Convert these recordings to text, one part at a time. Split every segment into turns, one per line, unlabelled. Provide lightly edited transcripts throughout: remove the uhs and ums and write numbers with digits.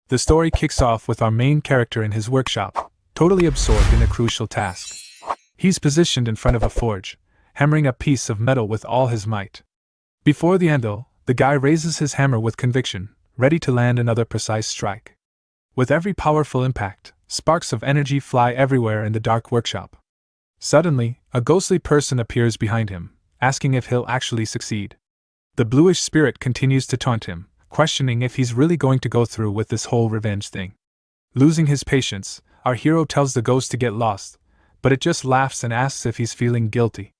The story kicks off with our main character in his workshop, totally absorbed in a crucial task. He's positioned in front of a forge, hammering a piece of metal with all his might. Before the anvil, the guy raises his hammer with conviction, ready to land another precise strike. With every powerful impact, sparks of energy fly everywhere in the dark workshop. Suddenly, a ghostly person appears behind him, asking if he'll actually succeed. The bluish spirit continues to taunt him, questioning if he's really going to go through with this whole revenge thing. Losing his patience, our hero tells the ghost to get lost, but it just laughs and asks if he's feeling guilty.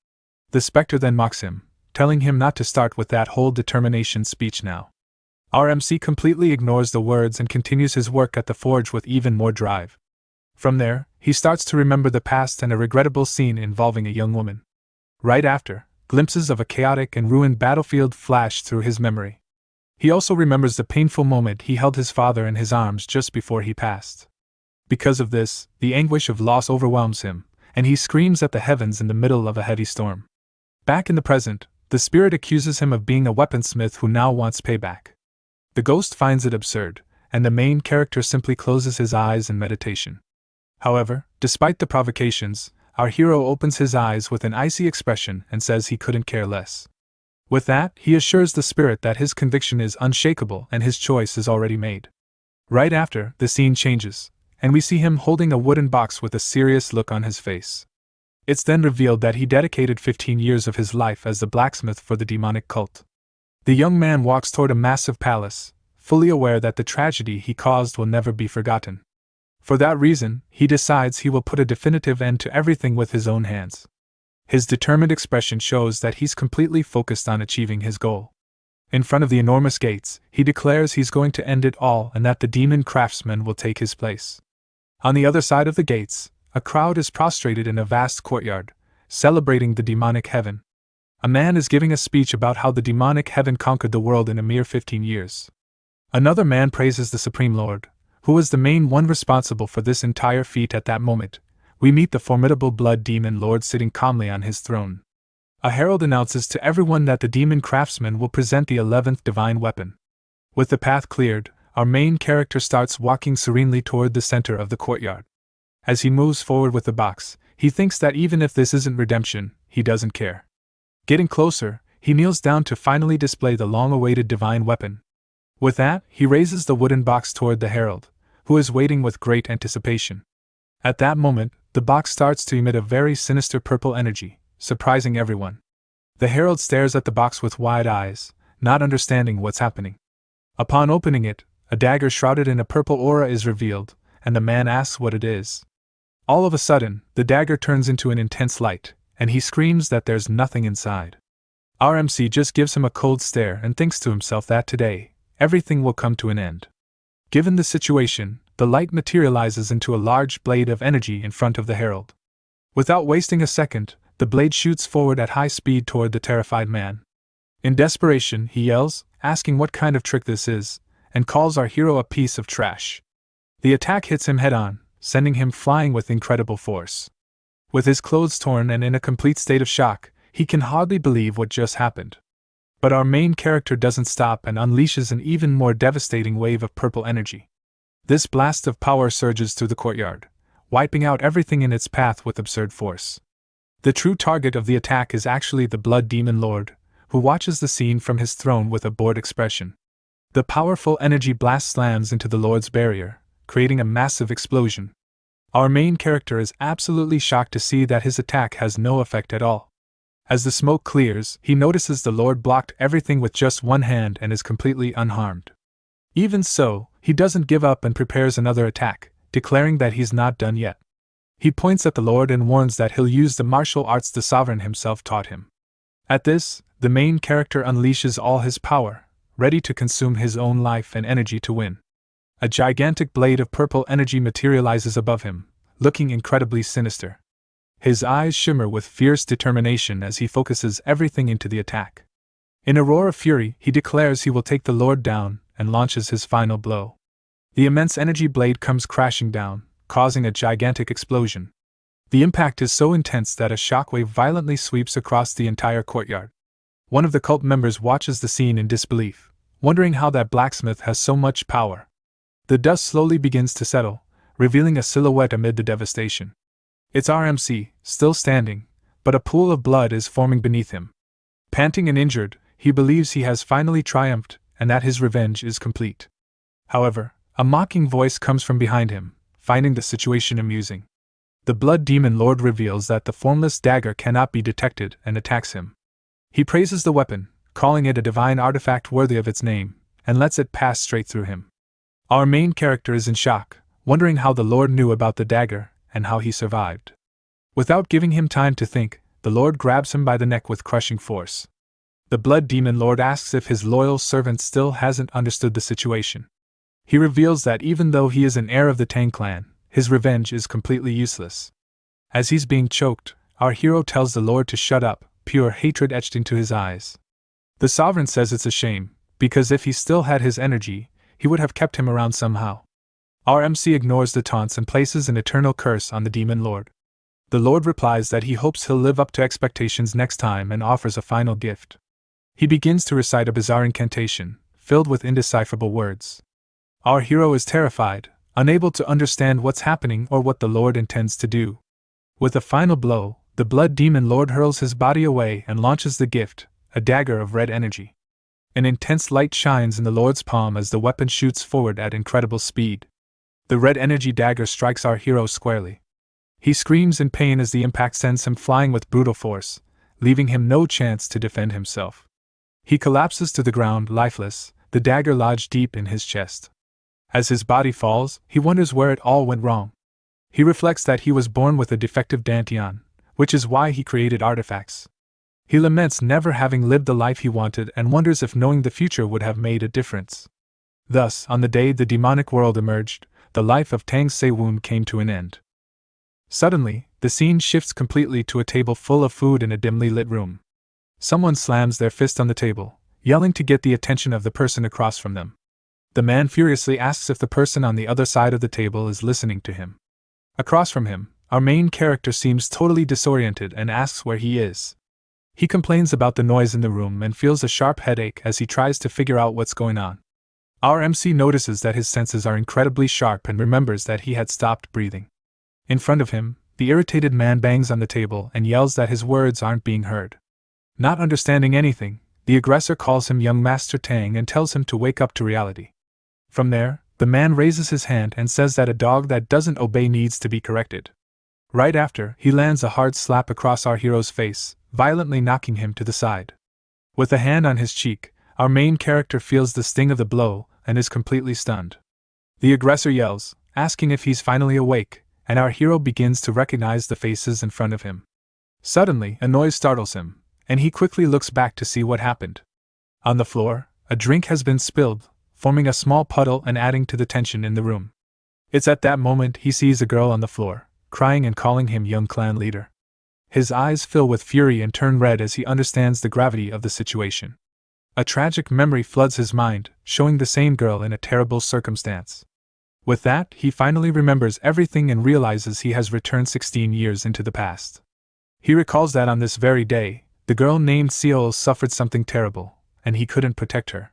The specter then mocks him, telling him not to start with that whole determination speech now. Our MC completely ignores the words and continues his work at the forge with even more drive. From there, he starts to remember the past and a regrettable scene involving a young woman. Right after, glimpses of a chaotic and ruined battlefield flash through his memory. He also remembers the painful moment he held his father in his arms just before he passed. Because of this, the anguish of loss overwhelms him, and he screams at the heavens in the middle of a heavy storm. Back in the present, the spirit accuses him of being a weaponsmith who now wants payback. The ghost finds it absurd, and the main character simply closes his eyes in meditation. However, despite the provocations, our hero opens his eyes with an icy expression and says he couldn't care less. With that, he assures the spirit that his conviction is unshakable and his choice is already made. Right after, the scene changes, and we see him holding a wooden box with a serious look on his face. It's then revealed that he dedicated 15 years of his life as the blacksmith for the demonic cult. The young man walks toward a massive palace, fully aware that the tragedy he caused will never be forgotten. For that reason, he decides he will put a definitive end to everything with his own hands. His determined expression shows that he's completely focused on achieving his goal. In front of the enormous gates, he declares he's going to end it all and that the demon Craftsman will take his place. On the other side of the gates, a crowd is prostrated in a vast courtyard, celebrating the demonic heaven. A man is giving a speech about how the demonic heaven conquered the world in a mere 15 years. Another man praises the Supreme Lord, who was the main one responsible for this entire feat. At that moment, we meet the formidable Blood Demon Lord sitting calmly on his throne. A herald announces to everyone that the demon Craftsman will present the 11th divine weapon. With the path cleared, our main character starts walking serenely toward the center of the courtyard. As he moves forward with the box, he thinks that even if this isn't redemption, he doesn't care. Getting closer, he kneels down to finally display the long-awaited divine weapon. With that, he raises the wooden box toward the herald, who is waiting with great anticipation. At that moment, the box starts to emit a very sinister purple energy, surprising everyone. The herald stares at the box with wide eyes, not understanding what's happening. Upon opening it, a dagger shrouded in a purple aura is revealed, and the man asks what it is. All of a sudden, the dagger turns into an intense light, and he screams that there's nothing inside. Our MC just gives him a cold stare and thinks to himself that today, everything will come to an end. Given the situation, the light materializes into a large blade of energy in front of the herald. Without wasting a second, the blade shoots forward at high speed toward the terrified man. In desperation, he yells, asking what kind of trick this is, and calls our hero a piece of trash. The attack hits him head-on, sending him flying with incredible force. With his clothes torn and in a complete state of shock, he can hardly believe what just happened. But our main character doesn't stop and unleashes an even more devastating wave of purple energy. This blast of power surges through the courtyard, wiping out everything in its path with absurd force. The true target of the attack is actually the Blood Demon Lord, who watches the scene from his throne with a bored expression. The powerful energy blast slams into the Lord's barrier, creating a massive explosion. Our main character is absolutely shocked to see that his attack has no effect at all. As the smoke clears, he notices the Lord blocked everything with just one hand and is completely unharmed. Even so, he doesn't give up and prepares another attack, declaring that he's not done yet. He points at the Lord and warns that he'll use the martial arts the Sovereign himself taught him. At this, the main character unleashes all his power, ready to consume his own life and energy to win. A gigantic blade of purple energy materializes above him, looking incredibly sinister. His eyes shimmer with fierce determination as he focuses everything into the attack. In a roar of fury, he declares he will take the Lord down and launches his final blow. The immense energy blade comes crashing down, causing a gigantic explosion. The impact is so intense that a shockwave violently sweeps across the entire courtyard. One of the cult members watches the scene in disbelief, wondering how that blacksmith has so much power. The dust slowly begins to settle, revealing a silhouette amid the devastation. It's RMC, still standing, but a pool of blood is forming beneath him. Panting and injured, he believes he has finally triumphed and that his revenge is complete. However, a mocking voice comes from behind him, finding the situation amusing. The Blood Demon Lord reveals that the formless dagger cannot be detected and attacks him. He praises the weapon, calling it a divine artifact worthy of its name, and lets it pass straight through him. Our main character is in shock, wondering how the Lord knew about the dagger and how he survived. Without giving him time to think, the Lord grabs him by the neck with crushing force. The Blood Demon Lord asks if his loyal servant still hasn't understood the situation. He reveals that even though he is an heir of the Tang clan, his revenge is completely useless. As he's being choked, our hero tells the Lord to shut up, pure hatred etched into his eyes. The Sovereign says it's a shame, because if he still had his energy, he would have kept him around somehow. Our MC ignores the taunts and places an eternal curse on the Demon Lord. The Lord replies that he hopes he'll live up to expectations next time and offers a final gift. He begins to recite a bizarre incantation, filled with indecipherable words. Our hero is terrified, unable to understand what's happening or what the Lord intends to do. With a final blow, the Blood Demon Lord hurls his body away and launches the gift, a dagger of red energy. An intense light shines in the Lord's palm as the weapon shoots forward at incredible speed. The red energy dagger strikes our hero squarely. He screams in pain as the impact sends him flying with brutal force, leaving him no chance to defend himself. He collapses to the ground lifeless, the dagger lodged deep in his chest. As his body falls, he wonders where it all went wrong. He reflects that he was born with a defective dantian, which is why he created artifacts. He laments never having lived the life he wanted and wonders if knowing the future would have made a difference. Thus, on the day the demonic world emerged, the life of Tang Se-woon came to an end. Suddenly, the scene shifts completely to a table full of food in a dimly lit room. Someone slams their fist on the table, yelling to get the attention of the person across from them. The man furiously asks if the person on the other side of the table is listening to him. Across from him, our main character seems totally disoriented and asks where he is. He complains about the noise in the room and feels a sharp headache as he tries to figure out what's going on. Our MC notices that his senses are incredibly sharp and remembers that he had stopped breathing. In front of him, the irritated man bangs on the table and yells that his words aren't being heard. Not understanding anything, the aggressor calls him young Master Tang and tells him to wake up to reality. From there, the man raises his hand and says that a dog that doesn't obey needs to be corrected. Right after, he lands a hard slap across our hero's face, violently knocking him to the side. With a hand on his cheek, our main character feels the sting of the blow and is completely stunned. The aggressor yells, asking if he's finally awake, and our hero begins to recognize the faces in front of him. Suddenly, a noise startles him, and he quickly looks back to see what happened. On the floor, a drink has been spilled, forming a small puddle and adding to the tension in the room. It's at that moment he sees a girl on the floor, crying and calling him young clan leader. His eyes fill with fury and turn red as he understands the gravity of the situation. A tragic memory floods his mind, showing the same girl in a terrible circumstance. With that, he finally remembers everything and realizes he has returned 16 years into the past. He recalls that on this very day, the girl named Seol suffered something terrible, and he couldn't protect her.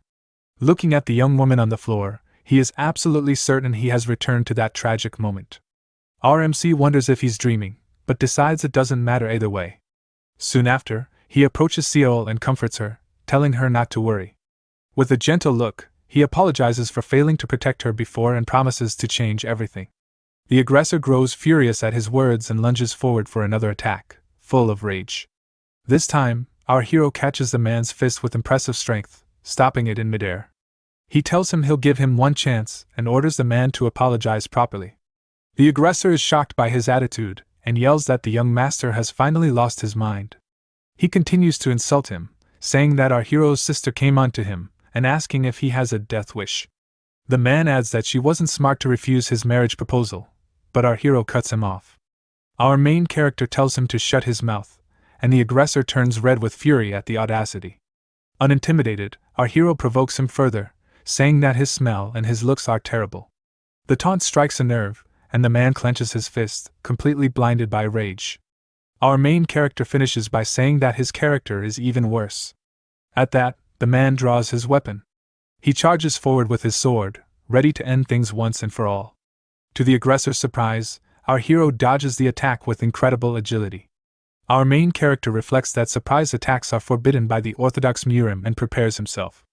Looking at the young woman on the floor, he is absolutely certain he has returned to that tragic moment. Our MC wonders if he's dreaming, but decides it doesn't matter either way. Soon after, he approaches Seol and comforts her, telling her not to worry. With a gentle look, he apologizes for failing to protect her before and promises to change everything. The aggressor grows furious at his words and lunges forward for another attack, full of rage. This time, our hero catches the man's fist with impressive strength, stopping it in midair. He tells him he'll give him one chance and orders the man to apologize properly. The aggressor is shocked by his attitude and yells that the young master has finally lost his mind. He continues to insult him, saying that our hero's sister came onto him and asking if he has a death wish. The man adds that she wasn't smart to refuse his marriage proposal, but our hero cuts him off. Our main character tells him to shut his mouth, and the aggressor turns red with fury at the audacity. Unintimidated, our hero provokes him further, saying that his smell and his looks are terrible. The taunt strikes a nerve, and the man clenches his fist, completely blinded by rage. Our main character finishes by saying that his character is even worse. At that, the man draws his weapon. He charges forward with his sword, ready to end things once and for all. To the aggressor's surprise, our hero dodges the attack with incredible agility. Our main character reflects that surprise attacks are forbidden by the orthodox Murim and prepares himself.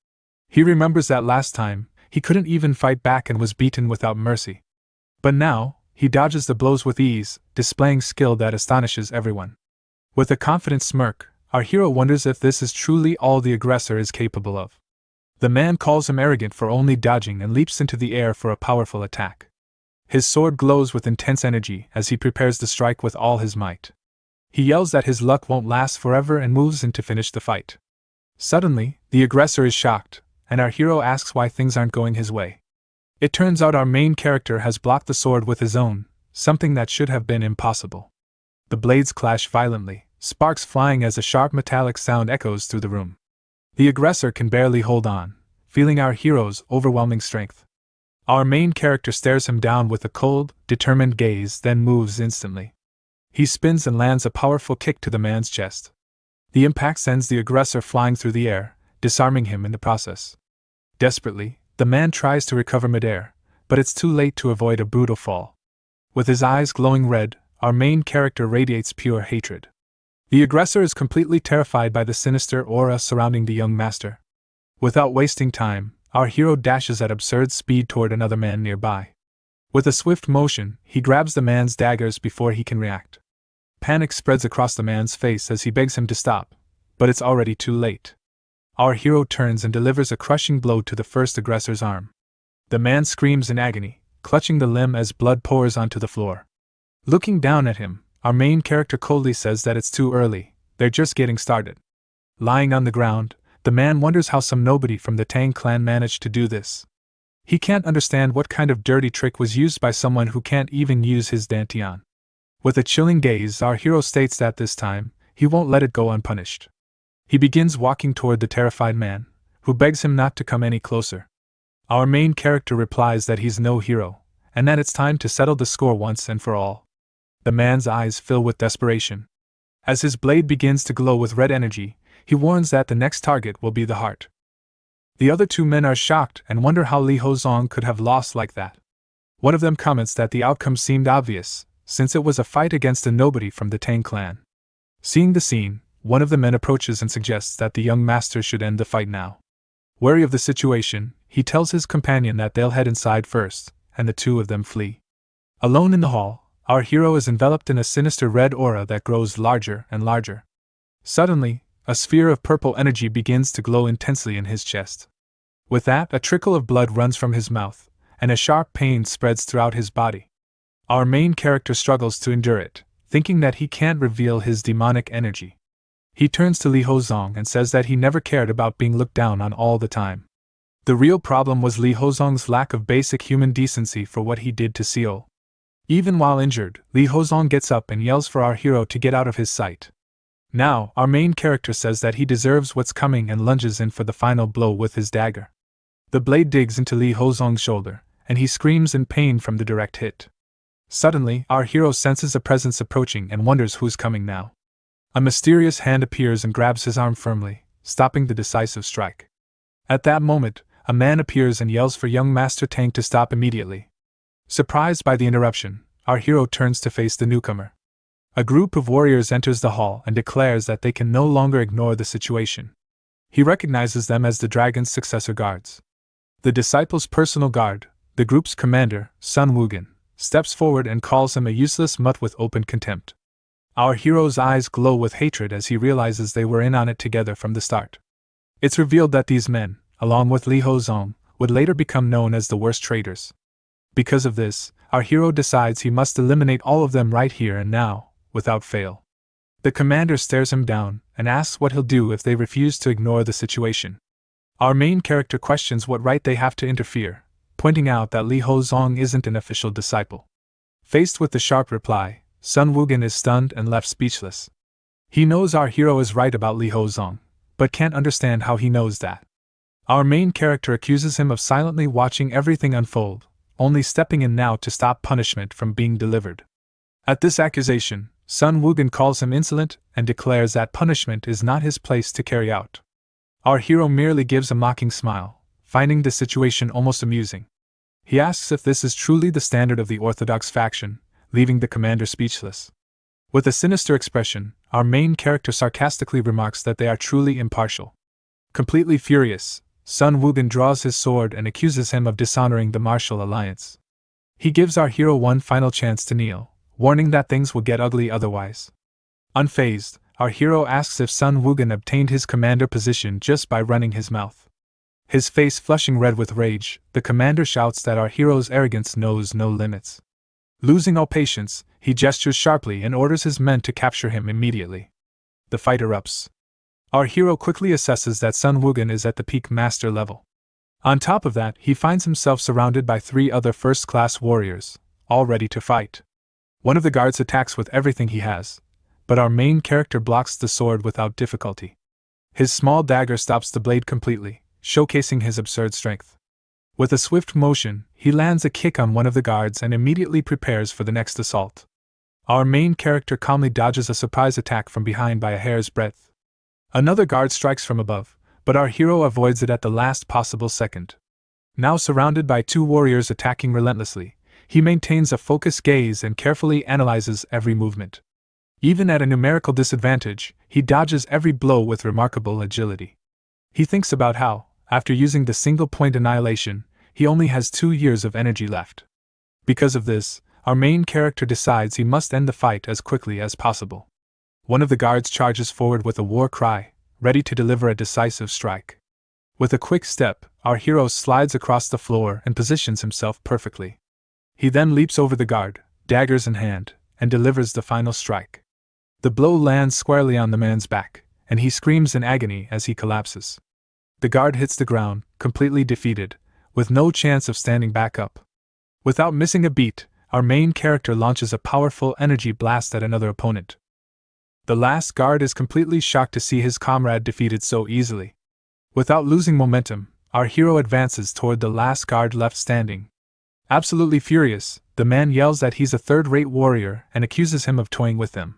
He remembers that last time, he couldn't even fight back and was beaten without mercy. But now, he dodges the blows with ease, displaying skill that astonishes everyone. With a confident smirk, our hero wonders if this is truly all the aggressor is capable of. The man calls him arrogant for only dodging and leaps into the air for a powerful attack. His sword glows with intense energy as he prepares to strike with all his might. He yells that his luck won't last forever and moves in to finish the fight. Suddenly, the aggressor is shocked, and our hero asks why things aren't going his way. It turns out our main character has blocked the sword with his own, something that should have been impossible. The blades clash violently, sparks flying as a sharp metallic sound echoes through the room. The aggressor can barely hold on, feeling our hero's overwhelming strength. Our main character stares him down with a cold, determined gaze, then moves instantly. He spins and lands a powerful kick to the man's chest. The impact sends the aggressor flying through the air, disarming him in the process. Desperately, the man tries to recover midair, but it's too late to avoid a brutal fall. With his eyes glowing red, our main character radiates pure hatred. The aggressor is completely terrified by the sinister aura surrounding the young master. Without wasting time, our hero dashes at absurd speed toward another man nearby. With a swift motion, he grabs the man's daggers before he can react. Panic spreads across the man's face as he begs him to stop, but it's already too late. Our hero turns and delivers a crushing blow to the first aggressor's arm. The man screams in agony, clutching the limb as blood pours onto the floor. Looking down at him, our main character coldly says that it's too early, they're just getting started. Lying on the ground, the man wonders how some nobody from the Tang clan managed to do this. He can't understand what kind of dirty trick was used by someone who can't even use his dantian. With a chilling gaze, our hero states that this time, he won't let it go unpunished. He begins walking toward the terrified man, who begs him not to come any closer. Our main character replies that he's no hero, and that it's time to settle the score once and for all. The man's eyes fill with desperation. As his blade begins to glow with red energy, he warns that the next target will be the heart. The other two men are shocked and wonder how Li Hozong could have lost like that. One of them comments that the outcome seemed obvious, since it was a fight against a nobody from the Tang clan. Seeing the scene, one of the men approaches and suggests that the young master should end the fight now. Wary of the situation, he tells his companion that they'll head inside first, and the two of them flee. Alone in the hall, our hero is enveloped in a sinister red aura that grows larger and larger. Suddenly, a sphere of purple energy begins to glow intensely in his chest. With that, a trickle of blood runs from his mouth, and a sharp pain spreads throughout his body. Our main character struggles to endure it, thinking that he can't reveal his demonic energy. He turns to Li Hozong and says that he never cared about being looked down on all the time. The real problem was Li Hozong's lack of basic human decency for what he did to Seol. Even while injured, Li Hozong gets up and yells for our hero to get out of his sight. Now, our main character says that he deserves what's coming and lunges in for the final blow with his dagger. The blade digs into Li Hozong's shoulder, and he screams in pain from the direct hit. Suddenly, our hero senses a presence approaching and wonders who's coming now. A mysterious hand appears and grabs his arm firmly, stopping the decisive strike. At that moment, a man appears and yells for young Master Tang to stop immediately. Surprised by the interruption, our hero turns to face the newcomer. A group of warriors enters the hall and declares that they can no longer ignore the situation. He recognizes them as the dragon's successor guards. The disciple's personal guard, the group's commander, Sun Wugin, steps forward and calls him a useless mutt with open contempt. Our hero's eyes glow with hatred as he realizes they were in on it together from the start. It's revealed that these men, along with Li Hozong, would later become known as the worst traitors. Because of this, our hero decides he must eliminate all of them right here and now, without fail. The commander stares him down and asks what he'll do if they refuse to ignore the situation. Our main character questions what right they have to interfere, pointing out that Li Hozong isn't an official disciple. Faced with the sharp reply, Sun Wugin is stunned and left speechless. He knows our hero is right about Li Hozong, but can't understand how he knows that. Our main character accuses him of silently watching everything unfold, only stepping in now to stop punishment from being delivered. At this accusation, Sun Wugin calls him insolent and declares that punishment is not his place to carry out. Our hero merely gives a mocking smile, finding the situation almost amusing. He asks if this is truly the standard of the orthodox faction, leaving the commander speechless. With a sinister expression, our main character sarcastically remarks that they are truly impartial. Completely furious, Sun Wukong draws his sword and accuses him of dishonoring the martial alliance. He gives our hero one final chance to kneel, warning that things will get ugly otherwise. Unfazed, our hero asks if Sun Wukong obtained his commander position just by running his mouth. His face flushing red with rage, the commander shouts that our hero's arrogance knows no limits. Losing all patience, he gestures sharply and orders his men to capture him immediately. The fight erupts. Our hero quickly assesses that Sun Wukong is at the peak master level. On top of that, he finds himself surrounded by 3 other first-class warriors, all ready to fight. One of the guards attacks with everything he has, but our main character blocks the sword without difficulty. His small dagger stops the blade completely, showcasing his absurd strength. With a swift motion, he lands a kick on one of the guards and immediately prepares for the next assault. Our main character calmly dodges a surprise attack from behind by a hair's breadth. Another guard strikes from above, but our hero avoids it at the last possible second. Now surrounded by 2 warriors attacking relentlessly, he maintains a focused gaze and carefully analyzes every movement. Even at a numerical disadvantage, he dodges every blow with remarkable agility. He thinks about how, after using the single-point annihilation, he only has 2 years of energy left. Because of this, our main character decides he must end the fight as quickly as possible. One of the guards charges forward with a war cry, ready to deliver a decisive strike. With a quick step, our hero slides across the floor and positions himself perfectly. He then leaps over the guard, daggers in hand, and delivers the final strike. The blow lands squarely on the man's back, and he screams in agony as he collapses. The guard hits the ground, completely defeated, with no chance of standing back up. Without missing a beat, our main character launches a powerful energy blast at another opponent. The last guard is completely shocked to see his comrade defeated so easily. Without losing momentum, our hero advances toward the last guard left standing. Absolutely furious, the man yells that he's a third-rate warrior and accuses him of toying with them.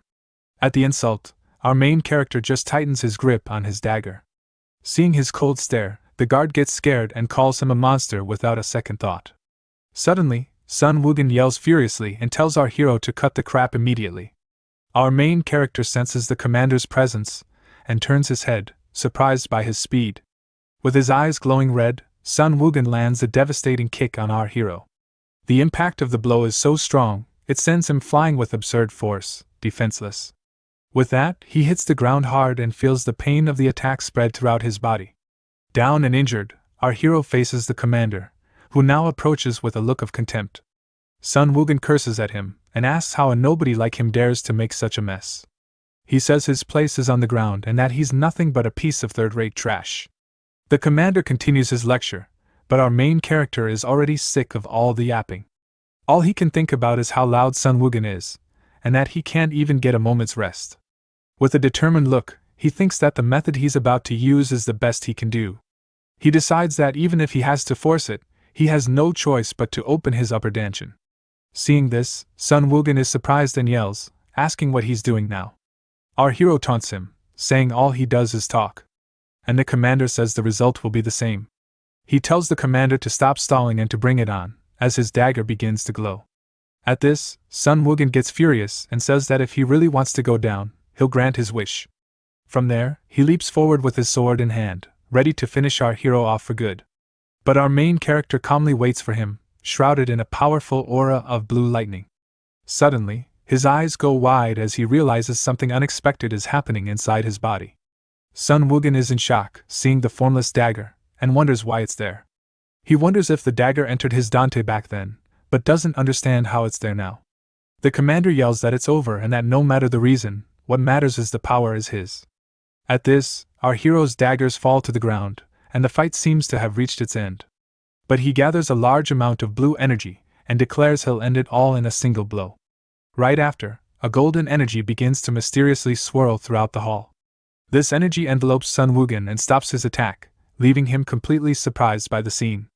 At the insult, our main character just tightens his grip on his dagger. Seeing his cold stare, the guard gets scared and calls him a monster without a second thought. Suddenly, Sun Wukong yells furiously and tells our hero to cut the crap immediately. Our main character senses the commander's presence and turns his head, surprised by his speed. With his eyes glowing red, Sun Wukong lands a devastating kick on our hero. The impact of the blow is so strong, it sends him flying with absurd force, defenseless. With that, he hits the ground hard and feels the pain of the attack spread throughout his body. Down and injured, our hero faces the commander, who now approaches with a look of contempt. Sun Wukong curses at him and asks how a nobody like him dares to make such a mess. He says his place is on the ground and that he's nothing but a piece of third-rate trash. The commander continues his lecture, but our main character is already sick of all the yapping. All he can think about is how loud Sun Wukong is, and that he can't even get a moment's rest. With a determined look, he thinks that the method he's about to use is the best he can do. He decides that even if he has to force it, he has no choice but to open his upper dungeon. Seeing this, Sun Wukong is surprised and yells, asking what he's doing now. Our hero taunts him, saying all he does is talk. And the commander says the result will be the same. He tells the commander to stop stalling and to bring it on, as his dagger begins to glow. At this, Sun Wukong gets furious and says that if he really wants to go down, he'll grant his wish. From there, he leaps forward with his sword in hand, ready to finish our hero off for good. But our main character calmly waits for him, shrouded in a powerful aura of blue lightning. Suddenly, his eyes go wide as he realizes something unexpected is happening inside his body. Sun Wukong is in shock, seeing the formless dagger, and wonders why it's there. He wonders if the dagger entered his Dante back then, but doesn't understand how it's there now. The commander yells that it's over and that no matter the reason, what matters is the power is his. At this, our hero's daggers fall to the ground, and the fight seems to have reached its end. But he gathers a large amount of blue energy, and declares he'll end it all in a single blow. Right after, a golden energy begins to mysteriously swirl throughout the hall. This energy envelopes Sun Wukong and stops his attack, leaving him completely surprised by the scene.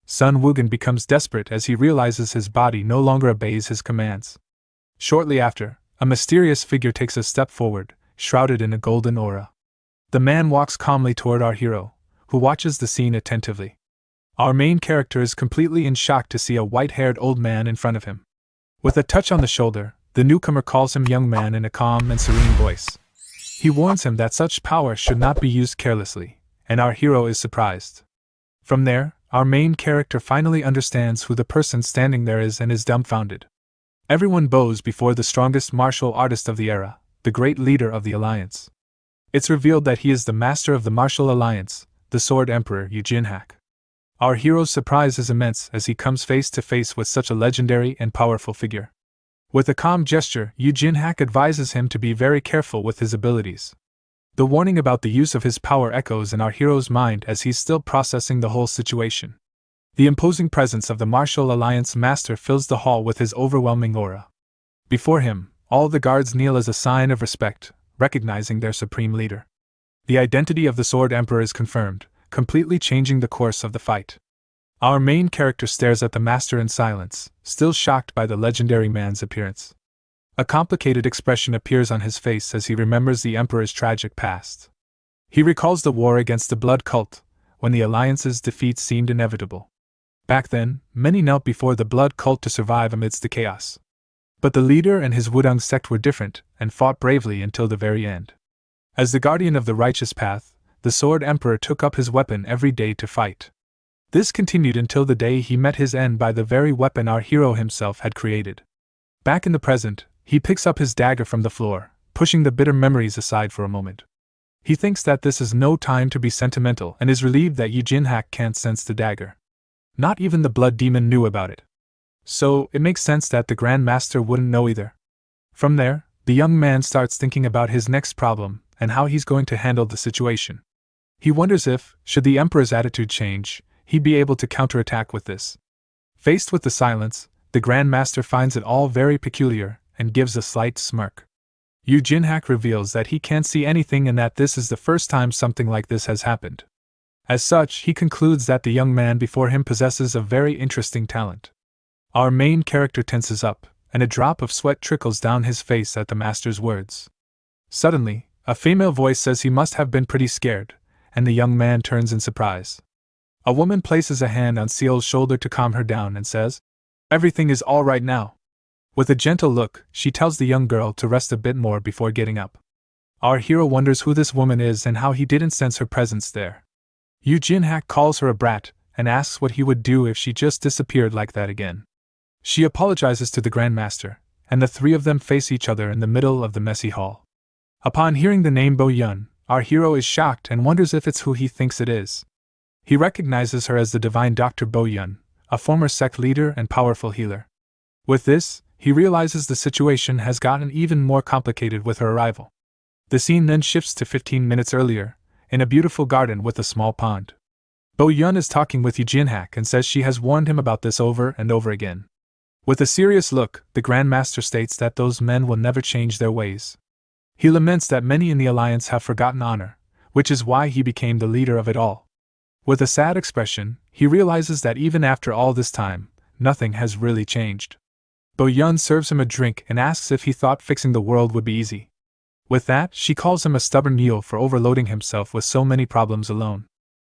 Sun Wukong becomes desperate as he realizes his body no longer obeys his commands. Shortly after, a mysterious figure takes a step forward, shrouded in a golden aura. The man walks calmly toward our hero, who watches the scene attentively. Our main character is completely in shock to see a white-haired old man in front of him. With a touch on the shoulder, the newcomer calls him young man in a calm and serene voice. He warns him that such power should not be used carelessly, and our hero is surprised. From there, our main character finally understands who the person standing there is and is dumbfounded. Everyone bows before the strongest martial artist of the era, the great leader of the Alliance. It's revealed that he is the master of the martial alliance, the Sword Emperor Yujinhak. Our hero's surprise is immense as he comes face to face with such a legendary and powerful figure. With a calm gesture, Yujinhak advises him to be very careful with his abilities. The warning about the use of his power echoes in our hero's mind as he's still processing the whole situation. The imposing presence of the Martial Alliance Master fills the hall with his overwhelming aura. Before him, all the guards kneel as a sign of respect, recognizing their supreme leader. The identity of the Sword Emperor is confirmed, completely changing the course of the fight. Our main character stares at the Master in silence, still shocked by the legendary man's appearance. A complicated expression appears on his face as he remembers the Emperor's tragic past. He recalls the war against the Blood Cult, when the Alliance's defeat seemed inevitable. Back then, many knelt before the Blood Cult to survive amidst the chaos. But the leader and his Wudang sect were different, and fought bravely until the very end. As the guardian of the righteous path, the Sword Emperor took up his weapon every day to fight. This continued until the day he met his end by the very weapon our hero himself had created. Back in the present, he picks up his dagger from the floor, pushing the bitter memories aside for a moment. He thinks that this is no time to be sentimental and is relieved that Yujinhak can't sense the dagger. Not even the blood demon knew about it. So, it makes sense that the Grand Master wouldn't know either. From there, the young man starts thinking about his next problem and how he's going to handle the situation. He wonders if, should the Emperor's attitude change, he'd be able to counterattack with this. Faced with the silence, the Grand Master finds it all very peculiar and gives a slight smirk. Yujinhak reveals that he can't see anything and that this is the first time something like this has happened. As such, he concludes that the young man before him possesses a very interesting talent. Our main character tenses up, and a drop of sweat trickles down his face at the Master's words. Suddenly, a female voice says he must have been pretty scared, and the young man turns in surprise. A woman places a hand on Seal's shoulder to calm her down and says, "Everything is all right now." With a gentle look, she tells the young girl to rest a bit more before getting up. Our hero wonders who this woman is and how he didn't sense her presence there. Yujinhak calls her a brat and asks what he would do if she just disappeared like that again. She apologizes to the Grand Master, and the three of them face each other in the middle of the messy hall. Upon hearing the name Bo Yun, our hero is shocked and wonders if it's who he thinks it is. He recognizes her as the divine Dr. Bo Yun, a former sect leader and powerful healer. With this, he realizes the situation has gotten even more complicated with her arrival. The scene then shifts to 15 minutes earlier, in a beautiful garden with a small pond. Bo Yun is talking with Yujinhak and says she has warned him about this over and over again. With a serious look, the Grand Master states that those men will never change their ways. He laments that many in the Alliance have forgotten honor, which is why he became the leader of it all. With a sad expression, he realizes that even after all this time, nothing has really changed. Bo Yun serves him a drink and asks if he thought fixing the world would be easy. With that, she calls him a stubborn mule for overloading himself with so many problems alone.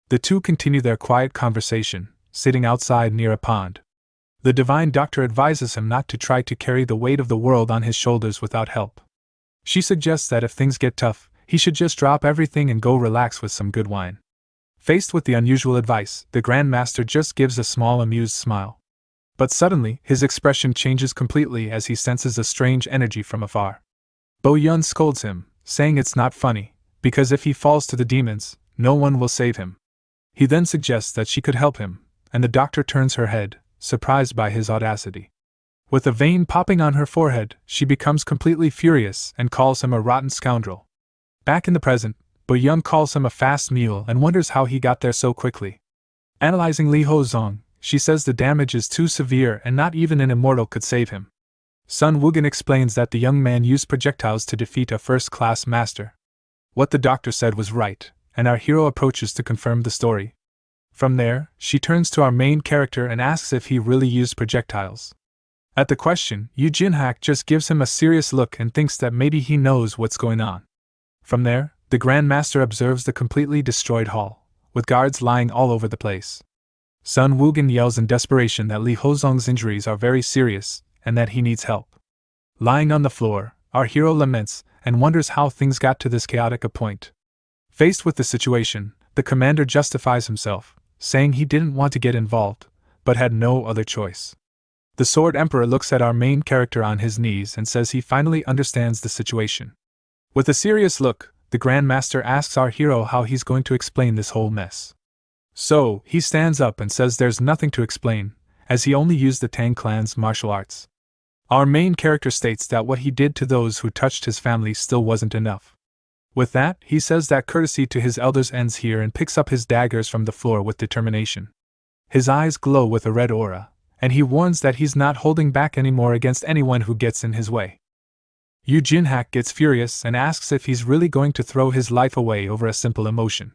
The two continue their quiet conversation, sitting outside near a pond. The divine doctor advises him not to try to carry the weight of the world on his shoulders without help. She suggests that if things get tough, he should just drop everything and go relax with some good wine. Faced with the unusual advice, the Grand Master just gives a small amused smile. But suddenly, his expression changes completely as he senses a strange energy from afar. Bo Yun scolds him, saying it's not funny, because if he falls to the demons, no one will save him. He then suggests that she could help him, and the doctor turns her head, surprised by his audacity. With a vein popping on her forehead, she becomes completely furious and calls him a rotten scoundrel. Back in the present, Bo Yun calls him a fast mule and wonders how he got there so quickly. Analyzing Li Hozong, she says the damage is too severe and not even an immortal could save him. Sun Wugen explains that the young man used projectiles to defeat a first-class master. What the doctor said was right, and our hero approaches to confirm the story. From there, she turns to our main character and asks if he really used projectiles. At the question, Yujinhak just gives him a serious look and thinks that maybe he knows what's going on. From there, the Grand Master observes the completely destroyed hall, with guards lying all over the place. Sun Woogan yells in desperation that Li Hozong's injuries are very serious and that he needs help. Lying on the floor, our hero laments and wonders how things got to this chaotic a point. Faced with the situation, the commander justifies himself, saying he didn't want to get involved, but had no other choice. The Sword Emperor looks at our main character on his knees and says he finally understands the situation. With a serious look, the Grand Master asks our hero how he's going to explain this whole mess. So, he stands up and says there's nothing to explain, as he only used the Tang clan's martial arts. Our main character states that what he did to those who touched his family still wasn't enough. With that, he says that courtesy to his elders ends here and picks up his daggers from the floor with determination. His eyes glow with a red aura, and he warns that he's not holding back anymore against anyone who gets in his way. Yu Jinhak gets furious and asks if he's really going to throw his life away over a simple emotion.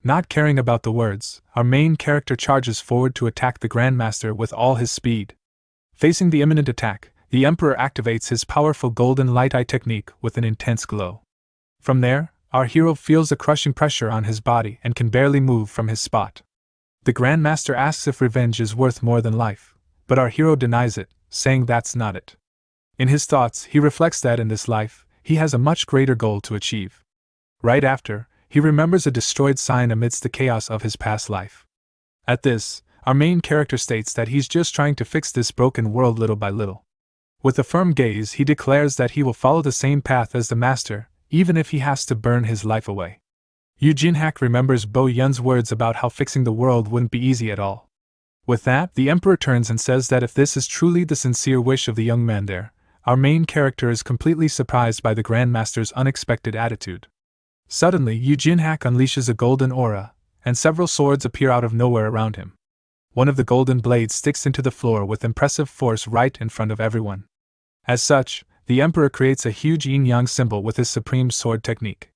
Not caring about the words, our main character charges forward to attack the Grandmaster with all his speed. Facing the imminent attack, the Emperor activates his powerful golden light eye technique with an intense glow. From there, our hero feels a crushing pressure on his body and can barely move from his spot. The Grandmaster asks if revenge is worth more than life, but our hero denies it, saying that's not it. In his thoughts, he reflects that in this life, he has a much greater goal to achieve. Right after, he remembers a destroyed sign amidst the chaos of his past life. At this, our main character states that he's just trying to fix this broken world little by little. With a firm gaze, he declares that he will follow the same path as the Master, even if he has to burn his life away. Yu Jinhak remembers Bo Yun's words about how fixing the world wouldn't be easy at all. With that, the Emperor turns and says that if this is truly the sincere wish of the young man there, our main character is completely surprised by the Grandmaster's unexpected attitude. Suddenly, Yu Jinhak unleashes a golden aura, and several swords appear out of nowhere around him. One of the golden blades sticks into the floor with impressive force right in front of everyone. As such, the Emperor creates a huge yin-yang symbol with his supreme sword technique.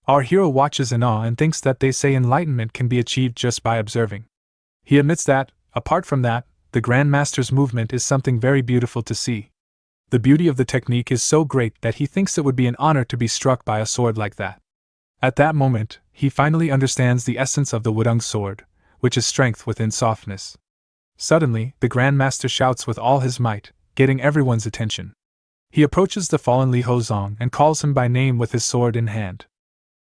Our hero watches in awe and thinks that they say enlightenment can be achieved just by observing. He admits that, apart from that, the Grandmaster's movement is something very beautiful to see. The beauty of the technique is so great that he thinks it would be an honor to be struck by a sword like that. At that moment, he finally understands the essence of the Wudong sword, which is strength within softness. Suddenly, the Grandmaster shouts with all his might, getting everyone's attention. He approaches the fallen Li Hozong and calls him by name with his sword in hand.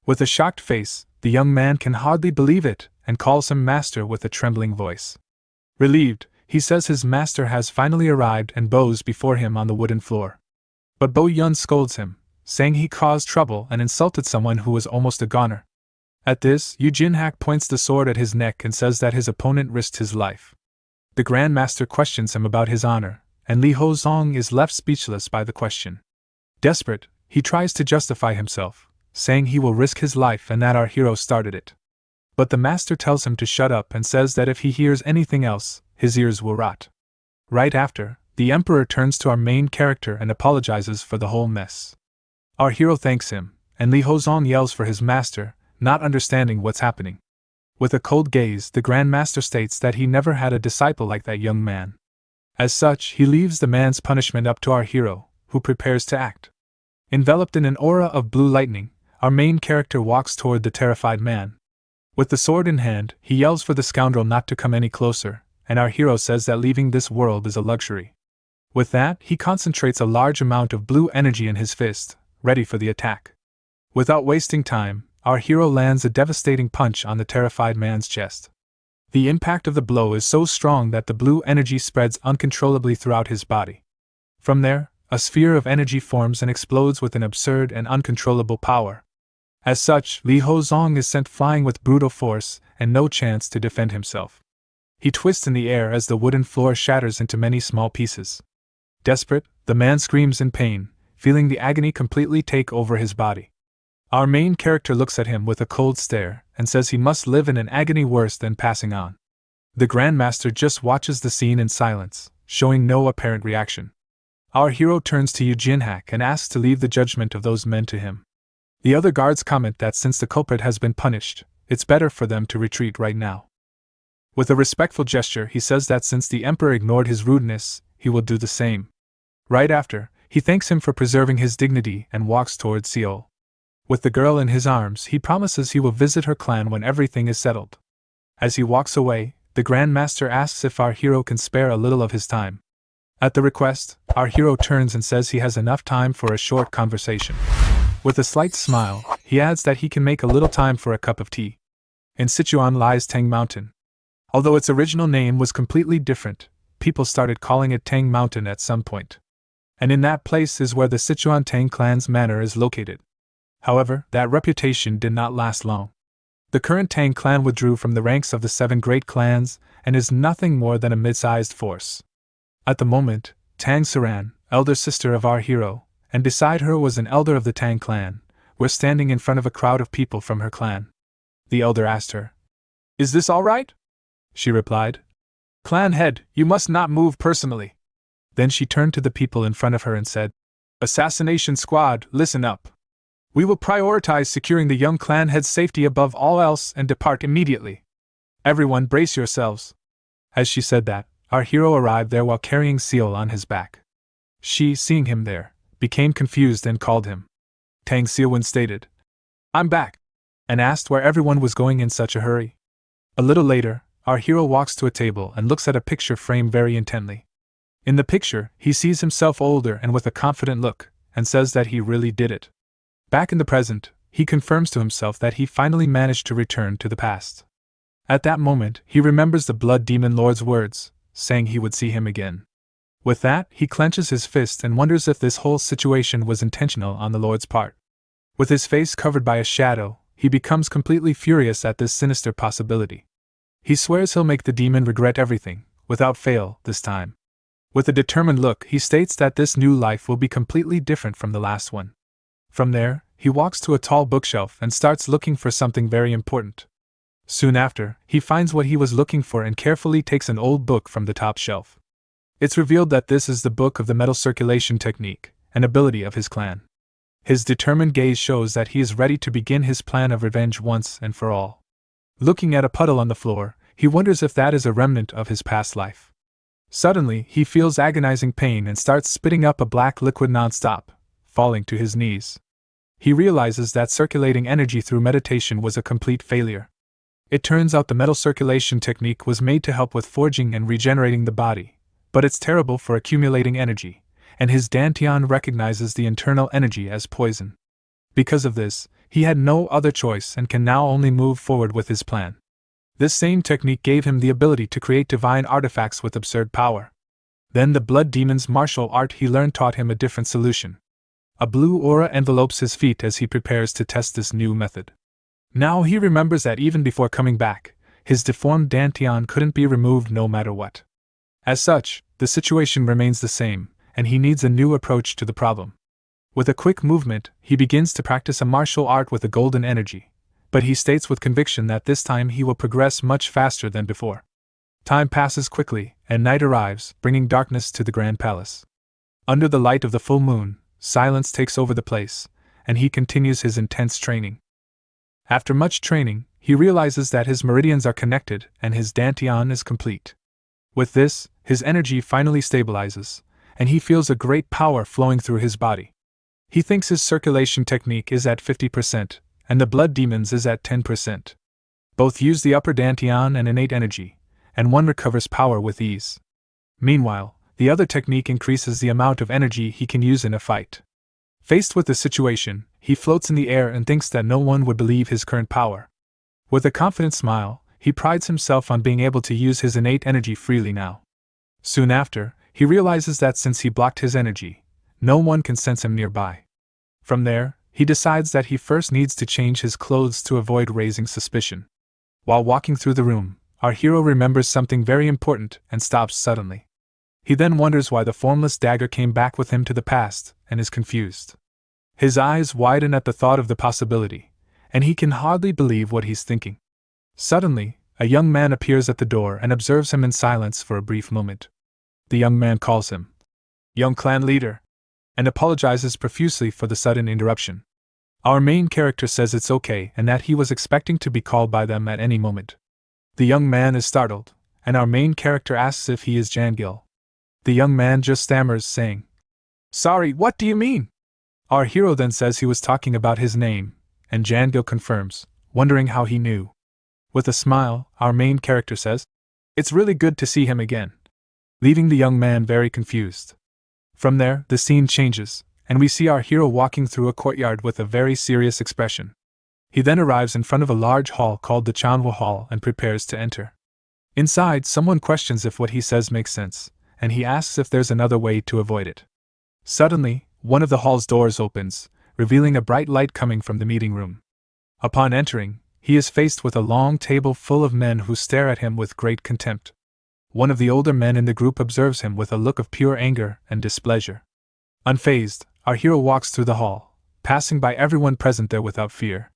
With a shocked face, the young man can hardly believe it and calls him master with a trembling voice. Relieved, he says his master has finally arrived and bows before him on the wooden floor. But Bo Yun scolds him, saying he caused trouble and insulted someone who was almost a goner. At this, Yu Jinhak points the sword at his neck and says that his opponent risked his life. The Grandmaster questions him about his honor, and Li Hozong is left speechless by the question. Desperate, he tries to justify himself, saying he will risk his life and that our hero started it. But the master tells him to shut up and says that if he hears anything else, his ears will rot. Right after, the Emperor turns to our main character and apologizes for the whole mess. Our hero thanks him, and Li Hozong yells for his master, not understanding what's happening. With a cold gaze, the Grand Master states that he never had a disciple like that young man. As such, he leaves the man's punishment up to our hero, who prepares to act. Enveloped in an aura of blue lightning, our main character walks toward the terrified man. With the sword in hand, he yells for the scoundrel not to come any closer, and our hero says that leaving this world is a luxury. With that, he concentrates a large amount of blue energy in his fist, ready for the attack. Without wasting time, our hero lands a devastating punch on the terrified man's chest. The impact of the blow is so strong that the blue energy spreads uncontrollably throughout his body. From there, a sphere of energy forms and explodes with an absurd and uncontrollable power. As such, Li Hozong is sent flying with brutal force and no chance to defend himself. He twists in the air as the wooden floor shatters into many small pieces. Desperate, the man screams in pain, feeling the agony completely take over his body. Our main character looks at him with a cold stare and says he must live in an agony worse than passing on. The Grandmaster just watches the scene in silence, showing no apparent reaction. Our hero turns to Yu Jinhak and asks to leave the judgment of those men to him. The other guards comment that since the culprit has been punished, it's better for them to retreat right now. With a respectful gesture, he says that since the Emperor ignored his rudeness, he will do the same. Right after, he thanks him for preserving his dignity and walks towards Seoul. With the girl in his arms, he promises he will visit her clan when everything is settled. As he walks away, the Grand Master asks if our hero can spare a little of his time. At the request, our hero turns and says he has enough time for a short conversation. With a slight smile, he adds that he can make a little time for a cup of tea. In Sichuan lies Tang Mountain. Although its original name was completely different, people started calling it Tang Mountain at some point. And in that place is where the Sichuan Tang clan's manor is located. However, that reputation did not last long. The current Tang clan withdrew from the ranks of the 7 great clans and is nothing more than a mid-sized force. At the moment, Tang Saran, elder sister of our hero, and beside her was an elder of the Tang clan, were standing in front of a crowd of people from her clan. The elder asked her, "Is this all right?" She replied, "Clan head, you must not move personally." Then she turned to the people in front of her and said, "Assassination squad, listen up. We will prioritize securing the young clan head's safety above all else and depart immediately. Everyone brace yourselves." As she said that, our hero arrived there while carrying Seal on his back. She, seeing him there, became confused and called him. Tang Seowin stated, "I'm back," and asked where everyone was going in such a hurry. A little later, our hero walks to a table and looks at a picture frame very intently. In the picture, he sees himself older and with a confident look, and says that he really did it. Back in the present, he confirms to himself that he finally managed to return to the past. At that moment, he remembers the Blood Demon Lord's words, saying he would see him again. With that, he clenches his fist and wonders if this whole situation was intentional on the Lord's part. With his face covered by a shadow, he becomes completely furious at this sinister possibility. He swears he'll make the demon regret everything, without fail, this time. With a determined look, he states that this new life will be completely different from the last one. From there, he walks to a tall bookshelf and starts looking for something very important. Soon after, he finds what he was looking for and carefully takes an old book from the top shelf. It's revealed that this is the book of the metal circulation technique, an ability of his clan. His determined gaze shows that he is ready to begin his plan of revenge once and for all. Looking at a puddle on the floor, he wonders if that is a remnant of his past life. Suddenly, he feels agonizing pain and starts spitting up a black liquid non-stop, falling to his knees. He realizes that circulating energy through meditation was a complete failure. It turns out the metal circulation technique was made to help with forging and regenerating the body, but it's terrible for accumulating energy, and his Dantian recognizes the internal energy as poison. Because of this, he had no other choice and can now only move forward with his plan. This same technique gave him the ability to create divine artifacts with absurd power. Then the blood demon's martial art he learned taught him a different solution. A blue aura envelopes his feet as he prepares to test this new method. Now he remembers that even before coming back, his deformed Dantian couldn't be removed no matter what. As such, the situation remains the same, and he needs a new approach to the problem. With a quick movement, he begins to practice a martial art with a golden energy, but he states with conviction that this time he will progress much faster than before. Time passes quickly, and night arrives, bringing darkness to the Grand Palace. Under the light of the full moon, silence takes over the place, and he continues his intense training. After much training, he realizes that his meridians are connected and his Dantian is complete. With this, his energy finally stabilizes, and he feels a great power flowing through his body. He thinks his circulation technique is at 50%, and the blood demons is at 10%. Both use the upper Dantian and innate energy, and one recovers power with ease. Meanwhile, the other technique increases the amount of energy he can use in a fight. Faced with the situation, he floats in the air and thinks that no one would believe his current power. With a confident smile, he prides himself on being able to use his innate energy freely now. Soon after, he realizes that since he blocked his energy, no one can sense him nearby. From there, he decides that he first needs to change his clothes to avoid raising suspicion. While walking through the room, our hero remembers something very important and stops suddenly. He then wonders why the formless dagger came back with him to the past, and is confused. His eyes widen at the thought of the possibility, and he can hardly believe what he's thinking. Suddenly, a young man appears at the door and observes him in silence for a brief moment. The young man calls him "Young clan leader," and apologizes profusely for the sudden interruption. Our main character says it's okay and that he was expecting to be called by them at any moment. The young man is startled, and our main character asks if he is Jangil. The young man just stammers, saying, "Sorry, what do you mean?" Our hero then says he was talking about his name, and Jangil confirms, wondering how he knew. With a smile, our main character says, It's really good to see him again," leaving the young man very confused. From there, the scene changes, and we see our hero walking through a courtyard with a very serious expression. He then arrives in front of a large hall called the Chanhwa Hall and prepares to enter. Inside, someone questions if what he says makes sense, and he asks if there's another way to avoid it. Suddenly, one of the hall's doors opens, revealing a bright light coming from the meeting room. Upon entering, he is faced with a long table full of men who stare at him with great contempt. One of the older men in the group observes him with a look of pure anger and displeasure. Unfazed, our hero walks through the hall, passing by everyone present there without fear.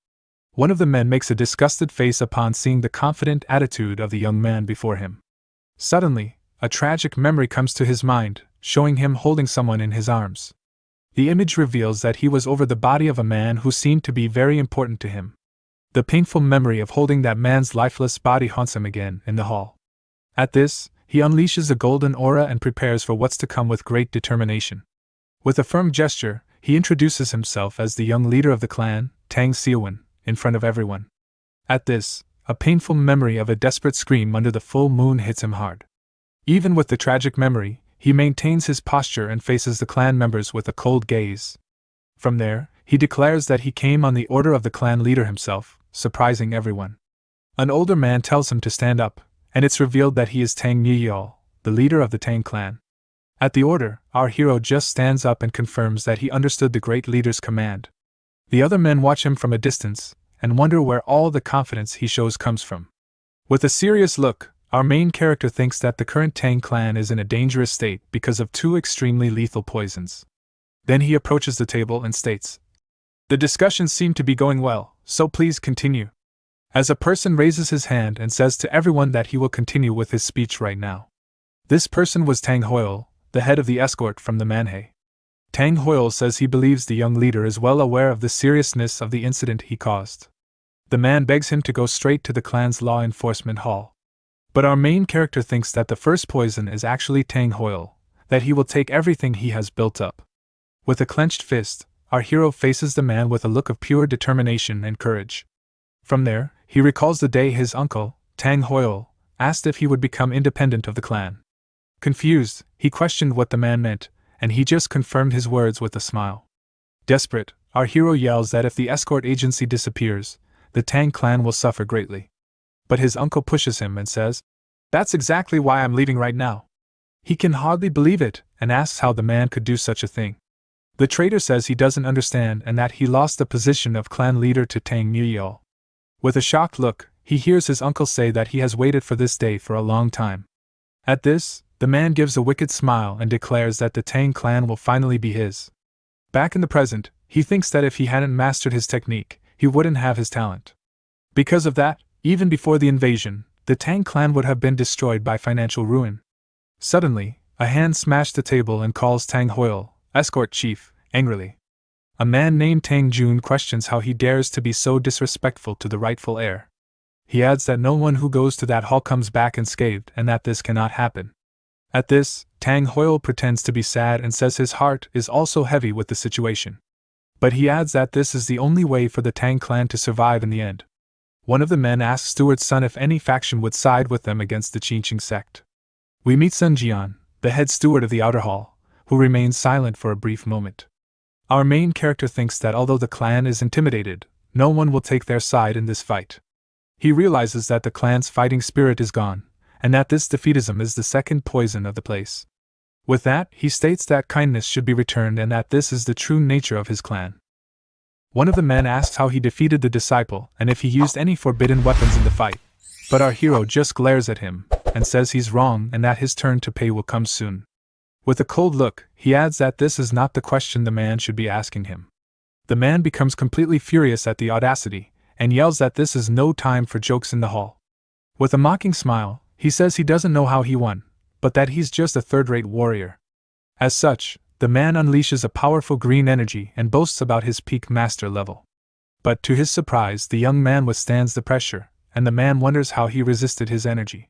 One of the men makes a disgusted face upon seeing the confident attitude of the young man before him. Suddenly, a tragic memory comes to his mind, showing him holding someone in his arms. The image reveals that he was over the body of a man who seemed to be very important to him. The painful memory of holding that man's lifeless body haunts him again in the hall. At this, he unleashes a golden aura and prepares for what's to come with great determination. With a firm gesture, he introduces himself as the young leader of the clan, Tang Seowon, in front of everyone. At this, a painful memory of a desperate scream under the full moon hits him hard. Even with the tragic memory, he maintains his posture and faces the clan members with a cold gaze. From there, he declares that he came on the order of the clan leader himself, surprising everyone. An older man tells him to stand up, and it's revealed that he is Tang Myeol, the leader of the Tang clan. At the order, our hero just stands up and confirms that he understood the great leader's command. The other men watch him from a distance, and wonder where all the confidence he shows comes from. With a serious look, our main character thinks that the current Tang clan is in a dangerous state because of 2 extremely lethal poisons. Then he approaches the table and states, "The discussions seem to be going well, so please continue." As a person raises his hand and says to everyone that he will continue with his speech right now. This person was Tang Hoyle, the head of the escort from the Manhwa. Tang Hoyle says he believes the young leader is well aware of the seriousness of the incident he caused. The man begs him to go straight to the clan's law enforcement hall. But our main character thinks that the first poison is actually Tang Hoyle, that he will take everything he has built up. With a clenched fist, our hero faces the man with a look of pure determination and courage. From there, he recalls the day his uncle, Tang Hoyle, asked if he would become independent of the clan. Confused, he questioned what the man meant, and he just confirmed his words with a smile. Desperate, our hero yells that if the escort agency disappears, the Tang clan will suffer greatly. But his uncle pushes him and says, "That's exactly why I'm leaving right now." He can hardly believe it, and asks how the man could do such a thing. The traitor says he doesn't understand and that he lost the position of clan leader to Tang Myeol. With a shocked look, he hears his uncle say that he has waited for this day for a long time. At this, the man gives a wicked smile and declares that the Tang clan will finally be his. Back in the present, he thinks that if he hadn't mastered his technique, he wouldn't have his talent. Because of that, even before the invasion, the Tang clan would have been destroyed by financial ruin. Suddenly, a hand smashed the table and calls Tang Hoyle, escort chief, angrily. A man named Tang Jun questions how he dares to be so disrespectful to the rightful heir. He adds that no one who goes to that hall comes back unscathed and that this cannot happen. At this, Tang Hoyle pretends to be sad and says his heart is also heavy with the situation. But he adds that this is the only way for the Tang clan to survive in the end. One of the men asks Steward's son if any faction would side with them against the Qingqing sect. We meet Sun Jian, the head steward of the outer hall, who remains silent for a brief moment. Our main character thinks that although the clan is intimidated, no one will take their side in this fight. He realizes that the clan's fighting spirit is gone, and that this defeatism is the second poison of the place. With that, he states that kindness should be returned and that this is the true nature of his clan. One of the men asks how he defeated the disciple and if he used any forbidden weapons in the fight, but our hero just glares at him and says he's wrong and that his turn to pay will come soon. With a cold look, he adds that this is not the question the man should be asking him. The man becomes completely furious at the audacity and yells that this is no time for jokes in the hall. With a mocking smile, he says he doesn't know how he won, but that he's just a third-rate warrior. As such, the man unleashes a powerful green energy and boasts about his peak master level. But to his surprise, the young man withstands the pressure, and the man wonders how he resisted his energy.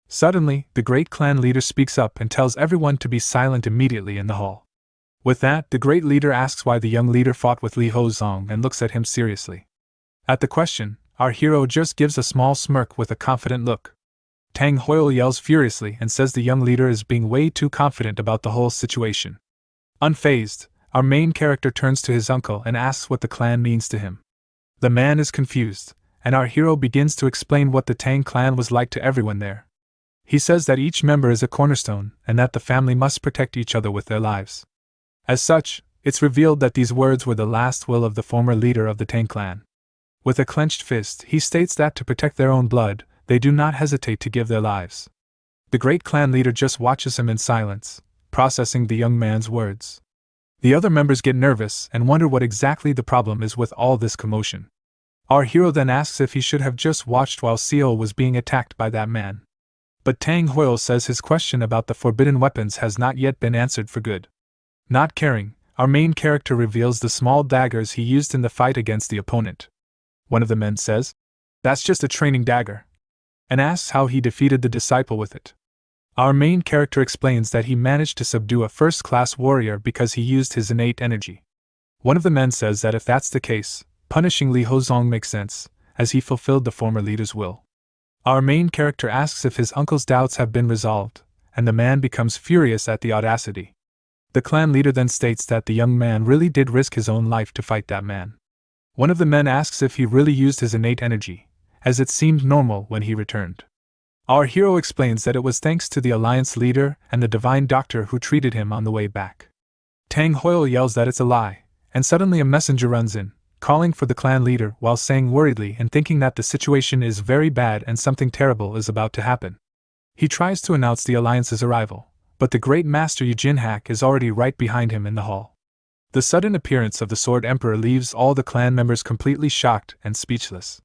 Suddenly, the great clan leader speaks up and tells everyone to be silent immediately in the hall. With that, the great leader asks why the young leader fought with Li Hozong and looks at him seriously. At the question, our hero just gives a small smirk with a confident look. Tang Hoyle yells furiously and says the young leader is being way too confident about the whole situation. Unfazed, our main character turns to his uncle and asks what the clan means to him. The man is confused, and our hero begins to explain what the Tang clan was like to everyone there. He says that each member is a cornerstone and that the family must protect each other with their lives. As such, it's revealed that these words were the last will of the former leader of the Tang clan. With a clenched fist, he states that to protect their own blood, they do not hesitate to give their lives. The great clan leader just watches him in silence, processing the young man's words. The other members get nervous and wonder what exactly the problem is with all this commotion. Our hero then asks if he should have just watched while Seo was being attacked by that man. But Tang Hoyle says his question about the forbidden weapons has not yet been answered for good. Not caring, our main character reveals the small daggers he used in the fight against the opponent. One of the men says, "That's just a training dagger," and asks how he defeated the disciple with it. Our main character explains that he managed to subdue a first-class warrior because he used his innate energy. One of the men says that if that's the case, punishing Li Hozong makes sense, as he fulfilled the former leader's will. Our main character asks if his uncle's doubts have been resolved, and the man becomes furious at the audacity. The clan leader then states that the young man really did risk his own life to fight that man. One of the men asks if he really used his innate energy, as it seemed normal when he returned. Our hero explains that it was thanks to the Alliance leader and the divine doctor who treated him on the way back. Tang Hoyle yells that it's a lie, and suddenly a messenger runs in, calling for the clan leader while saying worriedly and thinking that the situation is very bad and something terrible is about to happen. He tries to announce the Alliance's arrival, but the great master Eugene Hack is already right behind him in the hall. The sudden appearance of the Sword Emperor leaves all the clan members completely shocked and speechless.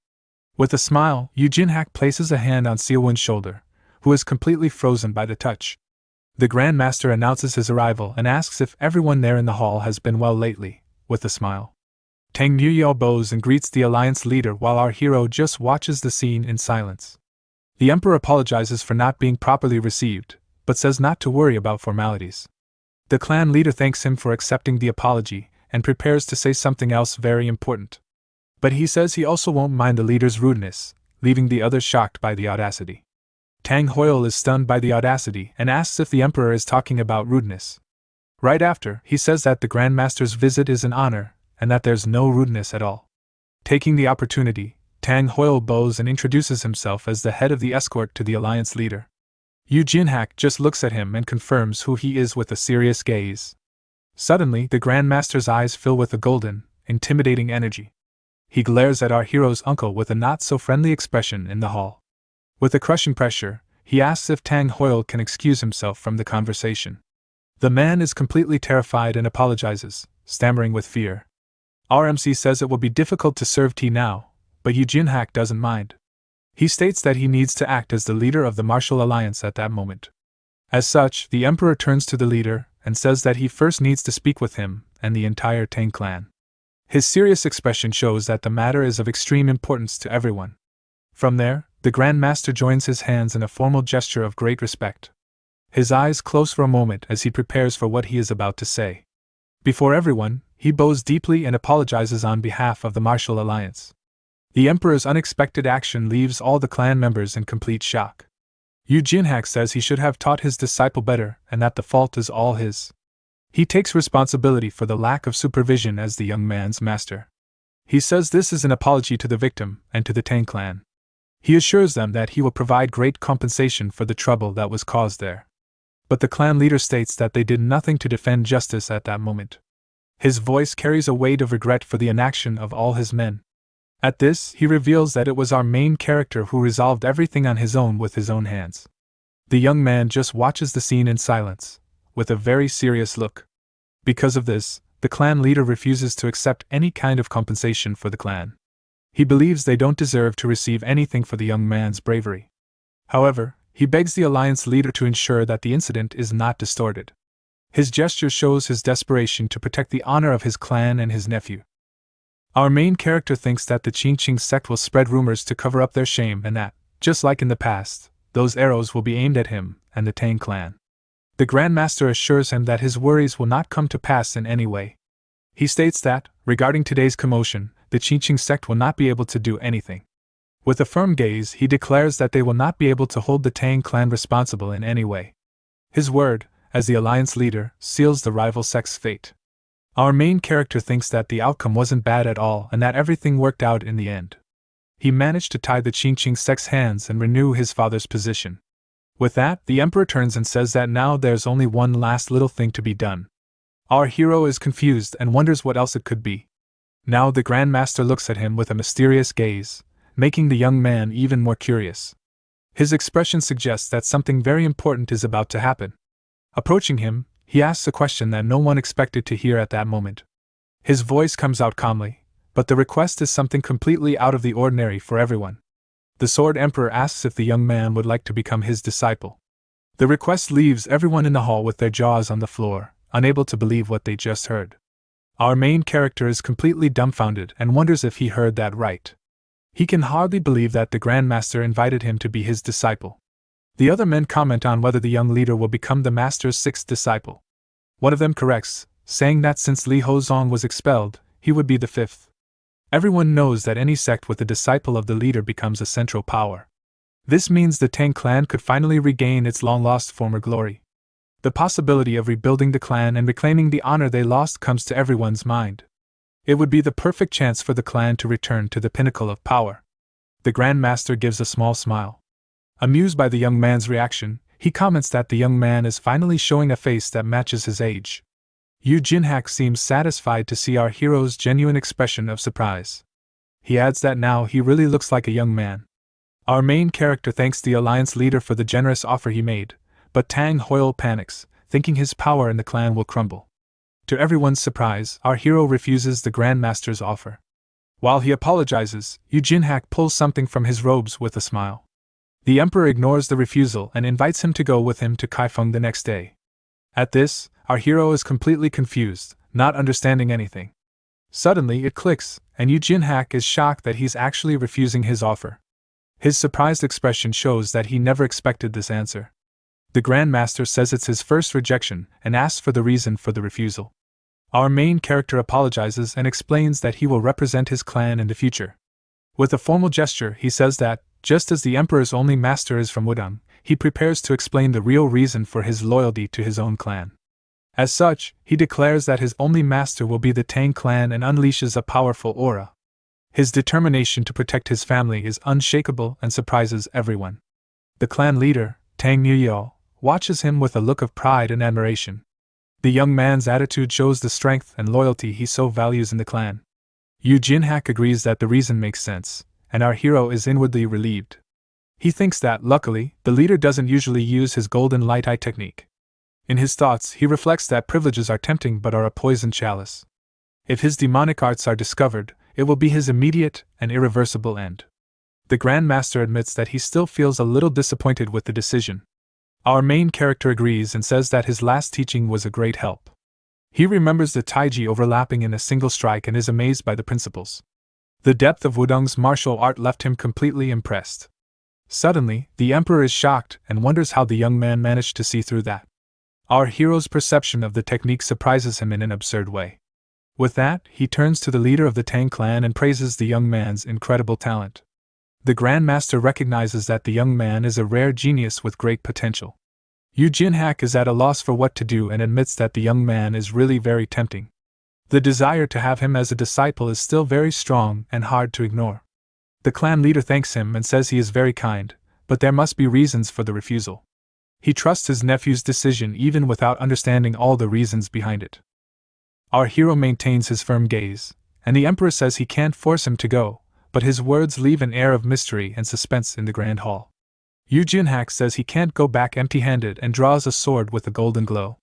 With a smile, Eugene Hack places a hand on Seowin's shoulder, who is completely frozen by the touch. The Grand Master announces his arrival and asks if everyone there in the hall has been well lately, with a smile. Tang Nuyao bows and greets the Alliance leader while our hero just watches the scene in silence. The Emperor apologizes for not being properly received, but says not to worry about formalities. The clan leader thanks him for accepting the apology and prepares to say something else very important. But he says he also won't mind the leader's rudeness, leaving the others shocked by the audacity. Tang Hoyle is stunned by the audacity and asks if the Emperor is talking about rudeness. Right after, he says that the Grand Master's visit is an honor, and that there's no rudeness at all. Taking the opportunity, Tang Hoyle bows and introduces himself as the head of the escort to the Alliance leader. Eugene Hack just looks at him and confirms who he is with a serious gaze. Suddenly, the Grand Master's eyes fill with a golden, intimidating energy. He glares at our hero's uncle with a not-so-friendly expression in the hall. With a crushing pressure, he asks if Tang Hoyle can excuse himself from the conversation. The man is completely terrified and apologizes, stammering with fear. Our MC says it will be difficult to serve tea now, but Eugene Hack doesn't mind. He states that he needs to act as the leader of the martial alliance at that moment. As such, the Emperor turns to the leader and says that he first needs to speak with him and the entire Tang clan. His serious expression shows that the matter is of extreme importance to everyone. From there, the Grand Master joins his hands in a formal gesture of great respect. His eyes close for a moment as he prepares for what he is about to say. Before everyone, he bows deeply and apologizes on behalf of the martial alliance. The Emperor's unexpected action leaves all the clan members in complete shock. Eugene Hack says he should have taught his disciple better and that the fault is all his. He takes responsibility for the lack of supervision as the young man's master. He says this is an apology to the victim and to the Tang clan. He assures them that he will provide great compensation for the trouble that was caused there. But the clan leader states that they did nothing to defend justice at that moment. His voice carries a weight of regret for the inaction of all his men. At this, he reveals that it was our main character who resolved everything on his own with his own hands. The young man just watches the scene in silence, with a very serious look. Because of this, the clan leader refuses to accept any kind of compensation for the clan. He believes they don't deserve to receive anything for the young man's bravery. However, he begs the Alliance leader to ensure that the incident is not distorted. His gesture shows his desperation to protect the honor of his clan and his nephew. Our main character thinks that the Qingqing sect will spread rumors to cover up their shame and that, just like in the past, those arrows will be aimed at him and the Tang clan. The Grand Master assures him that his worries will not come to pass in any way. He states that, regarding today's commotion, the Qingqing sect will not be able to do anything. With a firm gaze, he declares that they will not be able to hold the Tang clan responsible in any way. His word, as the alliance leader, seals the rival sect's fate. Our main character thinks that the outcome wasn't bad at all and that everything worked out in the end. He managed to tie the Qingqing sect's hands and renew his father's position. With that, the emperor turns and says that now there's only one last little thing to be done. Our hero is confused and wonders what else it could be. Now the Grand Master looks at him with a mysterious gaze, making the young man even more curious. His expression suggests that something very important is about to happen. Approaching him, he asks a question that no one expected to hear at that moment. His voice comes out calmly, but the request is something completely out of the ordinary for everyone. The Sword Emperor asks if the young man would like to become his disciple. The request leaves everyone in the hall with their jaws on the floor, unable to believe what they just heard. Our main character is completely dumbfounded and wonders if he heard that right. He can hardly believe that the Grand Master invited him to be his disciple. The other men comment on whether the young leader will become the Master's sixth disciple. One of them corrects, saying that since Li Hozong was expelled, he would be the fifth. Everyone knows that any sect with a disciple of the leader becomes a central power. This means the Tang clan could finally regain its long-lost former glory. The possibility of rebuilding the clan and reclaiming the honor they lost comes to everyone's mind. It would be the perfect chance for the clan to return to the pinnacle of power. The Grand Master gives a small smile. Amused by the young man's reaction, he comments that the young man is finally showing a face that matches his age. Yu Jinhak seems satisfied to see our hero's genuine expression of surprise. He adds that now he really looks like a young man. Our main character thanks the alliance leader for the generous offer he made, but Tang Hoyle panics, thinking his power in the clan will crumble. To everyone's surprise, our hero refuses the Grand Master's offer. While he apologizes, Yu Jinhak pulls something from his robes with a smile. The emperor ignores the refusal and invites him to go with him to Kaifeng the next day. At this, our hero is completely confused, not understanding anything. Suddenly it clicks, and Yu Jinhak is shocked that he's actually refusing his offer. His surprised expression shows that he never expected this answer. The Grand Master says it's his first rejection and asks for the reason for the refusal. Our main character apologizes and explains that he will represent his clan in the future. With a formal gesture, he says that, just as the emperor's only master is from Wudang, he prepares to explain the real reason for his loyalty to his own clan. As such, he declares that his only master will be the Tang clan and unleashes a powerful aura. His determination to protect his family is unshakable and surprises everyone. The clan leader, Tang Nuyao, watches him with a look of pride and admiration. The young man's attitude shows the strength and loyalty he so values in the clan. Yu Jinhak agrees that the reason makes sense, and our hero is inwardly relieved. He thinks that, luckily, the leader doesn't usually use his golden light eye technique. In his thoughts, he reflects that privileges are tempting but are a poisoned chalice. If his demonic arts are discovered, it will be his immediate and irreversible end. The Grand Master admits that he still feels a little disappointed with the decision. Our main character agrees and says that his last teaching was a great help. He remembers the taiji overlapping in a single strike and is amazed by the principles. The depth of Wudong's martial art left him completely impressed. Suddenly, the emperor is shocked and wonders how the young man managed to see through that. Our hero's perception of the technique surprises him in an absurd way. With that, he turns to the leader of the Tang clan and praises the young man's incredible talent. The Grand Master recognizes that the young man is a rare genius with great potential. Yu Jinhak is at a loss for what to do and admits that the young man is really very tempting. The desire to have him as a disciple is still very strong and hard to ignore. The clan leader thanks him and says he is very kind, but there must be reasons for the refusal. He trusts his nephew's decision even without understanding all the reasons behind it. Our hero maintains his firm gaze, and the emperor says he can't force him to go, but his words leave an air of mystery and suspense in the grand hall. Yu Jinhak says he can't go back empty-handed and draws a sword with a golden glow.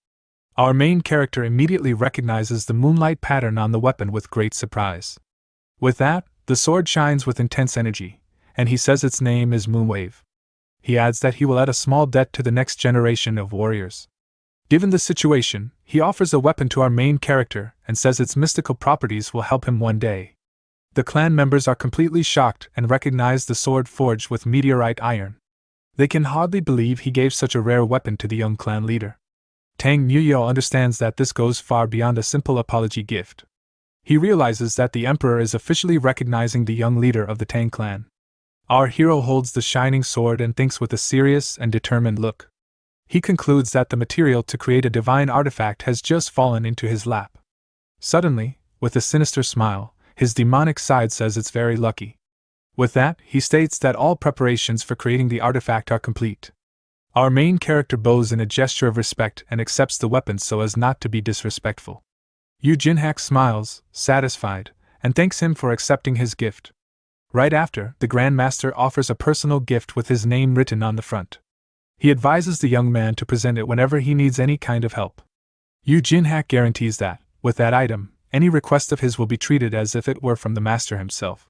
Our main character immediately recognizes the moonlight pattern on the weapon with great surprise. With that, the sword shines with intense energy, and he says its name is Moonwave. He adds that he will add a small debt to the next generation of warriors. Given the situation, he offers a weapon to our main character and says its mystical properties will help him one day. The clan members are completely shocked and recognize the sword forged with meteorite iron. They can hardly believe he gave such a rare weapon to the young clan leader. Tang Nuyao understands that this goes far beyond a simple apology gift. He realizes that the emperor is officially recognizing the young leader of the Tang clan. Our hero holds the shining sword and thinks with a serious and determined look. He concludes that the material to create a divine artifact has just fallen into his lap. Suddenly, with a sinister smile, his demonic side says it's very lucky. With that, he states that all preparations for creating the artifact are complete. Our main character bows in a gesture of respect and accepts the weapon so as not to be disrespectful. Yu Jinhak smiles, satisfied, and thanks him for accepting his gift. Right after, the Grand Master offers a personal gift with his name written on the front. He advises the young man to present it whenever he needs any kind of help. Yu Jinhak guarantees that, with that item, any request of his will be treated as if it were from the master himself.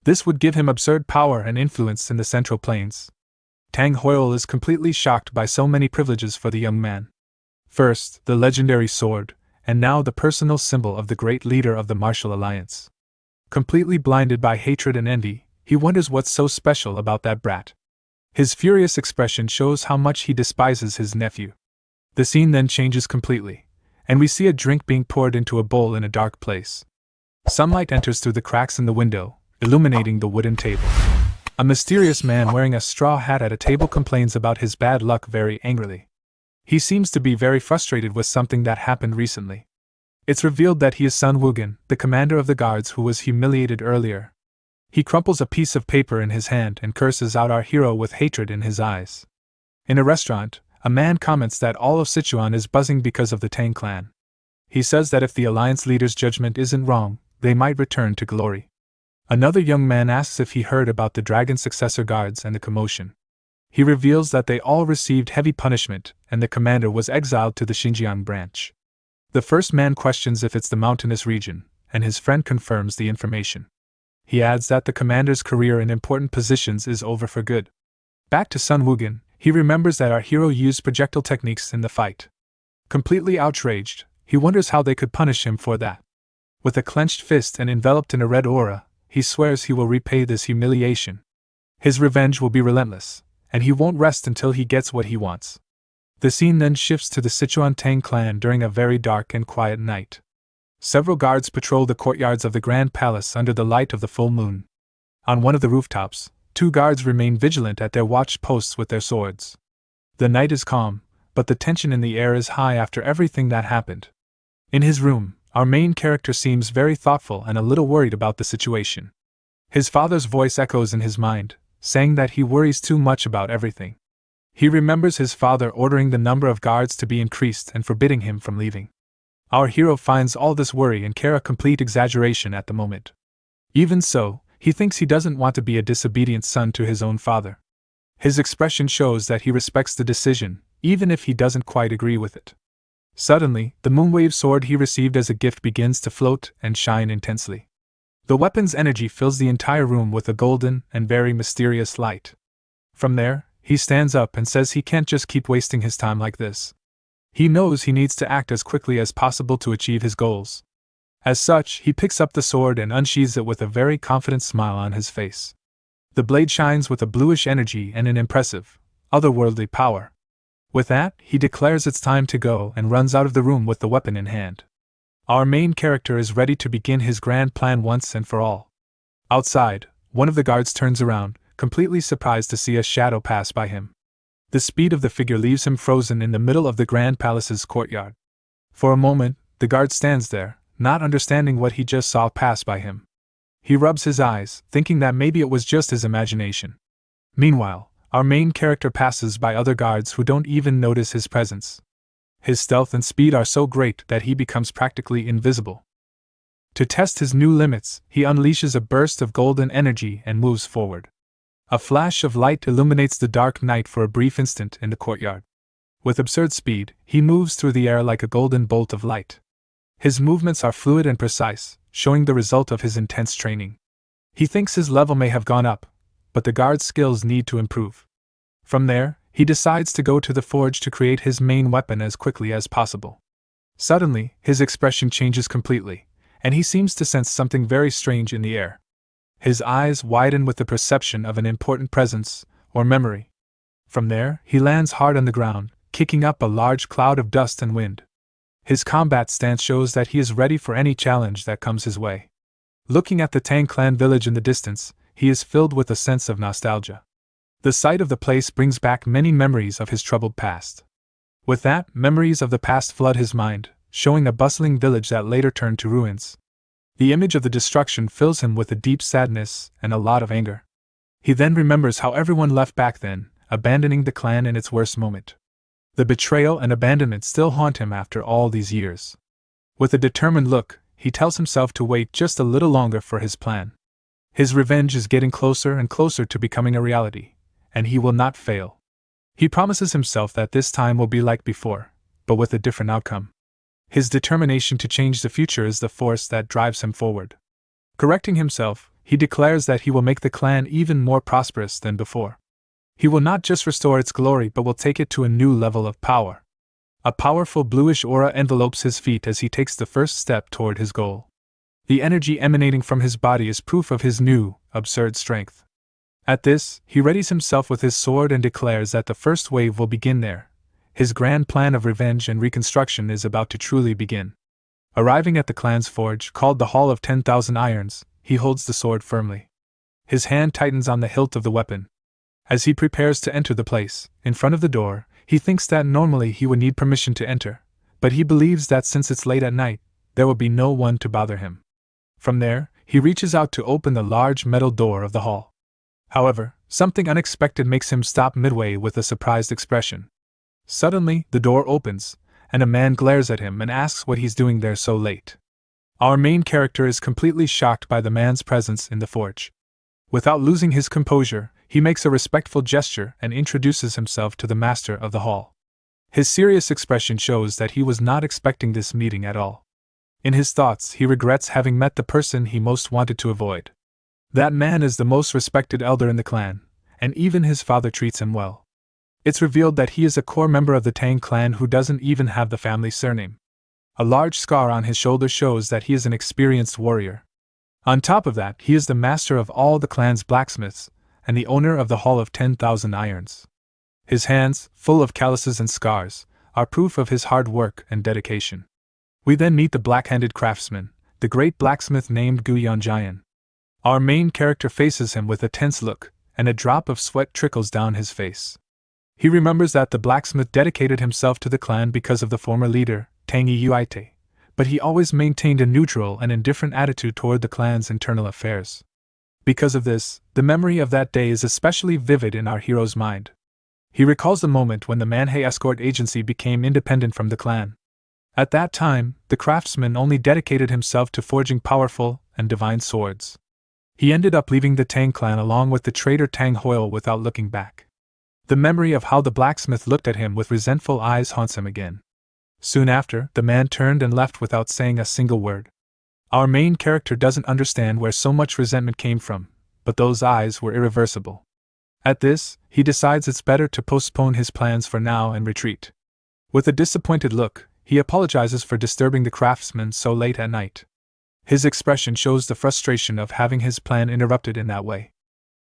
This would give him absurd power and influence in the Central Plains. Tang Hoyle is completely shocked by so many privileges for the young man. First, the legendary sword, and now the personal symbol of the great leader of the Martial Alliance. Completely blinded by hatred and envy, he wonders what's so special about that brat. His furious expression shows how much he despises his nephew. The scene then changes completely, and we see a drink being poured into a bowl in a dark place. Sunlight enters through the cracks in the window, illuminating the wooden table. A mysterious man wearing a straw hat at a table complains about his bad luck very angrily. He seems to be very frustrated with something that happened recently. It's revealed that he is Sun Wugin, the commander of the guards who was humiliated earlier. He crumples a piece of paper in his hand and curses out our hero with hatred in his eyes. In a restaurant, a man comments that all of Sichuan is buzzing because of the Tang clan. He says that if the Alliance leader's judgment isn't wrong, they might return to glory. Another young man asks if he heard about the dragon successor guards and the commotion. He reveals that they all received heavy punishment, and the commander was exiled to the Xinjiang branch. The first man questions if it's the mountainous region, and his friend confirms the information. He adds that the commander's career in important positions is over for good. Back to Sun Wugin, he remembers that our hero used projectile techniques in the fight. Completely outraged, he wonders how they could punish him for that. With a clenched fist and enveloped in a red aura, he swears he will repay this humiliation. His revenge will be relentless, and he won't rest until he gets what he wants. The scene then shifts to the Sichuan Tang clan during a very dark and quiet night. Several guards patrol the courtyards of the Grand Palace under the light of the full moon. On one of the rooftops, 2 guards remain vigilant at their watch posts with their swords. The night is calm, but the tension in the air is high after everything that happened. In his room, our main character seems very thoughtful and a little worried about the situation. His father's voice echoes in his mind, saying that he worries too much about everything. He remembers his father ordering the number of guards to be increased and forbidding him from leaving. Our hero finds all this worry and care a complete exaggeration at the moment. Even so, he thinks he doesn't want to be a disobedient son to his own father. His expression shows that he respects the decision, even if he doesn't quite agree with it. Suddenly, the moonwave sword he received as a gift begins to float and shine intensely. The weapon's energy fills the entire room with a golden and very mysterious light. From there, he stands up and says he can't just keep wasting his time like this. He knows he needs to act as quickly as possible to achieve his goals. As such, he picks up the sword and unsheathes it with a very confident smile on his face. The blade shines with a bluish energy and an impressive, otherworldly power. With that, he declares it's time to go and runs out of the room with the weapon in hand. Our main character is ready to begin his grand plan once and for all. Outside, one of the guards turns around, completely surprised to see a shadow pass by him. The speed of the figure leaves him frozen in the middle of the Grand Palace's courtyard. For a moment, the guard stands there, not understanding what he just saw pass by him. He rubs his eyes, thinking that maybe it was just his imagination. Meanwhile, our main character passes by other guards who don't even notice his presence. His stealth and speed are so great that he becomes practically invisible. To test his new limits, he unleashes a burst of golden energy and moves forward. A flash of light illuminates the dark night for a brief instant in the courtyard. With absurd speed, he moves through the air like a golden bolt of light. His movements are fluid and precise, showing the result of his intense training. He thinks his level may have gone up, but the guard's skills need to improve. From there, he decides to go to the forge to create his main weapon as quickly as possible. Suddenly, his expression changes completely, and he seems to sense something very strange in the air. His eyes widen with the perception of an important presence, or memory. From there, he lands hard on the ground, kicking up a large cloud of dust and wind. His combat stance shows that he is ready for any challenge that comes his way. Looking at the Tang clan village in the distance, he is filled with a sense of nostalgia. The sight of the place brings back many memories of his troubled past. With that, memories of the past flood his mind, showing a bustling village that later turned to ruins. The image of the destruction fills him with a deep sadness and a lot of anger. He then remembers how everyone left back then, abandoning the clan in its worst moment. The betrayal and abandonment still haunt him after all these years. With a determined look, he tells himself to wait just a little longer for his plan. His revenge is getting closer and closer to becoming a reality, and he will not fail. He promises himself that this time will be like before, but with a different outcome. His determination to change the future is the force that drives him forward. Correcting himself, he declares that he will make the clan even more prosperous than before. He will not just restore its glory but will take it to a new level of power. A powerful bluish aura envelopes his feet as he takes the first step toward his goal. The energy emanating from his body is proof of his new, absurd strength. At this, he readies himself with his sword and declares that the first wave will begin there. His grand plan of revenge and reconstruction is about to truly begin. Arriving at the clan's forge, called the Hall of 10,000 Irons, he holds the sword firmly. His hand tightens on the hilt of the weapon. As he prepares to enter the place, in front of the door, he thinks that normally he would need permission to enter, but he believes that since it's late at night, there will be no one to bother him. From there, he reaches out to open the large metal door of the hall. However, something unexpected makes him stop midway with a surprised expression. Suddenly, the door opens, and a man glares at him and asks what he's doing there so late. Our main character is completely shocked by the man's presence in the forge. Without losing his composure, he makes a respectful gesture and introduces himself to the master of the hall. His serious expression shows that he was not expecting this meeting at all. In his thoughts, he regrets having met the person he most wanted to avoid. That man is the most respected elder in the clan, and even his father treats him well. It's revealed that he is a core member of the Tang clan who doesn't even have the family surname. A large scar on his shoulder shows that he is an experienced warrior. On top of that, he is the master of all the clan's blacksmiths, and the owner of the Hall of 10,000 Irons. His hands, full of calluses and scars, are proof of his hard work and dedication. We then meet the black-handed craftsman, the great blacksmith named Gu Yanjian. Our main character faces him with a tense look, and a drop of sweat trickles down his face. He remembers that the blacksmith dedicated himself to the clan because of the former leader, Tang Yuite, but he always maintained a neutral and indifferent attitude toward the clan's internal affairs. Because of this, the memory of that day is especially vivid in our hero's mind. He recalls the moment when the Manhwa escort agency became independent from the clan. At that time, the craftsman only dedicated himself to forging powerful and divine swords. He ended up leaving the Tang clan along with the traitor Tang Hoyle without looking back. The memory of how the blacksmith looked at him with resentful eyes haunts him again. Soon after, the man turned and left without saying a single word. Our main character doesn't understand where so much resentment came from, but those eyes were irreversible. At this, he decides it's better to postpone his plans for now and retreat. With a disappointed look, he apologizes for disturbing the craftsman so late at night. His expression shows the frustration of having his plan interrupted in that way.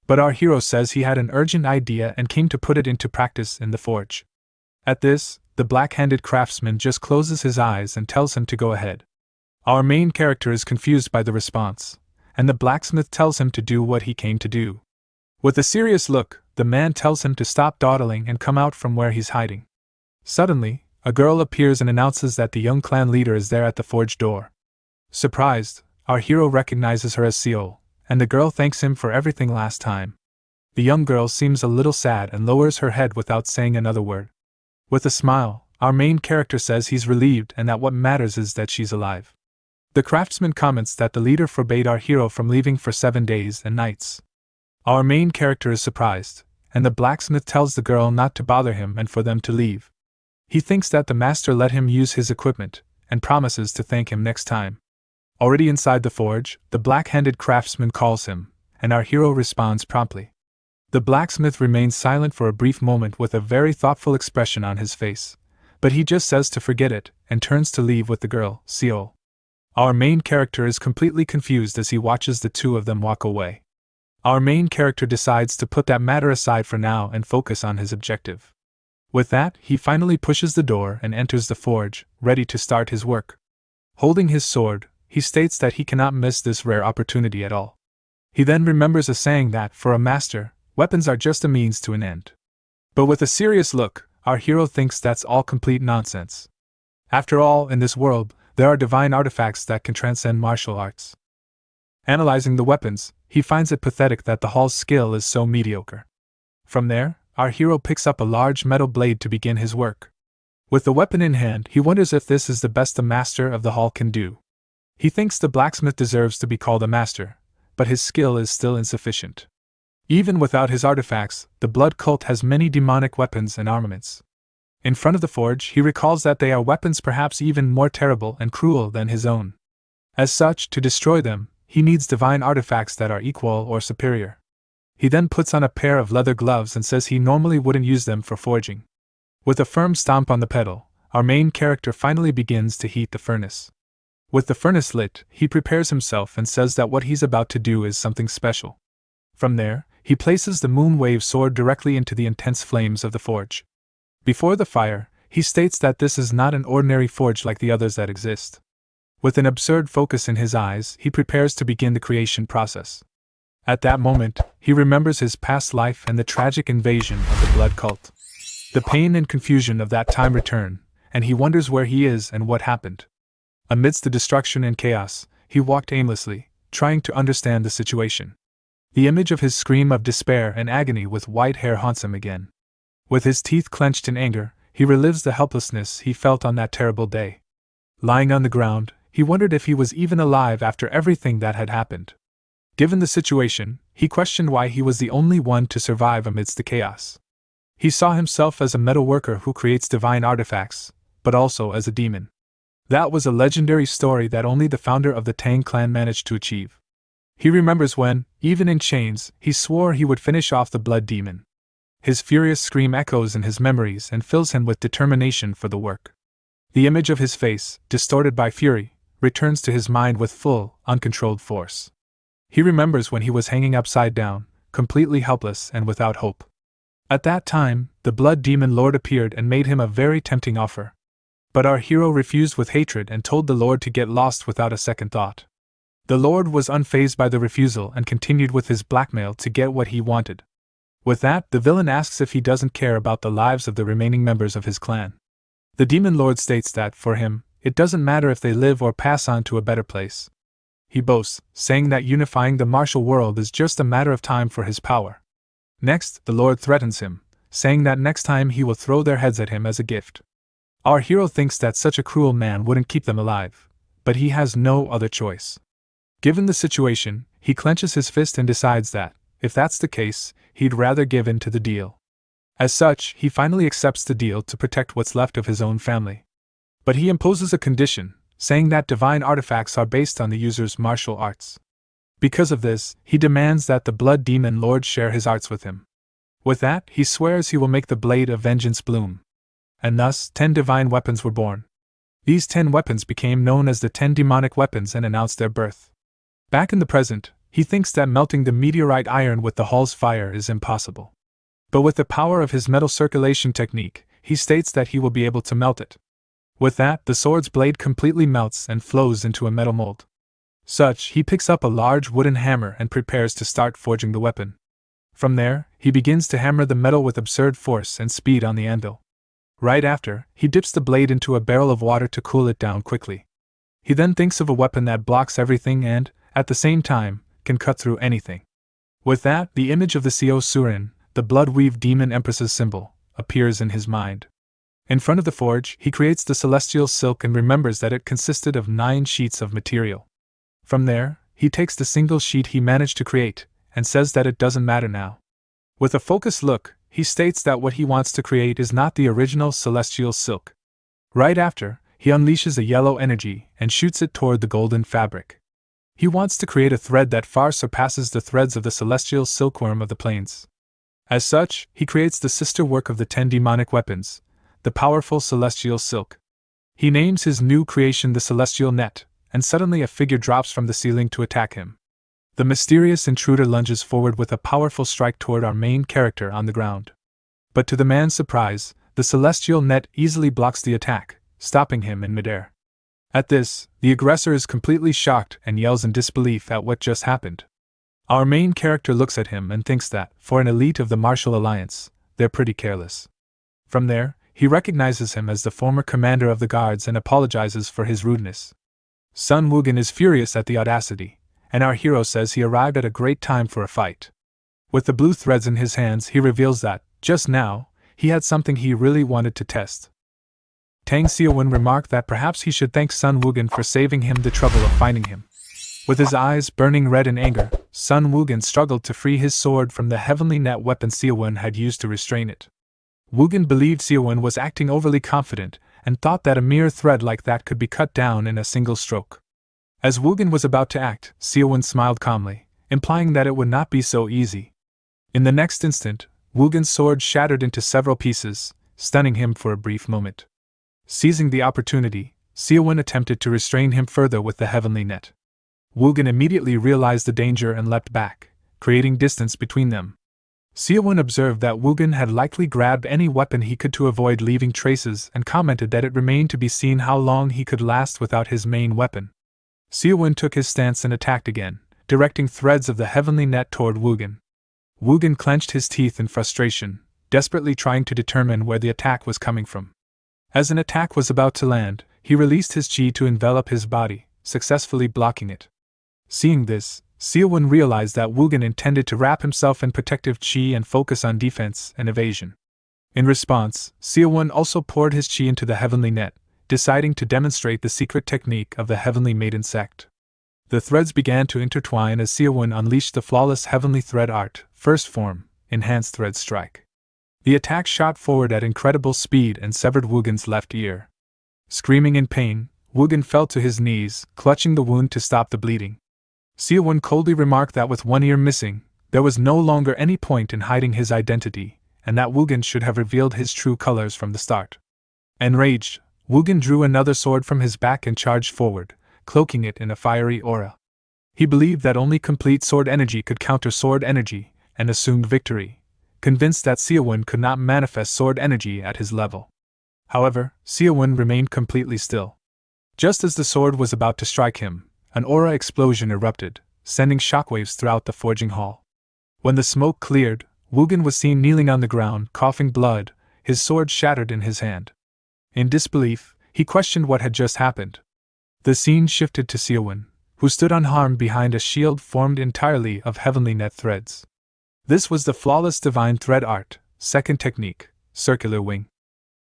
But our hero says he had an urgent idea and came to put it into practice in the forge. At this, the black-handed craftsman just closes his eyes and tells him to go ahead. Our main character is confused by the response, and the blacksmith tells him to do what he came to do. With a serious look, the man tells him to stop dawdling and come out from where he's hiding. Suddenly, a girl appears and announces that the young clan leader is there at the forge door. Surprised, our hero recognizes her as Seol, and the girl thanks him for everything last time. The young girl seems a little sad and lowers her head without saying another word. With a smile, our main character says he's relieved and that what matters is that she's alive. The craftsman comments that the leader forbade our hero from leaving for 7 days and nights. Our main character is surprised, and the blacksmith tells the girl not to bother him and for them to leave. He thinks that the master let him use his equipment, and promises to thank him next time. Already inside the forge, the black-handed craftsman calls him, and our hero responds promptly. The blacksmith remains silent for a brief moment with a very thoughtful expression on his face, but he just says to forget it, and turns to leave with the girl, Seol. Our main character is completely confused as he watches the two of them walk away. Our main character decides to put that matter aside for now and focus on his objective. With that, he finally pushes the door and enters the forge, ready to start his work. Holding his sword, he states that he cannot miss this rare opportunity at all. He then remembers a saying that, for a master, weapons are just a means to an end. But with a serious look, our hero thinks that's all complete nonsense. After all, in this world, there are divine artifacts that can transcend martial arts. Analyzing the weapons, he finds it pathetic that the Hall's skill is so mediocre. From there, our hero picks up a large metal blade to begin his work. With the weapon in hand, he wonders if this is the best the master of the Hall can do. He thinks the blacksmith deserves to be called a master, but his skill is still insufficient. Even without his artifacts, the blood cult has many demonic weapons and armaments. In front of the forge, he recalls that they are weapons perhaps even more terrible and cruel than his own. As such, to destroy them, he needs divine artifacts that are equal or superior. He then puts on a pair of leather gloves and says he normally wouldn't use them for forging. With a firm stomp on the pedal, our main character finally begins to heat the furnace. With the furnace lit, he prepares himself and says that what he's about to do is something special. From there, he places the Moonwave sword directly into the intense flames of the forge. Before the fire, he states that this is not an ordinary forge like the others that exist. With an absurd focus in his eyes, he prepares to begin the creation process. At that moment, he remembers his past life and the tragic invasion of the blood cult. The pain and confusion of that time return, and he wonders where he is and what happened. Amidst the destruction and chaos, he walked aimlessly, trying to understand the situation. The image of his scream of despair and agony with white hair haunts him again. With his teeth clenched in anger, he relives the helplessness he felt on that terrible day. Lying on the ground, he wondered if he was even alive after everything that had happened. Given the situation, he questioned why he was the only one to survive amidst the chaos. He saw himself as a metal worker who creates divine artifacts, but also as a demon. That was a legendary story that only the founder of the Tang clan managed to achieve. He remembers when, even in chains, he swore he would finish off the blood demon. His furious scream echoes in his memories and fills him with determination for the work. The image of his face, distorted by fury, returns to his mind with full, uncontrolled force. He remembers when he was hanging upside down, completely helpless and without hope. At that time, the blood demon lord appeared and made him a very tempting offer. But our hero refused with hatred and told the lord to get lost without a second thought. The lord was unfazed by the refusal and continued with his blackmail to get what he wanted. With that, the villain asks if he doesn't care about the lives of the remaining members of his clan. The demon lord states that, for him, it doesn't matter if they live or pass on to a better place. He boasts, saying that unifying the martial world is just a matter of time for his power. Next, the lord threatens him, saying that next time he will throw their heads at him as a gift. Our hero thinks that such a cruel man wouldn't keep them alive, but he has no other choice. Given the situation, he clenches his fist and decides that, if that's the case, he'd rather give in to the deal. As such, he finally accepts the deal to protect what's left of his own family. But he imposes a condition, saying that divine artifacts are based on the user's martial arts. Because of this, he demands that the blood demon lord share his arts with him. With that, he swears he will make the blade of vengeance bloom. And thus, 10 divine weapons were born. These 10 weapons became known as the 10 demonic weapons and announced their birth. Back in the present, he thinks that melting the meteorite iron with the Hall's fire is impossible. But with the power of his metal circulation technique, he states that he will be able to melt it. With that, the sword's blade completely melts and flows into a metal mold. Such, he picks up a large wooden hammer and prepares to start forging the weapon. From there, he begins to hammer the metal with absurd force and speed on the anvil. Right after, he dips the blade into a barrel of water to cool it down quickly. He then thinks of a weapon that blocks everything and, at the same time, can cut through anything. With that, the image of the Seo Surin, the blood-weaved demon empress's symbol, appears in his mind. In front of the forge, he creates the celestial silk and remembers that it consisted of 9 sheets of material. From there, he takes the single sheet he managed to create, and says that it doesn't matter now. With a focused look, he states that what he wants to create is not the original celestial silk. Right after, he unleashes a yellow energy and shoots it toward the golden fabric. He wants to create a thread that far surpasses the threads of the celestial silkworm of the plains. As such, he creates the sister work of the 10 demonic weapons, the powerful celestial silk. He names his new creation the celestial net, and suddenly a figure drops from the ceiling to attack him. The mysterious intruder lunges forward with a powerful strike toward our main character on the ground. But to the man's surprise, the celestial net easily blocks the attack, stopping him in midair. At this, the aggressor is completely shocked and yells in disbelief at what just happened. Our main character looks at him and thinks that, for an elite of the Martial Alliance, they're pretty careless. From there, he recognizes him as the former commander of the guards and apologizes for his rudeness. Sun Woogan is furious at the audacity, and our hero says he arrived at a great time for a fight. With the blue threads in his hands, he reveals that, just now, he had something he really wanted to test. Tang Xiaowen remarked that perhaps he should thank Sun Woogan for saving him the trouble of finding him. With his eyes burning red in anger, Sun Woogan struggled to free his sword from the heavenly net weapon Xiaowen had used to restrain it. Woogan believed Xiaowen was acting overly confident and thought that a mere thread like that could be cut down in a single stroke. As Woogan was about to act, Xiaowen smiled calmly, implying that it would not be so easy. In the next instant, Woogan's sword shattered into several pieces, stunning him for a brief moment. Seizing the opportunity, Xiaowen attempted to restrain him further with the heavenly net. Woogan immediately realized the danger and leapt back, creating distance between them. Xiaowen observed that Woogan had likely grabbed any weapon he could to avoid leaving traces and commented that it remained to be seen how long he could last without his main weapon. Xiaowen took his stance and attacked again, directing threads of the heavenly net toward Woogan. Woogan clenched his teeth in frustration, desperately trying to determine where the attack was coming from. As an attack was about to land, he released his chi to envelop his body, successfully blocking it. Seeing this, Xiaowen realized that Woogan intended to wrap himself in protective chi and focus on defense and evasion. In response, Xiaowen also poured his chi into the heavenly net, deciding to demonstrate the secret technique of the heavenly maiden sect. The threads began to intertwine as Xiaowen unleashed the flawless heavenly thread art, first form, enhanced thread strike. The attack shot forward at incredible speed and severed Woogan's left ear. Screaming in pain, Woogan fell to his knees, clutching the wound to stop the bleeding. Xiaowen coldly remarked that with one ear missing, there was no longer any point in hiding his identity, and that Woogan should have revealed his true colors from the start. Enraged, Woogan drew another sword from his back and charged forward, cloaking it in a fiery aura. He believed that only complete sword energy could counter sword energy, and assumed victory, convinced that Xiaowen could not manifest sword energy at his level. However, Xiaowen remained completely still. Just as the sword was about to strike him, an aura explosion erupted, sending shockwaves throughout the forging hall. When the smoke cleared, Woogan was seen kneeling on the ground, coughing blood, his sword shattered in his hand. In disbelief, he questioned what had just happened. The scene shifted to Xiaowen, who stood unharmed behind a shield formed entirely of heavenly net threads. This was the flawless divine thread art, second technique, circular wing.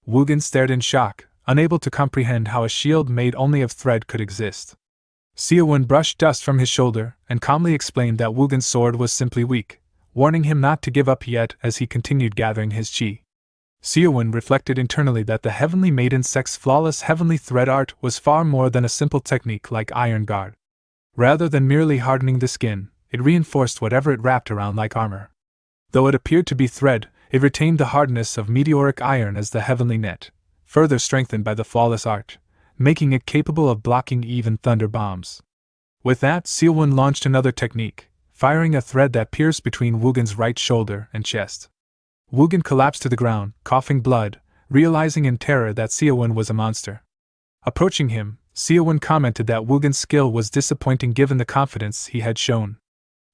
Woogan stared in shock, unable to comprehend how a shield made only of thread could exist. Xiaowen brushed dust from his shoulder and calmly explained that Woogan's sword was simply weak, warning him not to give up yet as he continued gathering his chi. Xiaowen reflected internally that the heavenly maiden sect's flawless heavenly thread art was far more than a simple technique like Iron Guard. Rather than merely hardening the skin, it reinforced whatever it wrapped around like armor. Though it appeared to be thread, it retained the hardness of meteoric iron as the heavenly net, further strengthened by the flawless art, making it capable of blocking even thunder bombs. With that, Xiaowen launched another technique, firing a thread that pierced between Woogan's right shoulder and chest. Woogan collapsed to the ground, coughing blood, realizing in terror that Xiaowen was a monster. Approaching him, Xiaowen commented that Woogan's skill was disappointing given the confidence he had shown.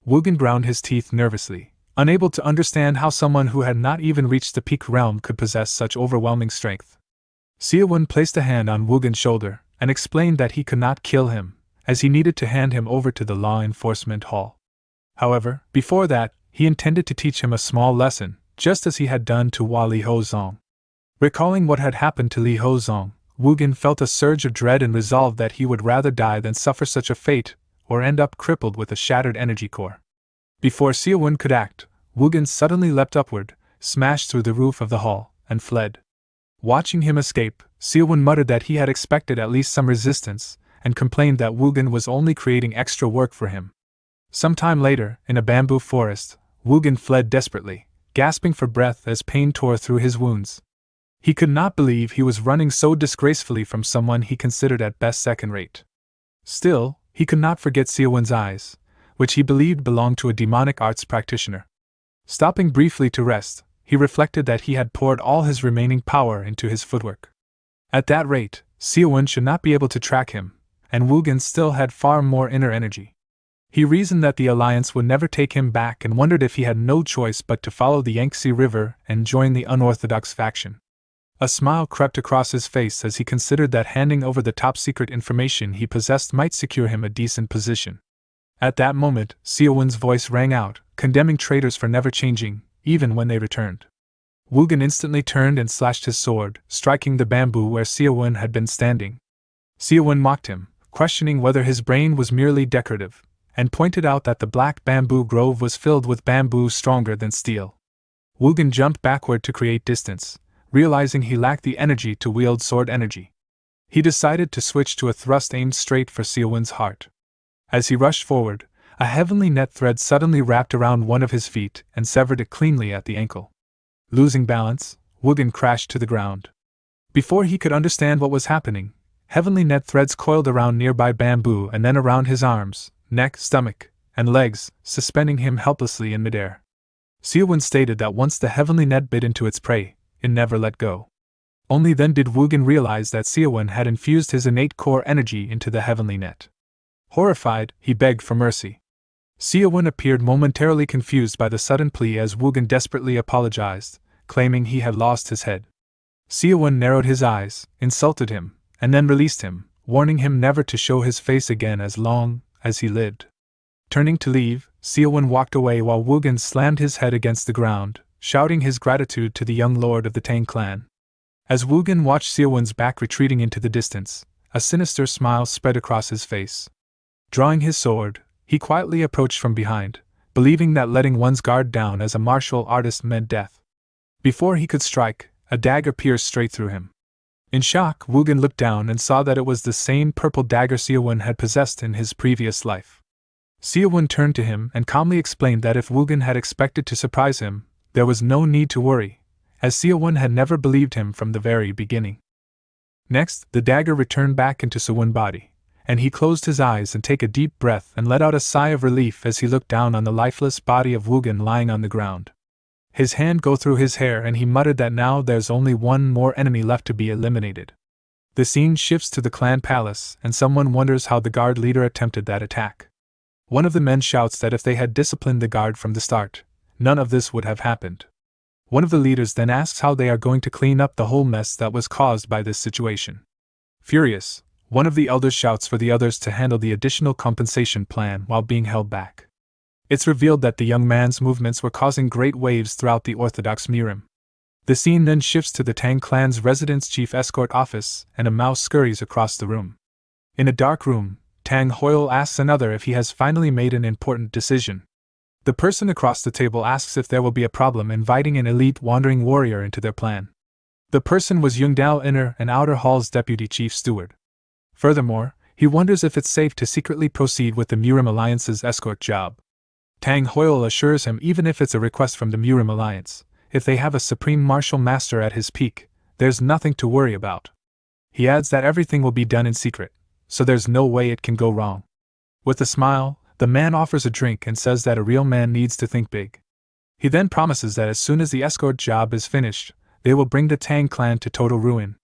Woogan ground his teeth nervously, unable to understand how someone who had not even reached the peak realm could possess such overwhelming strength. Xiaowen placed a hand on Woogan's shoulder and explained that he could not kill him, as he needed to hand him over to the law enforcement hall. However, before that, he intended to teach him a small lesson, just as he had done to Li Hozong. Recalling what had happened to Li Hozong, Woogan felt a surge of dread and resolved that he would rather die than suffer such a fate, or end up crippled with a shattered energy core. Before Xiaowen could act, Woogan suddenly leapt upward, smashed through the roof of the hall, and fled. Watching him escape, Xiaowen muttered that he had expected at least some resistance, and complained that Woogan was only creating extra work for him. Some time later, in a bamboo forest, Woogan fled desperately, gasping for breath as pain tore through his wounds. He could not believe he was running so disgracefully from someone he considered at best second-rate. Still, he could not forget Xiaowen's eyes, which he believed belonged to a demonic arts practitioner. Stopping briefly to rest, he reflected that he had poured all his remaining power into his footwork. At that rate, Xiaowen should not be able to track him, and Woogan still had far more inner energy. He reasoned that the alliance would never take him back and wondered if he had no choice but to follow the Yangtze River and join the unorthodox faction. A smile crept across his face as he considered that handing over the top-secret information he possessed might secure him a decent position. At that moment, Seowin's voice rang out, condemning traitors for never changing, even when they returned. Woogan instantly turned and slashed his sword, striking the bamboo where Seowin had been standing. Seowin mocked him, questioning whether his brain was merely decorative, and pointed out that the black bamboo grove was filled with bamboo stronger than steel. Woogan jumped backward to create distance, realizing he lacked the energy to wield sword energy. He decided to switch to a thrust aimed straight for Seowin's heart. As he rushed forward, a heavenly net thread suddenly wrapped around one of his feet and severed it cleanly at the ankle. Losing balance, Woogan crashed to the ground. Before he could understand what was happening, heavenly net threads coiled around nearby bamboo and then around his arms, neck, stomach, and legs, suspending him helplessly in midair. Seowin stated that once the heavenly net bit into its prey, it never let go. Only then did Woogan realize that Seowin had infused his innate core energy into the heavenly net. Horrified, he begged for mercy. Seowin appeared momentarily confused by the sudden plea as Woogan desperately apologized, claiming he had lost his head. Seowin narrowed his eyes, insulted him, and then released him, warning him never to show his face again as long as he lived. Turning to leave, Seowin walked away while Woogan slammed his head against the ground, shouting his gratitude to the young lord of the Tang clan. As Woogan watched Seowin's back retreating into the distance, a sinister smile spread across his face. Drawing his sword, he quietly approached from behind, believing that letting one's guard down as a martial artist meant death. Before he could strike, a dagger pierced straight through him. In shock, Woogan looked down and saw that it was the same purple dagger Seowin had possessed in his previous life. Seowin turned to him and calmly explained that if Woogan had expected to surprise him, there was no need to worry, as Seowin had never believed him from the very beginning. Next, the dagger returned back into Seowin's body, and he closed his eyes and took a deep breath and let out a sigh of relief as he looked down on the lifeless body of Woogan lying on the ground. His hand go through his hair and he muttered that now there's only one more enemy left to be eliminated. The scene shifts to the clan palace, and someone wonders how the guard leader attempted that attack. One of the men shouts that if they had disciplined the guard from the start, none of this would have happened. One of the leaders then asks how they are going to clean up the whole mess that was caused by this situation. Furious, one of the elders shouts for the others to handle the additional compensation plan while being held back. It's revealed that the young man's movements were causing great waves throughout the Orthodox Murim. The scene then shifts to the Tang clan's residence chief escort office, and a mouse scurries across the room. In a dark room, Tang Hoyle asks another if he has finally made an important decision. The person across the table asks if there will be a problem inviting an elite wandering warrior into their plan. The person was Youngdao Inner and Outer Hall's deputy chief steward. Furthermore, he wonders if it's safe to secretly proceed with the Murim Alliance's escort job. Tang Hoyle assures him even if it's a request from the Murim Alliance, if they have a supreme martial master at his peak, there's nothing to worry about. He adds that everything will be done in secret, so there's no way it can go wrong. With a smile, the man offers a drink and says that a real man needs to think big. He then promises that as soon as the escort job is finished, they will bring the Tang clan to total ruin.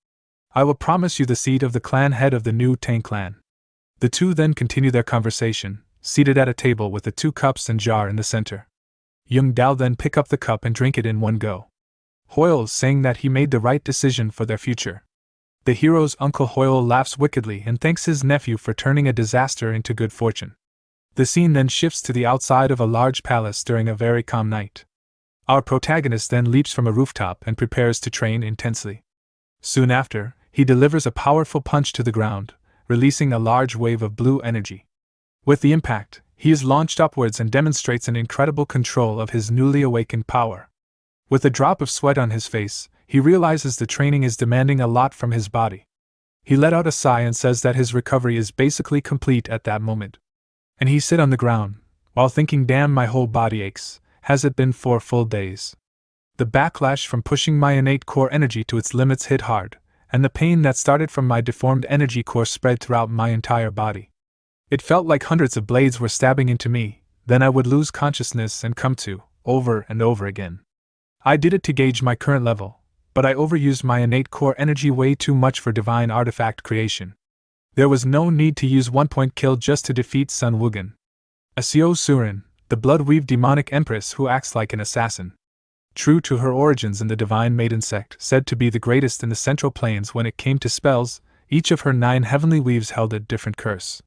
I will promise you the seat of the clan head of the new Tang clan. The two then continue their conversation, seated at a table with the 2 cups and jar in the center. Young Dao then pick up the cup and drink it in one go. Hoyle saying that he made the right decision for their future. The hero's uncle Hoyle laughs wickedly and thanks his nephew for turning a disaster into good fortune. The scene then shifts to the outside of a large palace during a very calm night. Our protagonist then leaps from a rooftop and prepares to train intensely. Soon after, he delivers a powerful punch to the ground, releasing a large wave of blue energy. With the impact, he is launched upwards and demonstrates an incredible control of his newly awakened power. With a drop of sweat on his face, he realizes the training is demanding a lot from his body. He let out a sigh and says that his recovery is basically complete at that moment. And he sit on the ground, while thinking, damn, my whole body aches, has it been 4 full days? The backlash from pushing my innate core energy to its limits hit hard, and the pain that started from my deformed energy core spread throughout my entire body. It felt like hundreds of blades were stabbing into me, then I would lose consciousness and come to, over and over again. I did it to gauge my current level, but I overused my innate core energy way too much for divine artifact creation. There was no need to use 1-point kill just to defeat Sun Woogan. Asio Surin, the blood-weaved demonic empress who acts like an assassin. True to her origins in the divine maiden sect, said to be the greatest in the Central Plains when it came to spells, each of her 9 heavenly weaves held a different curse.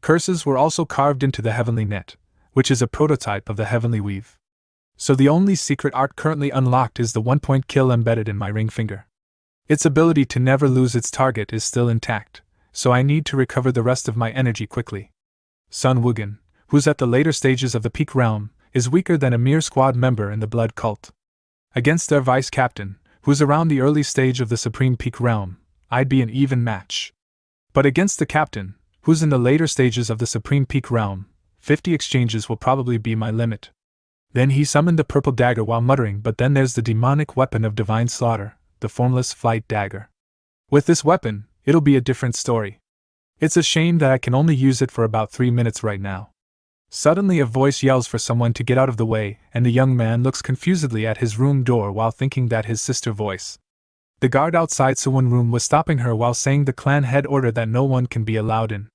Curses were also carved into the heavenly net, which is a prototype of the heavenly weave. So the only secret art currently unlocked is the 1-point kill embedded in my ring finger. Its ability to never lose its target is still intact, so I need to recover the rest of my energy quickly. Sun Wugin, who's at the later stages of the peak realm, is weaker than a mere squad member in the blood cult. Against their vice captain, who's around the early stage of the supreme peak realm, I'd be an even match. But against the captain, who's in the later stages of the supreme peak realm, 50 exchanges will probably be my limit. Then he summoned the purple dagger while muttering, but then there's the demonic weapon of divine slaughter, the formless flight dagger. With this weapon, it'll be a different story. It's a shame that I can only use it for about 3 minutes right now. Suddenly a voice yells for someone to get out of the way, and the young man looks confusedly at his room door while thinking that his sister's voice. The guard outside Suwon room was stopping her while saying the clan head ordered that no one can be allowed in.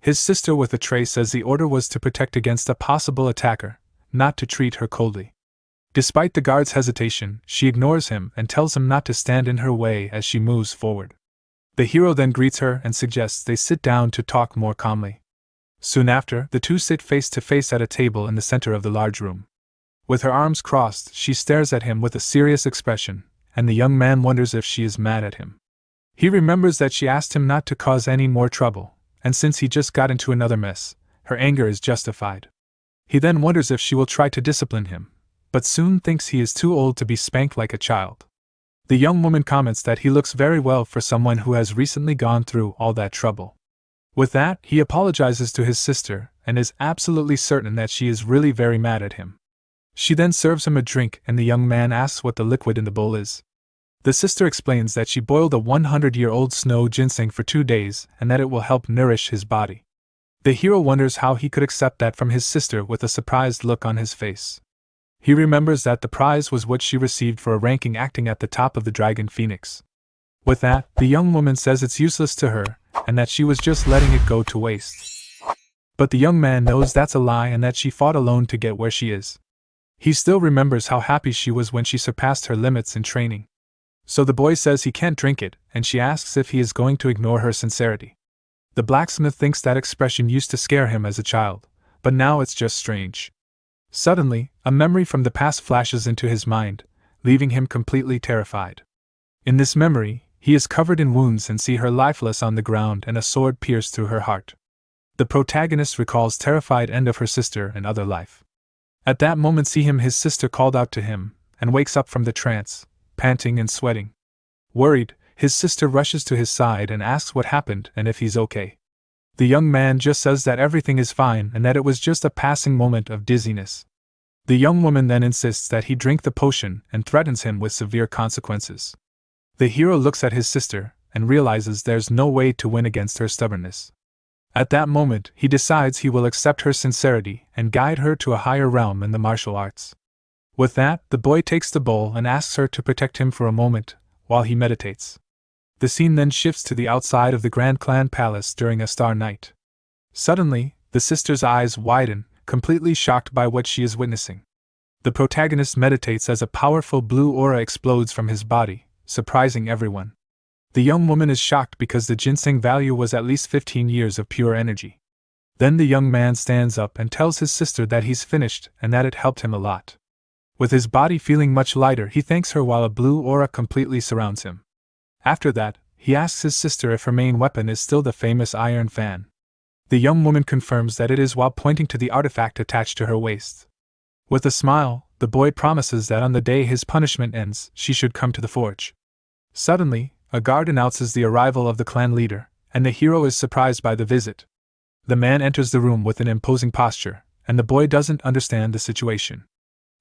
His sister with a tray says the order was to protect against a possible attacker, not to treat her coldly. Despite the guard's hesitation, she ignores him and tells him not to stand in her way as she moves forward. The hero then greets her and suggests they sit down to talk more calmly. Soon after, the two sit face to face at a table in the center of the large room. With her arms crossed, she stares at him with a serious expression, and the young man wonders if she is mad at him. He remembers that she asked him not to cause any more trouble, and since he just got into another mess, her anger is justified. He then wonders if she will try to discipline him, but soon thinks he is too old to be spanked like a child. The young woman comments that he looks very well for someone who has recently gone through all that trouble. With that, he apologizes to his sister and is absolutely certain that she is really very mad at him. She then serves him a drink and the young man asks what the liquid in the bowl is. The sister explains that she boiled a 100-year-old snow ginseng for 2 days and that it will help nourish his body. The hero wonders how he could accept that from his sister with a surprised look on his face. He remembers that the prize was what she received for a ranking acting at the top of the Dragon Phoenix. With that, the young woman says it's useless to her, and that she was just letting it go to waste. But the young man knows that's a lie and that she fought alone to get where she is. He still remembers how happy she was when she surpassed her limits in training. So the boy says he can't drink it, and she asks if he is going to ignore her sincerity. The blacksmith thinks that expression used to scare him as a child, but now it's just strange. Suddenly, a memory from the past flashes into his mind, leaving him completely terrified. In this memory, he is covered in wounds and sees her lifeless on the ground and a sword pierced through her heart. The protagonist recalls terrified end of her sister and other life. At that moment his sister called out to him, and wakes up from the trance, panting and sweating. Worried, his sister rushes to his side and asks what happened and if he's okay. The young man just says that everything is fine and that it was just a passing moment of dizziness. The young woman then insists that he drink the potion and threatens him with severe consequences. The hero looks at his sister and realizes there's no way to win against her stubbornness. At that moment, he decides he will accept her sincerity and guide her to a higher realm in the martial arts. With that, the boy takes the bowl and asks her to protect him for a moment, while he meditates. The scene then shifts to the outside of the Grand Clan Palace during a star night. Suddenly, the sister's eyes widen, completely shocked by what she is witnessing. The protagonist meditates as a powerful blue aura explodes from his body, surprising everyone. The young woman is shocked because the ginseng value was at least 15 years of pure energy. Then the young man stands up and tells his sister that he's finished and that it helped him a lot. With his body feeling much lighter, he thanks her while a blue aura completely surrounds him. After that, he asks his sister if her main weapon is still the famous iron fan. The young woman confirms that it is while pointing to the artifact attached to her waist. With a smile, the boy promises that on the day his punishment ends, she should come to the forge. Suddenly, a guard announces the arrival of the clan leader, and the hero is surprised by the visit. The man enters the room with an imposing posture, and the boy doesn't understand the situation.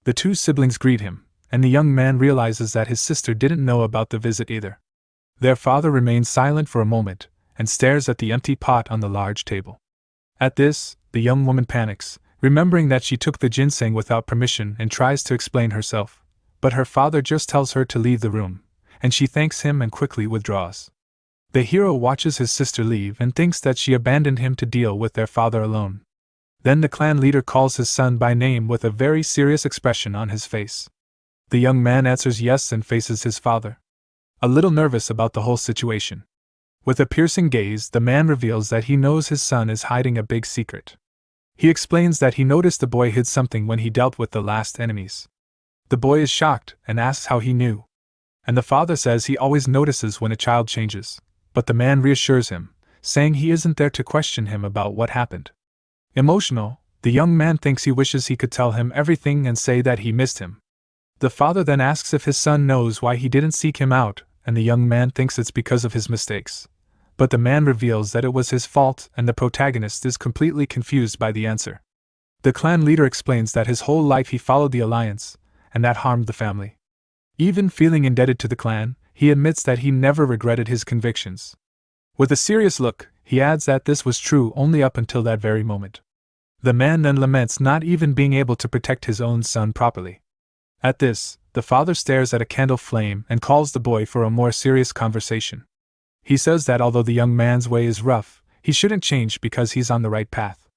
The two siblings greet him, and the young man realizes that his sister didn't know about the visit either. Their father remains silent for a moment, and stares at the empty pot on the large table. At this, the young woman panics, remembering that she took the ginseng without permission and tries to explain herself, but her father just tells her to leave the room, and she thanks him and quickly withdraws. The hero watches his sister leave and thinks that she abandoned him to deal with their father alone. Then the clan leader calls his son by name with a very serious expression on his face. The young man answers yes and faces his father, a little nervous about the whole situation. With a piercing gaze, the man reveals that he knows his son is hiding a big secret. He explains that he noticed the boy hid something when he dealt with the last enemies. The boy is shocked and asks how he knew. And the father says he always notices when a child changes, but the man reassures him, saying he isn't there to question him about what happened. Emotional, the young man thinks he wishes he could tell him everything and say that he missed him. The father then asks if his son knows why he didn't seek him out, and the young man thinks it's because of his mistakes. But the man reveals that it was his fault, and the protagonist is completely confused by the answer. The clan leader explains that his whole life he followed the alliance, and that harmed the family. Even feeling indebted to the clan, he admits that he never regretted his convictions. With a serious look, he adds that this was true only up until that very moment. The man then laments not even being able to protect his own son properly. At this, the father stares at a candle flame and calls the boy for a more serious conversation. He says that although the young man's way is rough, he shouldn't change because he's on the right path.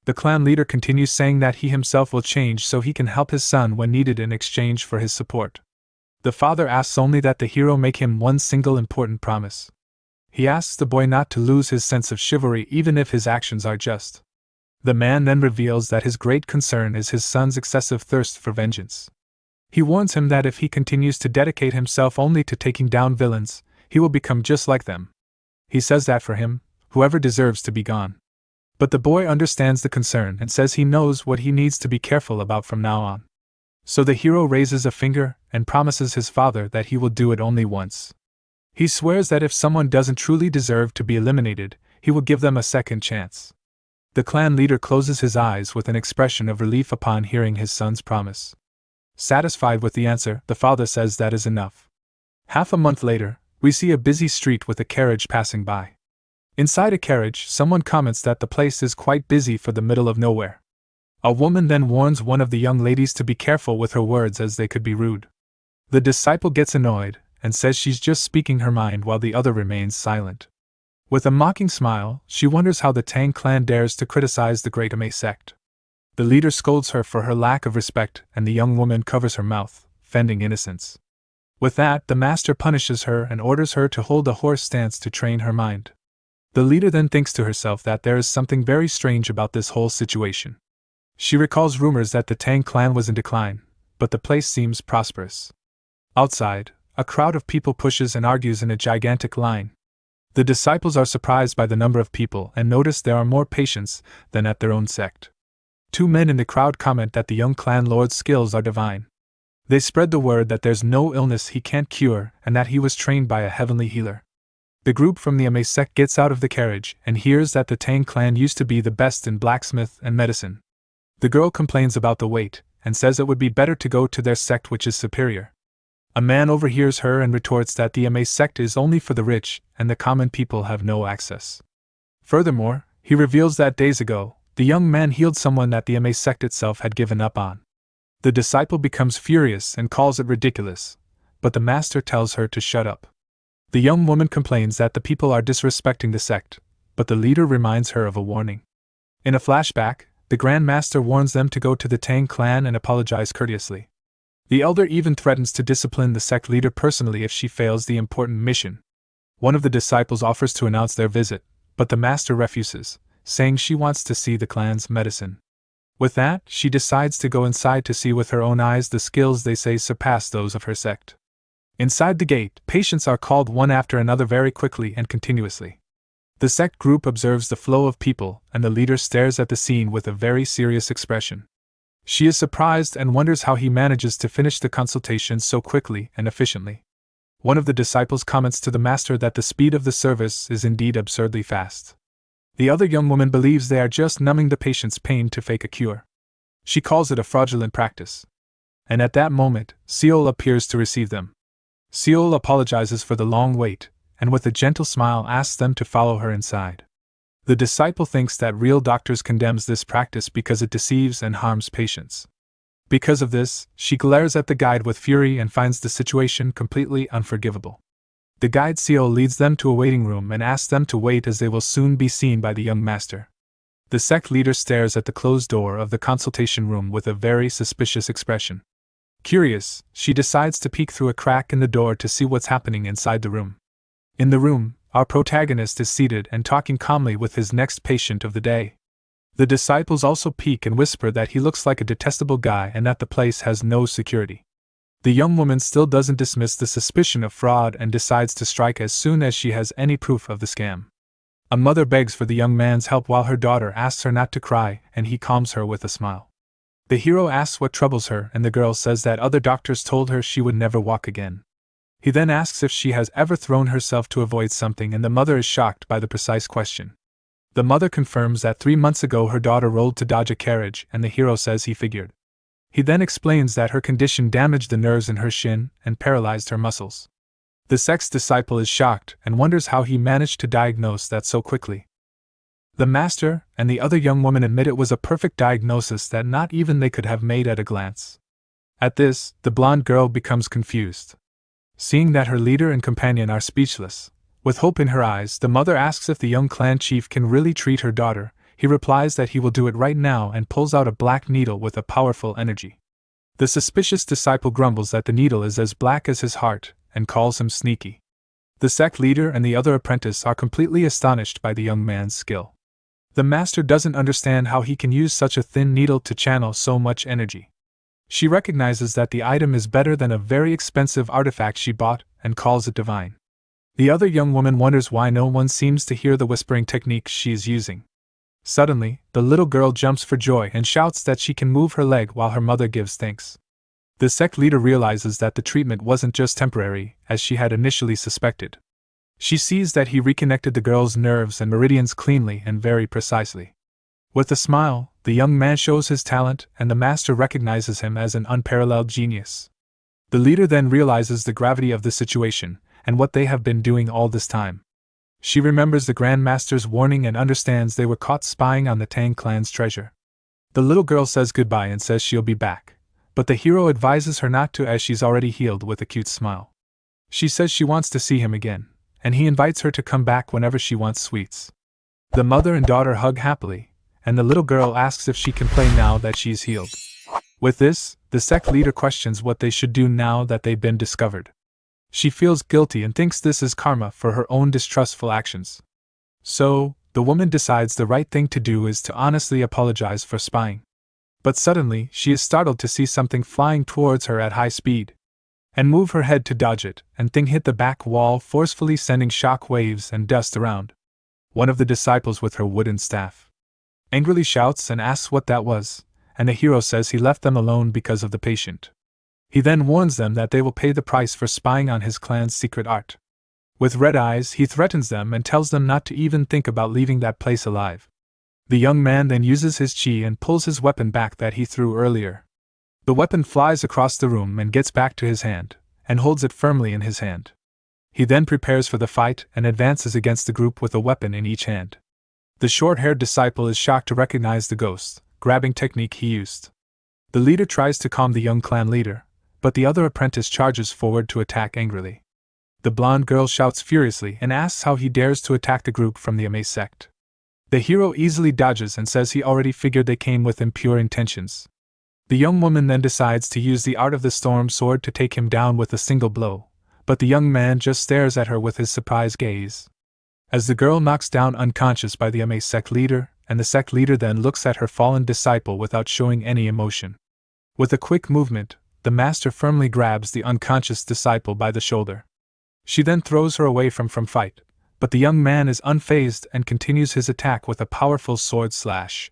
The clan leader continues saying that he himself will change so he can help his son when needed in exchange for his support. The father asks only that the hero make him one single important promise. He asks the boy not to lose his sense of chivalry even if his actions are just. The man then reveals that his great concern is his son's excessive thirst for vengeance. He warns him that if he continues to dedicate himself only to taking down villains, he will become just like them. He says that for him, whoever deserves to be gone. But the boy understands the concern and says he knows what he needs to be careful about from now on. So the hero raises a finger and promises his father that he will do it only once. He swears that if someone doesn't truly deserve to be eliminated, he will give them a second chance. The clan leader closes his eyes with an expression of relief upon hearing his son's promise. Satisfied with the answer, the father says that is enough. Half a month later, we see a busy street with a carriage passing by. Inside a carriage, someone comments that the place is quite busy for the middle of nowhere. A woman then warns one of the young ladies to be careful with her words as they could be rude. The disciple gets annoyed and says she's just speaking her mind while the other remains silent. With a mocking smile, she wonders how the Tang clan dares to criticize the Great Ame sect. The leader scolds her for her lack of respect, and the young woman covers her mouth, fending innocence. With that, the master punishes her and orders her to hold a horse stance to train her mind. The leader then thinks to herself that there is something very strange about this whole situation. She recalls rumors that the Tang clan was in decline, but the place seems prosperous. Outside, a crowd of people pushes and argues in a gigantic line. The disciples are surprised by the number of people and notice there are more patients than at their own sect. Two men in the crowd comment that the young clan lord's skills are divine. They spread the word that there's no illness he can't cure and that he was trained by a heavenly healer. The group from the Ame sect gets out of the carriage and hears that the Tang clan used to be the best in blacksmith and medicine. The girl complains about the wait and says it would be better to go to their sect, which is superior. A man overhears her and retorts that the Ame sect is only for the rich and the common people have no access. Furthermore, he reveals that days ago, the young man healed someone that the Ame sect itself had given up on. The disciple becomes furious and calls it ridiculous, but the master tells her to shut up. The young woman complains that the people are disrespecting the sect, but the leader reminds her of a warning. In a flashback, the Grand Master warns them to go to the Tang clan and apologize courteously. The elder even threatens to discipline the sect leader personally if she fails the important mission. One of the disciples offers to announce their visit, but the master refuses, saying she wants to see the clan's medicine. With that, she decides to go inside to see with her own eyes the skills they say surpass those of her sect. Inside the gate, patients are called one after another very quickly and continuously. The sect group observes the flow of people, and the leader stares at the scene with a very serious expression. She is surprised and wonders how he manages to finish the consultation so quickly and efficiently. One of the disciples comments to the master that the speed of the service is indeed absurdly fast. The other young woman believes they are just numbing the patient's pain to fake a cure. She calls it a fraudulent practice. And at that moment, Seol appears to receive them. Seol apologizes for the long wait, and with a gentle smile asks them to follow her inside. The disciple thinks that real doctors condemns this practice because it deceives and harms patients. Because of this, she glares at the guide with fury and finds the situation completely unforgivable. The guide Seol leads them to a waiting room and asks them to wait as they will soon be seen by the young master. The sect leader stares at the closed door of the consultation room with a very suspicious expression. Curious, she decides to peek through a crack in the door to see what's happening inside the room. In the room, our protagonist is seated and talking calmly with his next patient of the day. The disciples also peek and whisper that he looks like a detestable guy and that the place has no security. The young woman still doesn't dismiss the suspicion of fraud and decides to strike as soon as she has any proof of the scam. A mother begs for the young man's help while her daughter asks her not to cry, and he calms her with a smile. The hero asks what troubles her, and the girl says that other doctors told her she would never walk again. He then asks if she has ever thrown herself to avoid something, and the mother is shocked by the precise question. The mother confirms that 3 months ago her daughter rolled to dodge a carriage, and the hero says he figured. He then explains that her condition damaged the nerves in her shin and paralyzed her muscles. The sect's disciple is shocked and wonders how he managed to diagnose that so quickly. The master and the other young woman admit it was a perfect diagnosis that not even they could have made at a glance. At this, the blonde girl becomes confused. Seeing that her leader and companion are speechless, with hope in her eyes, the mother asks if the young clan chief can really treat her daughter. He replies that he will do it right now and pulls out a black needle with a powerful energy. The suspicious disciple grumbles that the needle is as black as his heart and calls him sneaky. The sect leader and the other apprentice are completely astonished by the young man's skill. The master doesn't understand how he can use such a thin needle to channel so much energy. She recognizes that the item is better than a very expensive artifact she bought and calls it divine. The other young woman wonders why no one seems to hear the whispering technique she is using. Suddenly, the little girl jumps for joy and shouts that she can move her leg while her mother gives thanks. The sect leader realizes that the treatment wasn't just temporary, as she had initially suspected. She sees that he reconnected the girl's nerves and meridians cleanly and very precisely. With a smile, the young man shows his talent, and the master recognizes him as an unparalleled genius. The leader then realizes the gravity of the situation and what they have been doing all this time. She remembers the Grand Master's warning and understands they were caught spying on the Tang clan's treasure. The little girl says goodbye and says she'll be back, but the hero advises her not to as she's already healed with a cute smile. She says she wants to see him again, and he invites her to come back whenever she wants sweets. The mother and daughter hug happily, and the little girl asks if she can play now that she's healed. With this, the sect leader questions what they should do now that they've been discovered. She feels guilty and thinks this is karma for her own distrustful actions. So, the woman decides the right thing to do is to honestly apologize for spying. But suddenly, she is startled to see something flying towards her at high speed, and move her head to dodge it, and thing hit the back wall, forcefully sending shock waves and dust around. One of the disciples with her wooden staff angrily shouts and asks what that was, and the hero says he left them alone because of the patient. He then warns them that they will pay the price for spying on his clan's secret art. With red eyes, he threatens them and tells them not to even think about leaving that place alive. The young man then uses his chi and pulls his weapon back that he threw earlier. The weapon flies across the room and gets back to his hand, and holds it firmly in his hand. He then prepares for the fight and advances against the group with a weapon in each hand. The short-haired disciple is shocked to recognize the ghost, grabbing technique he used. The leader tries to calm the young clan leader, but the other apprentice charges forward to attack angrily. The blonde girl shouts furiously and asks how he dares to attack the group from the Ame sect. The hero easily dodges and says he already figured they came with impure intentions. The young woman then decides to use the Art of the Storm sword to take him down with a single blow, but the young man just stares at her with his surprised gaze. As the girl knocks down unconscious by the Ame sect leader, and the sect leader then looks at her fallen disciple without showing any emotion. With a quick movement, the master firmly grabs the unconscious disciple by the shoulder. She then throws her away from fight, but the young man is unfazed and continues his attack with a powerful sword slash.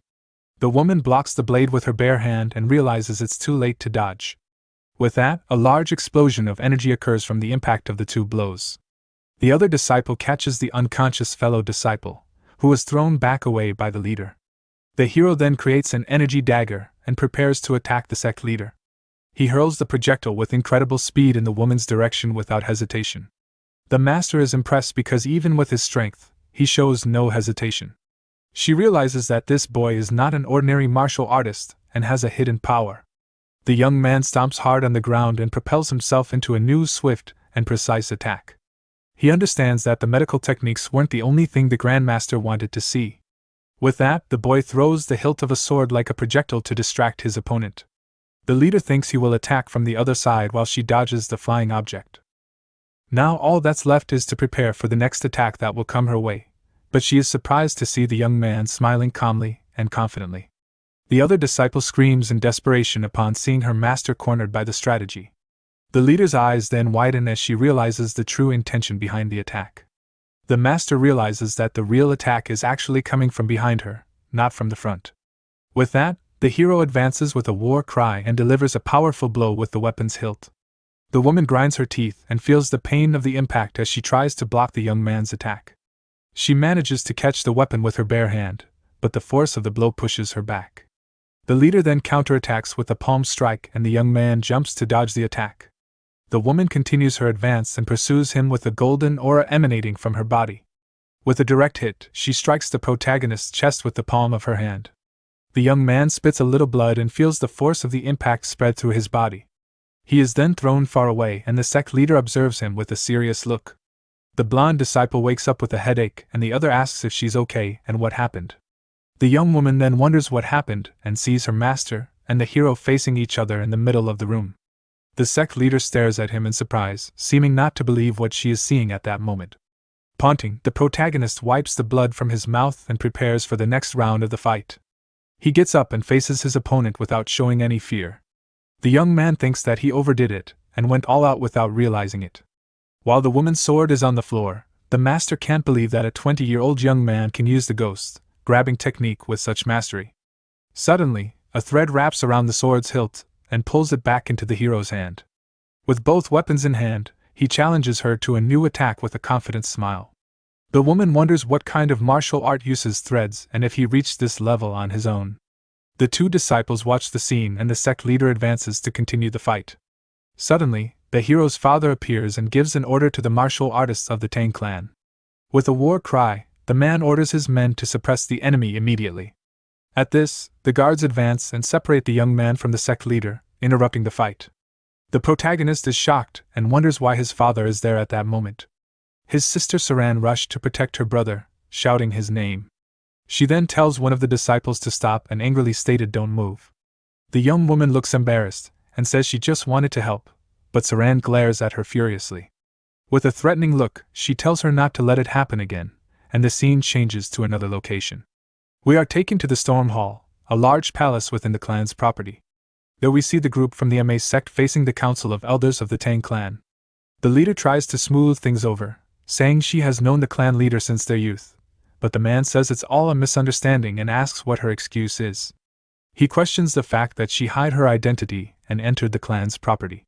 The woman blocks the blade with her bare hand and realizes it's too late to dodge. With that, a large explosion of energy occurs from the impact of the two blows. The other disciple catches the unconscious fellow disciple, who is thrown back away by the leader. The hero then creates an energy dagger and prepares to attack the sect leader. He hurls the projectile with incredible speed in the woman's direction without hesitation. The master is impressed because even with his strength, he shows no hesitation. She realizes that this boy is not an ordinary martial artist and has a hidden power. The young man stomps hard on the ground and propels himself into a new swift and precise attack. He understands that the medical techniques weren't the only thing the Grandmaster wanted to see. With that, the boy throws the hilt of a sword like a projectile to distract his opponent. The leader thinks he will attack from the other side while she dodges the flying object. Now all that's left is to prepare for the next attack that will come her way, but she is surprised to see the young man smiling calmly and confidently. The other disciple screams in desperation upon seeing her master cornered by the strategy. The leader's eyes then widen as she realizes the true intention behind the attack. The master realizes that the real attack is actually coming from behind her, not from the front. With that, the hero advances with a war cry and delivers a powerful blow with the weapon's hilt. The woman grinds her teeth and feels the pain of the impact as she tries to block the young man's attack. She manages to catch the weapon with her bare hand, but the force of the blow pushes her back. The leader then counterattacks with a palm strike and the young man jumps to dodge the attack. The woman continues her advance and pursues him with a golden aura emanating from her body. With a direct hit, she strikes the protagonist's chest with the palm of her hand. The young man spits a little blood and feels the force of the impact spread through his body. He is then thrown far away and the sect leader observes him with a serious look. The blonde disciple wakes up with a headache and the other asks if she's okay and what happened. The young woman then wonders what happened and sees her master and the hero facing each other in the middle of the room. The sect leader stares at him in surprise, seeming not to believe what she is seeing at that moment. Taunting, the protagonist wipes the blood from his mouth and prepares for the next round of the fight. He gets up and faces his opponent without showing any fear. The young man thinks that he overdid it and went all out without realizing it. While the woman's sword is on the floor, the master can't believe that a 20-year-old young man can use the ghost grabbing technique with such mastery. Suddenly, a thread wraps around the sword's hilt and pulls it back into the hero's hand. With both weapons in hand, he challenges her to a new attack with a confident smile. The woman wonders what kind of martial art uses threads and if he reached this level on his own. The two disciples watch the scene and the sect leader advances to continue the fight. Suddenly, the hero's father appears and gives an order to the martial artists of the Tang clan. With a war cry, the man orders his men to suppress the enemy immediately. At this, the guards advance and separate the young man from the sect leader, interrupting the fight. The protagonist is shocked and wonders why his father is there at that moment. His sister Saran rushed to protect her brother, shouting his name. She then tells one of the disciples to stop and angrily stated, "Don't move." The young woman looks embarrassed and says she just wanted to help, but Saran glares at her furiously. With a threatening look, she tells her not to let it happen again, and the scene changes to another location. We are taken to the Storm Hall, a large palace within the clan's property. There we see the group from the Ma sect facing the council of elders of the Tang clan. The leader tries to smooth things over, saying she has known the clan leader since their youth, but the man says it's all a misunderstanding and asks what her excuse is. He questions the fact that she hid her identity and entered the clan's property.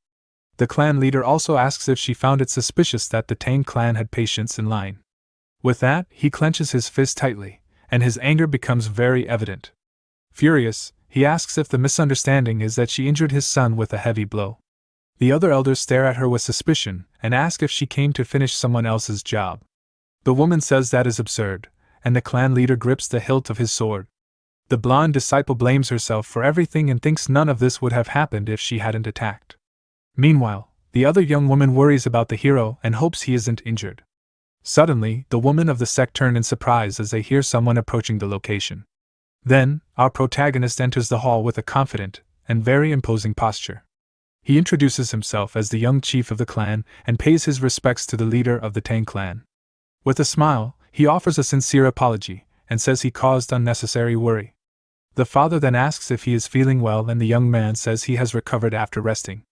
The clan leader also asks if she found it suspicious that the Tang clan had patients in line. With that, he clenches his fist tightly, and his anger becomes very evident. Furious, he asks if the misunderstanding is that she injured his son with a heavy blow. The other elders stare at her with suspicion and ask if she came to finish someone else's job. The woman says that is absurd, and the clan leader grips the hilt of his sword. The blonde disciple blames herself for everything and thinks none of this would have happened if she hadn't attacked. Meanwhile, the other young woman worries about the hero and hopes he isn't injured. Suddenly, the women of the sect turn in surprise as they hear someone approaching the location. Then, our protagonist enters the hall with a confident and very imposing posture. He introduces himself as the young chief of the clan and pays his respects to the leader of the Tang clan. With a smile, he offers a sincere apology and says he caused unnecessary worry. The father then asks if he is feeling well and the young man says he has recovered after resting.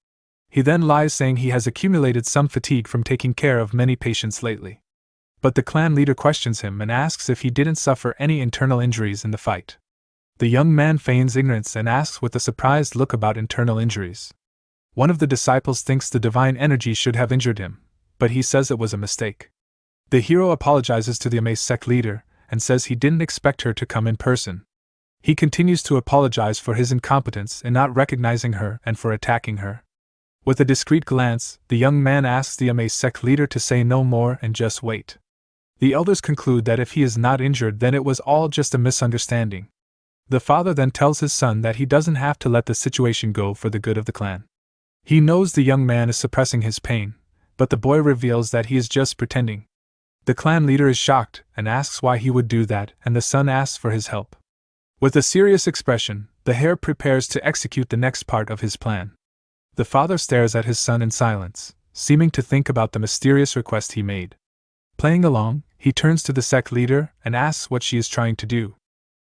He then lies saying he has accumulated some fatigue from taking care of many patients lately. But the clan leader questions him and asks if he didn't suffer any internal injuries in the fight. The young man feigns ignorance and asks with a surprised look about internal injuries. One of the disciples thinks the divine energy should have injured him, but he says it was a mistake. The hero apologizes to the Ma sect leader and says he didn't expect her to come in person. He continues to apologize for his incompetence in not recognizing her and for attacking her. With a discreet glance, the young man asks the Ma sect leader to say no more and just wait. The elders conclude that if he is not injured, then it was all just a misunderstanding. The father then tells his son that he doesn't have to let the situation go for the good of the clan. He knows the young man is suppressing his pain, but the boy reveals that he is just pretending. The clan leader is shocked and asks why he would do that, and the son asks for his help. With a serious expression, the heir prepares to execute the next part of his plan. The father stares at his son in silence, seeming to think about the mysterious request he made. Playing along, he turns to the sect leader and asks what she is trying to do.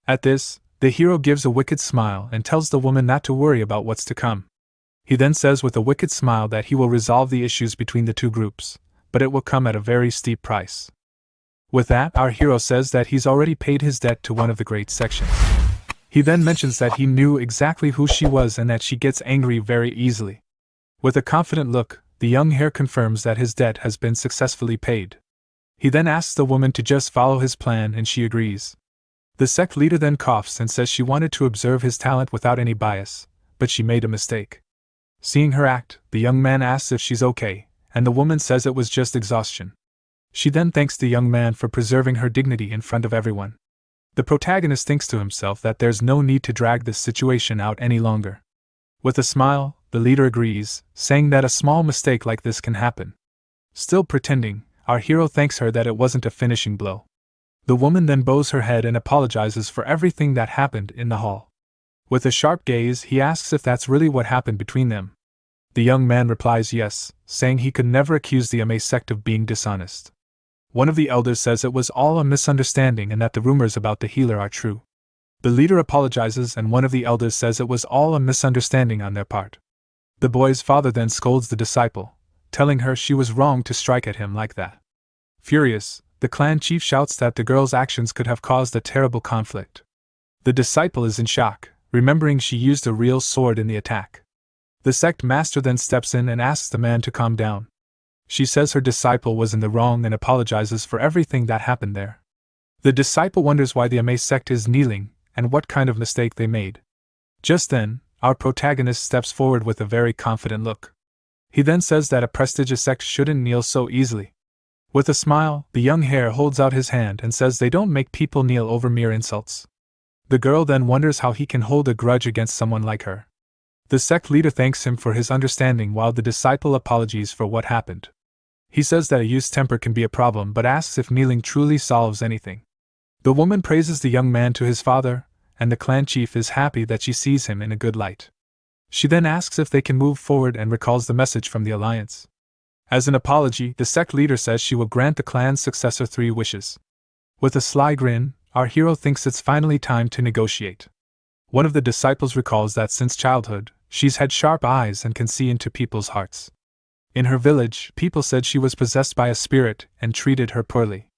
At this, the hero gives a wicked smile and tells the woman not to worry about what's to come. He then says with a wicked smile that he will resolve the issues between the two groups, but it will come at a very steep price. With that, our hero says that he's already paid his debt to one of the great sections. He then mentions that he knew exactly who she was and that she gets angry very easily. With a confident look, the young heir confirms that his debt has been successfully paid. He then asks the woman to just follow his plan and she agrees. The sect leader then coughs and says she wanted to observe his talent without any bias, but she made a mistake. Seeing her act, the young man asks if she's okay, and the woman says it was just exhaustion. She then thanks the young man for preserving her dignity in front of everyone. The protagonist thinks to himself that there's no need to drag this situation out any longer. With a smile, the leader agrees, saying that a small mistake like this can happen. Still pretending, our hero thanks her that it wasn't a finishing blow. The woman then bows her head and apologizes for everything that happened in the hall. With a sharp gaze, he asks if that's really what happened between them. The young man replies yes, saying he could never accuse the Ame sect of being dishonest. One of the elders says it was all a misunderstanding and that the rumors about the healer are true. The leader apologizes and one of the elders says it was all a misunderstanding on their part. The boy's father then scolds the disciple, telling her she was wrong to strike at him like that. Furious, the clan chief shouts that the girl's actions could have caused a terrible conflict. The disciple is in shock, remembering she used a real sword in the attack. The sect master then steps in and asks the man to calm down. She says her disciple was in the wrong and apologizes for everything that happened there. The disciple wonders why the Ame sect is kneeling, and what kind of mistake they made. Just then, our protagonist steps forward with a very confident look. He then says that a prestigious sect shouldn't kneel so easily. With a smile, the young heir holds out his hand and says they don't make people kneel over mere insults. The girl then wonders how he can hold a grudge against someone like her. The sect leader thanks him for his understanding while the disciple apologizes for what happened. He says that a youth's temper can be a problem but asks if kneeling truly solves anything. The woman praises the young man to his father, and the clan chief is happy that she sees him in a good light. She then asks if they can move forward and recalls the message from the alliance. As an apology, the sect leader says she will grant the clan's successor 3 wishes. With a sly grin, our hero thinks it's finally time to negotiate. One of the disciples recalls that since childhood, she's had sharp eyes and can see into people's hearts. In her village, people said she was possessed by a spirit and treated her poorly.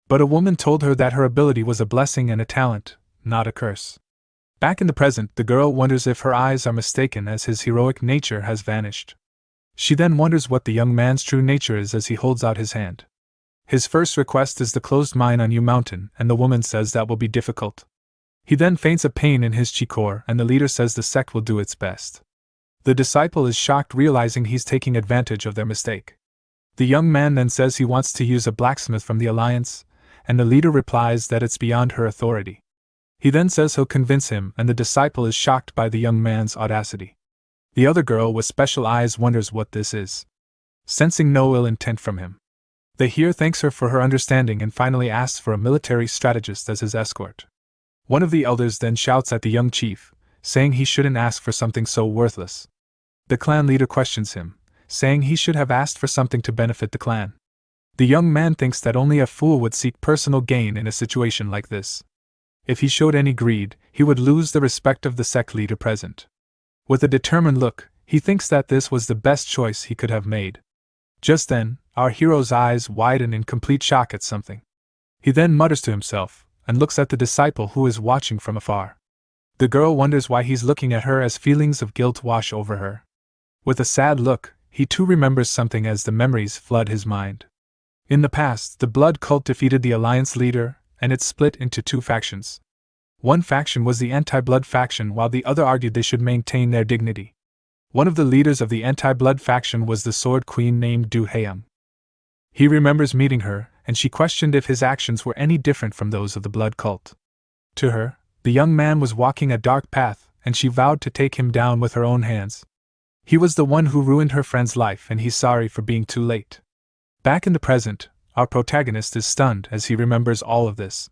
But a woman told her that her ability was a blessing and a talent, not a curse. Back in the present, the girl wonders if her eyes are mistaken as his heroic nature has vanished. She then wonders what the young man's true nature is as he holds out his hand. His first request is the closed mine on U Mountain, and the woman says that will be difficult. He then feigns a pain in his chi-core, and the leader says the sect will do its best. The disciple is shocked, realizing he's taking advantage of their mistake. The young man then says he wants to use a blacksmith from the alliance, and the leader replies that it's beyond her authority. He then says he'll convince him, and the disciple is shocked by the young man's audacity. The other girl with special eyes wonders what this is. Sensing no ill intent from him, the heir thanks her for her understanding and finally asks for a military strategist as his escort. One of the elders then shouts at the young chief, saying he shouldn't ask for something so worthless. The clan leader questions him, saying he should have asked for something to benefit the clan. The young man thinks that only a fool would seek personal gain in a situation like this. If he showed any greed, he would lose the respect of the sect leader present. With a determined look, he thinks that this was the best choice he could have made. Just then, our hero's eyes widen in complete shock at something. He then mutters to himself, and looks at the disciple who is watching from afar. The girl wonders why he's looking at her as feelings of guilt wash over her. With a sad look, he too remembers something as the memories flood his mind. In the past, the Blood Cult defeated the Alliance leader, and it split into 2 factions. One faction was the anti-blood faction while the other argued they should maintain their dignity. One of the leaders of the anti-blood faction was the Sword Queen named Du Haeyoung. He remembers meeting her, and she questioned if his actions were any different from those of the Blood Cult. To her, the young man was walking a dark path, and she vowed to take him down with her own hands. He was the one who ruined her friend's life, and he's sorry for being too late. Back in the present, Our protagonist is stunned as he remembers all of this.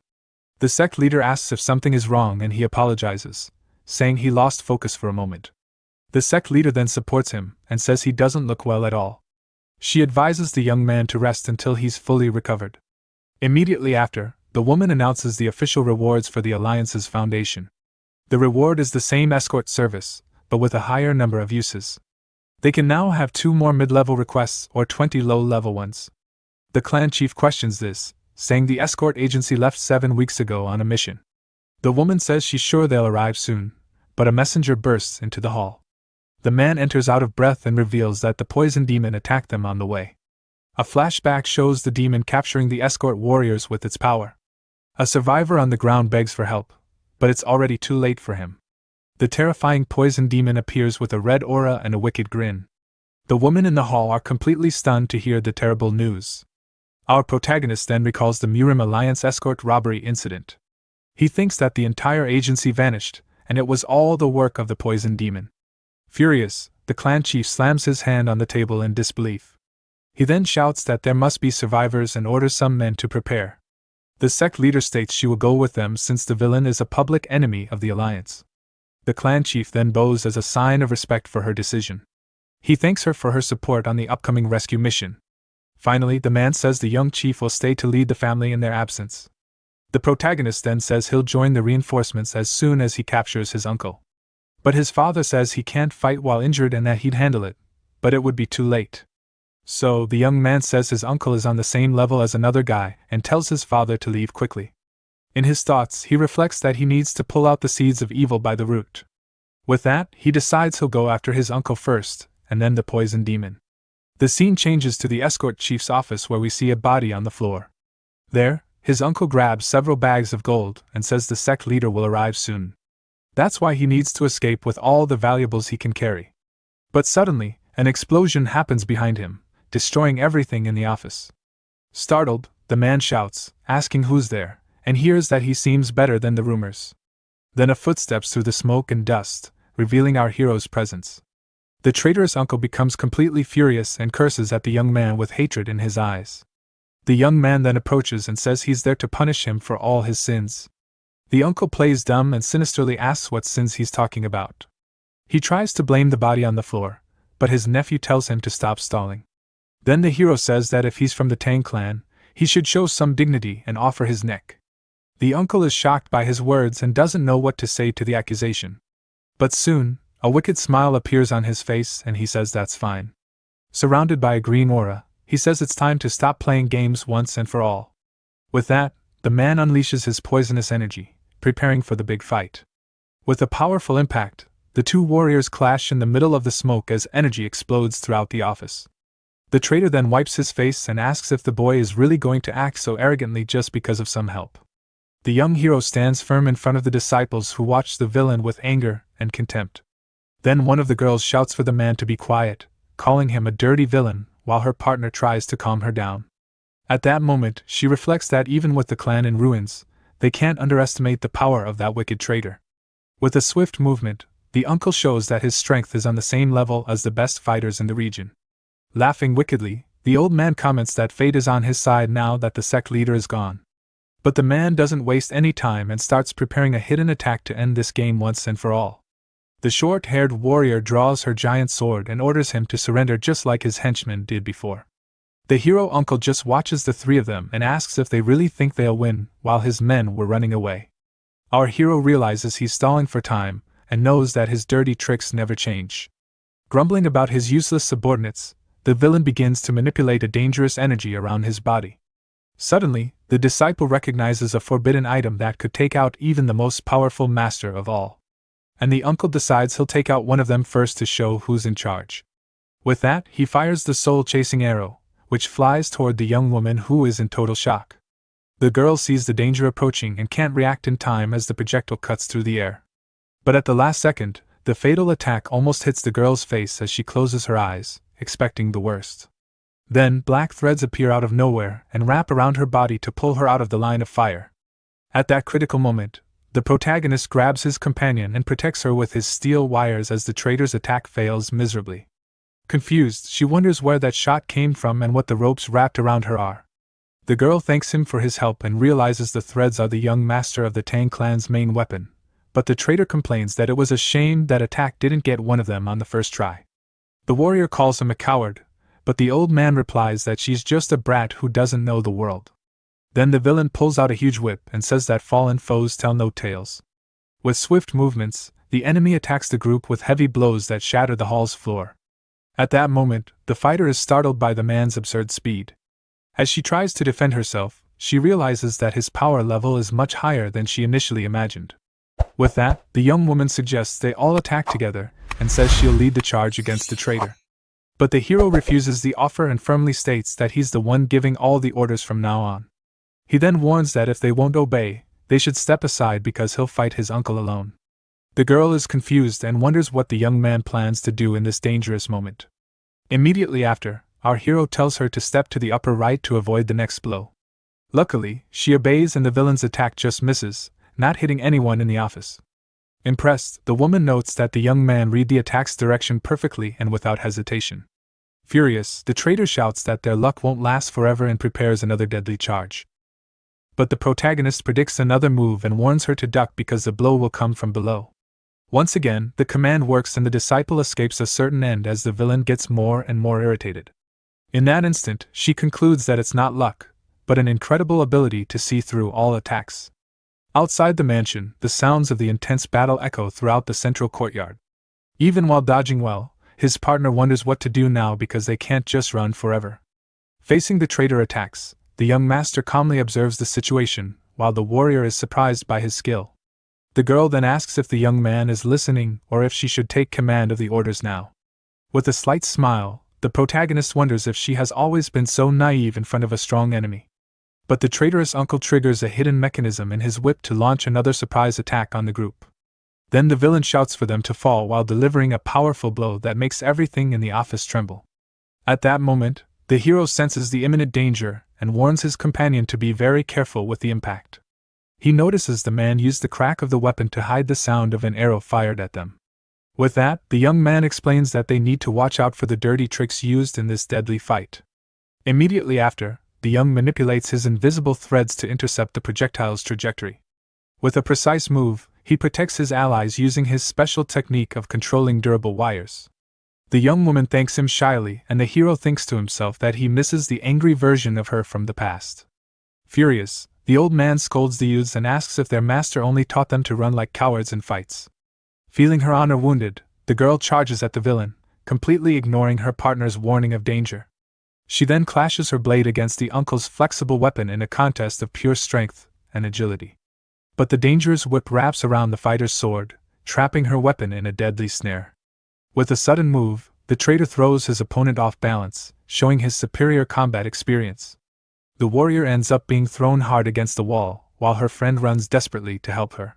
The sect leader asks if something is wrong and he apologizes, saying he lost focus for a moment. The sect leader then supports him and says he doesn't look well at all. She advises the young man to rest until he's fully recovered. Immediately after, the woman announces the official rewards for the Alliance's foundation. The reward is the same escort service, but with a higher number of uses. They can now have 2 more mid-level requests or 20 low-level ones. The clan chief questions this, saying the escort agency left 7 weeks ago on a mission. The woman says she's sure they'll arrive soon, but a messenger bursts into the hall. The man enters out of breath and reveals that the poison demon attacked them on the way. A flashback shows the demon capturing the escort warriors with its power. A survivor on the ground begs for help, but it's already too late for him. The terrifying poison demon appears with a red aura and a wicked grin. The women in the hall are completely stunned to hear the terrible news. Our protagonist then recalls the Murim Alliance escort robbery incident. He thinks that the entire agency vanished, and it was all the work of the poison demon. Furious, the clan chief slams his hand on the table in disbelief. He then shouts that there must be survivors and orders some men to prepare. The sect leader states she will go with them since the villain is a public enemy of the Alliance. The clan chief then bows as a sign of respect for her decision. He thanks her for her support on the upcoming rescue mission. Finally, the man says the young chief will stay to lead the family in their absence. The protagonist then says he'll join the reinforcements as soon as he captures his uncle. But his father says he can't fight while injured and that he'd handle it, but it would be too late. So, the young man says his uncle is on the same level as another guy and tells his father to leave quickly. In his thoughts, he reflects that he needs to pull out the seeds of evil by the root. With that, he decides he'll go after his uncle first, and then the poison demon. The scene changes to the escort chief's office where we see a body on the floor. There, his uncle grabs several bags of gold and says the sect leader will arrive soon. That's why he needs to escape with all the valuables he can carry. But suddenly, an explosion happens behind him, destroying everything in the office. Startled, the man shouts, asking who's there, and hears that he seems better than the rumors. Then a footsteps through the smoke and dust, revealing our hero's presence. The traitorous uncle becomes completely furious and curses at the young man with hatred in his eyes. The young man then approaches and says he's there to punish him for all his sins. The uncle plays dumb and sinisterly asks what sins he's talking about. He tries to blame the body on the floor, but his nephew tells him to stop stalling. Then the hero says that if he's from the Tang clan, he should show some dignity and offer his neck. The uncle is shocked by his words and doesn't know what to say to the accusation. But soon, a wicked smile appears on his face and he says that's fine. Surrounded by a green aura, he says it's time to stop playing games once and for all. With that, the man unleashes his poisonous energy, preparing for the big fight. With a powerful impact, the two warriors clash in the middle of the smoke as energy explodes throughout the office. The traitor then wipes his face and asks if the boy is really going to act so arrogantly just because of some help. The young hero stands firm in front of the disciples who watch the villain with anger and contempt. Then one of the girls shouts for the man to be quiet, calling him a dirty villain, while her partner tries to calm her down. At that moment, she reflects that even with the clan in ruins, they can't underestimate the power of that wicked traitor. With a swift movement, the uncle shows that his strength is on the same level as the best fighters in the region. Laughing wickedly, the old man comments that fate is on his side now that the sect leader is gone. But the man doesn't waste any time and starts preparing a hidden attack to end this game once and for all. The short-haired warrior draws her giant sword and orders him to surrender just like his henchman did before. The hero uncle just watches the three of them and asks if they really think they'll win, while his men were running away. Our hero realizes he's stalling for time, and knows that his dirty tricks never change. Grumbling about his useless subordinates, the villain begins to manipulate a dangerous energy around his body. Suddenly, the disciple recognizes a forbidden item that could take out even the most powerful master of all. And the uncle decides he'll take out one of them first to show who's in charge. With that, he fires the soul-chasing arrow, which flies toward the young woman who is in total shock. The girl sees the danger approaching and can't react in time as the projectile cuts through the air. But at the last second, the fatal attack almost hits the girl's face as she closes her eyes, expecting the worst. Then, black threads appear out of nowhere and wrap around her body to pull her out of the line of fire. At that critical moment, the protagonist grabs his companion and protects her with his steel wires as the traitor's attack fails miserably. Confused, she wonders where that shot came from and what the ropes wrapped around her are. The girl thanks him for his help and realizes the threads are the young master of the Tang clan's main weapon, but the traitor complains that it was a shame that attack didn't get one of them on the first try. The warrior calls him a coward, but the old man replies that she's just a brat who doesn't know the world. Then the villain pulls out a huge whip and says that fallen foes tell no tales. With swift movements, the enemy attacks the group with heavy blows that shatter the hall's floor. At that moment, the fighter is startled by the man's absurd speed. As she tries to defend herself, she realizes that his power level is much higher than she initially imagined. With that, the young woman suggests they all attack together and says she'll lead the charge against the traitor. But the hero refuses the offer and firmly states that he's the one giving all the orders from now on. He then warns that if they won't obey, they should step aside because he'll fight his uncle alone. The girl is confused and wonders what the young man plans to do in this dangerous moment. Immediately after, our hero tells her to step to the upper right to avoid the next blow. Luckily, she obeys and the villain's attack just misses, not hitting anyone in the office. Impressed, the woman notes that the young man read the attack's direction perfectly and without hesitation. Furious, the traitor shouts that their luck won't last forever and prepares another deadly charge. But the protagonist predicts another move and warns her to duck because the blow will come from below. Once again, the command works and the disciple escapes a certain end as the villain gets more and more irritated. In that instant, she concludes that it's not luck, but an incredible ability to see through all attacks. Outside the mansion, the sounds of the intense battle echo throughout the central courtyard. Even while dodging well, his partner wonders what to do now because they can't just run forever. Facing the traitor attacks, the young master calmly observes the situation, while the warrior is surprised by his skill. The girl then asks if the young man is listening or if she should take command of the orders now. With a slight smile, the protagonist wonders if she has always been so naive in front of a strong enemy. But the traitorous uncle triggers a hidden mechanism in his whip to launch another surprise attack on the group. Then the villain shouts for them to fall while delivering a powerful blow that makes everything in the office tremble. At that moment, the hero senses the imminent danger and warns his companion to be very careful with the impact. He notices the man used the crack of the weapon to hide the sound of an arrow fired at them. With that, the young man explains that they need to watch out for the dirty tricks used in this deadly fight. Immediately after, the young manipulates his invisible threads to intercept the projectile's trajectory. With a precise move, he protects his allies using his special technique of controlling durable wires. The young woman thanks him shyly and the hero thinks to himself that he misses the angry version of her from the past. Furious, the old man scolds the youths and asks if their master only taught them to run like cowards in fights. Feeling her honor wounded, the girl charges at the villain, completely ignoring her partner's warning of danger. She then clashes her blade against the uncle's flexible weapon in a contest of pure strength and agility. But the dangerous whip wraps around the fighter's sword, trapping her weapon in a deadly snare. With a sudden move, the traitor throws his opponent off balance, showing his superior combat experience. The warrior ends up being thrown hard against the wall, while her friend runs desperately to help her.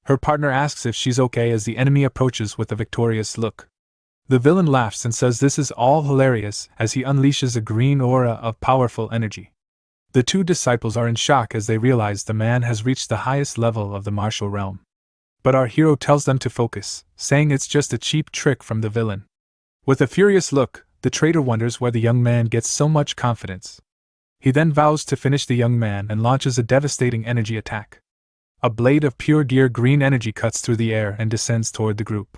Her partner asks if she's okay as the enemy approaches with a victorious look. The villain laughs and says this is all hilarious as he unleashes a green aura of powerful energy. The two disciples are in shock as they realize the man has reached the highest level of the martial realm. But our hero tells them to focus, saying it's just a cheap trick from the villain. With a furious look, the traitor wonders where the young man gets so much confidence. He then vows to finish the young man and launches a devastating energy attack. A blade of pure gear green energy cuts through the air and descends toward the group.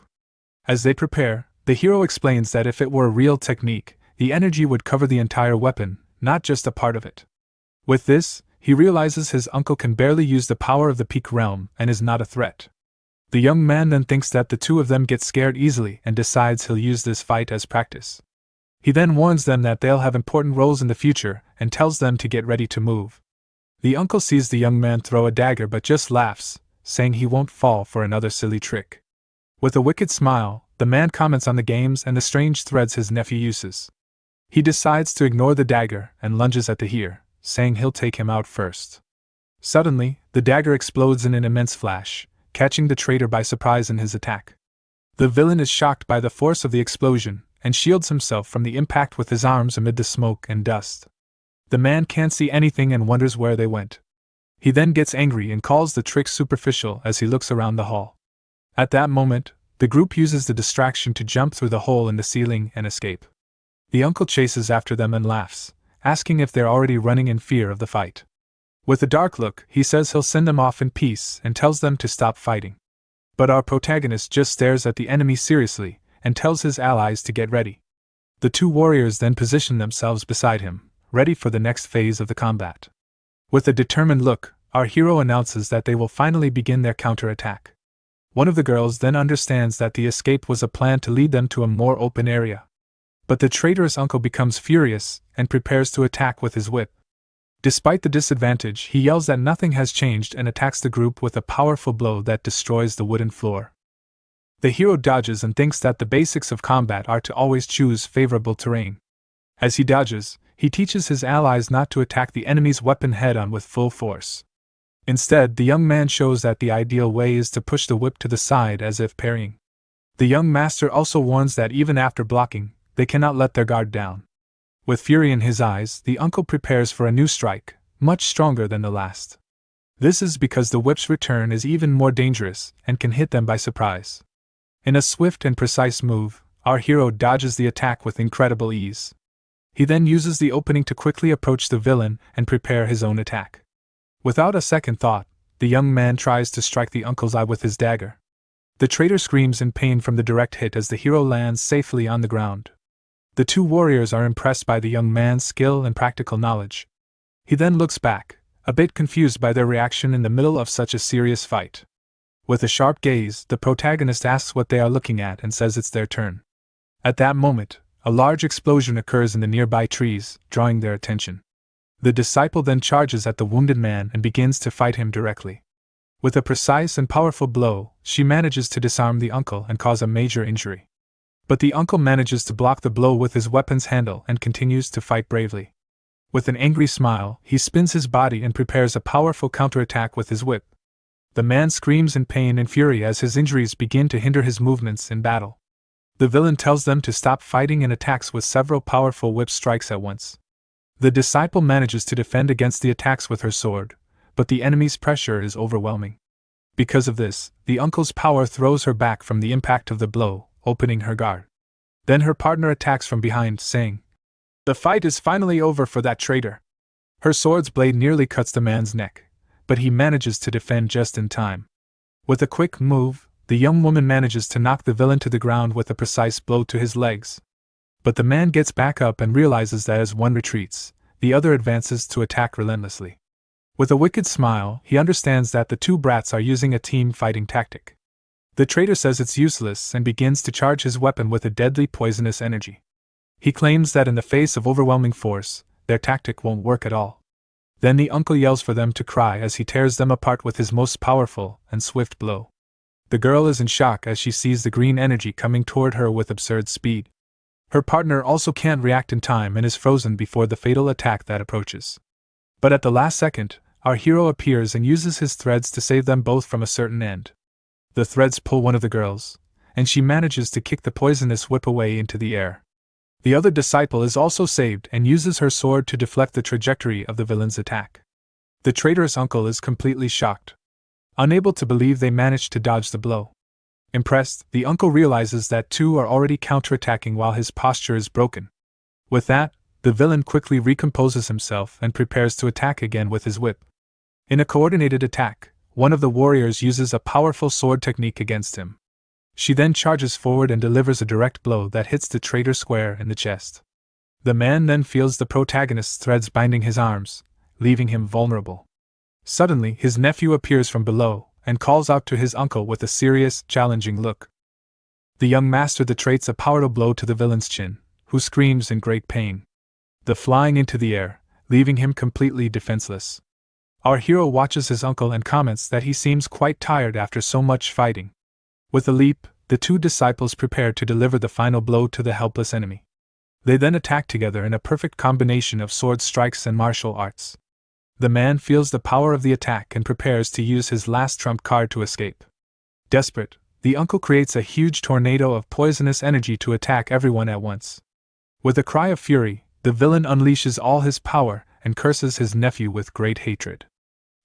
As they prepare, the hero explains that if it were a real technique, the energy would cover the entire weapon, not just a part of it. With this, he realizes his uncle can barely use the power of the peak realm and is not a threat. The young man then thinks that the two of them get scared easily and decides he'll use this fight as practice. He then warns them that they'll have important roles in the future and tells them to get ready to move. The uncle sees the young man throw a dagger but just laughs, saying he won't fall for another silly trick. With a wicked smile, the man comments on the games and the strange threads his nephew uses. He decides to ignore the dagger and lunges at the hero, saying he'll take him out first. Suddenly, the dagger explodes in an immense flash, catching the traitor by surprise in his attack. The villain is shocked by the force of the explosion and shields himself from the impact with his arms amid the smoke and dust. The man can't see anything and wonders where they went. He then gets angry and calls the trick superficial as he looks around the hall. At that moment, the group uses the distraction to jump through the hole in the ceiling and escape. The uncle chases after them and laughs, asking if they're already running in fear of the fight. With a dark look, he says he'll send them off in peace and tells them to stop fighting. But our protagonist just stares at the enemy seriously and tells his allies to get ready. The two warriors then position themselves beside him, ready for the next phase of the combat. With a determined look, our hero announces that they will finally begin their counterattack. One of the girls then understands that the escape was a plan to lead them to a more open area. But the traitorous uncle becomes furious and prepares to attack with his whip. Despite the disadvantage, he yells that nothing has changed and attacks the group with a powerful blow that destroys the wooden floor. The hero dodges and thinks that the basics of combat are to always choose favorable terrain. As he dodges, he teaches his allies not to attack the enemy's weapon head-on with full force. Instead, the young man shows that the ideal way is to push the whip to the side as if parrying. The young master also warns that even after blocking, they cannot let their guard down. With fury in his eyes, the uncle prepares for a new strike, much stronger than the last. This is because the whip's return is even more dangerous and can hit them by surprise. In a swift and precise move, our hero dodges the attack with incredible ease. He then uses the opening to quickly approach the villain and prepare his own attack. Without a second thought, the young man tries to strike the uncle's eye with his dagger. The traitor screams in pain from the direct hit as the hero lands safely on the ground. The two warriors are impressed by the young man's skill and practical knowledge. He then looks back, a bit confused by their reaction in the middle of such a serious fight. With a sharp gaze, the protagonist asks what they are looking at and says it's their turn. At that moment, a large explosion occurs in the nearby trees, drawing their attention. The disciple then charges at the wounded man and begins to fight him directly. With a precise and powerful blow, she manages to disarm the uncle and cause a major injury. But the uncle manages to block the blow with his weapon's handle and continues to fight bravely. With an angry smile, he spins his body and prepares a powerful counterattack with his whip. The man screams in pain and fury as his injuries begin to hinder his movements in battle. The villain tells them to stop fighting and attacks with several powerful whip strikes at once. The disciple manages to defend against the attacks with her sword, but the enemy's pressure is overwhelming. Because of this, the uncle's power throws her back from the impact of the blow, opening her guard. Then her partner attacks from behind, saying, "The fight is finally over for that traitor." Her sword's blade nearly cuts the man's neck, but he manages to defend just in time. With a quick move, the young woman manages to knock the villain to the ground with a precise blow to his legs. But the man gets back up and realizes that as one retreats, the other advances to attack relentlessly. With a wicked smile, he understands that the two brats are using a team fighting tactic. The traitor says it's useless and begins to charge his weapon with a deadly poisonous energy. He claims that in the face of overwhelming force, their tactic won't work at all. Then the uncle yells for them to cry as he tears them apart with his most powerful and swift blow. The girl is in shock as she sees the green energy coming toward her with absurd speed. Her partner also can't react in time and is frozen before the fatal attack that approaches. But at the last second, our hero appears and uses his threads to save them both from a certain end. The threads pull one of the girls, and she manages to kick the poisonous whip away into the air. The other disciple is also saved and uses her sword to deflect the trajectory of the villain's attack. The traitorous uncle is completely shocked, unable to believe they managed to dodge the blow. Impressed, the uncle realizes that two are already counterattacking while his posture is broken. With that, the villain quickly recomposes himself and prepares to attack again with his whip. In a coordinated attack, one of the warriors uses a powerful sword technique against him. She then charges forward and delivers a direct blow that hits the traitor square in the chest. The man then feels the protagonist's threads binding his arms, leaving him vulnerable. Suddenly, his nephew appears from below and calls out to his uncle with a serious, challenging look. The young master traits a powerful blow to the villain's chin, who screams in great pain, flying into the air, leaving him completely defenseless. Our hero watches his uncle and comments that he seems quite tired after so much fighting. With a leap, the two disciples prepare to deliver the final blow to the helpless enemy. They then attack together in a perfect combination of sword strikes and martial arts. The man feels the power of the attack and prepares to use his last trump card to escape. Desperate, the uncle creates a huge tornado of poisonous energy to attack everyone at once. With a cry of fury, the villain unleashes all his power and curses his nephew with great hatred.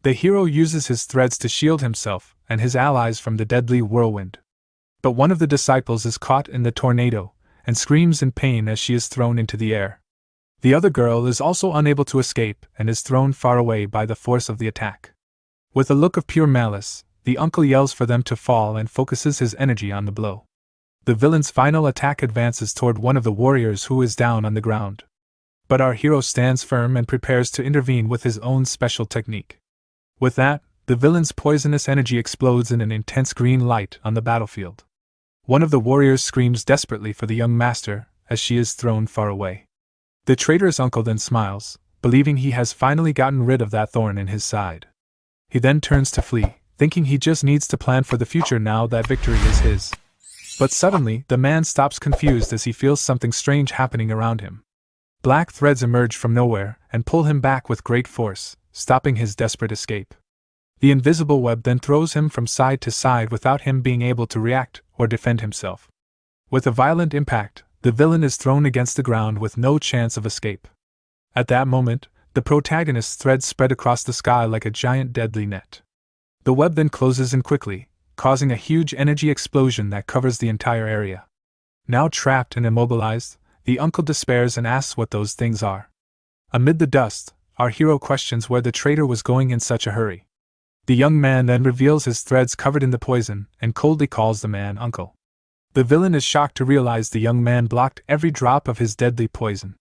The hero uses his threads to shield himself and his allies from the deadly whirlwind. But one of the disciples is caught in the tornado and screams in pain as she is thrown into the air. The other girl is also unable to escape and is thrown far away by the force of the attack. With a look of pure malice, the uncle yells for them to fall and focuses his energy on the blow. The villain's final attack advances toward one of the warriors who is down on the ground. But our hero stands firm and prepares to intervene with his own special technique. With that, the villain's poisonous energy explodes in an intense green light on the battlefield. One of the warriors screams desperately for the young master as she is thrown far away. The traitorous uncle then smiles, believing he has finally gotten rid of that thorn in his side. He then turns to flee, thinking he just needs to plan for the future now that victory is his. But suddenly, the man stops confused as he feels something strange happening around him. Black threads emerge from nowhere and pull him back with great force, stopping his desperate escape. The invisible web then throws him from side to side without him being able to react or defend himself. With a violent impact, the villain is thrown against the ground with no chance of escape. At that moment, the protagonist's threads spread across the sky like a giant deadly net. The web then closes in quickly, causing a huge energy explosion that covers the entire area. Now trapped and immobilized, the uncle despairs and asks what those things are. Amid the dust, our hero questions where the traitor was going in such a hurry. The young man then reveals his threads covered in the poison and coldly calls the man uncle. The villain is shocked to realize the young man blocked every drop of his deadly poison.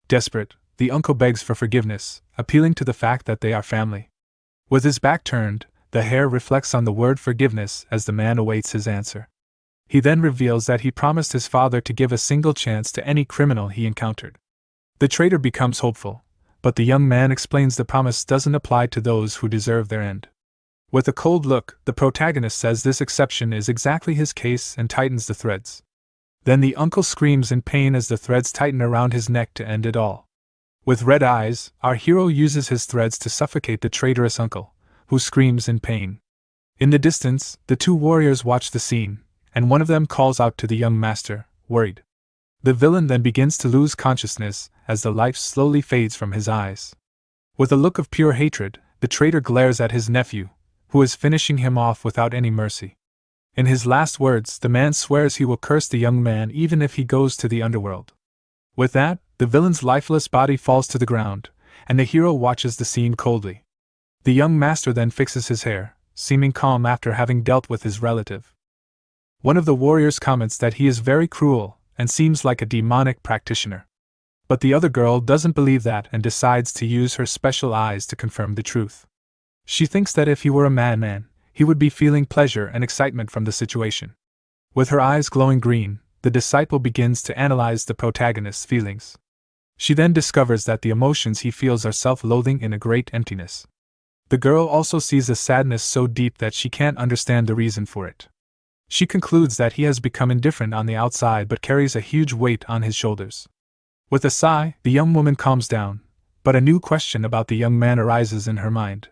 Desperate, the uncle begs for forgiveness, appealing to the fact that they are family. With his back turned, the hare reflects on the word forgiveness as the man awaits his answer. He then reveals that he promised his father to give a single chance to any criminal he encountered. The traitor becomes hopeful, but the young man explains the promise doesn't apply to those who deserve their end. With a cold look, the protagonist says this exception is exactly his case and tightens the threads. Then the uncle screams in pain as the threads tighten around his neck to end it all. With red eyes, our hero uses his threads to suffocate the traitorous uncle, who screams in pain. In the distance, the two warriors watch the scene, and one of them calls out to the young master, worried. The villain then begins to lose consciousness as the light slowly fades from his eyes. With a look of pure hatred, the traitor glares at his nephew, who is finishing him off without any mercy. In his last words, the man swears he will curse the young man even if he goes to the underworld. With that, the villain's lifeless body falls to the ground, and the hero watches the scene coldly. The young master then fixes his hair, seeming calm after having dealt with his relative. One of the warriors comments that he is very cruel and seems like a demonic practitioner. But the other girl doesn't believe that and decides to use her special eyes to confirm the truth. She thinks that if he were a madman, he would be feeling pleasure and excitement from the situation. With her eyes glowing green, the disciple begins to analyze the protagonist's feelings. She then discovers that the emotions he feels are self-loathing and a great emptiness. The girl also sees a sadness so deep that she can't understand the reason for it. She concludes that he has become indifferent on the outside but carries a huge weight on his shoulders. With a sigh, the young woman calms down, but a new question about the young man arises in her mind.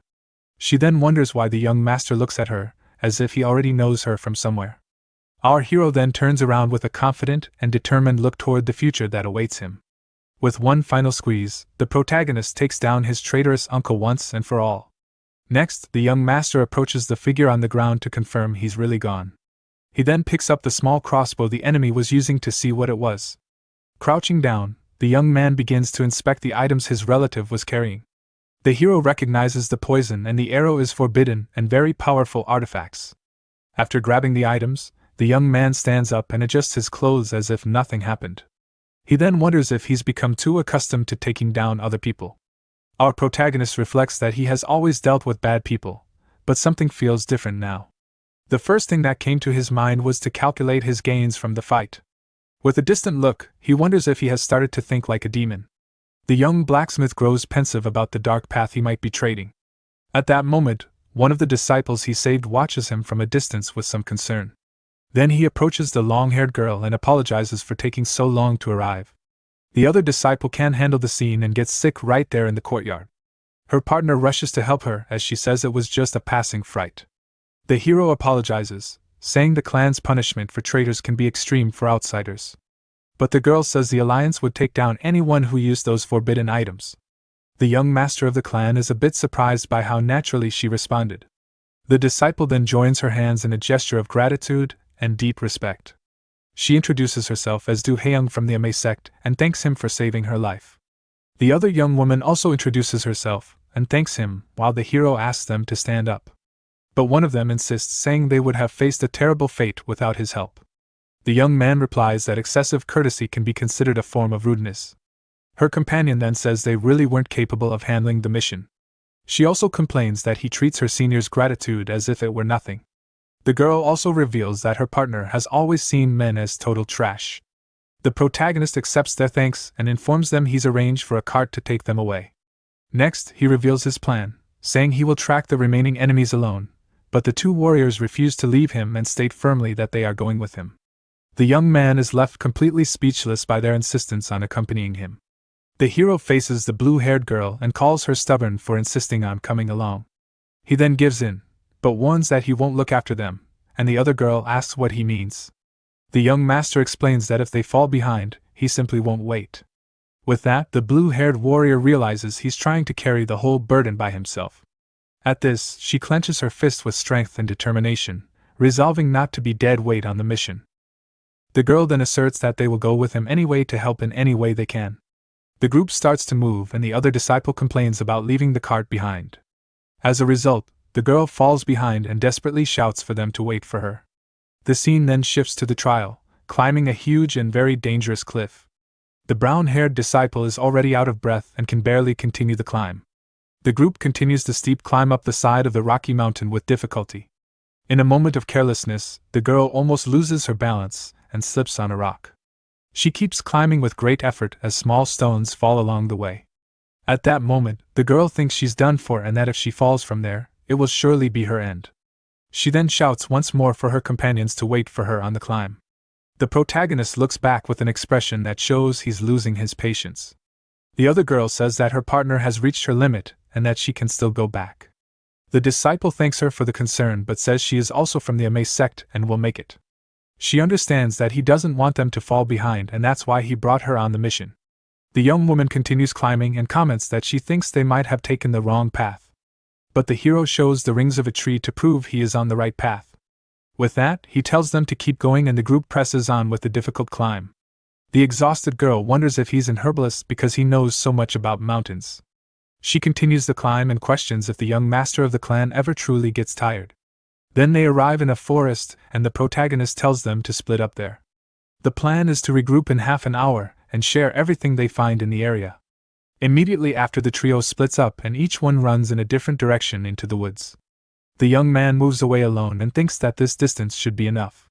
She then wonders why the young master looks at her, as if he already knows her from somewhere. Our hero then turns around with a confident and determined look toward the future that awaits him. With one final squeeze, the protagonist takes down his traitorous uncle once and for all. Next, the young master approaches the figure on the ground to confirm he's really gone. He then picks up the small crossbow the enemy was using to see what it was. Crouching down, the young man begins to inspect the items his relative was carrying. The hero recognizes the poison and the arrow is forbidden and very powerful artifacts. After grabbing the items, the young man stands up and adjusts his clothes as if nothing happened. He then wonders if he's become too accustomed to taking down other people. Our protagonist reflects that he has always dealt with bad people, but something feels different now. The first thing that came to his mind was to calculate his gains from the fight. With a distant look, he wonders if he has started to think like a demon. The young blacksmith grows pensive about the dark path he might be treading. At that moment, one of the disciples he saved watches him from a distance with some concern. Then he approaches the long-haired girl and apologizes for taking so long to arrive. The other disciple can't handle the scene and gets sick right there in the courtyard. Her partner rushes to help her as she says it was just a passing fright. The hero apologizes, saying the clan's punishment for traitors can be extreme for outsiders. But the girl says the alliance would take down anyone who used those forbidden items. The young master of the clan is a bit surprised by how naturally she responded. The disciple then joins her hands in a gesture of gratitude and deep respect. She introduces herself as Du Haeyoung from the Ame sect and thanks him for saving her life. The other young woman also introduces herself and thanks him, while the hero asks them to stand up. But one of them insists, saying they would have faced a terrible fate without his help. The young man replies that excessive courtesy can be considered a form of rudeness. Her companion then says they really weren't capable of handling the mission. She also complains that he treats her senior's gratitude as if it were nothing. The girl also reveals that her partner has always seen men as total trash. The protagonist accepts their thanks and informs them he's arranged for a cart to take them away. Next, he reveals his plan, saying he will track the remaining enemies alone, but the two warriors refuse to leave him and state firmly that they are going with him. The young man is left completely speechless by their insistence on accompanying him. The hero faces the blue-haired girl and calls her stubborn for insisting on coming along. He then gives in, but warns that he won't look after them, and the other girl asks what he means. The young master explains that if they fall behind, he simply won't wait. With that, the blue-haired warrior realizes he's trying to carry the whole burden by himself. At this, she clenches her fist with strength and determination, resolving not to be dead weight on the mission. The girl then asserts that they will go with him anyway to help in any way they can. The group starts to move and the other disciple complains about leaving the cart behind. As a result, the girl falls behind and desperately shouts for them to wait for her. The scene then shifts to the trial, climbing a huge and very dangerous cliff. The brown-haired disciple is already out of breath and can barely continue the climb. The group continues the steep climb up the side of the rocky mountain with difficulty. In a moment of carelessness, the girl almost loses her balance and slips on a rock. She keeps climbing with great effort as small stones fall along the way. At that moment, the girl thinks she's done for and that if she falls from there, it will surely be her end. She then shouts once more for her companions to wait for her on the climb. The protagonist looks back with an expression that shows he's losing his patience. The other girl says that her partner has reached her limit and that she can still go back. The disciple thanks her for the concern but says she is also from the Ame sect and will make it. She understands that he doesn't want them to fall behind and that's why he brought her on the mission. The young woman continues climbing and comments that she thinks they might have taken the wrong path. But the hero shows the rings of a tree to prove he is on the right path. With that, he tells them to keep going and the group presses on with the difficult climb. The exhausted girl wonders if he's an herbalist because he knows so much about mountains. She continues the climb and questions if the young master of the clan ever truly gets tired. Then they arrive in a forest and the protagonist tells them to split up there. The plan is to regroup in half an hour and share everything they find in the area. Immediately after, the trio splits up and each one runs in a different direction into the woods. The young man moves away alone and thinks that this distance should be enough.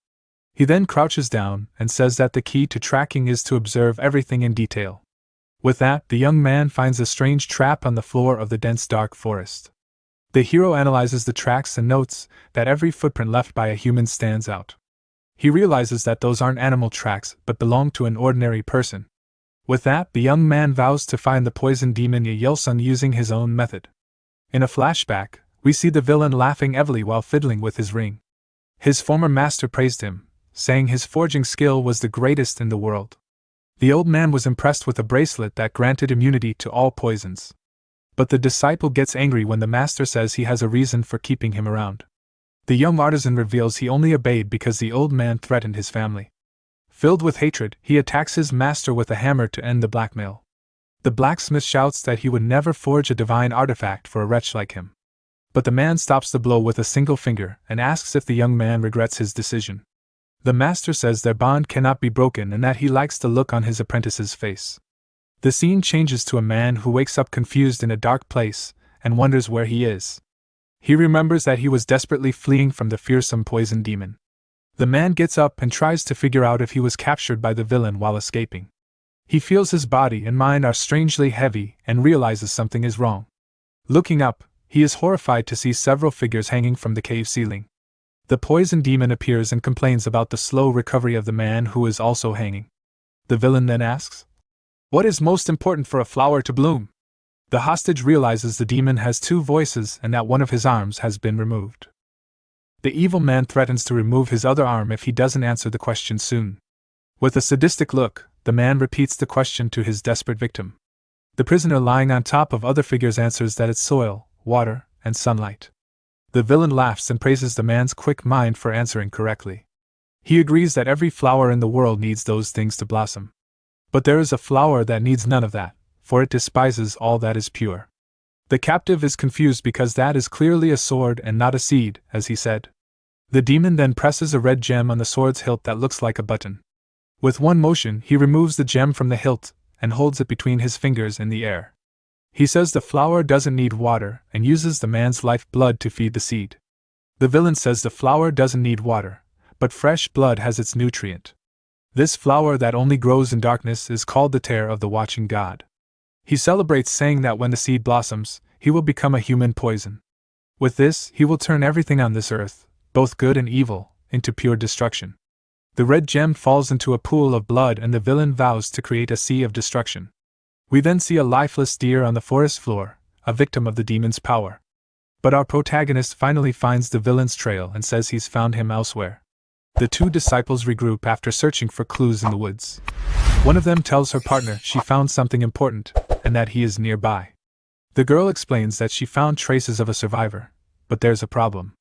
He then crouches down and says that the key to tracking is to observe everything in detail. With that, the young man finds a strange trap on the floor of the dense dark forest. The hero analyzes the tracks and notes that every footprint left by a human stands out. He realizes that those aren't animal tracks but belong to an ordinary person. With that, the young man vows to find the poison demon Yahello using his own method. In a flashback, we see the villain laughing heavily while fiddling with his ring. His former master praised him, saying his forging skill was the greatest in the world. The old man was impressed with a bracelet that granted immunity to all poisons. But the disciple gets angry when the master says he has a reason for keeping him around. The young artisan reveals he only obeyed because the old man threatened his family. Filled with hatred, he attacks his master with a hammer to end the blackmail. The blacksmith shouts that he would never forge a divine artifact for a wretch like him. But the man stops the blow with a single finger and asks if the young man regrets his decision. The master says their bond cannot be broken and that he likes the look on his apprentice's face. The scene changes to a man who wakes up confused in a dark place and wonders where he is. He remembers that he was desperately fleeing from the fearsome poison demon. The man gets up and tries to figure out if he was captured by the villain while escaping. He feels his body and mind are strangely heavy and realizes something is wrong. Looking up, he is horrified to see several figures hanging from the cave ceiling. The poison demon appears and complains about the slow recovery of the man who is also hanging. The villain then asks, "What is most important for a flower to bloom?" The hostage realizes the demon has two voices and that one of his arms has been removed. The evil man threatens to remove his other arm if he doesn't answer the question soon. With a sadistic look, the man repeats the question to his desperate victim. The prisoner lying on top of other figures answers that it's soil, water, and sunlight. The villain laughs and praises the man's quick mind for answering correctly. He agrees that every flower in the world needs those things to blossom. But there is a flower that needs none of that, for it despises all that is pure. The captive is confused because that is clearly a sword and not a seed, as he said. The demon then presses a red gem on the sword's hilt that looks like a button. With one motion, he removes the gem from the hilt and holds it between his fingers in the air. He says the flower doesn't need water and uses the man's life blood to feed the seed. The villain says the flower doesn't need water, but fresh blood has its nutrient. This flower that only grows in darkness is called the tear of the watching god. He celebrates, saying that when the seed blossoms, he will become a human poison. With this, he will turn everything on this earth, both good and evil, into pure destruction. The red gem falls into a pool of blood and the villain vows to create a sea of destruction. We then see a lifeless deer on the forest floor, a victim of the demon's power. But our protagonist finally finds the villain's trail and says he's found him elsewhere. The two disciples regroup after searching for clues in the woods. One of them tells her partner she found something important, and that he is nearby. The girl explains that she found traces of a survivor, but there's a problem.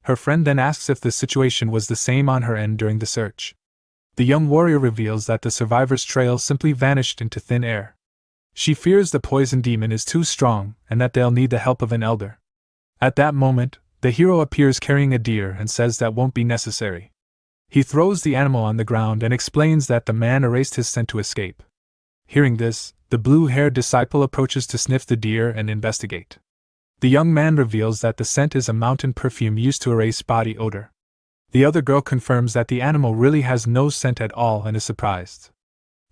Her friend then asks if the situation was the same on her end during the search. The young warrior reveals that the survivor's trail simply vanished into thin air. She fears the poison demon is too strong and that they'll need the help of an elder. At that moment, the hero appears carrying a deer and says that won't be necessary. He throws the animal on the ground and explains that the man erased his scent to escape. Hearing this, the blue-haired disciple approaches to sniff the deer and investigate. The young man reveals that the scent is a mountain perfume used to erase body odor. The other girl confirms that the animal really has no scent at all and is surprised.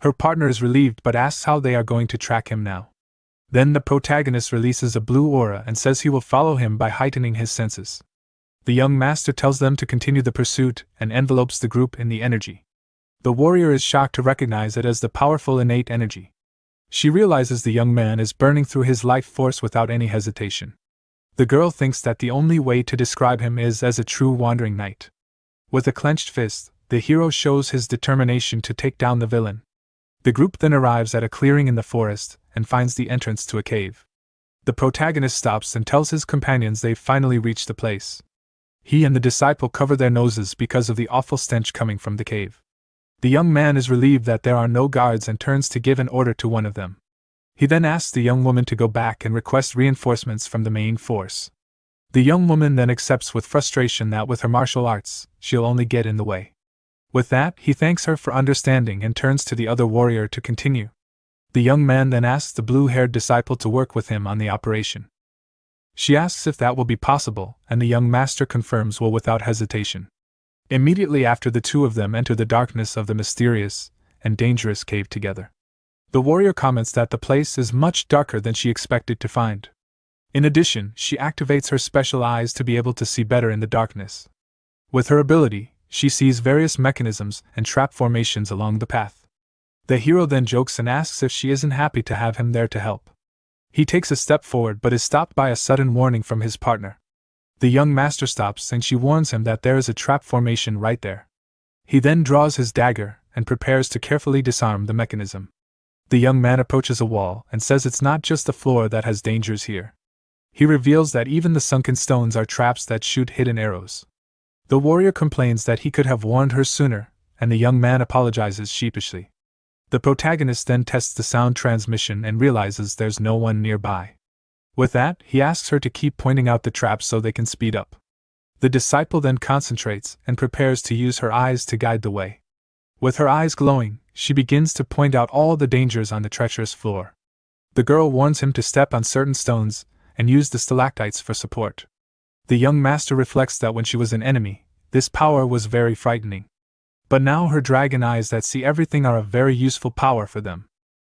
Her partner is relieved but asks how they are going to track him now. Then the protagonist releases a blue aura and says he will follow him by heightening his senses. The young master tells them to continue the pursuit and envelopes the group in the energy. The warrior is shocked to recognize it as the powerful innate energy. She realizes the young man is burning through his life force without any hesitation. The girl thinks that the only way to describe him is as a true wandering knight. With a clenched fist, the hero shows his determination to take down the villain. The group then arrives at a clearing in the forest and finds the entrance to a cave. The protagonist stops and tells his companions they've finally reached the place. He and the disciple cover their noses because of the awful stench coming from the cave. The young man is relieved that there are no guards and turns to give an order to one of them. He then asks the young woman to go back and request reinforcements from the main force. The young woman then accepts with frustration that with her martial arts, she'll only get in the way. With that, he thanks her for understanding and turns to the other warrior to continue. The young man then asks the blue-haired disciple to work with him on the operation. She asks if that will be possible, and the young master confirms will without hesitation. Immediately after, the two of them enter the darkness of the mysterious and dangerous cave together. The warrior comments that the place is much darker than she expected to find. In addition, she activates her special eyes to be able to see better in the darkness. With her ability, she sees various mechanisms and trap formations along the path. The hero then jokes and asks if she isn't happy to have him there to help. He takes a step forward but is stopped by a sudden warning from his partner. The young master stops and she warns him that there is a trap formation right there. He then draws his dagger and prepares to carefully disarm the mechanism. The young man approaches a wall and says it's not just the floor that has dangers here. He reveals that even the sunken stones are traps that shoot hidden arrows. The warrior complains that he could have warned her sooner, and the young man apologizes sheepishly. The protagonist then tests the sound transmission and realizes there's no one nearby. With that, he asks her to keep pointing out the traps so they can speed up. The disciple then concentrates and prepares to use her eyes to guide the way. With her eyes glowing, she begins to point out all the dangers on the treacherous floor. The girl warns him to step on certain stones and use the stalactites for support. The young master reflects that when she was an enemy, this power was very frightening. But now her dragon eyes that see everything are a very useful power for them.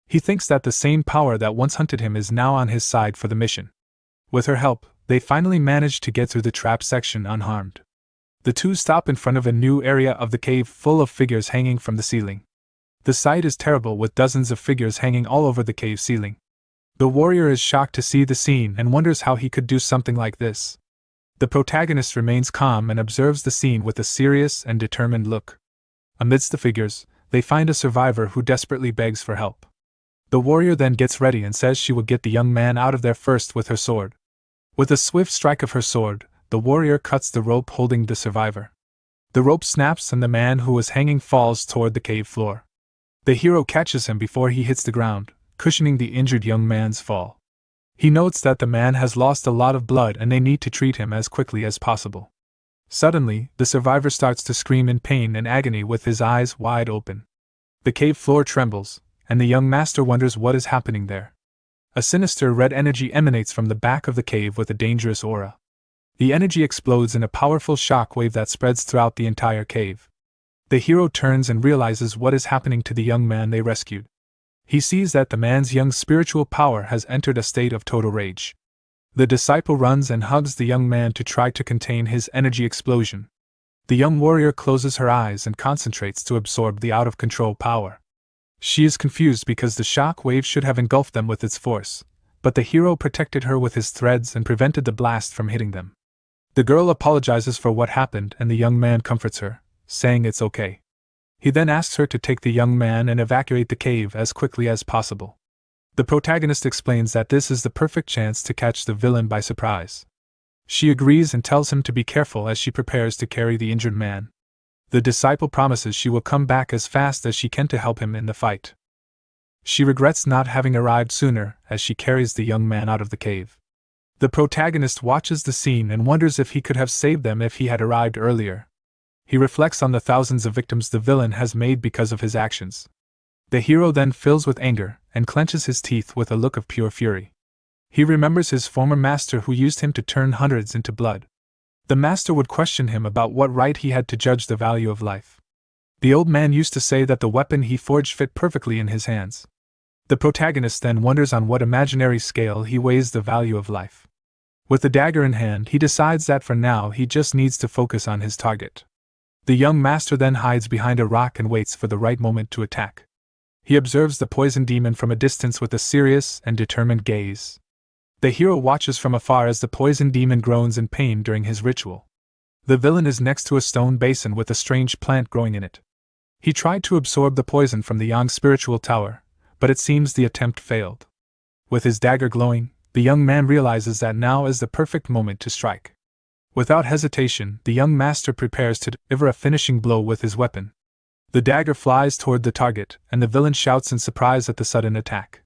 He thinks that the same power that once hunted him is now on his side for the mission. With her help, they finally manage to get through the trap section unharmed. The two stop in front of a new area of the cave full of figures hanging from the ceiling. The sight is terrible, with dozens of figures hanging all over the cave ceiling. The warrior is shocked to see the scene and wonders how he could do something like this. The protagonist remains calm and observes the scene with a serious and determined look. Amidst the figures, they find a survivor who desperately begs for help. The warrior then gets ready and says she will get the young man out of there first with her sword. With a swift strike of her sword, the warrior cuts the rope holding the survivor. The rope snaps and the man who was hanging falls toward the cave floor. The hero catches him before he hits the ground, cushioning the injured young man's fall. He notes that the man has lost a lot of blood and they need to treat him as quickly as possible. Suddenly, the survivor starts to scream in pain and agony with his eyes wide open. The cave floor trembles, and the young master wonders what is happening there. A sinister red energy emanates from the back of the cave with a dangerous aura. The energy explodes in a powerful shock wave that spreads throughout the entire cave. The hero turns and realizes what is happening to the young man they rescued. He sees that the man's young spiritual power has entered a state of total rage. The disciple runs and hugs the young man to try to contain his energy explosion. The young warrior closes her eyes and concentrates to absorb the out-of-control power. She is confused because the shock wave should have engulfed them with its force, but the hero protected her with his threads and prevented the blast from hitting them. The girl apologizes for what happened and the young man comforts her, saying it's okay. He then asks her to take the young man and evacuate the cave as quickly as possible. The protagonist explains that this is the perfect chance to catch the villain by surprise. She agrees and tells him to be careful as she prepares to carry the injured man. The disciple promises she will come back as fast as she can to help him in the fight. She regrets not having arrived sooner as she carries the young man out of the cave. The protagonist watches the scene and wonders if he could have saved them if he had arrived earlier. He reflects on the thousands of victims the villain has made because of his actions. The hero then fills with anger and clenches his teeth with a look of pure fury. He remembers his former master who used him to turn hundreds into blood. The master would question him about what right he had to judge the value of life. The old man used to say that the weapon he forged fit perfectly in his hands. The protagonist then wonders on what imaginary scale he weighs the value of life. With the dagger in hand, he decides that for now he just needs to focus on his target. The young master then hides behind a rock and waits for the right moment to attack. He observes the poison demon from a distance with a serious and determined gaze. The hero watches from afar as the poison demon groans in pain during his ritual. The villain is next to a stone basin with a strange plant growing in it. He tried to absorb the poison from the young spiritual tower, but it seems the attempt failed. With his dagger glowing, the young man realizes that now is the perfect moment to strike. Without hesitation, the young master prepares to deliver a finishing blow with his weapon. The dagger flies toward the target, and the villain shouts in surprise at the sudden attack.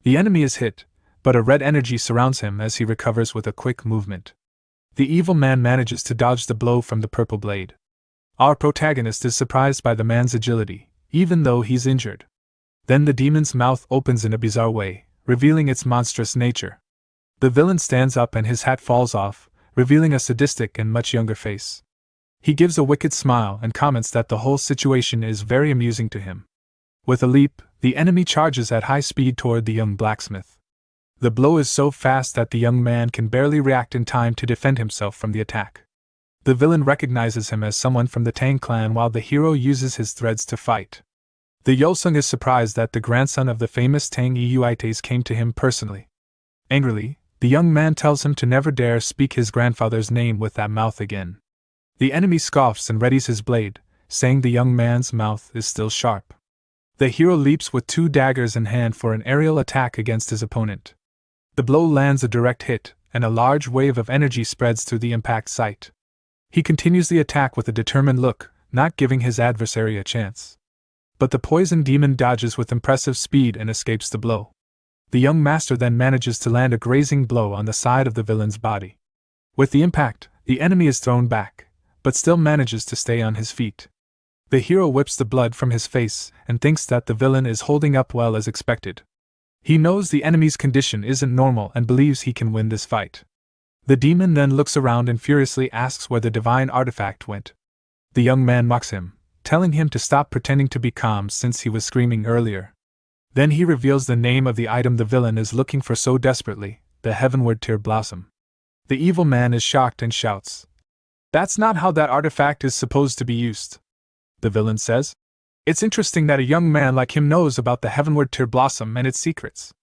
The enemy is hit, but a red energy surrounds him as he recovers with a quick movement. The evil man manages to dodge the blow from the purple blade. Our protagonist is surprised by the man's agility, even though he's injured. Then the demon's mouth opens in a bizarre way, revealing its monstrous nature. The villain stands up and his hat falls off, revealing a sadistic and much younger face. He gives a wicked smile and comments that the whole situation is very amusing to him. With a leap, the enemy charges at high speed toward the young blacksmith. The blow is so fast that the young man can barely react in time to defend himself from the attack. The villain recognizes him as someone from the Tang clan while the hero uses his threads to fight. The Yolsung is surprised that the grandson of the famous Tang Euites came to him personally. Angrily, the young man tells him to never dare speak his grandfather's name with that mouth again. The enemy scoffs and readies his blade, saying the young man's mouth is still sharp. The hero leaps with 2 daggers in hand for an aerial attack against his opponent. The blow lands a direct hit, and a large wave of energy spreads through the impact site. He continues the attack with a determined look, not giving his adversary a chance. But the poison demon dodges with impressive speed and escapes the blow. The young master then manages to land a grazing blow on the side of the villain's body. With the impact, the enemy is thrown back, but still manages to stay on his feet. The hero whips the blood from his face and thinks that the villain is holding up well as expected. He knows the enemy's condition isn't normal and believes he can win this fight. The demon then looks around and furiously asks where the divine artifact went. The young man mocks him, telling him to stop pretending to be calm since he was screaming earlier. Then he reveals the name of the item the villain is looking for so desperately, the heavenward tear blossom. The evil man is shocked and shouts, "That's not how that artifact is supposed to be used." The villain says, "It's interesting that a young man like him knows about the heavenward tear blossom and its secrets."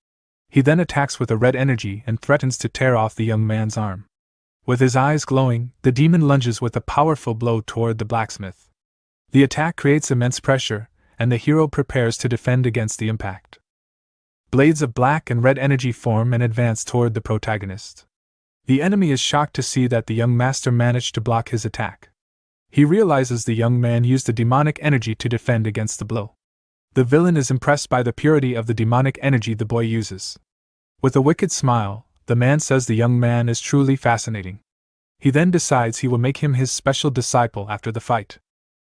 He then attacks with a red energy and threatens to tear off the young man's arm. With his eyes glowing, the demon lunges with a powerful blow toward the blacksmith. The attack creates immense pressure, and the hero prepares to defend against the impact. Blades of black and red energy form and advance toward the protagonist. The enemy is shocked to see that the young master managed to block his attack. He realizes the young man used the demonic energy to defend against the blow. The villain is impressed by the purity of the demonic energy the boy uses. With a wicked smile, the man says the young man is truly fascinating. He then decides he will make him his special disciple after the fight.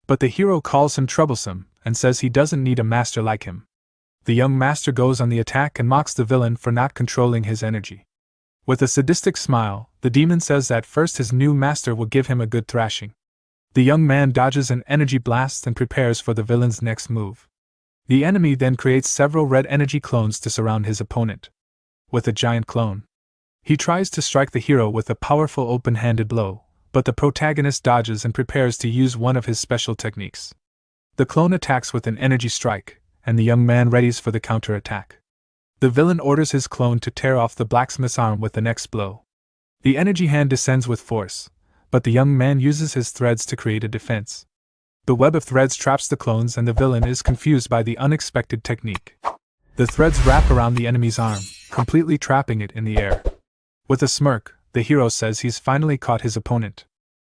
But the hero calls him troublesome and says he doesn't need a master like him. The young master goes on the attack and mocks the villain for not controlling his energy. With a sadistic smile, the demon says that first his new master will give him a good thrashing. The young man dodges an energy blast and prepares for the villain's next move. The enemy then creates several red energy clones to surround his opponent. With a giant clone, he tries to strike the hero with a powerful open-handed blow, but the protagonist dodges and prepares to use one of his special techniques. The clone attacks with an energy strike, and the young man readies for the counter-attack. The villain orders his clone to tear off the blacksmith's arm with the next blow. The energy hand descends with force, but the young man uses his threads to create a defense. The web of threads traps the clones and the villain is confused by the unexpected technique. The threads wrap around the enemy's arm, completely trapping it in the air. With a smirk, the hero says he's finally caught his opponent.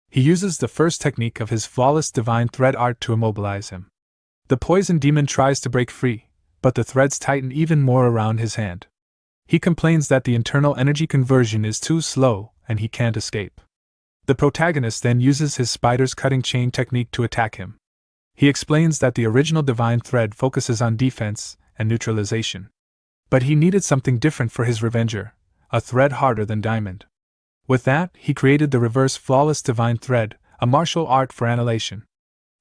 He uses the first technique of his flawless divine thread art to immobilize him. The poison demon tries to break free, but the threads tighten even more around his hand. He complains that the internal energy conversion is too slow and he can't escape. The protagonist then uses his spider's cutting chain technique to attack him. He explains that the original divine thread focuses on defense and neutralization. But he needed something different for his revenger, a thread harder than diamond. With that, he created the reverse flawless divine thread, a martial art for annihilation.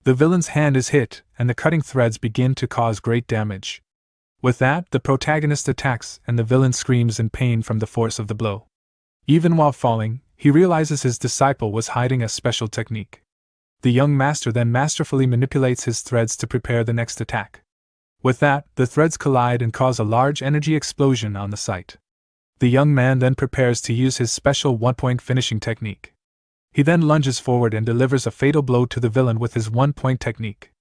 The villain's hand is hit, and the cutting threads begin to cause great damage. With that, the protagonist attacks, and the villain screams in pain from the force of the blow. Even while falling, he realizes his disciple was hiding a special technique. The young master then masterfully manipulates his threads to prepare the next attack. With that, the threads collide and cause a large energy explosion on the site. The young man then prepares to use his special one-point finishing technique. He then lunges forward and delivers a fatal blow to the villain with his one-point technique.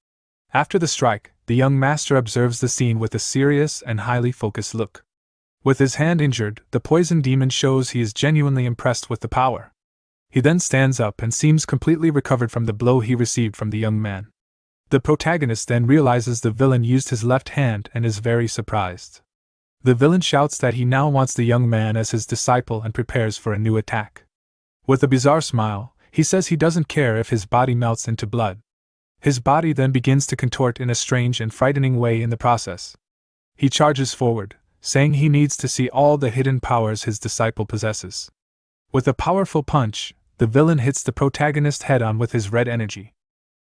After the strike, the young master observes the scene with a serious and highly focused look. With his hand injured, the poison demon shows he is genuinely impressed with the power. He then stands up and seems completely recovered from the blow he received from the young man. The protagonist then realizes the villain used his left hand and is very surprised. The villain shouts that he now wants the young man as his disciple and prepares for a new attack. With a bizarre smile, he says he doesn't care if his body melts into blood. His body then begins to contort in a strange and frightening way in the process. He charges forward, saying he needs to see all the hidden powers his disciple possesses. With a powerful punch, the villain hits the protagonist head-on with his red energy.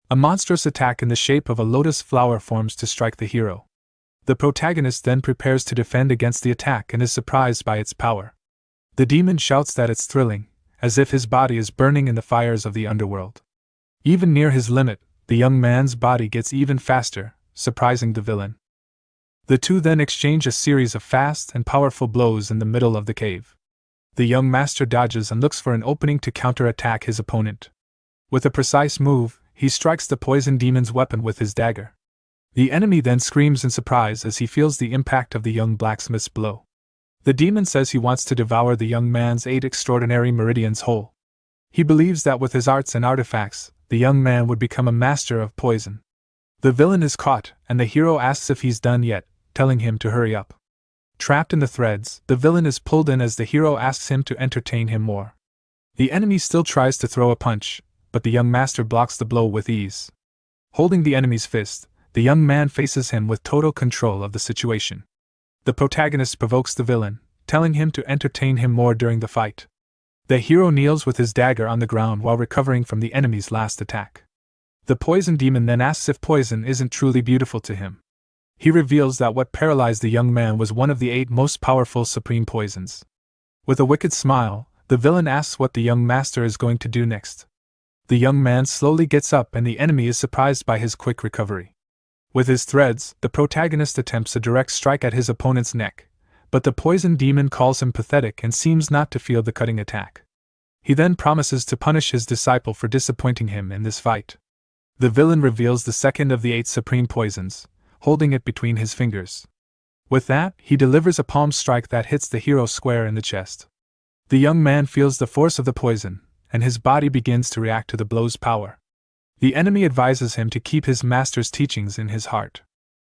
A monstrous attack in the shape of a lotus flower forms to strike the hero. The protagonist then prepares to defend against the attack and is surprised by its power. The demon shouts that it's thrilling, as if his body is burning in the fires of the underworld. Even near his limit, the young man's body gets even faster, surprising the villain. The two then exchange a series of fast and powerful blows in the middle of the cave. The young master dodges and looks for an opening to counterattack his opponent. With a precise move, he strikes the poison demon's weapon with his dagger. The enemy then screams in surprise as he feels the impact of the young blacksmith's blow. The demon says he wants to devour the young man's 8 extraordinary meridians whole. He believes that with his arts and artifacts, the young man would become a master of poison. The villain is caught, and the hero asks if he's done yet, telling him to hurry up. Trapped in the threads, the villain is pulled in as the hero asks him to entertain him more. The enemy still tries to throw a punch, but the young master blocks the blow with ease. Holding the enemy's fist, the young man faces him with total control of the situation. The protagonist provokes the villain, telling him to entertain him more during the fight. The hero kneels with his dagger on the ground while recovering from the enemy's last attack. The poison demon then asks if poison isn't truly beautiful to him. He reveals that what paralyzed the young man was one of the 8 most powerful supreme poisons. With a wicked smile, the villain asks what the young master is going to do next. The young man slowly gets up and the enemy is surprised by his quick recovery. With his threads, the protagonist attempts a direct strike at his opponent's neck, but the poison demon calls him pathetic and seems not to feel the cutting attack. He then promises to punish his disciple for disappointing him in this fight. The villain reveals the second of the 8 supreme poisons, holding it between his fingers. With that, he delivers a palm strike that hits the hero square in the chest. The young man feels the force of the poison, and his body begins to react to the blow's power. The enemy advises him to keep his master's teachings in his heart.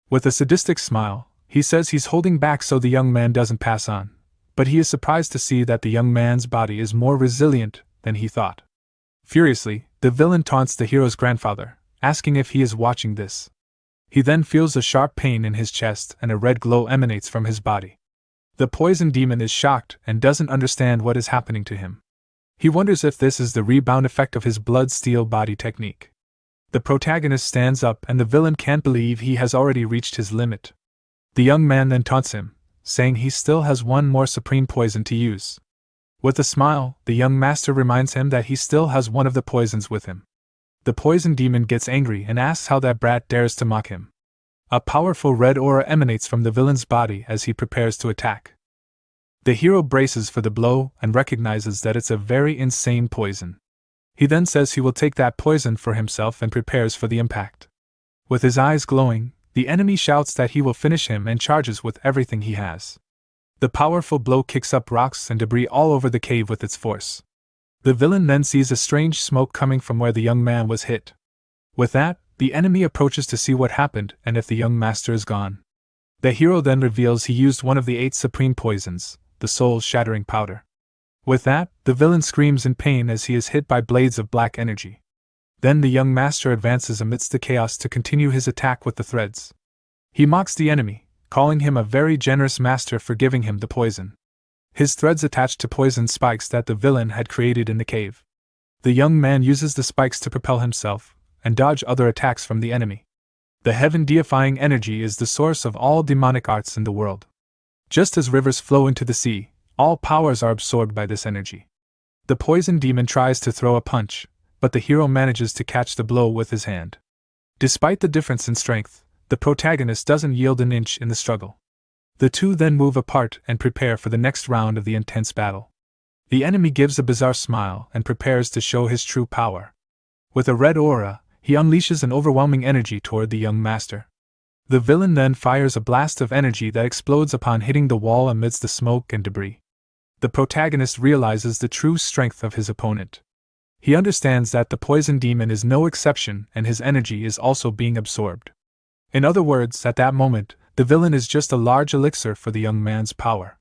With a sadistic smile, he says he's holding back so the young man doesn't pass on, but he is surprised to see that the young man's body is more resilient than he thought. Furiously, the villain taunts the hero's grandfather, asking if he is watching this. He then feels a sharp pain in his chest and a red glow emanates from his body. The poison demon is shocked and doesn't understand what is happening to him. He wonders if this is the rebound effect of his blood steel body technique. The protagonist stands up and the villain can't believe he has already reached his limit. The young man then taunts him, saying he still has one more supreme poison to use. With a smile, the young master reminds him that he still has one of the poisons with him. The poison demon gets angry and asks how that brat dares to mock him. A powerful red aura emanates from the villain's body as he prepares to attack. The hero braces for the blow and recognizes that it's a very insane poison. He then says he will take that poison for himself and prepares for the impact. With his eyes glowing, the enemy shouts that he will finish him and charges with everything he has. The powerful blow kicks up rocks and debris all over the cave with its force. The villain then sees a strange smoke coming from where the young man was hit. With that, the enemy approaches to see what happened and if the young master is gone. The hero then reveals he used one of the 8 supreme poisons, the soul-shattering powder. With that, the villain screams in pain as he is hit by blades of black energy. Then the young master advances amidst the chaos to continue his attack with the threads. He mocks the enemy, calling him a very generous master for giving him the poison. His threads attach to poison spikes that the villain had created in the cave. The young man uses the spikes to propel himself and dodge other attacks from the enemy. The heaven-deifying energy is the source of all demonic arts in the world. Just as rivers flow into the sea, all powers are absorbed by this energy. The poison demon tries to throw a punch, but the hero manages to catch the blow with his hand. Despite the difference in strength, the protagonist doesn't yield an inch in the struggle. The two then move apart and prepare for the next round of the intense battle. The enemy gives a bizarre smile and prepares to show his true power. With a red aura, he unleashes an overwhelming energy toward the young master. The villain then fires a blast of energy that explodes upon hitting the wall amidst the smoke and debris. The protagonist realizes the true strength of his opponent. He understands that the poison demon is no exception and his energy is also being absorbed. In other words, at that moment, the villain is just a large elixir for the young man's power.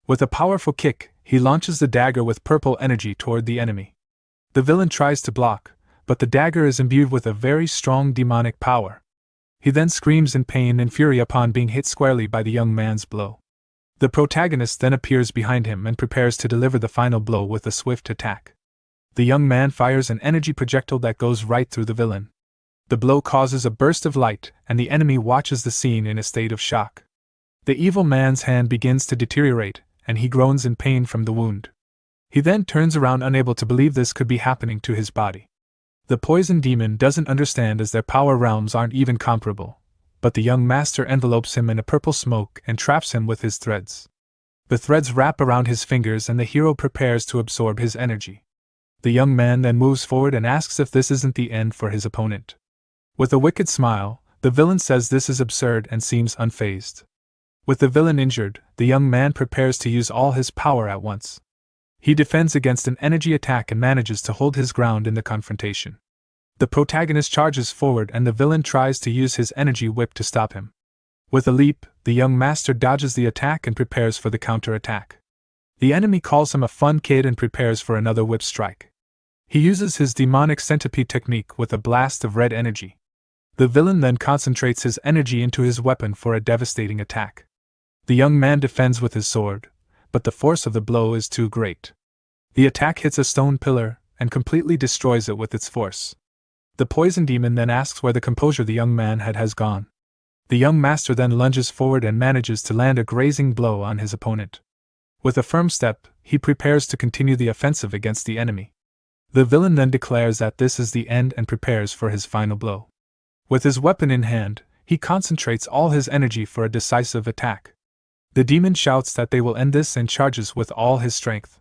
With a powerful kick, he launches the dagger with purple energy toward the enemy. The villain tries to block, but the dagger is imbued with a very strong demonic power. He then screams in pain and fury upon being hit squarely by the young man's blow. The protagonist then appears behind him and prepares to deliver the final blow with a swift attack. The young man fires an energy projectile that goes right through the villain. The blow causes a burst of light, and the enemy watches the scene in a state of shock. The evil man's hand begins to deteriorate, and he groans in pain from the wound. He then turns around unable to believe this could be happening to his body. The poison demon doesn't understand as their power realms aren't even comparable, but the young master envelopes him in a purple smoke and traps him with his threads. The threads wrap around his fingers and the hero prepares to absorb his energy. The young man then moves forward and asks if this isn't the end for his opponent. With a wicked smile, the villain says this is absurd and seems unfazed. With the villain injured, the young man prepares to use all his power at once. He defends against an energy attack and manages to hold his ground in the confrontation. The protagonist charges forward and the villain tries to use his energy whip to stop him. With a leap, the young master dodges the attack and prepares for the counter-attack. The enemy calls him a fun kid and prepares for another whip strike. He uses his demonic centipede technique with a blast of red energy. The villain then concentrates his energy into his weapon for a devastating attack. The young man defends with his sword, but the force of the blow is too great. The attack hits a stone pillar and completely destroys it with its force. The poison demon then asks where the composure the young man has gone. The young master then lunges forward and manages to land a grazing blow on his opponent. With a firm step, he prepares to continue the offensive against the enemy. The villain then declares that this is the end and prepares for his final blow. With his weapon in hand, he concentrates all his energy for a decisive attack. The demon shouts that they will end this and charges with all his strength.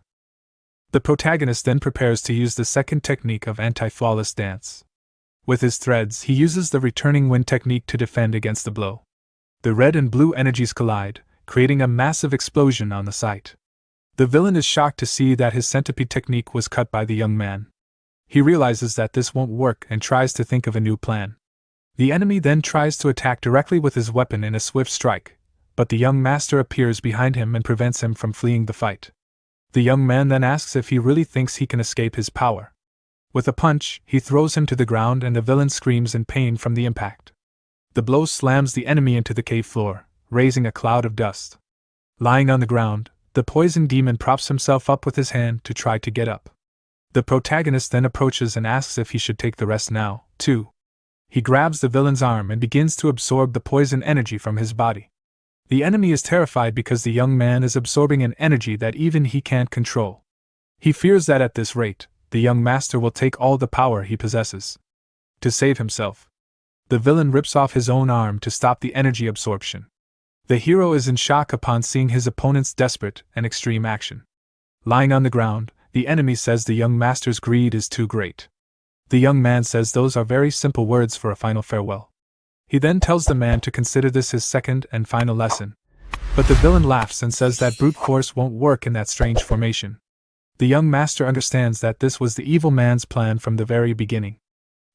The protagonist then prepares to use the second technique of anti-flawless dance. With his threads, he uses the returning wind technique to defend against the blow. The red and blue energies collide, creating a massive explosion on the site. The villain is shocked to see that his centipede technique was cut by the young man. He realizes that this won't work and tries to think of a new plan. The enemy then tries to attack directly with his weapon in a swift strike, but the young master appears behind him and prevents him from fleeing the fight. The young man then asks if he really thinks he can escape his power. With a punch, he throws him to the ground and the villain screams in pain from the impact. The blow slams the enemy into the cave floor, raising a cloud of dust. Lying on the ground, the poison demon props himself up with his hand to try to get up. The protagonist then approaches and asks if he should take the rest now, too. He grabs the villain's arm and begins to absorb the poison energy from his body. The enemy is terrified because the young man is absorbing an energy that even he can't control. He fears that at this rate, the young master will take all the power he possesses. To save himself, the villain rips off his own arm to stop the energy absorption. The hero is in shock upon seeing his opponent's desperate and extreme action. Lying on the ground, the enemy says the young master's greed is too great. The young man says those are very simple words for a final farewell. He then tells the man to consider this his second and final lesson. But the villain laughs and says that brute force won't work in that strange formation. The young master understands that this was the evil man's plan from the very beginning.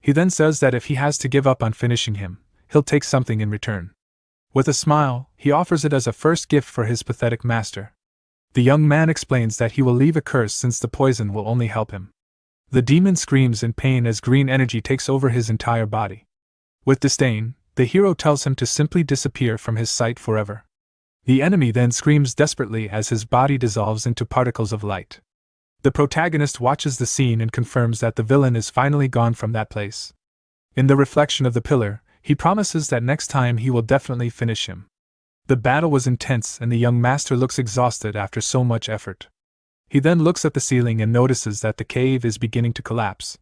He then says that if he has to give up on finishing him, he'll take something in return. With a smile, he offers it as a first gift for his pathetic master. The young man explains that he will leave a curse since the poison will only help him. The demon screams in pain as green energy takes over his entire body. With disdain, the hero tells him to simply disappear from his sight forever. The enemy then screams desperately as his body dissolves into particles of light. The protagonist watches the scene and confirms that the villain is finally gone from that place. In the reflection of the pillar, he promises that next time he will definitely finish him. The battle was intense and the young master looks exhausted after so much effort. He then looks at the ceiling and notices that the cave is beginning to collapse.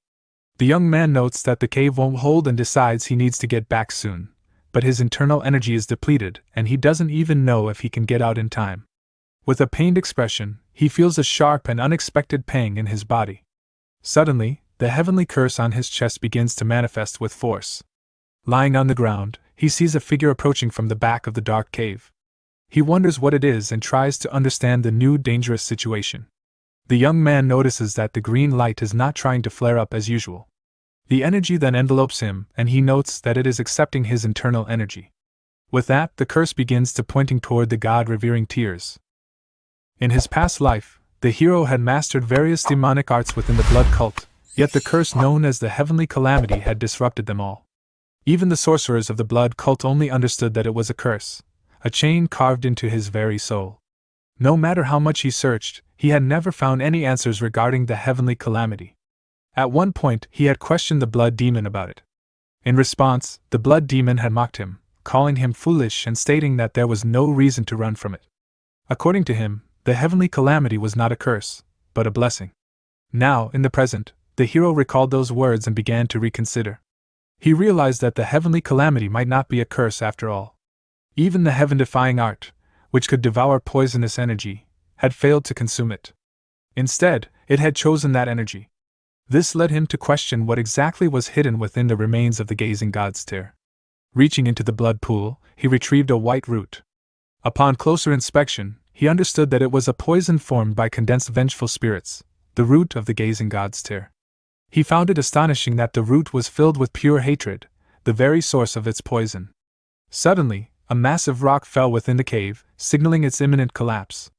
The young man notes that the cave won't hold and decides he needs to get back soon, but his internal energy is depleted and he doesn't even know if he can get out in time. With a pained expression, he feels a sharp and unexpected pang in his body. Suddenly, the heavenly curse on his chest begins to manifest with force. Lying on the ground, he sees a figure approaching from the back of the dark cave. He wonders what it is and tries to understand the new dangerous situation. The young man notices that the green light is not trying to flare up as usual. The energy then envelopes him, and he notes that it is accepting his internal energy. With that, the curse begins to pointing toward the god-revering tears. In his past life, the hero had mastered various demonic arts within the blood cult, yet the curse known as the heavenly calamity had disrupted them all. Even the sorcerers of the blood cult only understood that it was a curse, a chain carved into his very soul. No matter how much he searched, he had never found any answers regarding the heavenly calamity. At one point, he had questioned the blood demon about it. In response, the blood demon had mocked him, calling him foolish and stating that there was no reason to run from it. According to him, the heavenly calamity was not a curse, but a blessing. Now, in the present, the hero recalled those words and began to reconsider. He realized that the heavenly calamity might not be a curse after all. Even the heaven-defying art, which could devour poisonous energy, had failed to consume it. Instead, it had chosen that energy. This led him to question what exactly was hidden within the remains of the gazing god's tear. Reaching into the blood pool, he retrieved a white root. Upon closer inspection, he understood that it was a poison formed by condensed vengeful spirits, the root of the gazing god's tear. He found it astonishing that the root was filled with pure hatred, the very source of its poison. Suddenly, a massive rock fell within the cave, signaling its imminent collapse.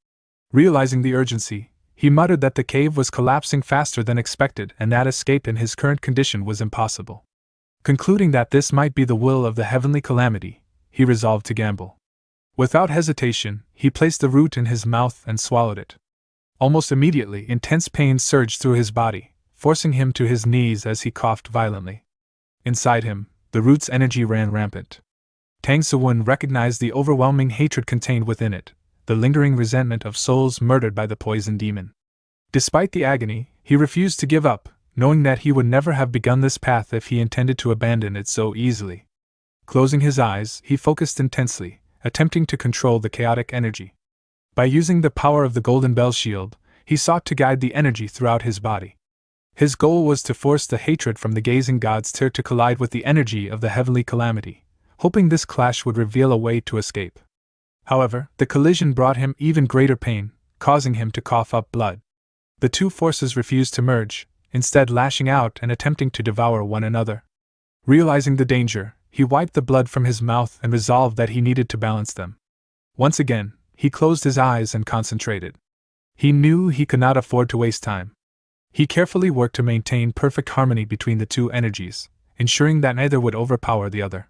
Realizing the urgency, he muttered that the cave was collapsing faster than expected and that escape in his current condition was impossible. Concluding that this might be the will of the heavenly calamity, he resolved to gamble. Without hesitation, he placed the root in his mouth and swallowed it. Almost immediately, intense pain surged through his body, forcing him to his knees as he coughed violently. Inside him, the root's energy ran rampant. Tang Sewon recognized the overwhelming hatred contained within it, the lingering resentment of souls murdered by the poison demon. Despite the agony, he refused to give up, knowing that he would never have begun this path if he intended to abandon it so easily. Closing his eyes, he focused intensely, attempting to control the chaotic energy. By using the power of the Golden Bell Shield, he sought to guide the energy throughout his body. His goal was to force the hatred from the gazing god's tear to collide with the energy of the heavenly calamity, hoping this clash would reveal a way to escape. However, the collision brought him even greater pain, causing him to cough up blood. The two forces refused to merge, instead lashing out and attempting to devour one another. Realizing the danger, he wiped the blood from his mouth and resolved that he needed to balance them. Once again, he closed his eyes and concentrated. He knew he could not afford to waste time. He carefully worked to maintain perfect harmony between the two energies, ensuring that neither would overpower the other.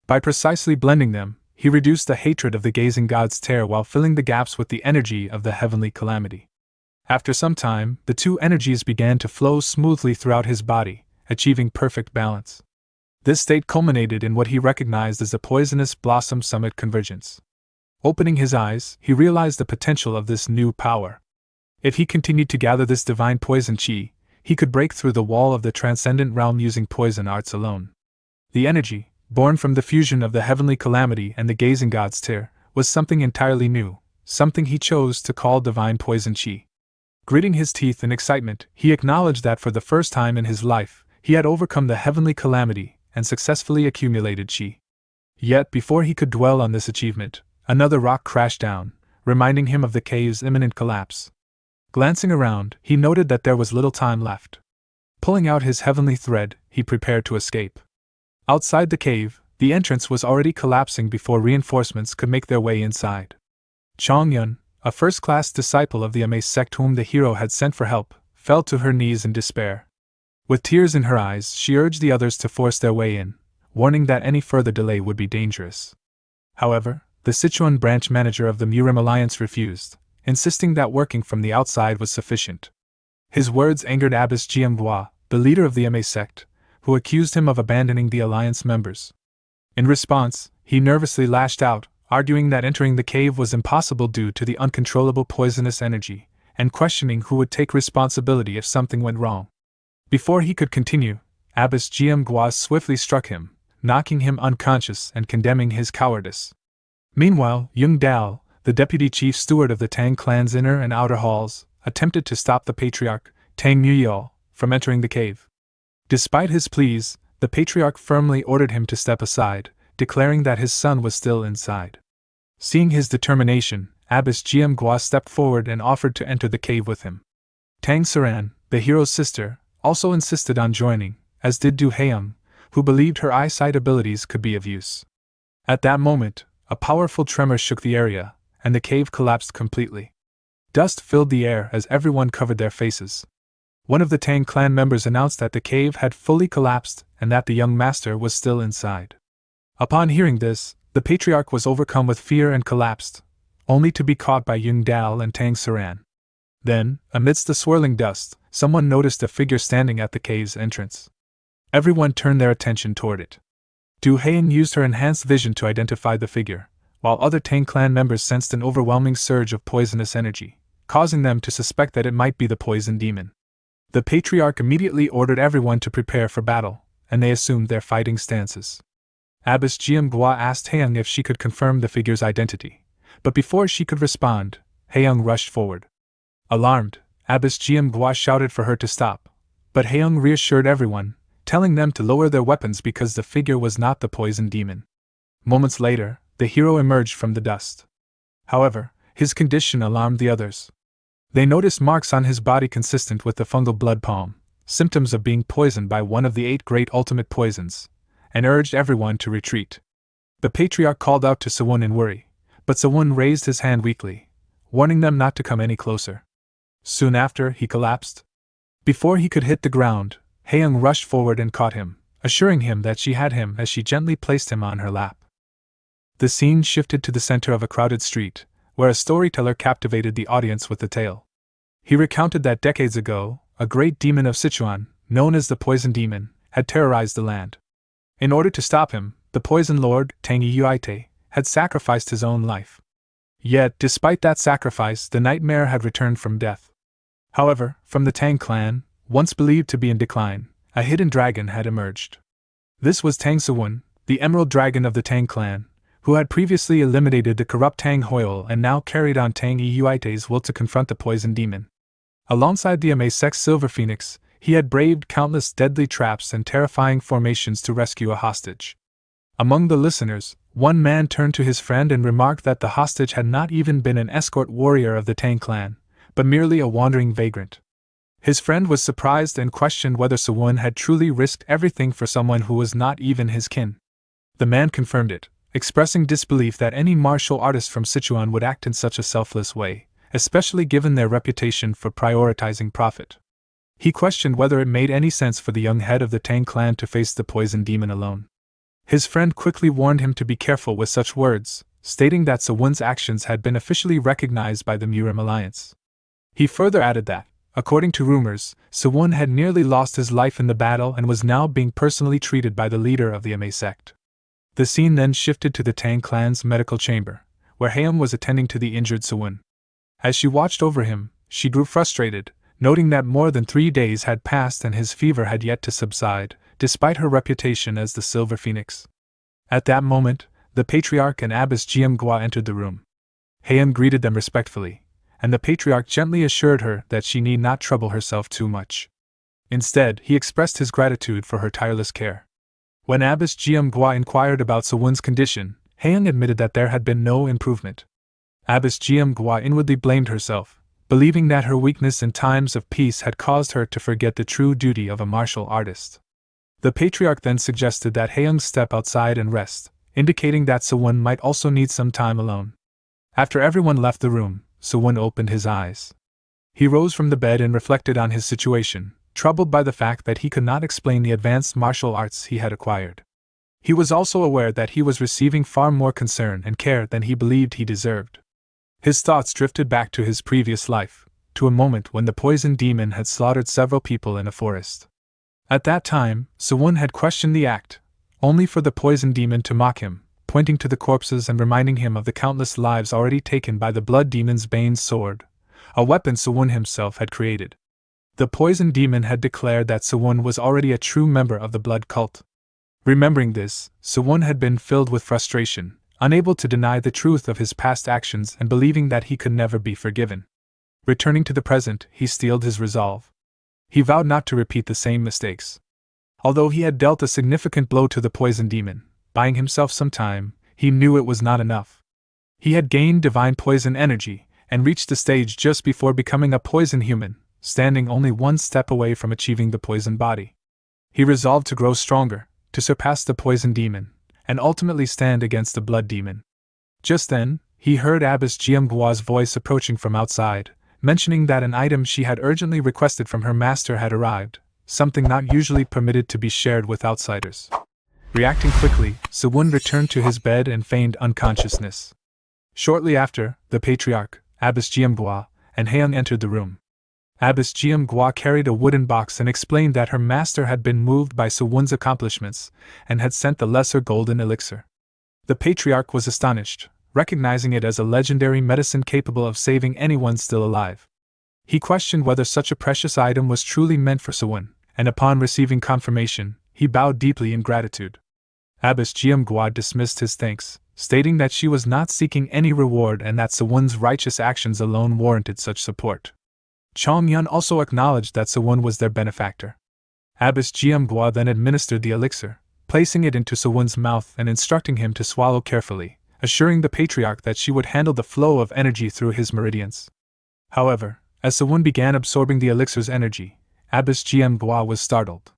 By precisely blending them, he reduced the hatred of the gazing god's terror while filling the gaps with the energy of the heavenly calamity. After some time, the two energies began to flow smoothly throughout his body, achieving perfect balance. This state culminated in what he recognized as the poisonous blossom summit convergence. Opening his eyes, he realized the potential of this new power. If he continued to gather this divine poison chi, he could break through the wall of the transcendent realm using poison arts alone. The energy, born from the fusion of the heavenly calamity and the gazing god's tear, was something entirely new, something he chose to call divine poison chi. Gritting his teeth in excitement, he acknowledged that for the first time in his life, he had overcome the heavenly calamity and successfully accumulated chi. Yet before he could dwell on this achievement, another rock crashed down, reminding him of the cave's imminent collapse. Glancing around, he noted that there was little time left. Pulling out his heavenly thread, he prepared to escape. Outside the cave, the entrance was already collapsing before reinforcements could make their way inside. Chongyun, a first-class disciple of the Ame sect whom the hero had sent for help, fell to her knees in despair. With tears in her eyes, she urged the others to force their way in, warning that any further delay would be dangerous. However, the Sichuan branch manager of the Murim Alliance refused, insisting that working from the outside was sufficient. His words angered Abbess Jianghua, the leader of the Ame sect, who accused him of abandoning the alliance members. In response, he nervously lashed out, arguing that entering the cave was impossible due to the uncontrollable poisonous energy, and questioning who would take responsibility if something went wrong. Before he could continue, Abbess Jianghua swiftly struck him, knocking him unconscious and condemning his cowardice. Meanwhile, Yung Dao, the deputy chief steward of the Tang clan's inner and outer halls, attempted to stop the patriarch, Tang Muyao, from entering the cave. Despite his pleas, the patriarch firmly ordered him to step aside, declaring that his son was still inside. Seeing his determination, Abbess Jianghua stepped forward and offered to enter the cave with him. Tang Saran, the hero's sister, also insisted on joining, as did Du Haeyang, who believed her eyesight abilities could be of use. At that moment, a powerful tremor shook the area, and the cave collapsed completely. Dust filled the air as everyone covered their faces. One of the Tang clan members announced that the cave had fully collapsed and that the young master was still inside. Upon hearing this, the patriarch was overcome with fear and collapsed, only to be caught by Yung Dao and Tang Saran. Then, amidst the swirling dust, someone noticed a figure standing at the cave's entrance. Everyone turned their attention toward it. Du Haeyang used her enhanced vision to identify the figure, while other Tang clan members sensed an overwhelming surge of poisonous energy, causing them to suspect that it might be the poison demon. The patriarch immediately ordered everyone to prepare for battle, and they assumed their fighting stances. Abbess Jianghua asked Haeyang if she could confirm the figure's identity, but before she could respond, Haeyang rushed forward. Alarmed, Abbess Jianghua shouted for her to stop, but Haeyang reassured everyone, telling them to lower their weapons because the figure was not the poison demon. Moments later, the hero emerged from the dust. However, his condition alarmed the others. They noticed marks on his body consistent with the fungal blood palm, symptoms of being poisoned by one of the 8 great ultimate poisons, and urged everyone to retreat. The patriarch called out to Sawun in worry, but Sawun raised his hand weakly, warning them not to come any closer. Soon after, he collapsed. Before he could hit the ground, Haeyang rushed forward and caught him, assuring him that she had him as she gently placed him on her lap. The scene shifted to the center of a crowded street, where a storyteller captivated the audience with the tale. He recounted that decades ago, a great demon of Sichuan, known as the Poison Demon, had terrorized the land. In order to stop him, the Poison Lord, Tang Yuite, had sacrificed his own life. Yet, despite that sacrifice, the nightmare had returned from death. However, from the Tang clan, once believed to be in decline, a hidden dragon had emerged. This was Tang Sawun, the emerald dragon of the Tang clan, who had previously eliminated the corrupt Tang Hoyle and now carried on Tang Yuite's will to confront the poison demon. Alongside the Ame Sect's Silver Phoenix, he had braved countless deadly traps and terrifying formations to rescue a hostage. Among the listeners, one man turned to his friend and remarked that the hostage had not even been an escort warrior of the Tang clan, but merely a wandering vagrant. His friend was surprised and questioned whether Sawun had truly risked everything for someone who was not even his kin. The man confirmed it, expressing disbelief that any martial artist from Sichuan would act in such a selfless way, especially given their reputation for prioritizing profit. He questioned whether it made any sense for the young head of the Tang clan to face the poison demon alone. His friend quickly warned him to be careful with such words, stating that Sewun's actions had been officially recognized by the Murim Alliance. He further added that, according to rumors, Sewun had nearly lost his life in the battle and was now being personally treated by the leader of the Ame sect. The scene then shifted to the Tang clan's medical chamber, where Haeum was attending to the injured Sewun. As she watched over him, she grew frustrated, noting that more than 3 days had passed and his fever had yet to subside, despite her reputation as the Silver Phoenix. At that moment, the Patriarch and Abbess Jiamgua entered the room. Haeum greeted them respectfully, and the Patriarch gently assured her that she need not trouble herself too much. Instead, he expressed his gratitude for her tireless care. When Abbess Jiamgua inquired about Sewun's condition, Haeum admitted that there had been no improvement. Abbess Jiamgua inwardly blamed herself, believing that her weakness in times of peace had caused her to forget the true duty of a martial artist. The Patriarch then suggested that Haeung step outside and rest, indicating that Sewun might also need some time alone. After everyone left the room, Sewun opened his eyes. He rose from the bed and reflected on his situation, troubled by the fact that he could not explain the advanced martial arts he had acquired. He was also aware that he was receiving far more concern and care than he believed he deserved. His thoughts drifted back to his previous life, to a moment when the poison demon had slaughtered several people in a forest. At that time, Sewun had questioned the act, only for the poison demon to mock him, pointing to the corpses and reminding him of the countless lives already taken by the blood demon's Bane's sword, a weapon Sewun himself had created. The poison demon had declared that Sewun was already a true member of the blood cult. Remembering this, Sewun had been filled with frustration, unable to deny the truth of his past actions and believing that he could never be forgiven. Returning to the present, he steeled his resolve. He vowed not to repeat the same mistakes. Although he had dealt a significant blow to the poison demon, buying himself some time, he knew it was not enough. He had gained divine poison energy, and reached the stage just before becoming a poison human, standing only one step away from achieving the poison body. He resolved to grow stronger, to surpass the poison demon, and ultimately stand against the blood demon. Just then, he heard Abbess Jiamgua's voice approaching from outside, mentioning that an item she had urgently requested from her master had arrived, something not usually permitted to be shared with outsiders. Reacting quickly, Sewun returned to his bed and feigned unconsciousness. Shortly after, the Patriarch, Abbess Jiamgua, and Haeung entered the room. Abbess Jiamgua carried a wooden box and explained that her master had been moved by Sewun's accomplishments and had sent the lesser golden elixir. The Patriarch was astonished, recognizing it as a legendary medicine capable of saving anyone still alive. He questioned whether such a precious item was truly meant for Sewun, and upon receiving confirmation, he bowed deeply in gratitude. Abbess Jiamgua dismissed his thanks, stating that she was not seeking any reward and that Sewun's righteous actions alone warranted such support. Chong Yun also acknowledged that Sewun was their benefactor. Abbess Jiamgua then administered the elixir, placing it into Sewun's mouth and instructing him to swallow carefully, assuring the Patriarch that she would handle the flow of energy through his meridians. However, as Sewun began absorbing the elixir's energy, Abbess Jiamgua was startled.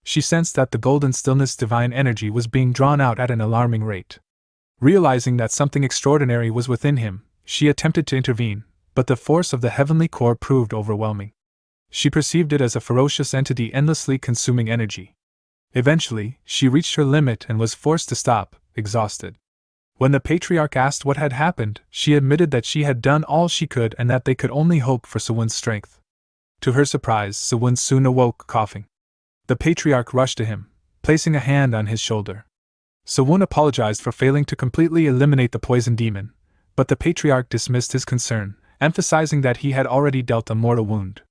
She sensed that the golden stillness divine energy was being drawn out at an alarming rate. Realizing that something extraordinary was within him, she attempted to intervene, but the force of the heavenly core proved overwhelming. She perceived it as a ferocious entity endlessly consuming energy. Eventually, she reached her limit and was forced to stop, exhausted. When the Patriarch asked what had happened, she admitted that she had done all she could and that they could only hope for Sewun's strength. To her surprise, Sewun soon awoke, coughing. The Patriarch rushed to him, placing a hand on his shoulder. Sewun apologized for failing to completely eliminate the poison demon, but the Patriarch dismissed his concern, emphasizing that he had already dealt a mortal wound.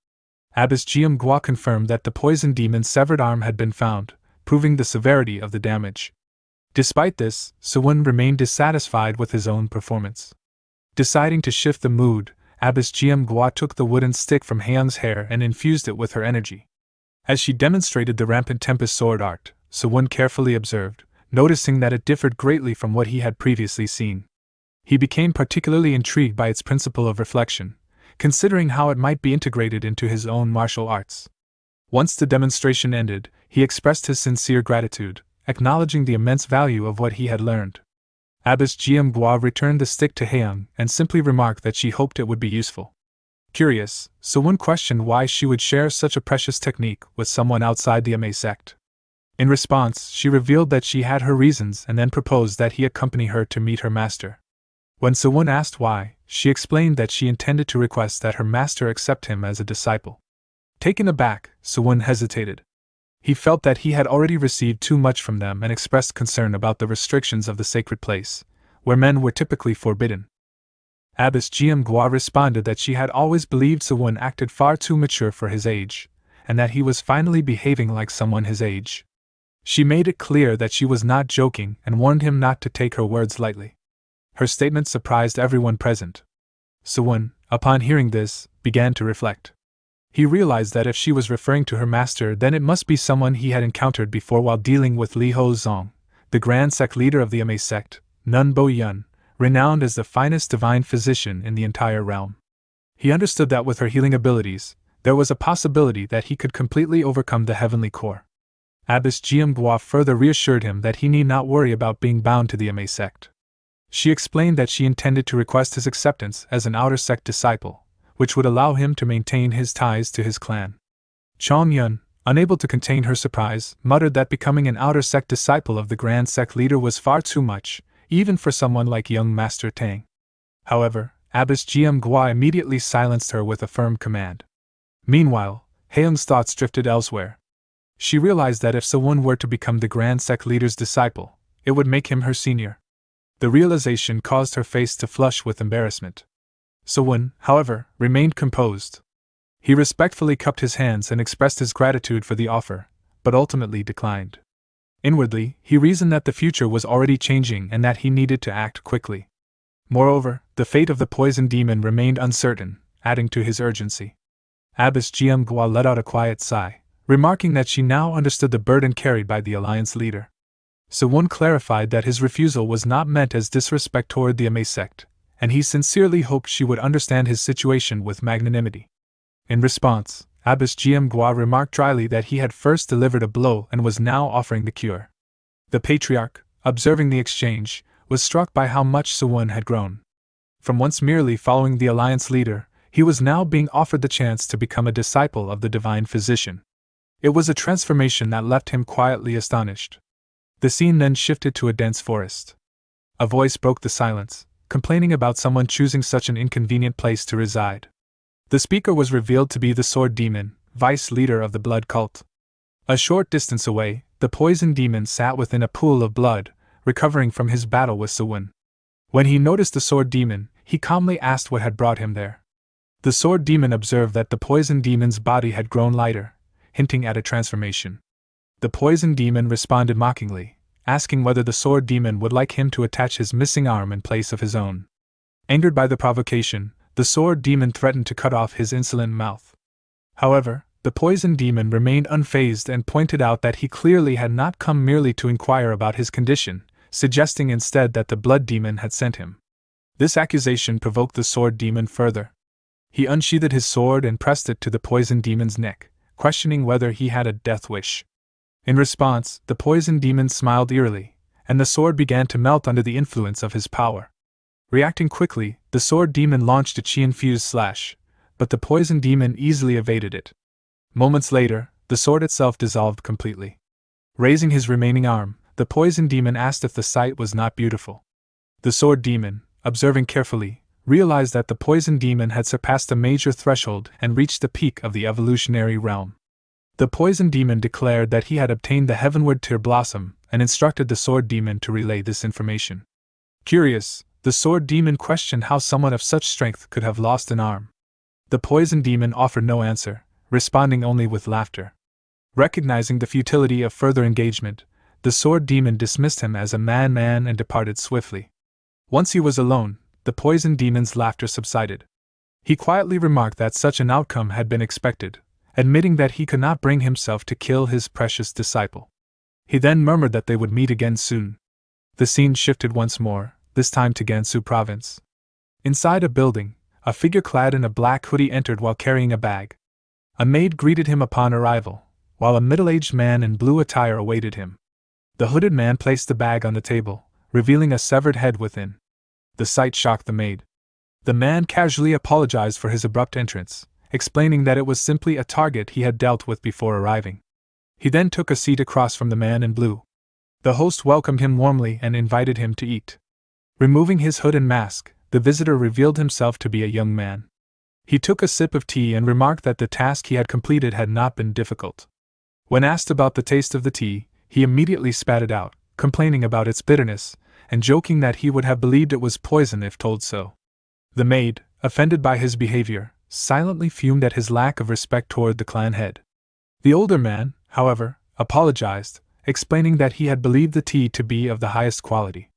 Abbess Jiamgua confirmed that the poison demon's severed arm had been found, proving the severity of the damage. Despite this, Sewun remained dissatisfied with his own performance. Deciding to shift the mood, Abbess Jiamgua took the wooden stick from Haeung's hair and infused it with her energy. As she demonstrated the rampant tempest sword art, Sewun carefully observed, noticing that it differed greatly from what he had previously seen. He became particularly intrigued by its principle of reflection, considering how it might be integrated into his own martial arts. Once the demonstration ended, he expressed his sincere gratitude, acknowledging the immense value of what he had learned. Abbess Jiamgua returned the stick to Haeyoung and simply remarked that she hoped it would be useful. Curious, Sewon questioned why she would share such a precious technique with someone outside the Ame sect. In response, she revealed that she had her reasons and then proposed that he accompany her to meet her master. When Sewon asked why, she explained that she intended to request that her master accept him as a disciple. Taken aback, Sewon hesitated. He felt that he had already received too much from them and expressed concern about the restrictions of the sacred place, where men were typically forbidden. Abbess Jiamgua responded that she had always believed Sewon acted far too mature for his age, and that he was finally behaving like someone his age. She made it clear that she was not joking and warned him not to take her words lightly. Her statement surprised everyone present. Sewon, upon hearing this, began to reflect. He realized that if she was referring to her master, then it must be someone he had encountered before while dealing with Li Hozong, the grand sect leader of the Ame sect, Nun Bo Yun, renowned as the finest divine physician in the entire realm. He understood that with her healing abilities, there was a possibility that he could completely overcome the heavenly core. Abbess Jiamgua further reassured him that he need not worry about being bound to the Ame sect. She explained that she intended to request his acceptance as an outer sect disciple, which would allow him to maintain his ties to his clan. Chong Yun, unable to contain her surprise, muttered that becoming an outer sect disciple of the grand sect leader was far too much, even for someone like young Master Tang. However, Abbess Jiamgua immediately silenced her with a firm command. Meanwhile, Haeyoung's thoughts drifted elsewhere. She realized that if Sewon were to become the grand sect leader's disciple, it would make him her senior. The realization caused her face to flush with embarrassment. Sewon, however, remained composed. He respectfully cupped his hands and expressed his gratitude for the offer, but ultimately declined. Inwardly, he reasoned that the future was already changing and that he needed to act quickly. Moreover, the fate of the poison demon remained uncertain, adding to his urgency. Abbess Jiamgua let out a quiet sigh, remarking that she now understood the burden carried by the alliance leader. Sewon clarified that his refusal was not meant as disrespect toward the Ame sect, and he sincerely hoped she would understand his situation with magnanimity. In response, Abbess Jiamgua remarked dryly that he had first delivered a blow and was now offering the cure. The patriarch, observing the exchange, was struck by how much Sewon had grown. From once merely following the alliance leader, he was now being offered the chance to become a disciple of the divine physician. It was a transformation that left him quietly astonished. The scene then shifted to a dense forest. A voice broke the silence, complaining about someone choosing such an inconvenient place to reside. The speaker was revealed to be the Sword Demon, vice leader of the blood cult. A short distance away, the poison demon sat within a pool of blood, recovering from his battle with Sewon. When he noticed the Sword Demon, he calmly asked what had brought him there. The Sword Demon observed that the poison demon's body had grown lighter, hinting at a transformation. The poison demon responded mockingly, asking whether the Sword Demon would like him to attach his missing arm in place of his own. Angered by the provocation, the Sword Demon threatened to cut off his insolent mouth. However, the poison demon remained unfazed and pointed out that he clearly had not come merely to inquire about his condition, suggesting instead that the blood demon had sent him. This accusation provoked the Sword Demon further. He unsheathed his sword and pressed it to the poison demon's neck, questioning whether he had a death wish. In response, the poison demon smiled eerily, and the sword began to melt under the influence of his power. Reacting quickly, the Sword Demon launched a chi-infused slash, but the poison demon easily evaded it. Moments later, the sword itself dissolved completely. Raising his remaining arm, the poison demon asked if the sight was not beautiful. The Sword Demon, observing carefully, realized that the poison demon had surpassed a major threshold and reached the peak of the evolutionary realm. The poison demon declared that he had obtained the heavenward tear blossom and instructed the Sword Demon to relay this information. Curious, the Sword Demon questioned how someone of such strength could have lost an arm. The poison demon offered no answer, responding only with laughter. Recognizing the futility of further engagement, the Sword Demon dismissed him as a man and departed swiftly. Once he was alone, the poison demon's laughter subsided. He quietly remarked that such an outcome had been expected, admitting that he could not bring himself to kill his precious disciple. He then murmured that they would meet again soon. The scene shifted once more, this time to Gansu province. Inside a building, a figure clad in a black hoodie entered while carrying a bag. A maid greeted him upon arrival, while a middle-aged man in blue attire awaited him. The hooded man placed the bag on the table, revealing a severed head within. The sight shocked the maid. The man casually apologized for his abrupt entrance, explaining that it was simply a target he had dealt with before arriving. He then took a seat across from the man in blue. The host welcomed him warmly and invited him to eat. Removing his hood and mask, the visitor revealed himself to be a young man. He took a sip of tea and remarked that the task he had completed had not been difficult. When asked about the taste of the tea, he immediately spat it out, complaining about its bitterness, and joking that he would have believed it was poison if told so. The maid, offended by his behavior, silently fumed at his lack of respect toward the clan head. The older man, however, apologized, explaining that he had believed the tea to be of the highest quality.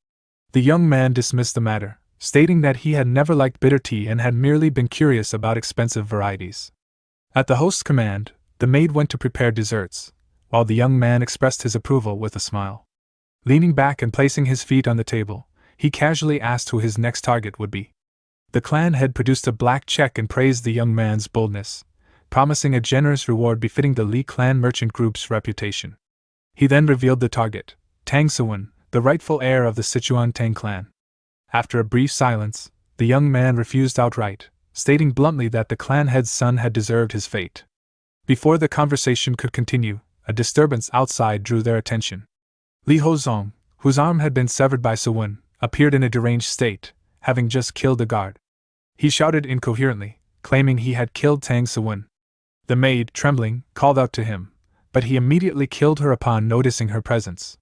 The young man dismissed the matter, stating that he had never liked bitter tea and had merely been curious about expensive varieties. At the host's command, the maid went to prepare desserts, while the young man expressed his approval with a smile. Leaning back and placing his feet on the table, he casually asked who his next target would be. The clan head produced a black check and praised the young man's boldness, promising a generous reward befitting the Lee clan merchant group's reputation. He then revealed the target, Tang Sewon, the rightful heir of the Sichuan Tang clan. After a brief silence, the young man refused outright, stating bluntly that the clan head's son had deserved his fate. Before the conversation could continue, a disturbance outside drew their attention. Li Hozong, whose arm had been severed by Sewon, appeared in a deranged state, having just killed a guard. He shouted incoherently, claiming he had killed Tang Sewon. The maid, trembling, called out to him, but he immediately killed her upon noticing her presence.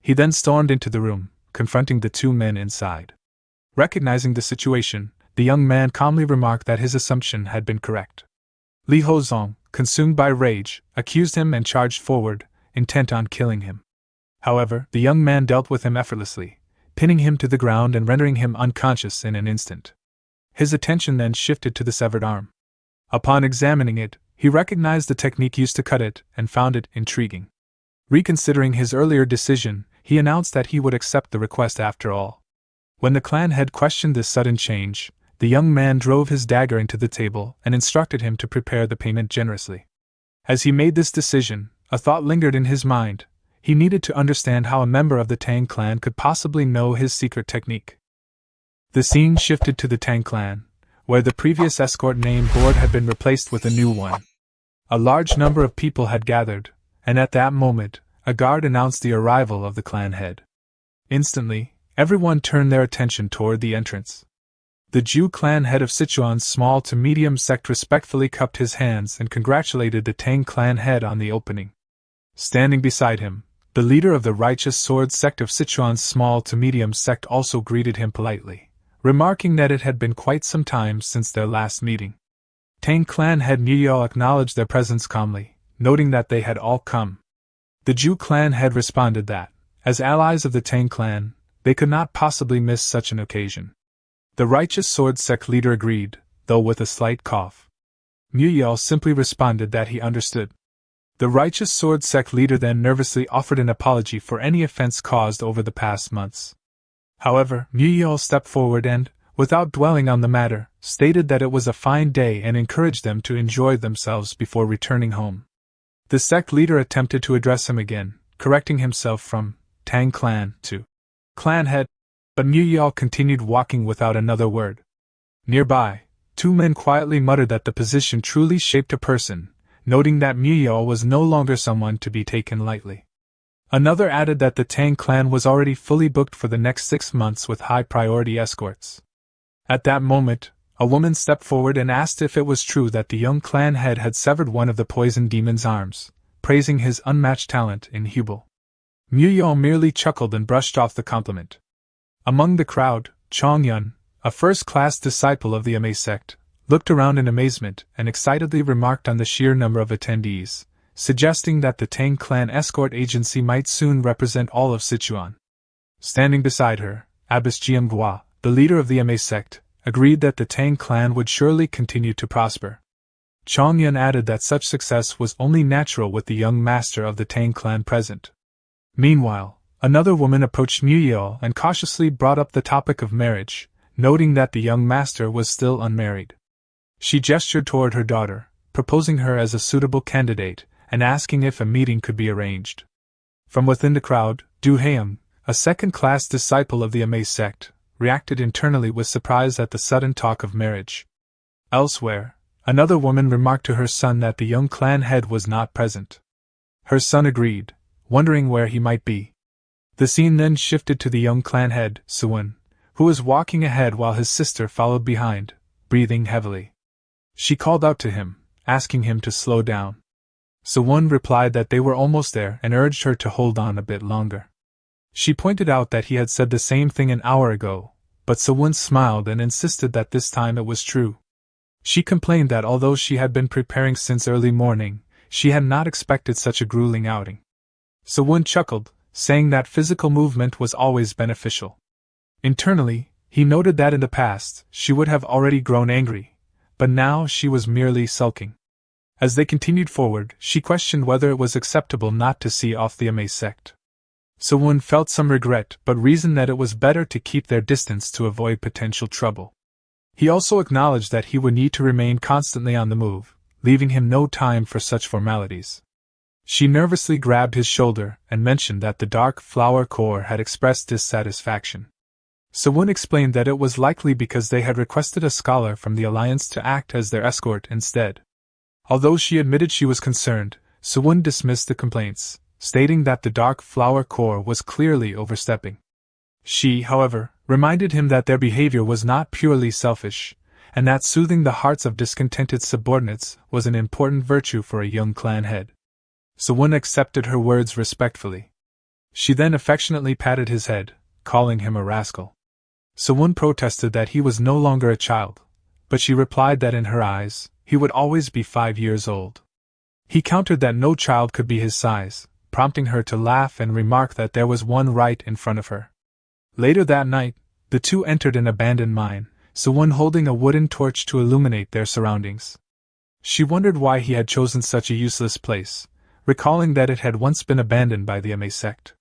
He then stormed into the room, confronting the two men inside. Recognizing the situation, the young man calmly remarked that his assumption had been correct. Li Hozong, consumed by rage, accused him and charged forward, intent on killing him. However, the young man dealt with him effortlessly, pinning him to the ground and rendering him unconscious in an instant. His attention then shifted to the severed arm. Upon examining it, he recognized the technique used to cut it and found it intriguing. Reconsidering his earlier decision, he announced that he would accept the request after all. When the clan head questioned this sudden change, the young man drove his dagger into the table and instructed him to prepare the payment generously. As he made this decision, a thought lingered in his mind. He needed to understand how a member of the Tang clan could possibly know his secret technique. The scene shifted to the Tang clan, where the previous escort name board had been replaced with a new one. A large number of people had gathered, and at that moment, a guard announced the arrival of the clan head. Instantly, everyone turned their attention toward the entrance. The Jew clan head of Sichuan's small to medium sect respectfully cupped his hands and congratulated the Tang clan head on the opening. Standing beside him, the leader of the Righteous Sword sect of Sichuan's small to medium sect also greeted him politely, remarking that it had been quite some time since their last meeting. Tang clan head Muyao acknowledged their presence calmly, noting that they had all come. The Jew clan head responded that, as allies of the Tang clan, they could not possibly miss such an occasion. The Righteous Sword sect leader agreed, though with a slight cough. Muyao simply responded that he understood. The Righteous Sword sect leader then nervously offered an apology for any offense caused over the past months. However, Muyao stepped forward and, without dwelling on the matter, stated that it was a fine day and encouraged them to enjoy themselves before returning home. The sect leader attempted to address him again, correcting himself from Tang clan to clan head, but Muyao continued walking without another word. Nearby, two men quietly muttered that the position truly shaped a person, noting that Muyao was no longer someone to be taken lightly. Another added that the Tang clan was already fully booked for the next 6 months with high-priority escorts. At that moment, a woman stepped forward and asked if it was true that the young clan head had severed one of the poison demon's arms, praising his unmatched talent in Hubal. Muyao merely chuckled and brushed off the compliment. Among the crowd, Chong Yun, a first-class disciple of the Ma sect, looked around in amazement and excitedly remarked on the sheer number of attendees, suggesting that the Tang clan escort agency might soon represent all of Sichuan. Standing beside her, Abbess Jianghua, the leader of the Ma sect, agreed that the Tang clan would surely continue to prosper. Chong Yun added that such success was only natural with the young master of the Tang clan present. Meanwhile, another woman approached Muyao and cautiously brought up the topic of marriage, noting that the young master was still unmarried. She gestured toward her daughter, proposing her as a suitable candidate, and asking if a meeting could be arranged. From within the crowd, Du-Haem, a second-class disciple of the Ame sect, reacted internally with surprise at the sudden talk of marriage. Elsewhere, another woman remarked to her son that the young clan head was not present. Her son agreed, wondering where he might be. The scene then shifted to the young clan head, Suwon, who was walking ahead while his sister followed behind, breathing heavily. She called out to him, asking him to slow down. Suwon replied that they were almost there and urged her to hold on a bit longer. She pointed out that he had said the same thing an hour ago, but Suwon smiled and insisted that this time it was true. She complained that although she had been preparing since early morning, she had not expected such a grueling outing. Suwon chuckled, saying that physical movement was always beneficial. Internally, he noted that in the past, she would have already grown angry, but now she was merely sulking. As they continued forward, she questioned whether it was acceptable not to see off the Ame sect. Suwon felt some regret but reasoned that it was better to keep their distance to avoid potential trouble. He also acknowledged that he would need to remain constantly on the move, leaving him no time for such formalities. She nervously grabbed his shoulder and mentioned that the Dark Flower Corps had expressed dissatisfaction. Suwon explained that it was likely because they had requested a scholar from the Alliance to act as their escort instead. Although she admitted she was concerned, Suwon dismissed the complaints, stating that the Dark Flower Corps was clearly overstepping. She, however, reminded him that their behavior was not purely selfish, and that soothing the hearts of discontented subordinates was an important virtue for a young clan head. Suwon accepted her words respectfully. She then affectionately patted his head, calling him a rascal. Suwon protested that he was no longer a child, but she replied that in her eyes, he would always be 5 years old. He countered that no child could be his size, prompting her to laugh and remark that there was one right in front of her. Later that night, the two entered an abandoned mine, Suwon holding a wooden torch to illuminate their surroundings. She wondered why he had chosen such a useless place, recalling that it had once been abandoned by the Ame sect.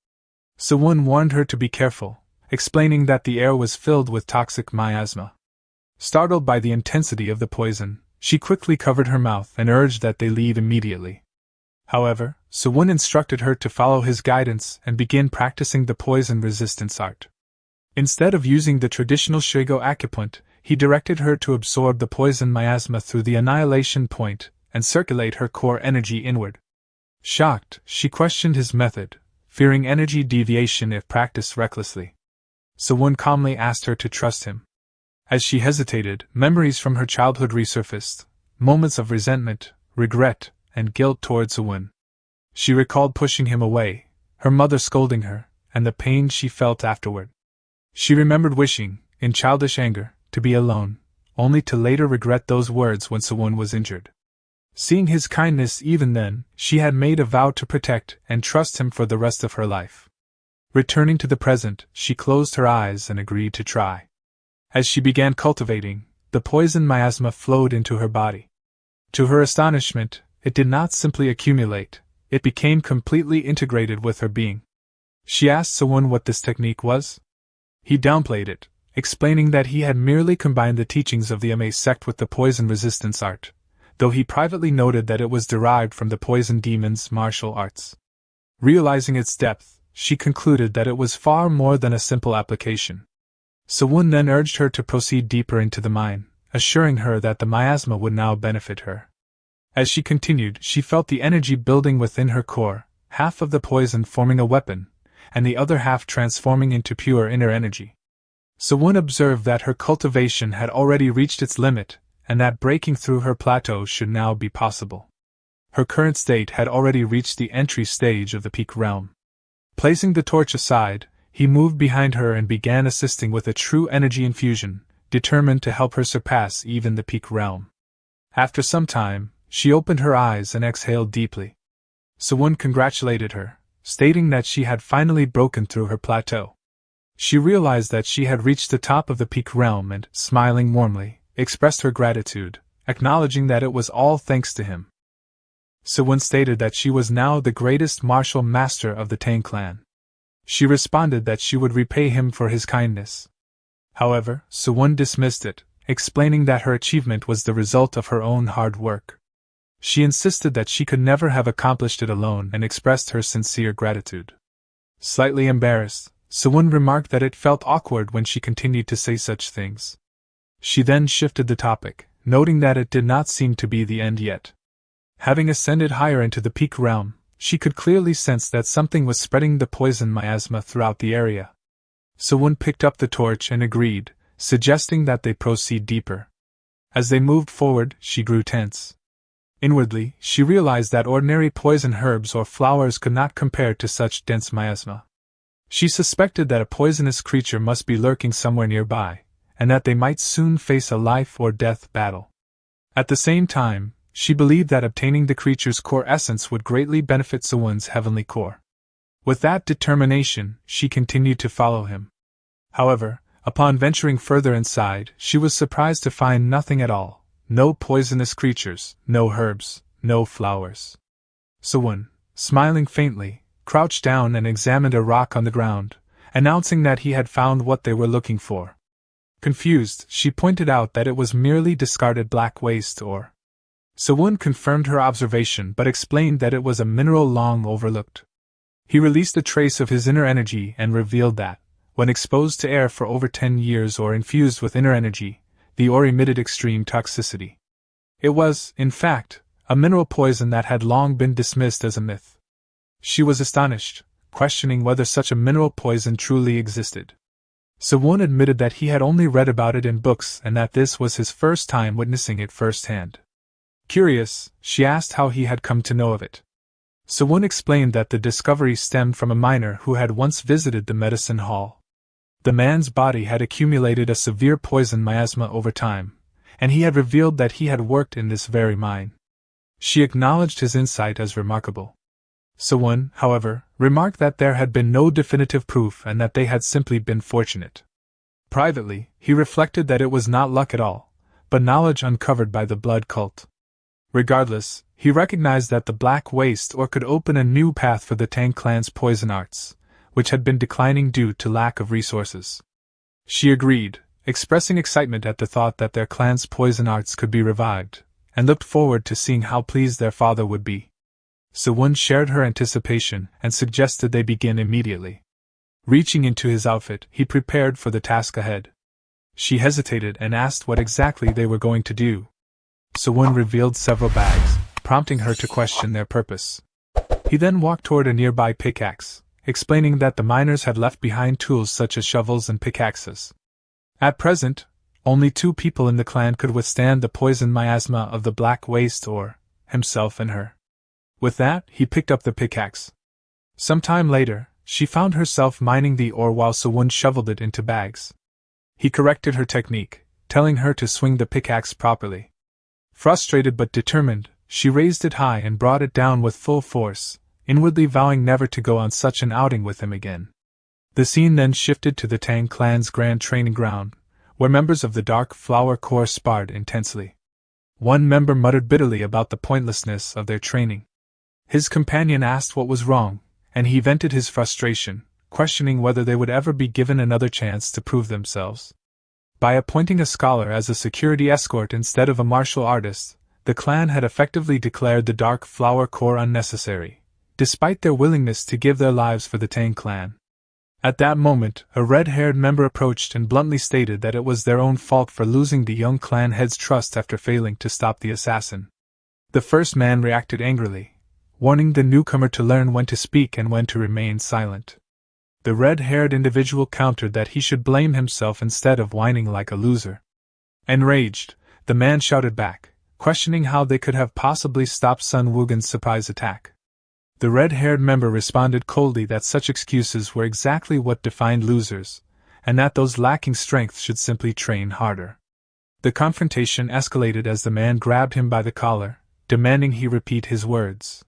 Suwon warned her to be careful, explaining that the air was filled with toxic miasma. Startled by the intensity of the poison, she quickly covered her mouth and urged that they leave immediately. However, Suwon instructed her to follow his guidance and begin practicing the poison resistance art. Instead of using the traditional Shigo acupuncture, he directed her to absorb the poison miasma through the annihilation point and circulate her core energy inward. Shocked, she questioned his method, fearing energy deviation if practiced recklessly. Suwon calmly asked her to trust him. As she hesitated, memories from her childhood resurfaced, moments of resentment, regret, and guilt toward Suwon. She recalled pushing him away, her mother scolding her, and the pain she felt afterward. She remembered wishing, in childish anger, to be alone, only to later regret those words when Suwon was injured. Seeing his kindness even then, she had made a vow to protect and trust him for the rest of her life. Returning to the present, she closed her eyes and agreed to try. As she began cultivating, the poison miasma flowed into her body. To her astonishment, it did not simply accumulate, it became completely integrated with her being. She asked Suwon what this technique was. He downplayed it, explaining that he had merely combined the teachings of the Ame sect with the poison resistance art, though he privately noted that it was derived from the poison demon's martial arts. Realizing its depth, she concluded that it was far more than a simple application. Suwon then urged her to proceed deeper into the mine, assuring her that the miasma would now benefit her. As she continued, she felt the energy building within her core, half of the poison forming a weapon, and the other half transforming into pure inner energy. Suwon observed that her cultivation had already reached its limit, and that breaking through her plateau should now be possible. Her current state had already reached the entry stage of the peak realm. Placing the torch aside, he moved behind her and began assisting with a true energy infusion, determined to help her surpass even the peak realm. After some time, she opened her eyes and exhaled deeply. Suwon congratulated her, stating that she had finally broken through her plateau. She realized that she had reached the top of the peak realm and, smiling warmly, expressed her gratitude, acknowledging that it was all thanks to him. Suwon stated that she was now the greatest martial master of the Tang clan. She responded that she would repay him for his kindness. However, Suwon dismissed it, explaining that her achievement was the result of her own hard work. She insisted that she could never have accomplished it alone and expressed her sincere gratitude. Slightly embarrassed, Sewon remarked that it felt awkward when she continued to say such things. She then shifted the topic, noting that it did not seem to be the end yet. Having ascended higher into the peak realm, she could clearly sense that something was spreading the poison miasma throughout the area. Sewon picked up the torch and agreed, suggesting that they proceed deeper. As they moved forward, she grew tense. Inwardly, she realized that ordinary poison herbs or flowers could not compare to such dense miasma. She suspected that a poisonous creature must be lurking somewhere nearby, and that they might soon face a life-or-death battle. At the same time, she believed that obtaining the creature's core essence would greatly benefit Sewon's heavenly core. With that determination, she continued to follow him. However, upon venturing further inside, she was surprised to find nothing at all. No poisonous creatures, no herbs, no flowers. Sewon, smiling faintly, crouched down and examined a rock on the ground, announcing that he had found what they were looking for. Confused, she pointed out that it was merely discarded black waste ore. Sewon confirmed her observation but explained that it was a mineral long overlooked. He released a trace of his inner energy and revealed that, when exposed to air for over 10 years or infused with inner energy, the ore emitted extreme toxicity. It was, in fact, a mineral poison that had long been dismissed as a myth. She was astonished, questioning whether such a mineral poison truly existed. Sewon admitted that he had only read about it in books and that this was his first time witnessing it firsthand. Curious, she asked how he had come to know of it. Sewon explained that the discovery stemmed from a miner who had once visited the medicine hall. The man's body had accumulated a severe poison miasma over time, and he had revealed that he had worked in this very mine. She acknowledged his insight as remarkable. Sewon, however, remarked that there had been no definitive proof and that they had simply been fortunate. Privately, he reflected that it was not luck at all, but knowledge uncovered by the blood cult. Regardless, he recognized that the Black Waste Ore could open a new path for the Tang clan's poison arts, which had been declining due to lack of resources. She agreed, expressing excitement at the thought that their clan's poison arts could be revived, and looked forward to seeing how pleased their father would be. Sewon shared her anticipation and suggested they begin immediately. Reaching into his outfit, he prepared for the task ahead. She hesitated and asked what exactly they were going to do. Sewon revealed several bags, prompting her to question their purpose. He then walked toward a nearby pickaxe, explaining that the miners had left behind tools such as shovels and pickaxes. At present, only 2 people in the clan could withstand the poison miasma of the Black Waste Ore, himself and her. With that, he picked up the pickaxe. Some time later, she found herself mining the ore while Sewon shoveled it into bags. He corrected her technique, telling her to swing the pickaxe properly. Frustrated but determined, she raised it high and brought it down with full force, inwardly vowing never to go on such an outing with him again. The scene then shifted to the Tang clan's grand training ground, where members of the Dark Flower Corps sparred intensely. One member muttered bitterly about the pointlessness of their training. His companion asked what was wrong, and he vented his frustration, questioning whether they would ever be given another chance to prove themselves. By appointing a scholar as a security escort instead of a martial artist, the clan had effectively declared the Dark Flower Corps unnecessary, despite their willingness to give their lives for the Tang clan. At that moment, a red-haired member approached and bluntly stated that it was their own fault for losing the young clan head's trust after failing to stop the assassin. The first man reacted angrily, warning the newcomer to learn when to speak and when to remain silent. The red-haired individual countered that he should blame himself instead of whining like a loser. Enraged, the man shouted back, questioning how they could have possibly stopped Sun Wugen's surprise attack. The red-haired member responded coldly that such excuses were exactly what defined losers, and that those lacking strength should simply train harder. The confrontation escalated as the man grabbed him by the collar, demanding he repeat his words.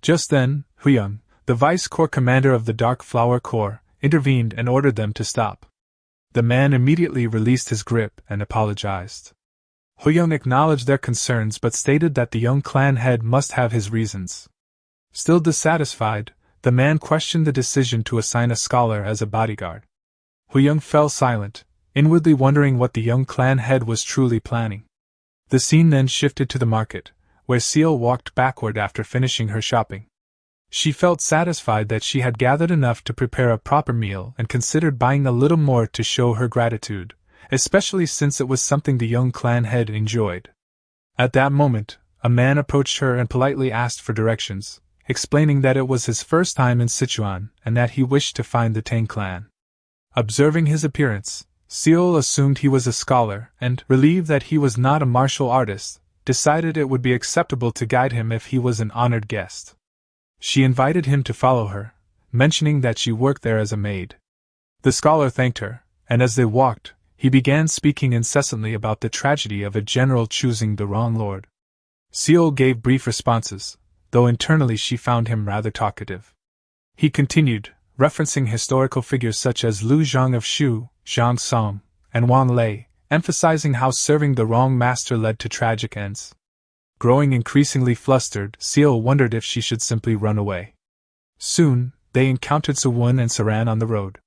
Just then, Huyang, the vice corps commander of the Dark Flower Corps, intervened and ordered them to stop. The man immediately released his grip and apologized. Huyang acknowledged their concerns but stated that the young clan head must have his reasons. Still dissatisfied, the man questioned the decision to assign a scholar as a bodyguard. Huyang fell silent, inwardly wondering what the young clan head was truly planning. The scene then shifted to the market, where Seal walked backward after finishing her shopping. She felt satisfied that she had gathered enough to prepare a proper meal and considered buying a little more to show her gratitude, especially since it was something the young clan head enjoyed. At that moment, a man approached her and politely asked for directions, explaining that it was his first time in Sichuan and that he wished to find the Tang clan. Observing his appearance, Seol assumed he was a scholar and, relieved that he was not a martial artist, decided it would be acceptable to guide him if he was an honored guest. She invited him to follow her, mentioning that she worked there as a maid. The scholar thanked her, and as they walked, he began speaking incessantly about the tragedy of a general choosing the wrong lord. Seol gave brief responses, though internally she found him rather talkative. He continued, referencing historical figures such as Lu Zhang of Shu, Zhang Song, and Wang Lei, emphasizing how serving the wrong master led to tragic ends. Growing increasingly flustered, Seol wondered if she should simply run away. Soon, they encountered Suwon and Saran on the road.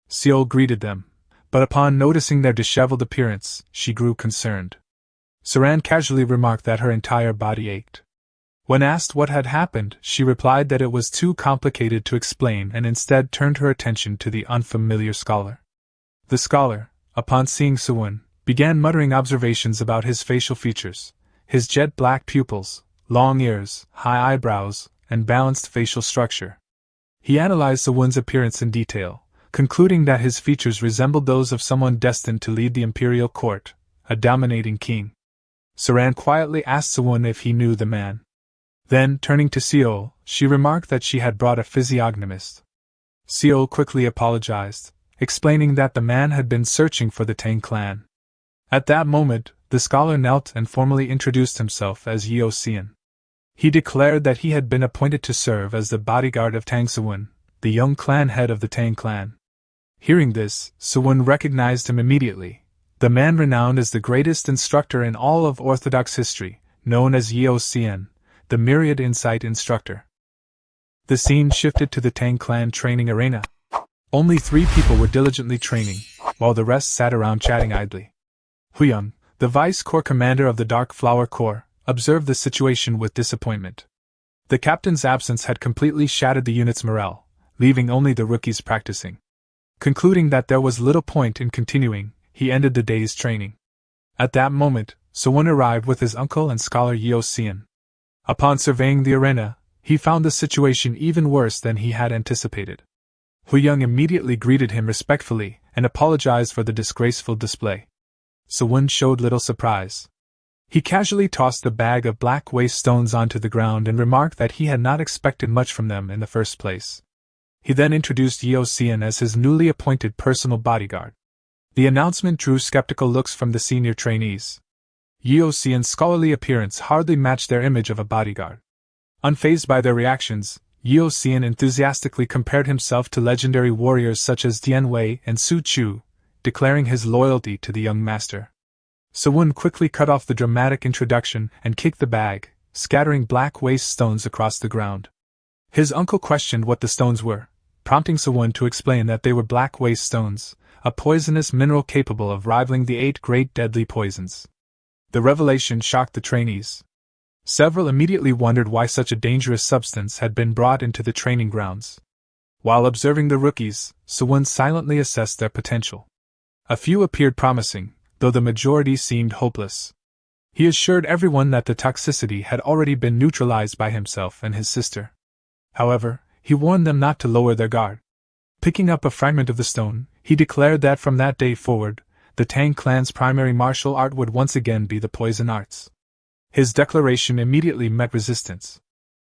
Seol greeted them, but upon noticing their disheveled appearance, she grew concerned. Saran casually remarked that her entire body ached. When asked what had happened, she replied that it was too complicated to explain and instead turned her attention to the unfamiliar scholar. The scholar, upon seeing Suwon, began muttering observations about his facial features, his jet black pupils, long ears, high eyebrows, and balanced facial structure. He analyzed Suwon's appearance in detail, concluding that his features resembled those of someone destined to lead the imperial court, a dominating king. Saran quietly asked Suwon if he knew the man. Then, turning to Seol, she remarked that she had brought a physiognomist. Seol quickly apologized, explaining that the man had been searching for the Tang clan. At that moment, the scholar knelt and formally introduced himself as Yeo Xian. He declared that he had been appointed to serve as the bodyguard of Tang Suwon, the young clan head of the Tang clan. Hearing this, Suwon recognized him immediately, the man renowned as the greatest instructor in all of Orthodox history, known as Yeo Xian, the myriad insight instructor. The scene shifted to the Tang clan training arena. Only 3 people were diligently training, while the rest sat around chatting idly. Huyang, the vice corps commander of the Dark Flower Corps, observed the situation with disappointment. The captain's absence had completely shattered the unit's morale, leaving only the rookies practicing. Concluding that there was little point in continuing, he ended the day's training. At that moment, Suwon arrived with his uncle and scholar Yeo Xian. Upon surveying the arena, he found the situation even worse than he had anticipated. Huyang immediately greeted him respectfully and apologized for the disgraceful display. Suwon showed little surprise. He casually tossed the bag of black waste stones onto the ground and remarked that he had not expected much from them in the first place. He then introduced Yeo Xian as his newly appointed personal bodyguard. The announcement drew skeptical looks from the senior trainees. Yeo Xian's scholarly appearance hardly matched their image of a bodyguard. Unfazed by their reactions, Yeo Xian enthusiastically compared himself to legendary warriors such as Dian Wei and Su Chu, declaring his loyalty to the young master. Suwon quickly cut off the dramatic introduction and kicked the bag, scattering black waste stones across the ground. His uncle questioned what the stones were, prompting Suwon to explain that they were black waste stones, a poisonous mineral capable of rivaling the 8 great deadly poisons. The revelation shocked the trainees. Several immediately wondered why such a dangerous substance had been brought into the training grounds. While observing the rookies, Suwon silently assessed their potential. A few appeared promising, though the majority seemed hopeless. He assured everyone that the toxicity had already been neutralized by himself and his sister. However, he warned them not to lower their guard. Picking up a fragment of the stone, he declared that from that day forward, the Tang clan's primary martial art would once again be the poison arts. His declaration immediately met resistance.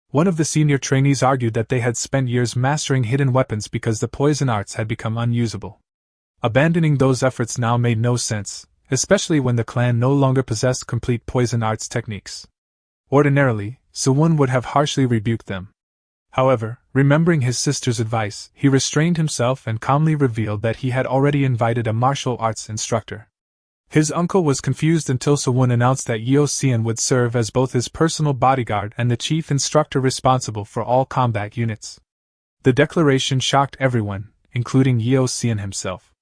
One of the senior trainees argued that they had spent years mastering hidden weapons because the poison arts had become unusable. Abandoning those efforts now made no sense, especially when the clan no longer possessed complete poison arts techniques. Ordinarily, Suwon would have harshly rebuked them. However, remembering his sister's advice, he restrained himself and calmly revealed that he had already invited a martial arts instructor. His uncle was confused until Suwon announced that Yeo Xian would serve as both his personal bodyguard and the chief instructor responsible for all combat units. The declaration shocked everyone, including Yeo Xian himself.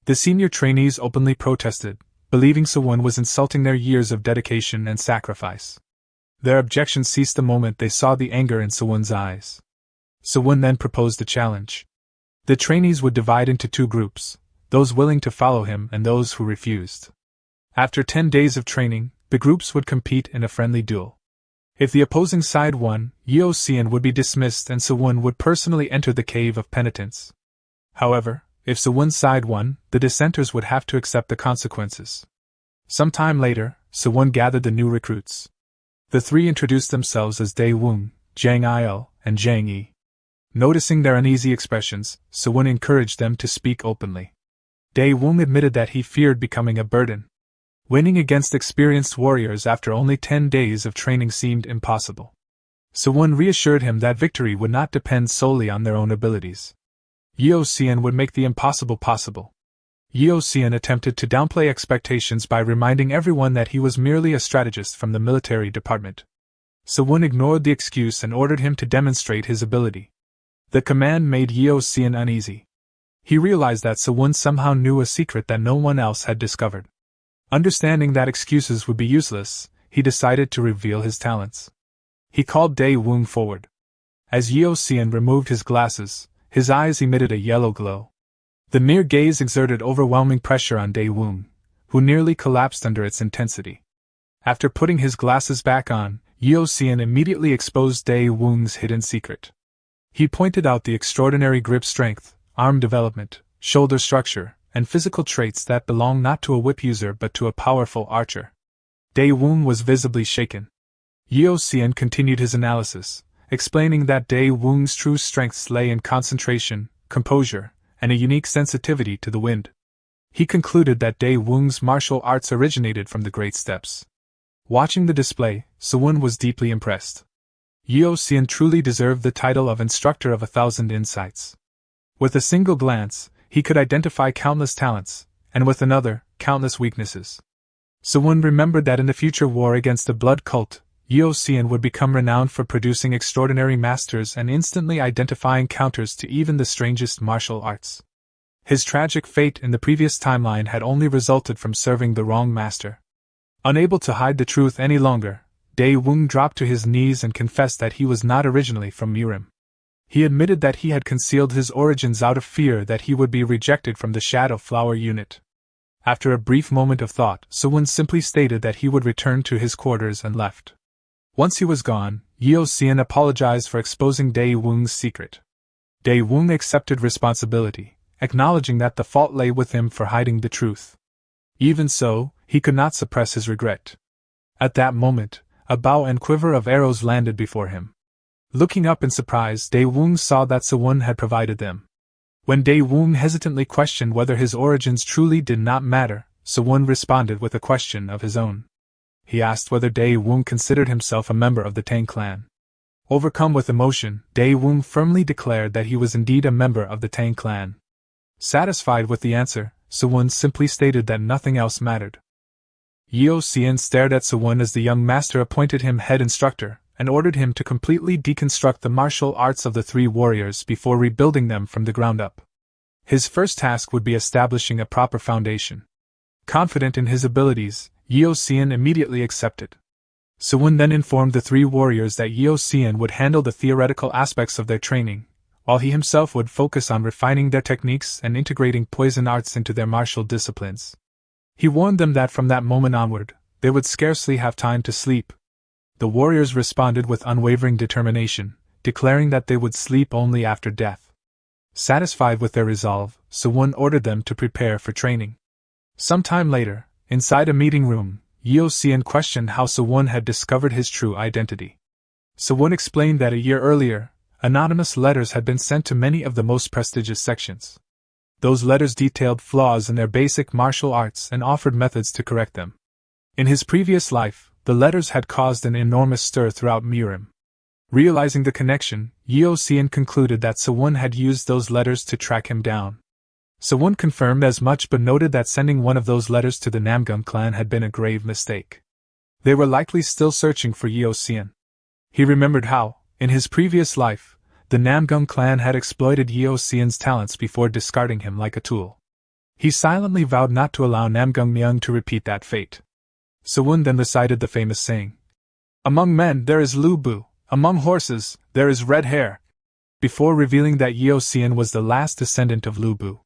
The senior trainees openly protested, believing Suwon was insulting their years of dedication and sacrifice. Their objections ceased the moment they saw the anger in Suwon's eyes. Sewon then proposed a challenge. The trainees would divide into two groups, those willing to follow him and those who refused. After 10 days of training, the groups would compete in a friendly duel. If the opposing side won, Yeoseon would be dismissed and Sewon would personally enter the Cave of Penitence. However, if Sewon's side won, the dissenters would have to accept the consequences. Some time later, Sewon gathered the new recruits. The three introduced themselves as Dae-woong, Jang-il, and Jang-yi. Noticing their uneasy expressions, Sewon encouraged them to speak openly. Dae-woong admitted that he feared becoming a burden. Winning against experienced warriors after only 10 days of training seemed impossible. Sewon reassured him that victory would not depend solely on their own abilities. Yeoseon would make the impossible possible. Yeoseon attempted to downplay expectations by reminding everyone that he was merely a strategist from the military department. Sewon ignored the excuse and ordered him to demonstrate his ability. The command made Yeoseon uneasy. He realized that Sewon somehow knew a secret that no one else had discovered. Understanding that excuses would be useless, he decided to reveal his talents. He called Dae-woong forward. As Yeoseon removed his glasses, his eyes emitted a yellow glow. The mere gaze exerted overwhelming pressure on Dae-woong, who nearly collapsed under its intensity. After putting his glasses back on, Yeoseon immediately exposed Dae-woong's hidden secret. He pointed out the extraordinary grip strength, arm development, shoulder structure, and physical traits that belong not to a whip user but to a powerful archer. Dae-woong was visibly shaken. Yeoseon continued his analysis, explaining that Dae-woong's true strengths lay in concentration, composure, and a unique sensitivity to the wind. He concluded that Dae-woong's martial arts originated from the Great Steps. Watching the display, Sewon was deeply impressed. Yeoseon truly deserved the title of Instructor of 1,000 Insights. With a single glance, he could identify countless talents, and with another, countless weaknesses. Sewon remembered that in the future war against the blood cult, Yeoseon would become renowned for producing extraordinary masters and instantly identifying counters to even the strangest martial arts. His tragic fate in the previous timeline had only resulted from serving the wrong master. Unable to hide the truth any longer, Dae-woong dropped to his knees and confessed that he was not originally from Murim. He admitted that he had concealed his origins out of fear that he would be rejected from the Shadow Flower unit. After a brief moment of thought, Sewon simply stated that he would return to his quarters and left. Once he was gone, Yeoseon apologized for exposing Dae-woong's secret. Dae-woong accepted responsibility, acknowledging that the fault lay with him for hiding the truth. Even so, he could not suppress his regret. At that moment, a bow and quiver of arrows landed before him. Looking up in surprise, Dae-woong saw that Sewon had provided them. When Dae-woong hesitantly questioned whether his origins truly did not matter, Sewon responded with a question of his own. He asked whether Dae-woong considered himself a member of the Tang clan. Overcome with emotion, Dae-woong firmly declared that he was indeed a member of the Tang clan. Satisfied with the answer, Sewon simply stated that nothing else mattered. Yeoseon stared at Sewon as the young master appointed him head instructor, and ordered him to completely deconstruct the martial arts of the three warriors before rebuilding them from the ground up. His first task would be establishing a proper foundation. Confident in his abilities, Yeoseon immediately accepted. Sewon then informed the three warriors that Yeoseon would handle the theoretical aspects of their training, while he himself would focus on refining their techniques and integrating poison arts into their martial disciplines. He warned them that from that moment onward, they would scarcely have time to sleep. The warriors responded with unwavering determination, declaring that they would sleep only after death. Satisfied with their resolve, Sewon ordered them to prepare for training. Some time later, inside a meeting room, Yeoseon questioned how Sewon had discovered his true identity. Sewon explained that a year earlier, anonymous letters had been sent to many of the most prestigious sections. Those letters detailed flaws in their basic martial arts and offered methods to correct them. In his previous life, the letters had caused an enormous stir throughout Murim. Realizing the connection, Yeoseon concluded that Sewon had used those letters to track him down. Sewon confirmed as much but noted that sending one of those letters to the Namgung clan had been a grave mistake. They were likely still searching for Yeoseon. He remembered how, in his previous life, the Namgung clan had exploited Yeoseon's talents before discarding him like a tool. He silently vowed not to allow Namgung Myung to repeat that fate. Sewon then recited the famous saying, "Among men there is Lu Bu, among horses there is red hair." before revealing that Yeo Xian was the last descendant of Lu Bu.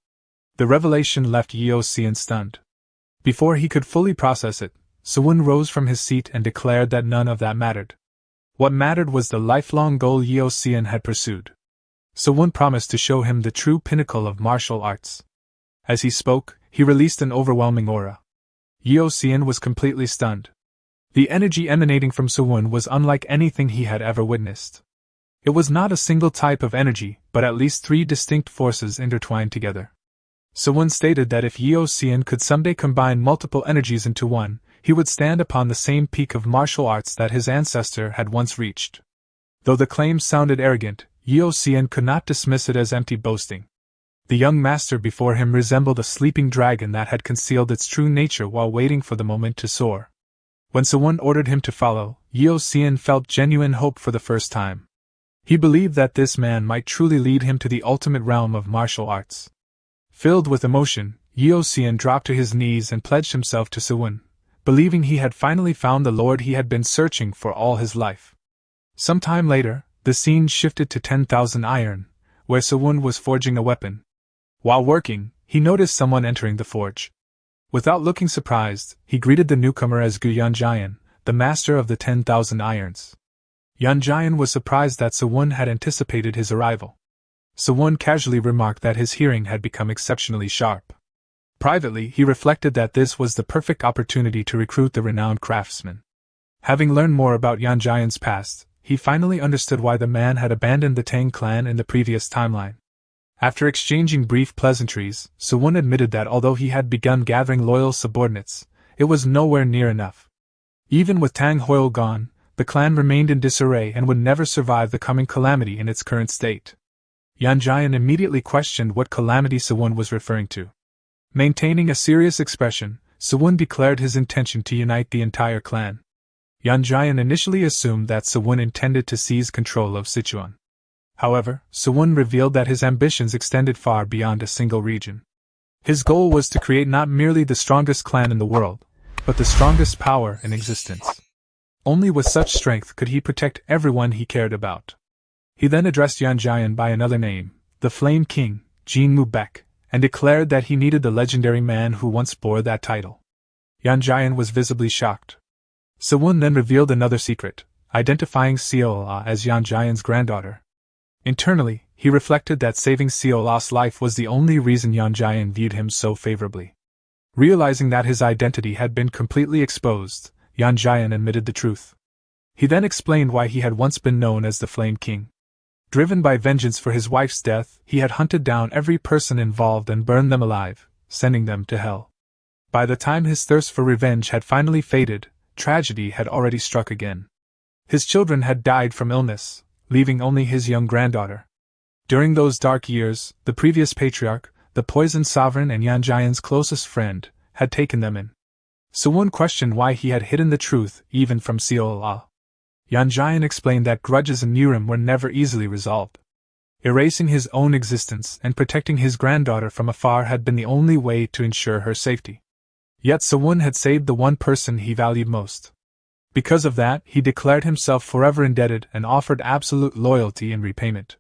The revelation left Yeo Xian stunned. Before he could fully process it, Sewon rose from his seat and declared that none of that mattered. What mattered was the lifelong goal Yeo Xian had pursued. Sewon promised to show him the true pinnacle of martial arts. As he spoke, he released an overwhelming aura. Yeo Xian was completely stunned. The energy emanating from Sewon was unlike anything he had ever witnessed. It was not a single type of energy, but at least 3 distinct forces intertwined together. Sewon stated that if Yeo Xian could someday combine multiple energies into one, he would stand upon the same peak of martial arts that his ancestor had once reached. Though the claim sounded arrogant, Yeo Xian could not dismiss it as empty boasting. The young master before him resembled a sleeping dragon that had concealed its true nature while waiting for the moment to soar. When Sewon ordered him to follow, Yeo Xian felt genuine hope for the first time. He believed that this man might truly lead him to the ultimate realm of martial arts. Filled with emotion, Yeo Xian dropped to his knees and pledged himself to Sewon, believing he had finally found the lord he had been searching for all his life. Some time later, the scene shifted to 10,000 Iron, where Sewon was forging a weapon. While working, he noticed someone entering the forge. Without looking surprised, he greeted the newcomer as Gu Yanjian, the master of the 10,000 Irons. Yanjian was surprised that Sewon had anticipated his arrival. Sewon casually remarked that his hearing had become exceptionally sharp. Privately, he reflected that this was the perfect opportunity to recruit the renowned craftsman. Having learned more about Yanjian's past, he finally understood why the man had abandoned the Tang clan in the previous timeline. After exchanging brief pleasantries, Sewon admitted that although he had begun gathering loyal subordinates, it was nowhere near enough. Even with Tang Hoil gone, the clan remained in disarray and would never survive the coming calamity in its current state. Yanjian immediately questioned what calamity Sewon was referring to. Maintaining a serious expression, Sewon declared his intention to unite the entire clan. Yanjian initially assumed that Sewon intended to seize control of Sichuan. However, Sewon revealed that his ambitions extended far beyond a single region. His goal was to create not merely the strongest clan in the world, but the strongest power in existence. Only with such strength could he protect everyone he cared about. He then addressed Yanjian by another name, the Flame King, Jin Mubek, and declared that he needed the legendary man who once bore that title. Yanjian was visibly shocked. Sewon then revealed another secret, identifying Seola as Yanjian's granddaughter. Internally, he reflected that saving Seola's life was the only reason Yanjian viewed him so favorably. Realizing that his identity had been completely exposed, Yanjian admitted the truth. He then explained why he had once been known as the Flame King. Driven by vengeance for his wife's death, he had hunted down every person involved and burned them alive, sending them to hell. By the time his thirst for revenge had finally faded, tragedy had already struck again. His children had died from illness, leaving only his young granddaughter. During those dark years, the previous patriarch, the poisoned sovereign and Yanjian's closest friend, had taken them in. Sewon questioned why he had hidden the truth even from Seola. Yanjian explained that grudges in Nurim were never easily resolved. Erasing his own existence and protecting his granddaughter from afar had been the only way to ensure her safety. Yet Sewon had saved the one person he valued most. Because of that, he declared himself forever indebted and offered absolute loyalty in repayment.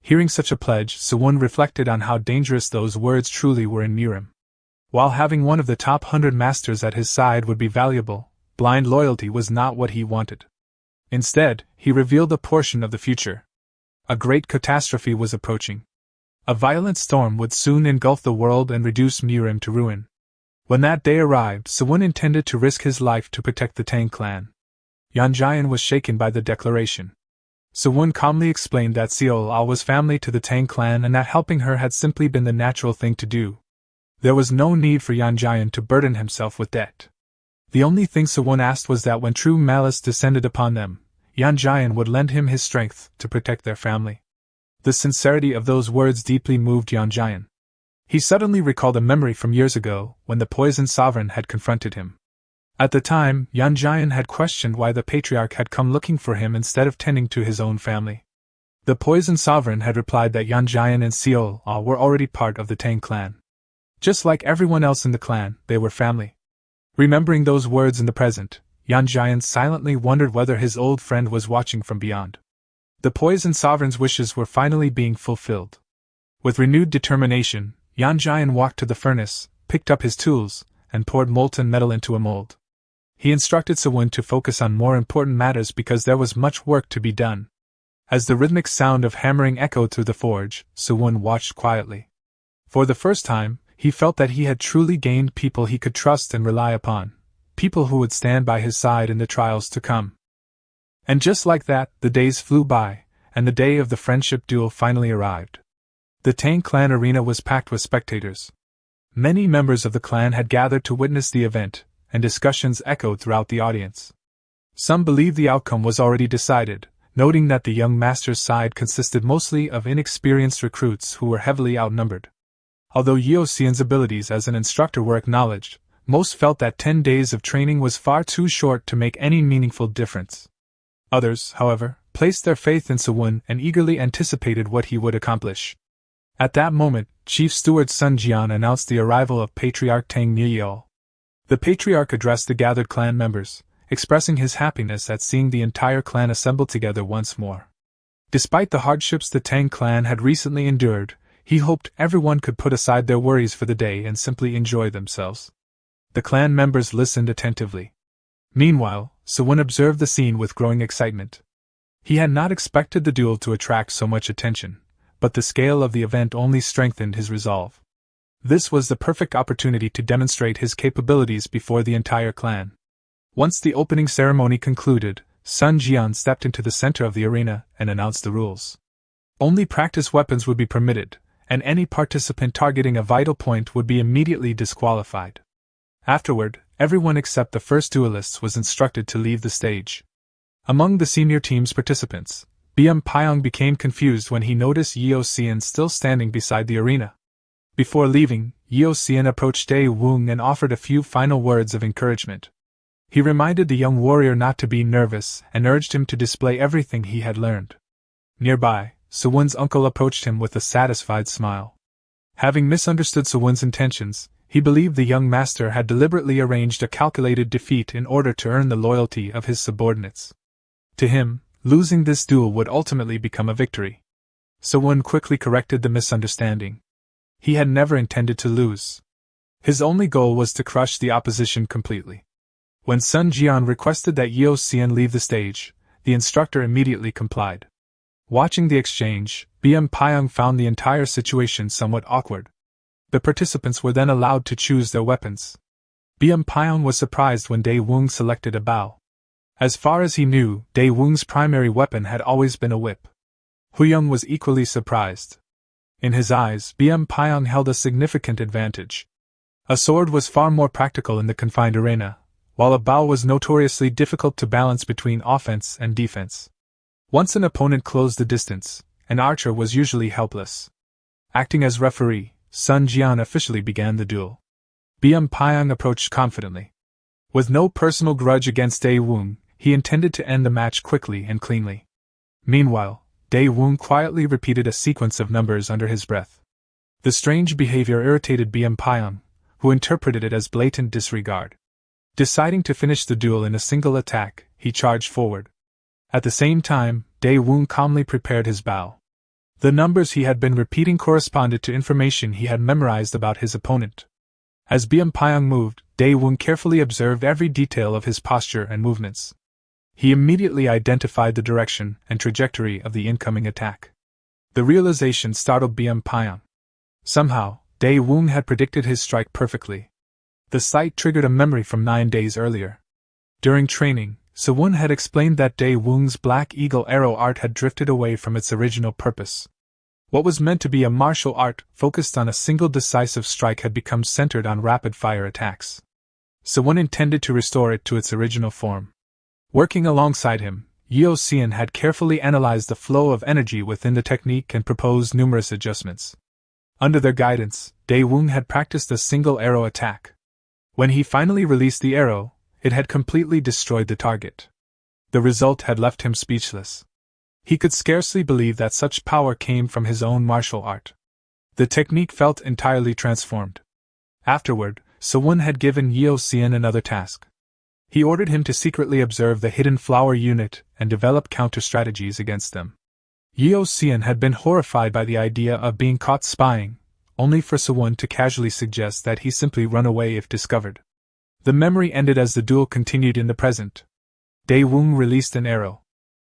Hearing such a pledge, Sewon reflected on how dangerous those words truly were in Nurim. While having one of the top 100 masters at his side would be valuable, blind loyalty was not what he wanted. Instead, he revealed a portion of the future. A great catastrophe was approaching. A violent storm would soon engulf the world and reduce Nurim to ruin. When that day arrived, Sewon intended to risk his life to protect the Tang clan. Yanjian was shaken by the declaration. Sewon calmly explained that Seola was family to the Tang clan and that helping her had simply been the natural thing to do. There was no need for Yanjian to burden himself with debt. The only thing Sewon asked was that when true malice descended upon them, Yanjian would lend him his strength to protect their family. The sincerity of those words deeply moved Yanjian. He suddenly recalled a memory from years ago, when the poisoned sovereign had confronted him. At the time, Yanjian had questioned why the patriarch had come looking for him instead of tending to his own family. The poisoned sovereign had replied that Yanjian and Seola were already part of the Tang clan. Just like everyone else in the clan, they were family. Remembering those words in the present, Yanjian silently wondered whether his old friend was watching from beyond. The poison sovereign's wishes were finally being fulfilled. With renewed determination, Yanjian walked to the furnace, picked up his tools, and poured molten metal into a mold. He instructed Sewon to focus on more important matters because there was much work to be done. As the rhythmic sound of hammering echoed through the forge, Sewon watched quietly. For the first time, he felt that he had truly gained people he could trust and rely upon, people who would stand by his side in the trials to come. And just like that, the days flew by, and the day of the friendship duel finally arrived. The Tang clan arena was packed with spectators. Many members of the clan had gathered to witness the event, and discussions echoed throughout the audience. Some believed the outcome was already decided, noting that the young master's side consisted mostly of inexperienced recruits who were heavily outnumbered. Although Yeo Xian's abilities as an instructor were acknowledged, most felt that 10 days of training was far too short to make any meaningful difference. Others, however, placed their faith in Sewon and eagerly anticipated what he would accomplish. At that moment, Chief Steward Sun Jian announced the arrival of Patriarch Tang Niyo. The Patriarch addressed the gathered clan members, expressing his happiness at seeing the entire clan assembled together once more. Despite the hardships the Tang clan had recently endured, he hoped everyone could put aside their worries for the day and simply enjoy themselves. The clan members listened attentively. Meanwhile, Sewon observed the scene with growing excitement. He had not expected the duel to attract so much attention, but the scale of the event only strengthened his resolve. This was the perfect opportunity to demonstrate his capabilities before the entire clan. Once the opening ceremony concluded, Sun Jian stepped into the center of the arena and announced the rules. Only practice weapons would be permitted, and any participant targeting a vital point would be immediately disqualified. Afterward, everyone except the first duelists was instructed to leave the stage. Among the senior team's participants, BM Pyong became confused when he noticed Yeo Xian still standing beside the arena. Before leaving, Yeo Xian approached Dae Woong and offered a few final words of encouragement. He reminded the young warrior not to be nervous and urged him to display everything he had learned. Nearby, Sewon's uncle approached him with a satisfied smile. Having misunderstood Sewon's intentions, he believed the young master had deliberately arranged a calculated defeat in order to earn the loyalty of his subordinates. To him, losing this duel would ultimately become a victory. Sewon quickly corrected the misunderstanding. He had never intended to lose. His only goal was to crush the opposition completely. When Sun Jian requested that Yeo Xian leave the stage, the instructor immediately complied. Watching the exchange, BM Pyong found the entire situation somewhat awkward. The participants were then allowed to choose their weapons. BM Pyong was surprised when Dae Woong selected a bow. As far as he knew, Dae Woong's primary weapon had always been a whip. Huyung was equally surprised. In his eyes, BM Pyong held a significant advantage. A sword was far more practical in the confined arena, while a bow was notoriously difficult to balance between offense and defense. Once an opponent closed the distance, an archer was usually helpless. Acting as referee, Sun Jian officially began the duel. BM Pyong approached confidently. With no personal grudge against Dae Woong, he intended to end the match quickly and cleanly. Meanwhile, Dae Woong quietly repeated a sequence of numbers under his breath. The strange behavior irritated BM Pyong, who interpreted it as blatant disregard. Deciding to finish the duel in a single attack, he charged forward. At the same time, Dae Woong calmly prepared his bow. The numbers he had been repeating corresponded to information he had memorized about his opponent. As BM Pyong moved, Dae Woong carefully observed every detail of his posture and movements. He immediately identified the direction and trajectory of the incoming attack. The realization startled BM Pyong. Somehow, Dae Woong had predicted his strike perfectly. The sight triggered a memory from 9 days earlier. During training, Sewon had explained that Dae Woong's Black Eagle arrow art had drifted away from its original purpose. What was meant to be a martial art focused on a single decisive strike had become centered on rapid-fire attacks. Sewon intended to restore it to its original form. Working alongside him, Yeo Xian had carefully analyzed the flow of energy within the technique and proposed numerous adjustments. Under their guidance, Dae Woong had practiced a single arrow attack. When he finally released the arrow, it had completely destroyed the target. The result had left him speechless. He could scarcely believe that such power came from his own martial art. The technique felt entirely transformed. Afterward, Sewon had given Yeo Xian another task. He ordered him to secretly observe the hidden flower unit and develop counter-strategies against them. Yeo Xian had been horrified by the idea of being caught spying, only for Suwon to casually suggest that he simply run away if discovered. The memory ended as the duel continued in the present. Daewoo released an arrow.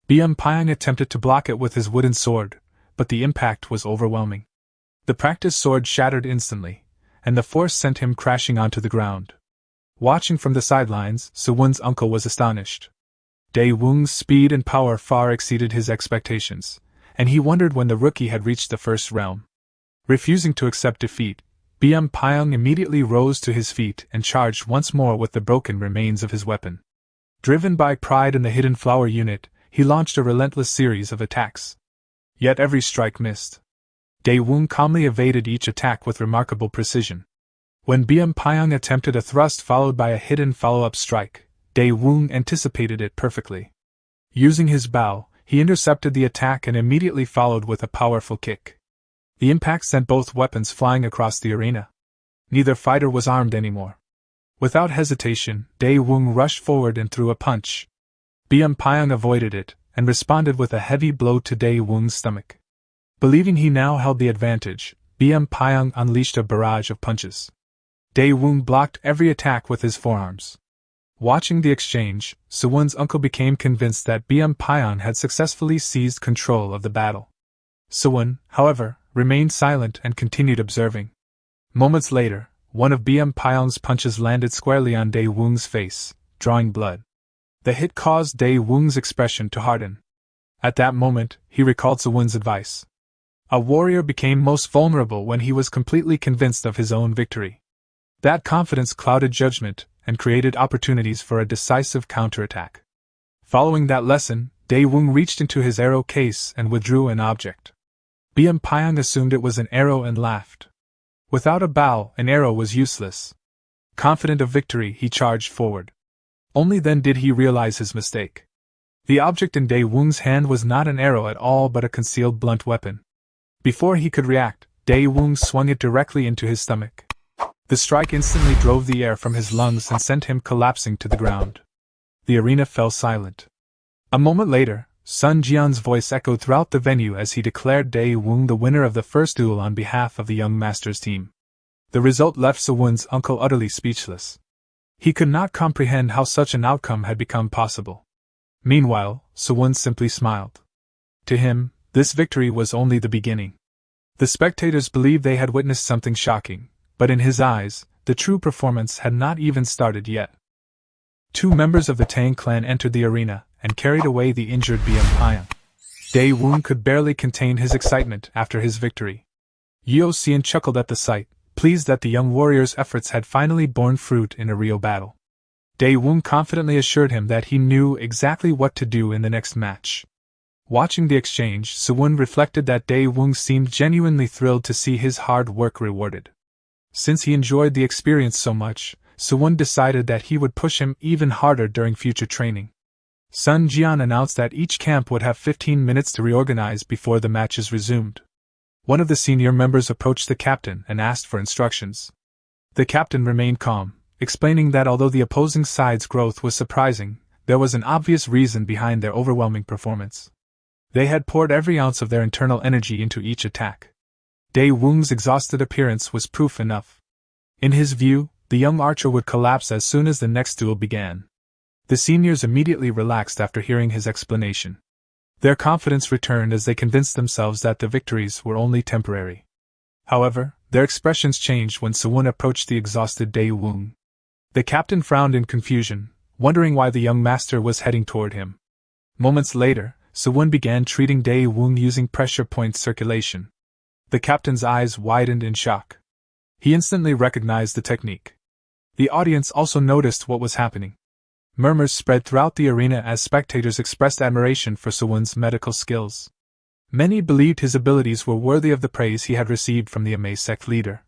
Pyong attempted to block it with his wooden sword, but the impact was overwhelming. The practice sword shattered instantly, and the force sent him crashing onto the ground. Watching from the sidelines, Suwon's uncle was astonished. Daewoo's speed and power far exceeded his expectations, and he wondered when the rookie had reached the first realm. Refusing to accept defeat, Pyong immediately rose to his feet and charged once more with the broken remains of his weapon. Driven by pride in the Hidden Flower unit, he launched a relentless series of attacks. Yet every strike missed. Daewoo calmly evaded each attack with remarkable precision. When Pyong attempted a thrust followed by a hidden follow-up strike, Daewoo anticipated it perfectly. Using his bow, he intercepted the attack and immediately followed with a powerful kick. The impact sent both weapons flying across the arena. Neither fighter was armed anymore. Without hesitation, Daewoo rushed forward and threw a punch. Pyong avoided it, and responded with a heavy blow to Daewoo's stomach. Believing he now held the advantage, Pyong unleashed a barrage of punches. Daewoo blocked every attack with his forearms. Watching the exchange, Suwon's uncle became convinced that Pyong had successfully seized control of the battle. Suwon, however, remained silent and continued observing. Moments later, one of Pyong's punches landed squarely on Daewoo's face, drawing blood. The hit caused Daewoo's expression to harden. At that moment, he recalled Suwon's advice. A warrior became most vulnerable when he was completely convinced of his own victory. That confidence clouded judgment and created opportunities for a decisive counterattack. Following that lesson, Daewoo reached into his arrow case and withdrew an object. Pyong assumed it was an arrow and laughed. Without a bow, an arrow was useless. Confident of victory, he charged forward. Only then did he realize his mistake. The object in Daewoo's hand was not an arrow at all but a concealed blunt weapon. Before he could react, Daewoo swung it directly into his stomach. The strike instantly drove the air from his lungs and sent him collapsing to the ground. The arena fell silent. A moment later, Sun Jian's voice echoed throughout the venue as he declared Daewoo the winner of the first duel on behalf of the young master's team. The result left Suwon's uncle utterly speechless. He could not comprehend how such an outcome had become possible. Meanwhile, Suwon simply smiled. To him, this victory was only the beginning. The spectators believed they had witnessed something shocking, but in his eyes, the true performance had not even started yet. Two members of the Tang clan entered the arena and carried away the injured Pyong. Daewoo could barely contain his excitement after his victory. Yeo Xian chuckled at the sight, pleased that the young warrior's efforts had finally borne fruit in a real battle. Daewoo confidently assured him that he knew exactly what to do in the next match. Watching the exchange, Suwon reflected that Daewoo seemed genuinely thrilled to see his hard work rewarded. Since he enjoyed the experience so much, Suwon decided that he would push him even harder during future training. Sun Jian announced that each camp would have 15 minutes to reorganize before the matches resumed. One of the senior members approached the captain and asked for instructions. The captain remained calm, explaining that although the opposing side's growth was surprising, there was an obvious reason behind their overwhelming performance. They had poured every ounce of their internal energy into each attack. Daewoo's exhausted appearance was proof enough. In his view, the young archer would collapse as soon as the next duel began. The seniors immediately relaxed after hearing his explanation. Their confidence returned as they convinced themselves that the victories were only temporary. However, their expressions changed when Suwon approached the exhausted Daewoo. The captain frowned in confusion, wondering why the young master was heading toward him. Moments later, Suwon began treating Daewoo using pressure point circulation. The captain's eyes widened in shock. He instantly recognized the technique. The audience also noticed what was happening. Murmurs spread throughout the arena as spectators expressed admiration for Suwon's medical skills. Many believed his abilities were worthy of the praise he had received from the Amei sect leader.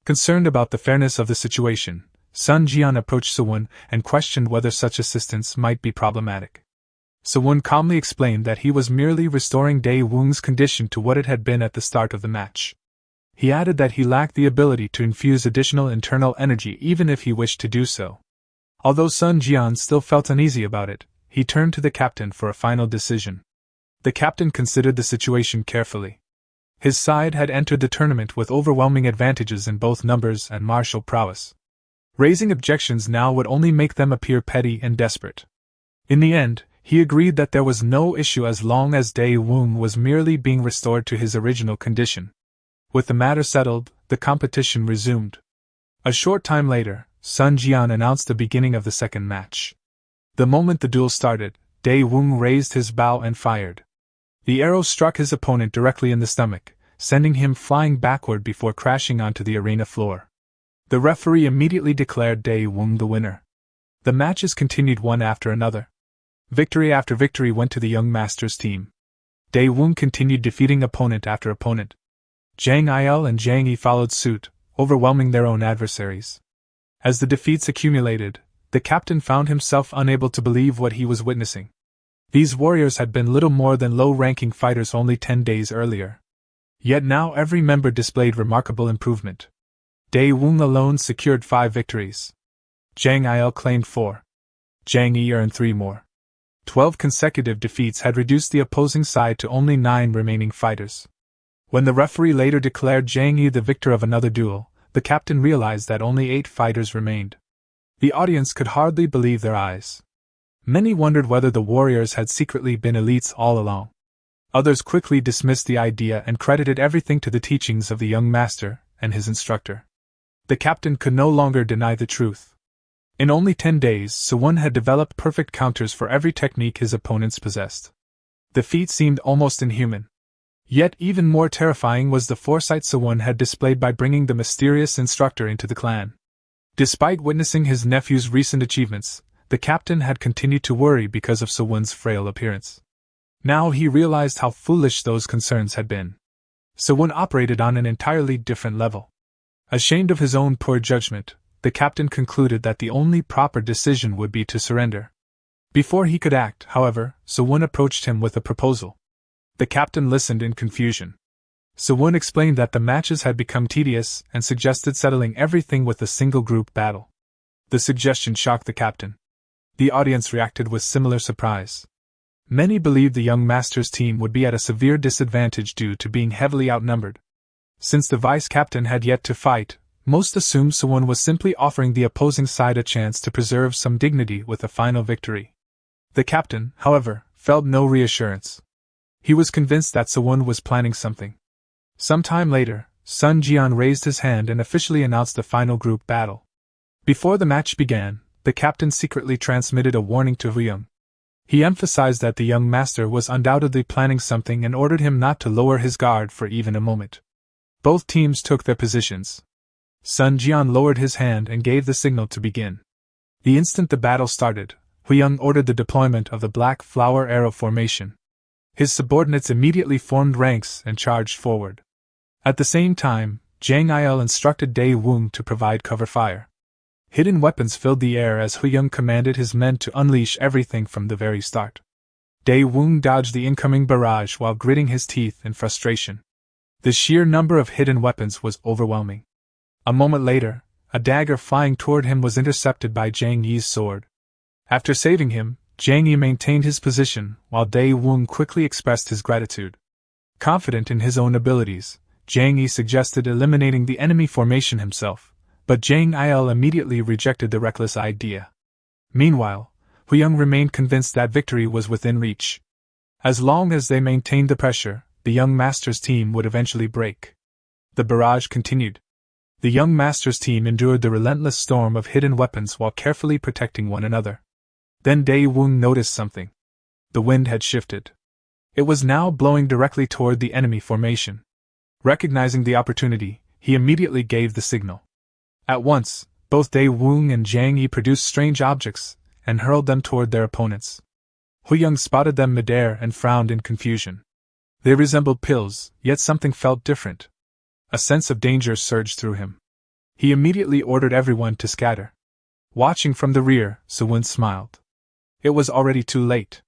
Concerned about the fairness of the situation, Sun Jian approached Suwon and questioned whether such assistance might be problematic. Suwon calmly explained that he was merely restoring Daewoo's condition to what it had been at the start of the match. He added that he lacked the ability to infuse additional internal energy even if he wished to do so. Although Sun Jian still felt uneasy about it, he turned to the captain for a final decision. The captain considered the situation carefully. His side had entered the tournament with overwhelming advantages in both numbers and martial prowess. Raising objections now would only make them appear petty and desperate. In the end, he agreed that there was no issue as long as Dae-woong was merely being restored to his original condition. With the matter settled, the competition resumed. A short time later, Sun Jian announced the beginning of the second match. The moment the duel started, Dae-woong raised his bow and fired. The arrow struck his opponent directly in the stomach, sending him flying backward before crashing onto the arena floor. The referee immediately declared Dae-woong the winner. The matches continued one after another. Victory after victory went to the young master's team. Dae-woong continued defeating opponent after opponent. Jang Il and Jang Yi followed suit, overwhelming their own adversaries. As the defeats accumulated, the captain found himself unable to believe what he was witnessing. These warriors had been little more than low-ranking fighters only 10 days earlier. Yet now every member displayed remarkable improvement. Dae-woong alone secured 5 victories. Jang Il claimed 4. Jang Yi earned 3 more. 12 consecutive defeats had reduced the opposing side to only 9 remaining fighters. When the referee later declared Jang Yi the victor of another duel, the captain realized that only 8 fighters remained. The audience could hardly believe their eyes. Many wondered whether the warriors had secretly been elites all along. Others quickly dismissed the idea and credited everything to the teachings of the young master and his instructor. The captain could no longer deny the truth. In only 10 days, Suwon had developed perfect counters for every technique his opponents possessed. The feat seemed almost inhuman. Yet even more terrifying was the foresight Suwon had displayed by bringing the mysterious instructor into the clan. Despite witnessing his nephew's recent achievements, the captain had continued to worry because of Suwon's frail appearance. Now he realized how foolish those concerns had been. Suwon operated on an entirely different level. Ashamed of his own poor judgment, the captain concluded that the only proper decision would be to surrender. Before he could act, however, Suwon approached him with a proposal. The captain listened in confusion. Suwon explained that the matches had become tedious and suggested settling everything with a single group battle. The suggestion shocked the captain. The audience reacted with similar surprise. Many believed the young master's team would be at a severe disadvantage due to being heavily outnumbered. Since the vice-captain had yet to fight, most assumed Suwon was simply offering the opposing side a chance to preserve some dignity with a final victory. The captain, however, felt no reassurance. He was convinced that Suwon was planning something. Some time later, Sun Jian raised his hand and officially announced the final group battle. Before the match began, the captain secretly transmitted a warning to Huyang. He emphasized that the young master was undoubtedly planning something and ordered him not to lower his guard for even a moment. Both teams took their positions. Sun Jian lowered his hand and gave the signal to begin. The instant the battle started, Huyang ordered the deployment of the black flower arrow formation. His subordinates immediately formed ranks and charged forward. At the same time, Jang Il instructed Dae-woong to provide cover fire. Hidden weapons filled the air as Huyang commanded his men to unleash everything from the very start. Dae-woong dodged the incoming barrage while gritting his teeth in frustration. The sheer number of hidden weapons was overwhelming. A moment later, a dagger flying toward him was intercepted by Jang Yi's sword. After saving him, Jang Yi maintained his position while Dae-woong quickly expressed his gratitude. Confident in his own abilities, Jang Yi suggested eliminating the enemy formation himself. But Jang Il immediately rejected the reckless idea. Meanwhile, Huyang remained convinced that victory was within reach. As long as they maintained the pressure, the young master's team would eventually break. The barrage continued. The young master's team endured the relentless storm of hidden weapons while carefully protecting one another. Then Dae-woong noticed something. The wind had shifted. It was now blowing directly toward the enemy formation. Recognizing the opportunity, he immediately gave the signal. At once, both Dae-woong and Jang Yi produced strange objects and hurled them toward their opponents. Huyang spotted them midair and frowned in confusion. They resembled pills, yet something felt different. A sense of danger surged through him. He immediately ordered everyone to scatter. Watching from the rear, Suwon smiled. It was already too late.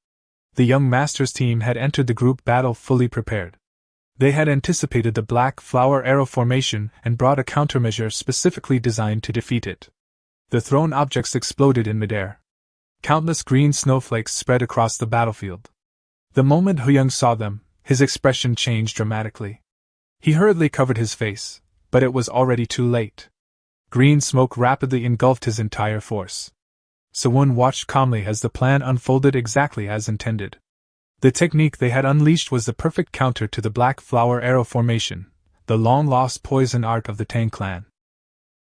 The young master's team had entered the group battle fully prepared. They had anticipated the black flower arrow formation and brought a countermeasure specifically designed to defeat it. The thrown objects exploded in midair. Countless green snowflakes spread across the battlefield. The moment Huyang saw them, his expression changed dramatically. He hurriedly covered his face, but it was already too late. Green smoke rapidly engulfed his entire force. Sewon watched calmly as the plan unfolded exactly as intended. The technique they had unleashed was the perfect counter to the black flower arrow formation, the long-lost poison art of the Tang clan.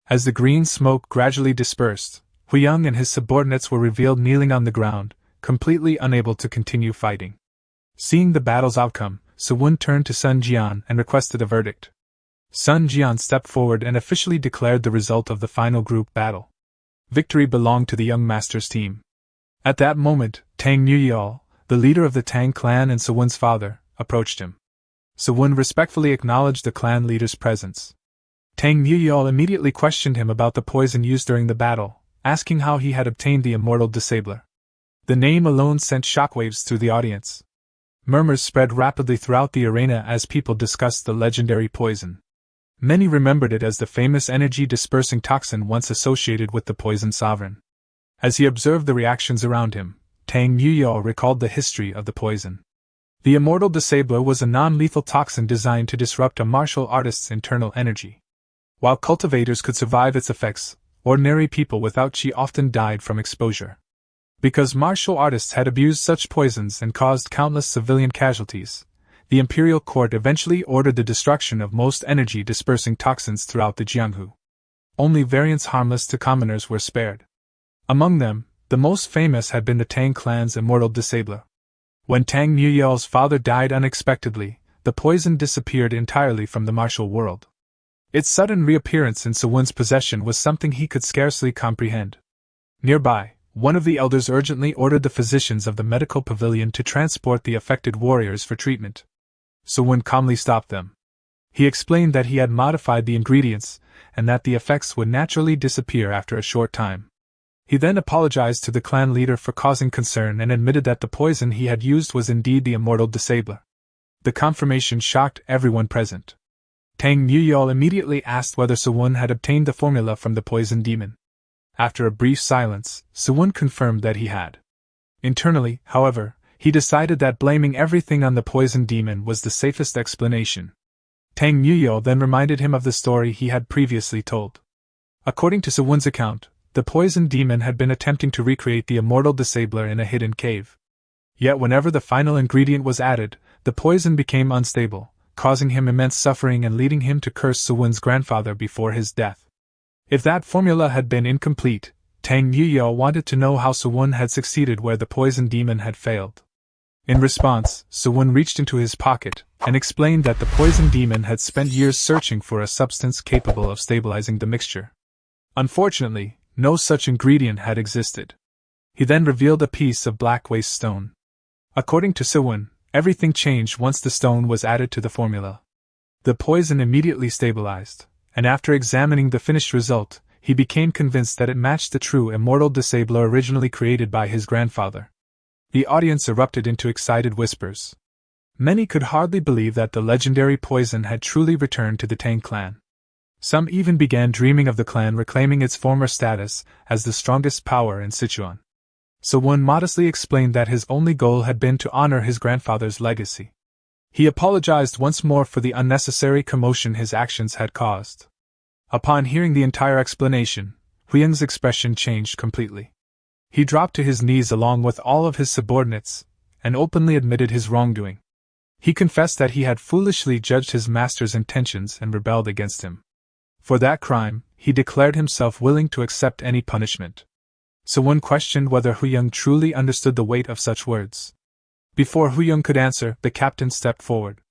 As the green smoke gradually dispersed, Huyang and his subordinates were revealed kneeling on the ground, completely unable to continue fighting. Seeing the battle's outcome, Sewon turned to Sun Jian and requested a verdict. Sun Jian stepped forward and officially declared the result of the final group battle. Victory belonged to the young master's team. At that moment, Tang Nuyal, the leader of the Tang clan and Sewon's father, approached him. Sewon respectfully acknowledged the clan leader's presence. Tang Nuyal immediately questioned him about the poison used during the battle, asking how he had obtained the immortal disabler. The name alone sent shockwaves through the audience. Murmurs spread rapidly throughout the arena as people discussed the legendary poison. Many remembered it as the famous energy-dispersing toxin once associated with the poison sovereign. As he observed the reactions around him, Tang Nuyal recalled the history of the poison. The immortal disabler was a non-lethal toxin designed to disrupt a martial artist's internal energy. While cultivators could survive its effects, ordinary people without qi often died from exposure. Because martial artists had abused such poisons and caused countless civilian casualties, the imperial court eventually ordered the destruction of most energy-dispersing toxins throughout the Jianghu. Only variants harmless to commoners were spared. Among them, the most famous had been the Tang clan's immortal disabler. When Tang Nuyal's father died unexpectedly, the poison disappeared entirely from the martial world. Its sudden reappearance in Sewon's possession was something he could scarcely comprehend. Nearby, one of the elders urgently ordered the physicians of the medical pavilion to transport the affected warriors for treatment. Sewon calmly stopped them. He explained that he had modified the ingredients, and that the effects would naturally disappear after a short time. He then apologized to the clan leader for causing concern and admitted that the poison he had used was indeed the immortal disabler. The confirmation shocked everyone present. Tang Nuyal immediately asked whether Sewon had obtained the formula from the poison demon. After a brief silence, Sewon confirmed that he had. Internally, however, he decided that blaming everything on the poison demon was the safest explanation. Tang Nuyal then reminded him of the story he had previously told. According to Sewon's account, the poison demon had been attempting to recreate the immortal disabler in a hidden cave. Yet whenever the final ingredient was added, the poison became unstable, causing him immense suffering and leading him to curse Sewon's grandfather before his death. If that formula had been incomplete, Tang Nuyal wanted to know how Sewon had succeeded where the poison demon had failed. In response, Sewon reached into his pocket and explained that the poison demon had spent years searching for a substance capable of stabilizing the mixture. Unfortunately, no such ingredient had existed. He then revealed a piece of black waste stone. According to Sewon, everything changed once the stone was added to the formula. The poison immediately stabilized, and after examining the finished result, he became convinced that it matched the true immortal disabler originally created by his grandfather. The audience erupted into excited whispers. Many could hardly believe that the legendary poison had truly returned to the Tang clan. Some even began dreaming of the clan reclaiming its former status as the strongest power in Sichuan. Sewon modestly explained that his only goal had been to honor his grandfather's legacy. He apologized once more for the unnecessary commotion his actions had caused. Upon hearing the entire explanation, Huyang's expression changed completely. He dropped to his knees along with all of his subordinates, and openly admitted his wrongdoing. He confessed that he had foolishly judged his master's intentions and rebelled against him. For that crime, he declared himself willing to accept any punishment. Sewon questioned whether Huyang truly understood the weight of such words. Before Huyang could answer, the captain stepped forward.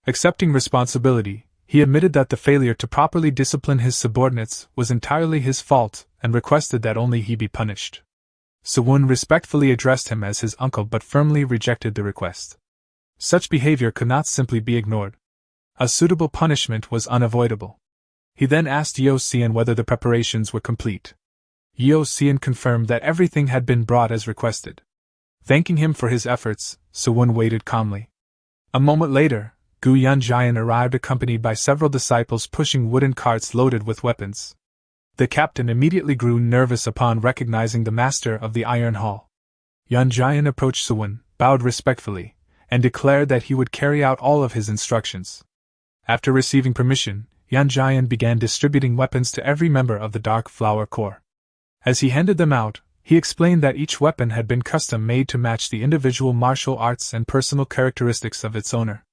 Accepting responsibility, he admitted that the failure to properly discipline his subordinates was entirely his fault and requested that only he be punished. Sewon respectfully addressed him as his uncle but firmly rejected the request. Such behavior could not simply be ignored. A suitable punishment was unavoidable. He then asked Yeo Xian whether the preparations were complete. Yeo Xian confirmed that everything had been brought as requested. Thanking him for his efforts, Sewon waited calmly. A moment later, Gu Yanjian arrived accompanied by several disciples pushing wooden carts loaded with weapons. The captain immediately grew nervous upon recognizing the master of the Iron Hall. Yanjian approached Sewon, bowed respectfully, and declared that he would carry out all of his instructions. After receiving permission, Yan Jian began distributing weapons to every member of the Dark Flower Corps. As he handed them out, he explained that each weapon had been custom-made to match the individual martial arts and personal characteristics of its owner.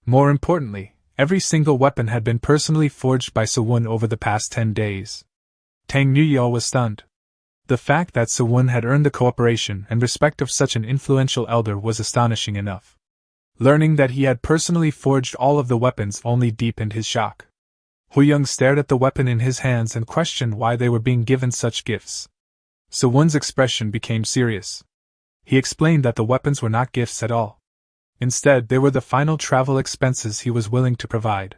More importantly, every single weapon had been personally forged by Sewon over the past 10 days. Tang Nuyo was stunned. The fact that Sewon had earned the cooperation and respect of such an influential elder was astonishing enough. Learning that he had personally forged all of the weapons only deepened his shock. Huyang stared at the weapon in his hands and questioned why they were being given such gifts. Sewon's expression became serious. He explained that the weapons were not gifts at all. Instead, they were the final travel expenses he was willing to provide.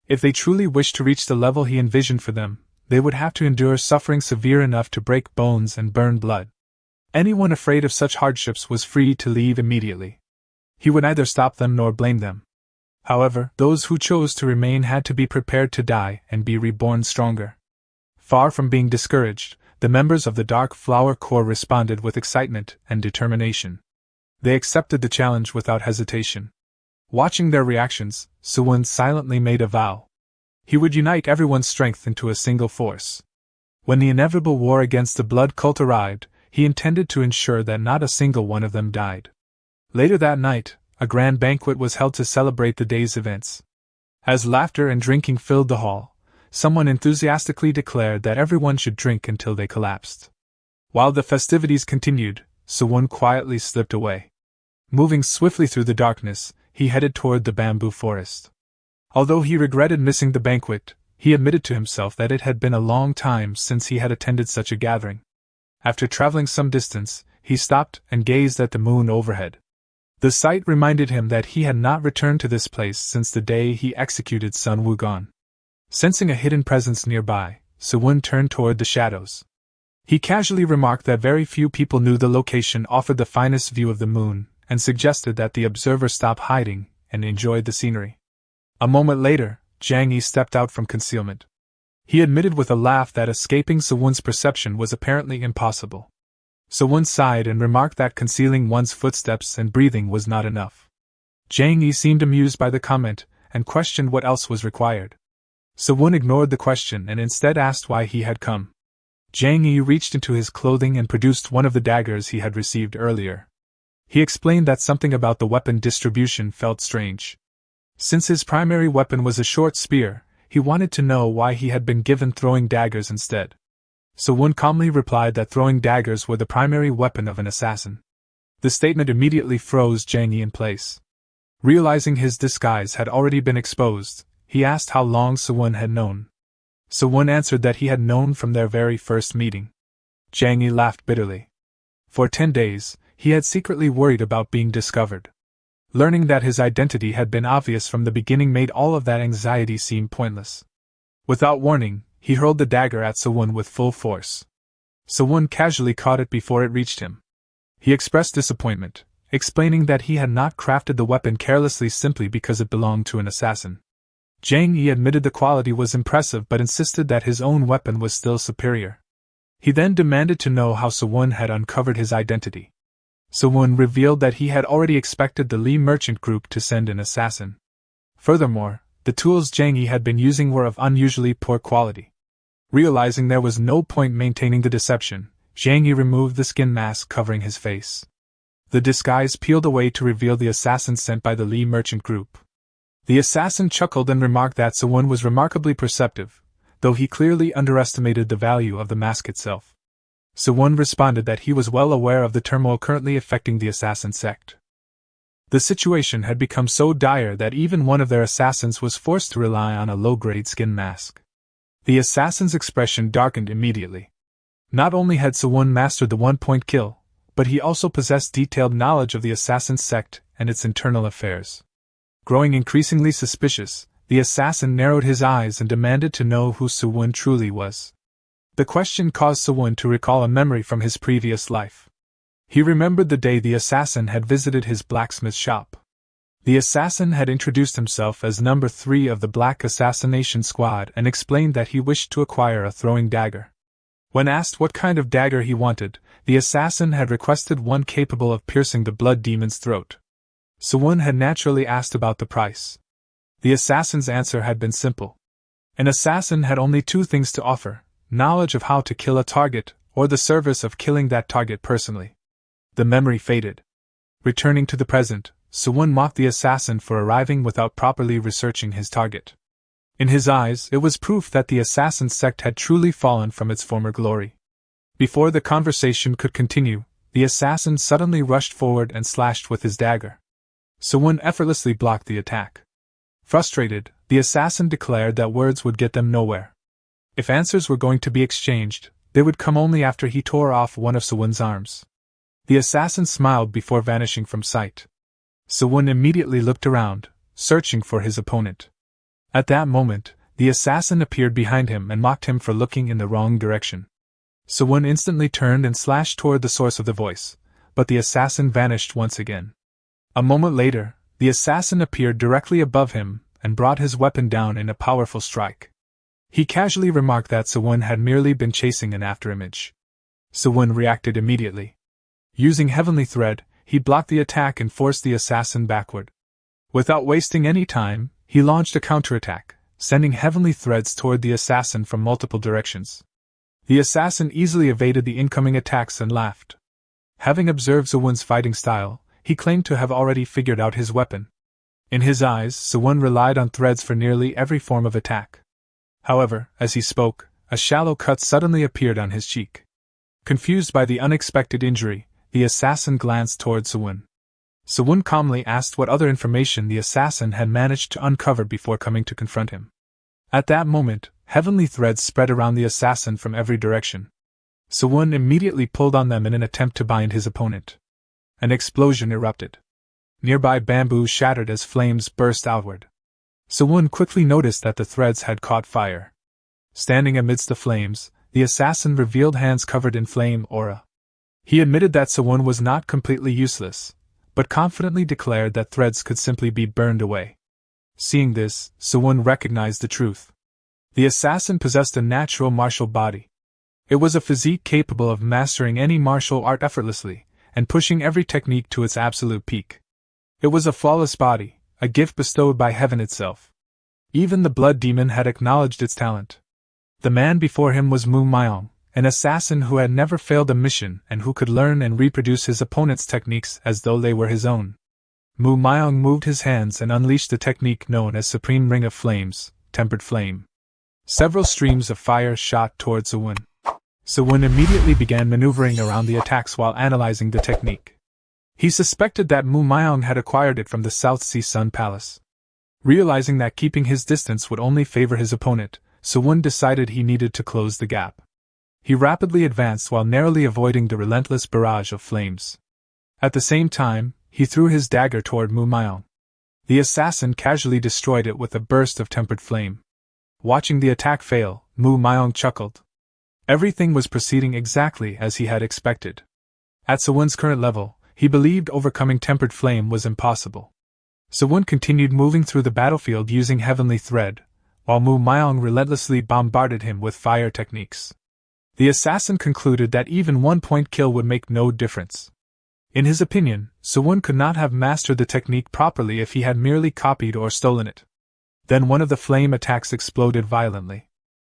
If they truly wished to reach the level he envisioned for them, they would have to endure suffering severe enough to break bones and burn blood. Anyone afraid of such hardships was free to leave immediately. He would neither stop them nor blame them. However, those who chose to remain had to be prepared to die and be reborn stronger. Far from being discouraged, the members of the Dark Flower Corps responded with excitement and determination. They accepted the challenge without hesitation. Watching their reactions, Sewon silently made a vow. He would unite everyone's strength into a single force. When the inevitable war against the blood cult arrived, he intended to ensure that not a single one of them died. Later that night, a grand banquet was held to celebrate the day's events. As laughter and drinking filled the hall, someone enthusiastically declared that everyone should drink until they collapsed. While the festivities continued, Sewon quietly slipped away. Moving swiftly through the darkness, he headed toward the bamboo forest. Although he regretted missing the banquet, he admitted to himself that it had been a long time since he had attended such a gathering. After traveling some distance, he stopped and gazed at the moon overhead. The sight reminded him that he had not returned to this place since the day he executed Sun Wukong. Sensing a hidden presence nearby, Sewon turned toward the shadows. He casually remarked that very few people knew the location offered the finest view of the moon, and suggested that the observer stop hiding and enjoy the scenery. A moment later, Zhang Yi stepped out from concealment. He admitted with a laugh that escaping Sewon's perception was apparently impossible. Sewon sighed and remarked that concealing one's footsteps and breathing was not enough. Zhang Yi seemed amused by the comment, and questioned what else was required. Sewon ignored the question and instead asked why he had come. Zhang Yi reached into his clothing and produced one of the daggers he had received earlier. He explained that something about the weapon distribution felt strange. Since his primary weapon was a short spear, he wanted to know why he had been given throwing daggers instead. Sewon calmly replied that throwing daggers were the primary weapon of an assassin. The statement immediately froze Zhang Yi in place. Realizing his disguise had already been exposed, he asked how long Sewon had known. Sewon answered that he had known from their very first meeting. Zhang Yi laughed bitterly. For 10 days, he had secretly worried about being discovered. Learning that his identity had been obvious from the beginning made all of that anxiety seem pointless. Without warning, he hurled the dagger at Sewon with full force. Sewon casually caught it before it reached him. He expressed disappointment, explaining that he had not crafted the weapon carelessly simply because it belonged to an assassin. Zhang Yi admitted the quality was impressive but insisted that his own weapon was still superior. He then demanded to know how Sewon had uncovered his identity. Sewon revealed that he had already expected the Li merchant group to send an assassin. Furthermore, the tools Zhang Yi had been using were of unusually poor quality. Realizing there was no point maintaining the deception, Zhang Yi removed the skin mask covering his face. The disguise peeled away to reveal the assassin sent by the Li merchant group. The assassin chuckled and remarked that Sewon was remarkably perceptive, though he clearly underestimated the value of the mask itself. Sewon responded that he was well aware of the turmoil currently affecting the assassin sect. The situation had become so dire that even one of their assassins was forced to rely on a low-grade skin mask. The assassin's expression darkened immediately. Not only had Sewon mastered the one-point kill, but he also possessed detailed knowledge of the assassin sect and its internal affairs. Growing increasingly suspicious, the assassin narrowed his eyes and demanded to know who Sewon truly was. The question caused Sewon to recall a memory from his previous life. He remembered the day the assassin had visited his blacksmith shop. The assassin had introduced himself as number 3 of the Black Assassination Squad and explained that he wished to acquire a throwing dagger. When asked what kind of dagger he wanted, the assassin had requested one capable of piercing the blood demon's throat. Sewon had naturally asked about the price. The assassin's answer had been simple. An assassin had only two things to offer: knowledge of how to kill a target, or the service of killing that target personally. The memory faded. Returning to the present, Sewon mocked the assassin for arriving without properly researching his target. In his eyes, it was proof that the assassin's sect had truly fallen from its former glory. Before the conversation could continue, the assassin suddenly rushed forward and slashed with his dagger. Sewon effortlessly blocked the attack. Frustrated, the assassin declared that words would get them nowhere. If answers were going to be exchanged, they would come only after he tore off one of Sewon's arms. The assassin smiled before vanishing from sight. Sewon immediately looked around, searching for his opponent. At that moment, the assassin appeared behind him and mocked him for looking in the wrong direction. Sewon instantly turned and slashed toward the source of the voice, but the assassin vanished once again. A moment later, the assassin appeared directly above him and brought his weapon down in a powerful strike. He casually remarked that Sewon had merely been chasing an afterimage. Sewon reacted immediately. Using Heavenly Thread, he blocked the attack and forced the assassin backward. Without wasting any time, he launched a counterattack, sending heavenly threads toward the assassin from multiple directions. The assassin easily evaded the incoming attacks and laughed. Having observed Sewon's fighting style, he claimed to have already figured out his weapon. In his eyes, Sewon relied on threads for nearly every form of attack. However, as he spoke, a shallow cut suddenly appeared on his cheek. Confused by the unexpected injury, the assassin glanced toward Sewon. Sewon calmly asked what other information the assassin had managed to uncover before coming to confront him. At that moment, heavenly threads spread around the assassin from every direction. Sewon immediately pulled on them in an attempt to bind his opponent. An explosion erupted. Nearby bamboo shattered as flames burst outward. Sewon quickly noticed that the threads had caught fire. Standing amidst the flames, the assassin revealed hands covered in flame aura. He admitted that Sewon was not completely useless, but confidently declared that threads could simply be burned away. Seeing this, Sewon recognized the truth. The assassin possessed a natural martial body. It was a physique capable of mastering any martial art effortlessly, and pushing every technique to its absolute peak. It was a flawless body, a gift bestowed by heaven itself. Even the blood demon had acknowledged its talent. The man before him was Mu Myong, an assassin who had never failed a mission and who could learn and reproduce his opponent's techniques as though they were his own. Mu Myong moved his hands and unleashed the technique known as Supreme Ring of Flames, Tempered Flame. Several streams of fire shot towards Sewon. Sewon immediately began maneuvering around the attacks while analyzing the technique. He suspected that Mu Myong had acquired it from the South Sea Sun Palace. Realizing that keeping his distance would only favor his opponent, Sewon decided he needed to close the gap. He rapidly advanced while narrowly avoiding the relentless barrage of flames. At the same time, he threw his dagger toward Mu Myong. The assassin casually destroyed it with a burst of tempered flame. Watching the attack fail, Mu Myong chuckled. Everything was proceeding exactly as he had expected. At Sewon's current level, he believed overcoming tempered flame was impossible. Sewon continued moving through the battlefield using Heavenly Thread, while Mu Myong relentlessly bombarded him with fire techniques. The assassin concluded that even 1-point kill would make no difference. In his opinion, Sewon could not have mastered the technique properly if he had merely copied or stolen it. Then one of the flame attacks exploded violently.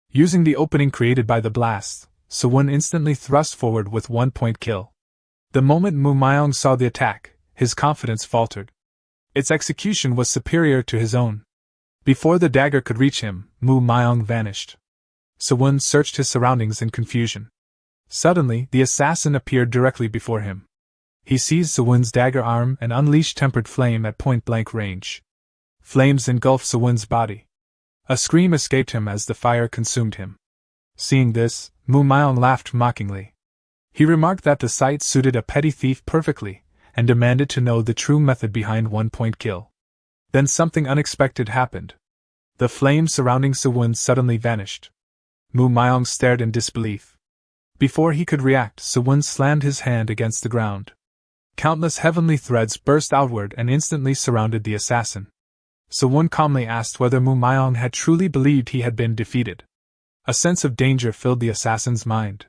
Using the opening created by the blast, Sewon instantly thrust forward with 1-point kill. The moment Mu Myong saw the attack, his confidence faltered. Its execution was superior to his own. Before the dagger could reach him, Mu Myong vanished. Sewon searched his surroundings in confusion. Suddenly, the assassin appeared directly before him. He seized Sewon's dagger arm and unleashed tempered flame at point-blank range. Flames engulfed Sewon's body. A scream escaped him as the fire consumed him. Seeing this, Mu Myong laughed mockingly. He remarked that the sight suited a petty thief perfectly, and demanded to know the true method behind 1-point kill. Then something unexpected happened. The flames surrounding Sewon suddenly vanished. Mu Myong stared in disbelief. Before he could react, Sewon slammed his hand against the ground. Countless heavenly threads burst outward and instantly surrounded the assassin. Sewon calmly asked whether Mu Myong had truly believed he had been defeated. A sense of danger filled the assassin's mind.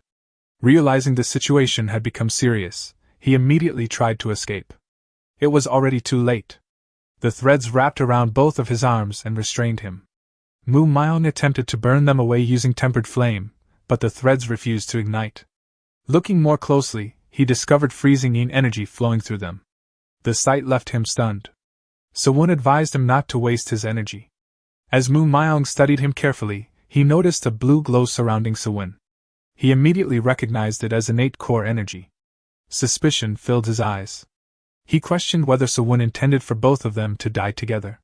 Realizing the situation had become serious, he immediately tried to escape. It was already too late. The threads wrapped around both of his arms and restrained him. Mu Myong attempted to burn them away using tempered flame, but the threads refused to ignite. Looking more closely, he discovered freezing yin energy flowing through them. The sight left him stunned. Sewon advised him not to waste his energy. As Mu Myong studied him carefully, he noticed a blue glow surrounding Sewon. He immediately recognized it as innate core energy. Suspicion filled his eyes. He questioned whether Sewon intended for both of them to die together.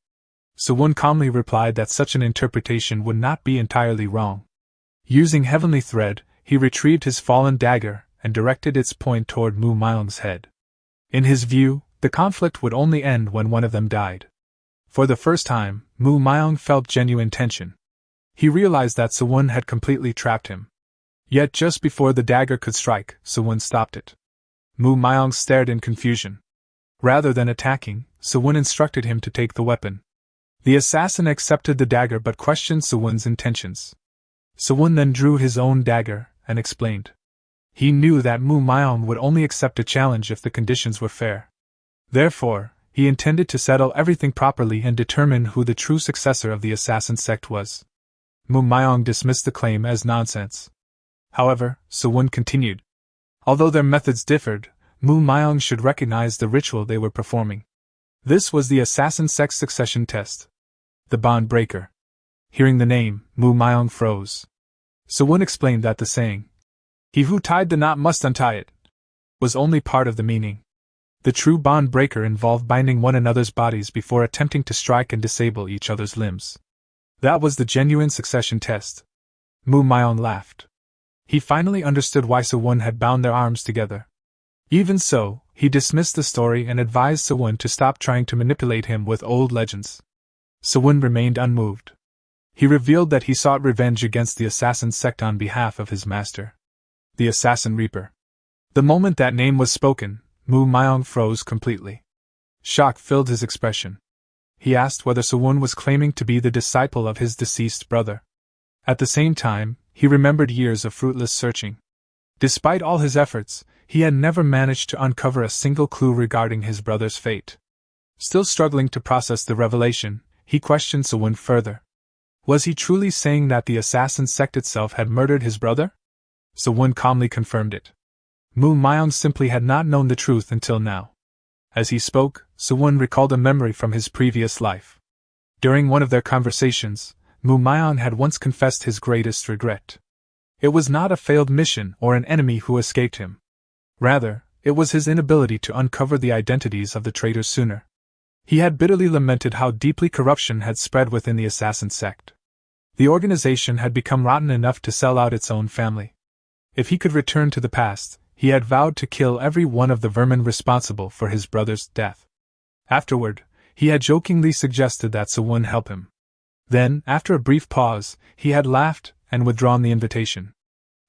Sewon calmly replied that such an interpretation would not be entirely wrong. Using heavenly thread, he retrieved his fallen dagger and directed its point toward Mu Myong's head. In his view, the conflict would only end when one of them died. For the first time, Mu Myong felt genuine tension. He realized that Sewon had completely trapped him. Yet just before the dagger could strike, Sewon stopped it. Mu Myong stared in confusion. Rather than attacking, Sewon instructed him to take the weapon. The assassin accepted the dagger but questioned Sewon's intentions. Sewon then drew his own dagger and explained. He knew that Mu Myong would only accept a challenge if the conditions were fair. Therefore, he intended to settle everything properly and determine who the true successor of the assassin sect was. Mu Myong dismissed the claim as nonsense. However, Sewon continued. Although their methods differed, Mu Myong should recognize the ritual they were performing. This was the assassin sect's succession test. The bond breaker. Hearing the name, Mu Myong froze. Sewon explained that the saying, "He who tied the knot must untie it," was only part of the meaning. The true bond breaker involved binding one another's bodies before attempting to strike and disable each other's limbs. That was the genuine succession test. Mu Myong laughed. He finally understood why Sewon had bound their arms together. Even so, he dismissed the story and advised Sewon to stop trying to manipulate him with old legends. Sewon remained unmoved. He revealed that he sought revenge against the assassin sect on behalf of his master, the Assassin Reaper. The moment that name was spoken, Mu Myong froze completely. Shock filled his expression. He asked whether Sewon was claiming to be the disciple of his deceased brother. At the same time, he remembered years of fruitless searching. Despite all his efforts, he had never managed to uncover a single clue regarding his brother's fate. Still struggling to process the revelation, he questioned Sewon further. Was he truly saying that the assassin sect itself had murdered his brother? Sewon calmly confirmed it. Mu Myong simply had not known the truth until now. As he spoke, Sewon recalled a memory from his previous life. During one of their conversations, Mu Myong had once confessed his greatest regret. It was not a failed mission or an enemy who escaped him. Rather, it was his inability to uncover the identities of the traitors sooner. He had bitterly lamented how deeply corruption had spread within the assassin sect. The organization had become rotten enough to sell out its own family. If he could return to the past, he had vowed to kill every one of the vermin responsible for his brother's death. Afterward, he had jokingly suggested that Sewon help him. Then, after a brief pause, he had laughed and withdrawn the invitation.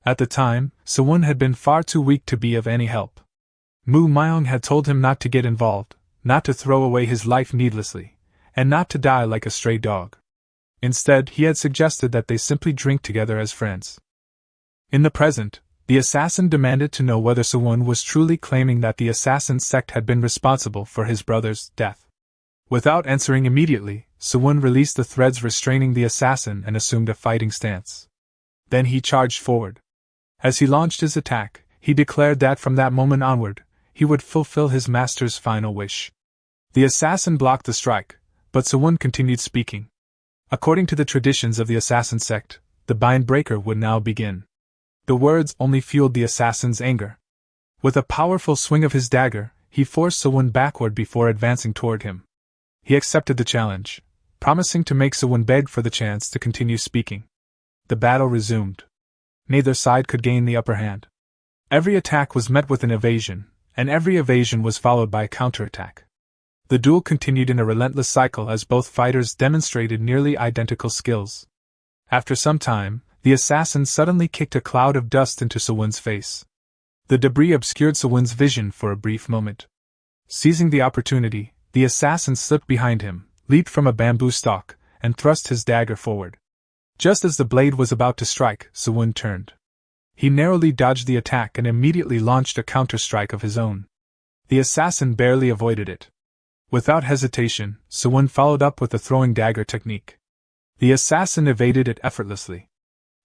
At the time, Sewon had been far too weak to be of any help. Mu Myong had told him not to get involved, not to throw away his life needlessly, and not to die like a stray dog. Instead, he had suggested that they simply drink together as friends. In the present, the assassin demanded to know whether Sewon was truly claiming that the assassin sect had been responsible for his brother's death. Without answering immediately, Sewon released the threads restraining the assassin and assumed a fighting stance. Then he charged forward. As he launched his attack, he declared that from that moment onward, he would fulfill his master's final wish. The assassin blocked the strike, but Sewon continued speaking. According to the traditions of the assassin sect, the bind breaker would now begin. The words only fueled the assassin's anger. With a powerful swing of his dagger, he forced Sewon backward before advancing toward him. He accepted the challenge, promising to make Sewon beg for the chance to continue speaking. The battle resumed. Neither side could gain the upper hand. Every attack was met with an evasion, and every evasion was followed by a counterattack. The duel continued in a relentless cycle as both fighters demonstrated nearly identical skills. After some time, the assassin suddenly kicked a cloud of dust into Sewon's face. The debris obscured Sewon's vision for a brief moment. Seizing the opportunity, the assassin slipped behind him, leaped from a bamboo stalk, and thrust his dagger forward. Just as the blade was about to strike, Sewon turned. He narrowly dodged the attack and immediately launched a counter-strike of his own. The assassin barely avoided it. Without hesitation, Sewon followed up with the throwing dagger technique. The assassin evaded it effortlessly.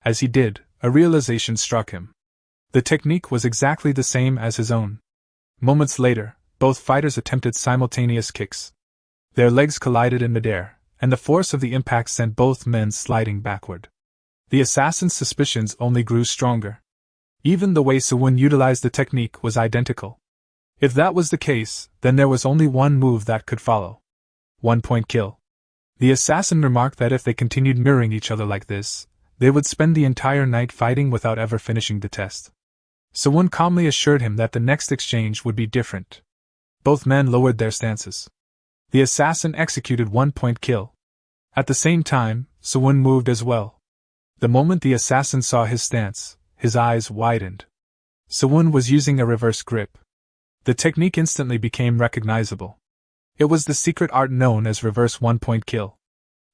As he did, a realization struck him. The technique was exactly the same as his own. Moments later, both fighters attempted simultaneous kicks. Their legs collided in midair, and the force of the impact sent both men sliding backward. The assassin's suspicions only grew stronger. Even the way Sewon utilized the technique was identical. If that was the case, then there was only one move that could follow. 1-point kill. The assassin remarked that if they continued mirroring each other like this, they would spend the entire night fighting without ever finishing the test. Sewon calmly assured him that the next exchange would be different. Both men lowered their stances. The assassin executed 1-point kill. At the same time, Sewon moved as well. The moment the assassin saw his stance, his eyes widened. Sewon was using a reverse grip. The technique instantly became recognizable. It was the secret art known as reverse 1-point kill.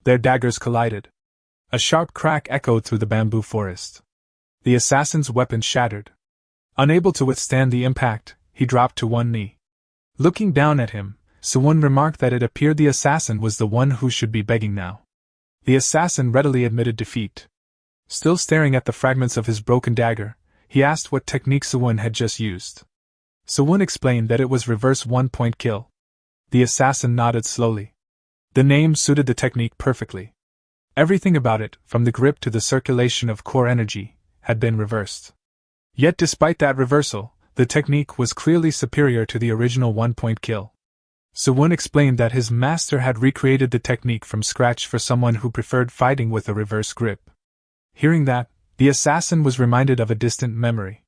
Their daggers collided. A sharp crack echoed through the bamboo forest. The assassin's weapon shattered. Unable to withstand the impact, he dropped to one knee. Looking down at him, Sewon remarked that it appeared the assassin was the one who should be begging now. The assassin readily admitted defeat. Still staring at the fragments of his broken dagger, he asked what technique Sewon had just used. Sewon explained that it was reverse 1-point kill. The assassin nodded slowly. The name suited the technique perfectly. Everything about it, from the grip to the circulation of core energy, had been reversed. Yet despite that reversal, the technique was clearly superior to the original 1-point kill. Sewon explained that his master had recreated the technique from scratch for someone who preferred fighting with a reverse grip. Hearing that, the assassin was reminded of a distant memory.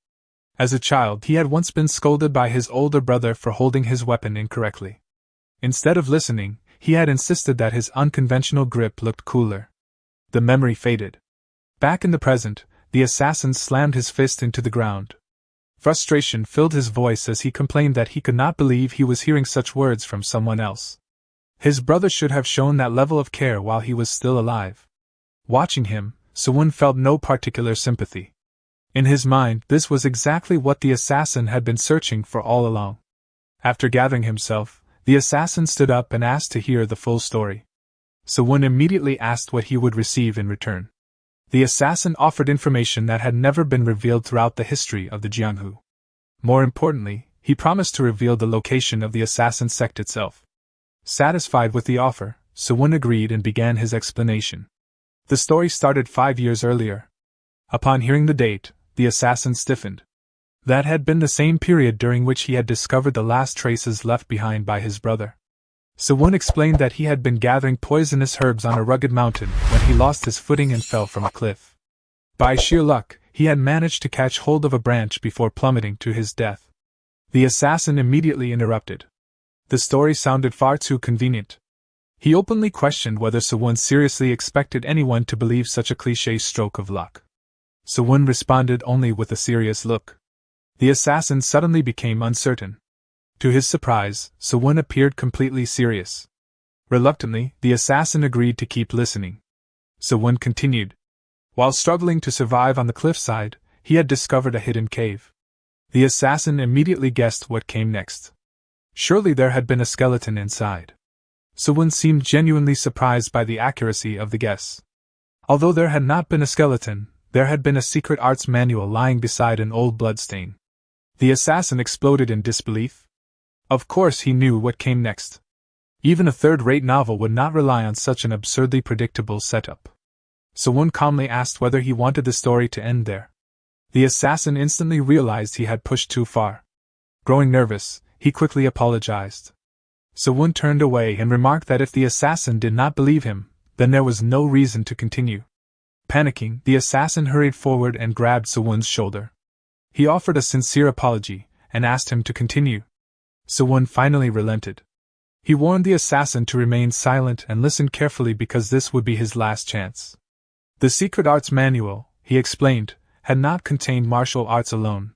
As a child, he had once been scolded by his older brother for holding his weapon incorrectly. Instead of listening, he had insisted that his unconventional grip looked cooler. The memory faded. Back in the present, the assassin slammed his fist into the ground. Frustration filled his voice as he complained that he could not believe he was hearing such words from someone else. His brother should have shown that level of care while he was still alive. Watching him, Sewon felt no particular sympathy. In his mind, this was exactly what the assassin had been searching for all along. After gathering himself, the assassin stood up and asked to hear the full story. Sewon immediately asked what he would receive in return. The assassin offered information that had never been revealed throughout the history of the Jianghu. More importantly, he promised to reveal the location of the assassin sect itself. Satisfied with the offer, Sewon agreed and began his explanation. The story started 5 years earlier. Upon hearing the date, the assassin stiffened. That had been the same period during which he had discovered the last traces left behind by his brother. Sewon explained that he had been gathering poisonous herbs on a rugged mountain when he lost his footing and fell from a cliff. By sheer luck, he had managed to catch hold of a branch before plummeting to his death. The assassin immediately interrupted. The story sounded far too convenient. He openly questioned whether Sewon seriously expected anyone to believe such a cliché stroke of luck. Sewon responded only with a serious look. The assassin suddenly became uncertain. To his surprise, Sewon appeared completely serious. Reluctantly, the assassin agreed to keep listening. Sewon continued. While struggling to survive on the cliffside, he had discovered a hidden cave. The assassin immediately guessed what came next. Surely there had been a skeleton inside. Sewon seemed genuinely surprised by the accuracy of the guess. Although there had not been a skeleton, there had been a secret arts manual lying beside an old bloodstain. The assassin exploded in disbelief. Of course he knew what came next. Even a third-rate novel would not rely on such an absurdly predictable setup. Sewon calmly asked whether he wanted the story to end there. The assassin instantly realized he had pushed too far. Growing nervous, he quickly apologized. Sewon turned away and remarked that if the assassin did not believe him, then there was no reason to continue. Panicking, the assassin hurried forward and grabbed Sewon's shoulder. He offered a sincere apology, and asked him to continue. Sewon finally relented. He warned the assassin to remain silent and listen carefully because this would be his last chance. The secret arts manual, he explained, had not contained martial arts alone.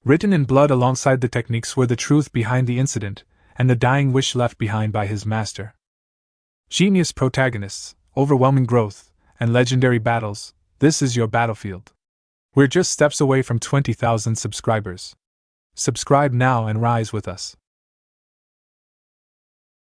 Written in blood alongside the techniques were the truth behind the incident, and the dying wish left behind by his master. Genius protagonists, overwhelming growth, and legendary battles, this is your battlefield. We're just steps away from 20,000 subscribers. Subscribe now and rise with us.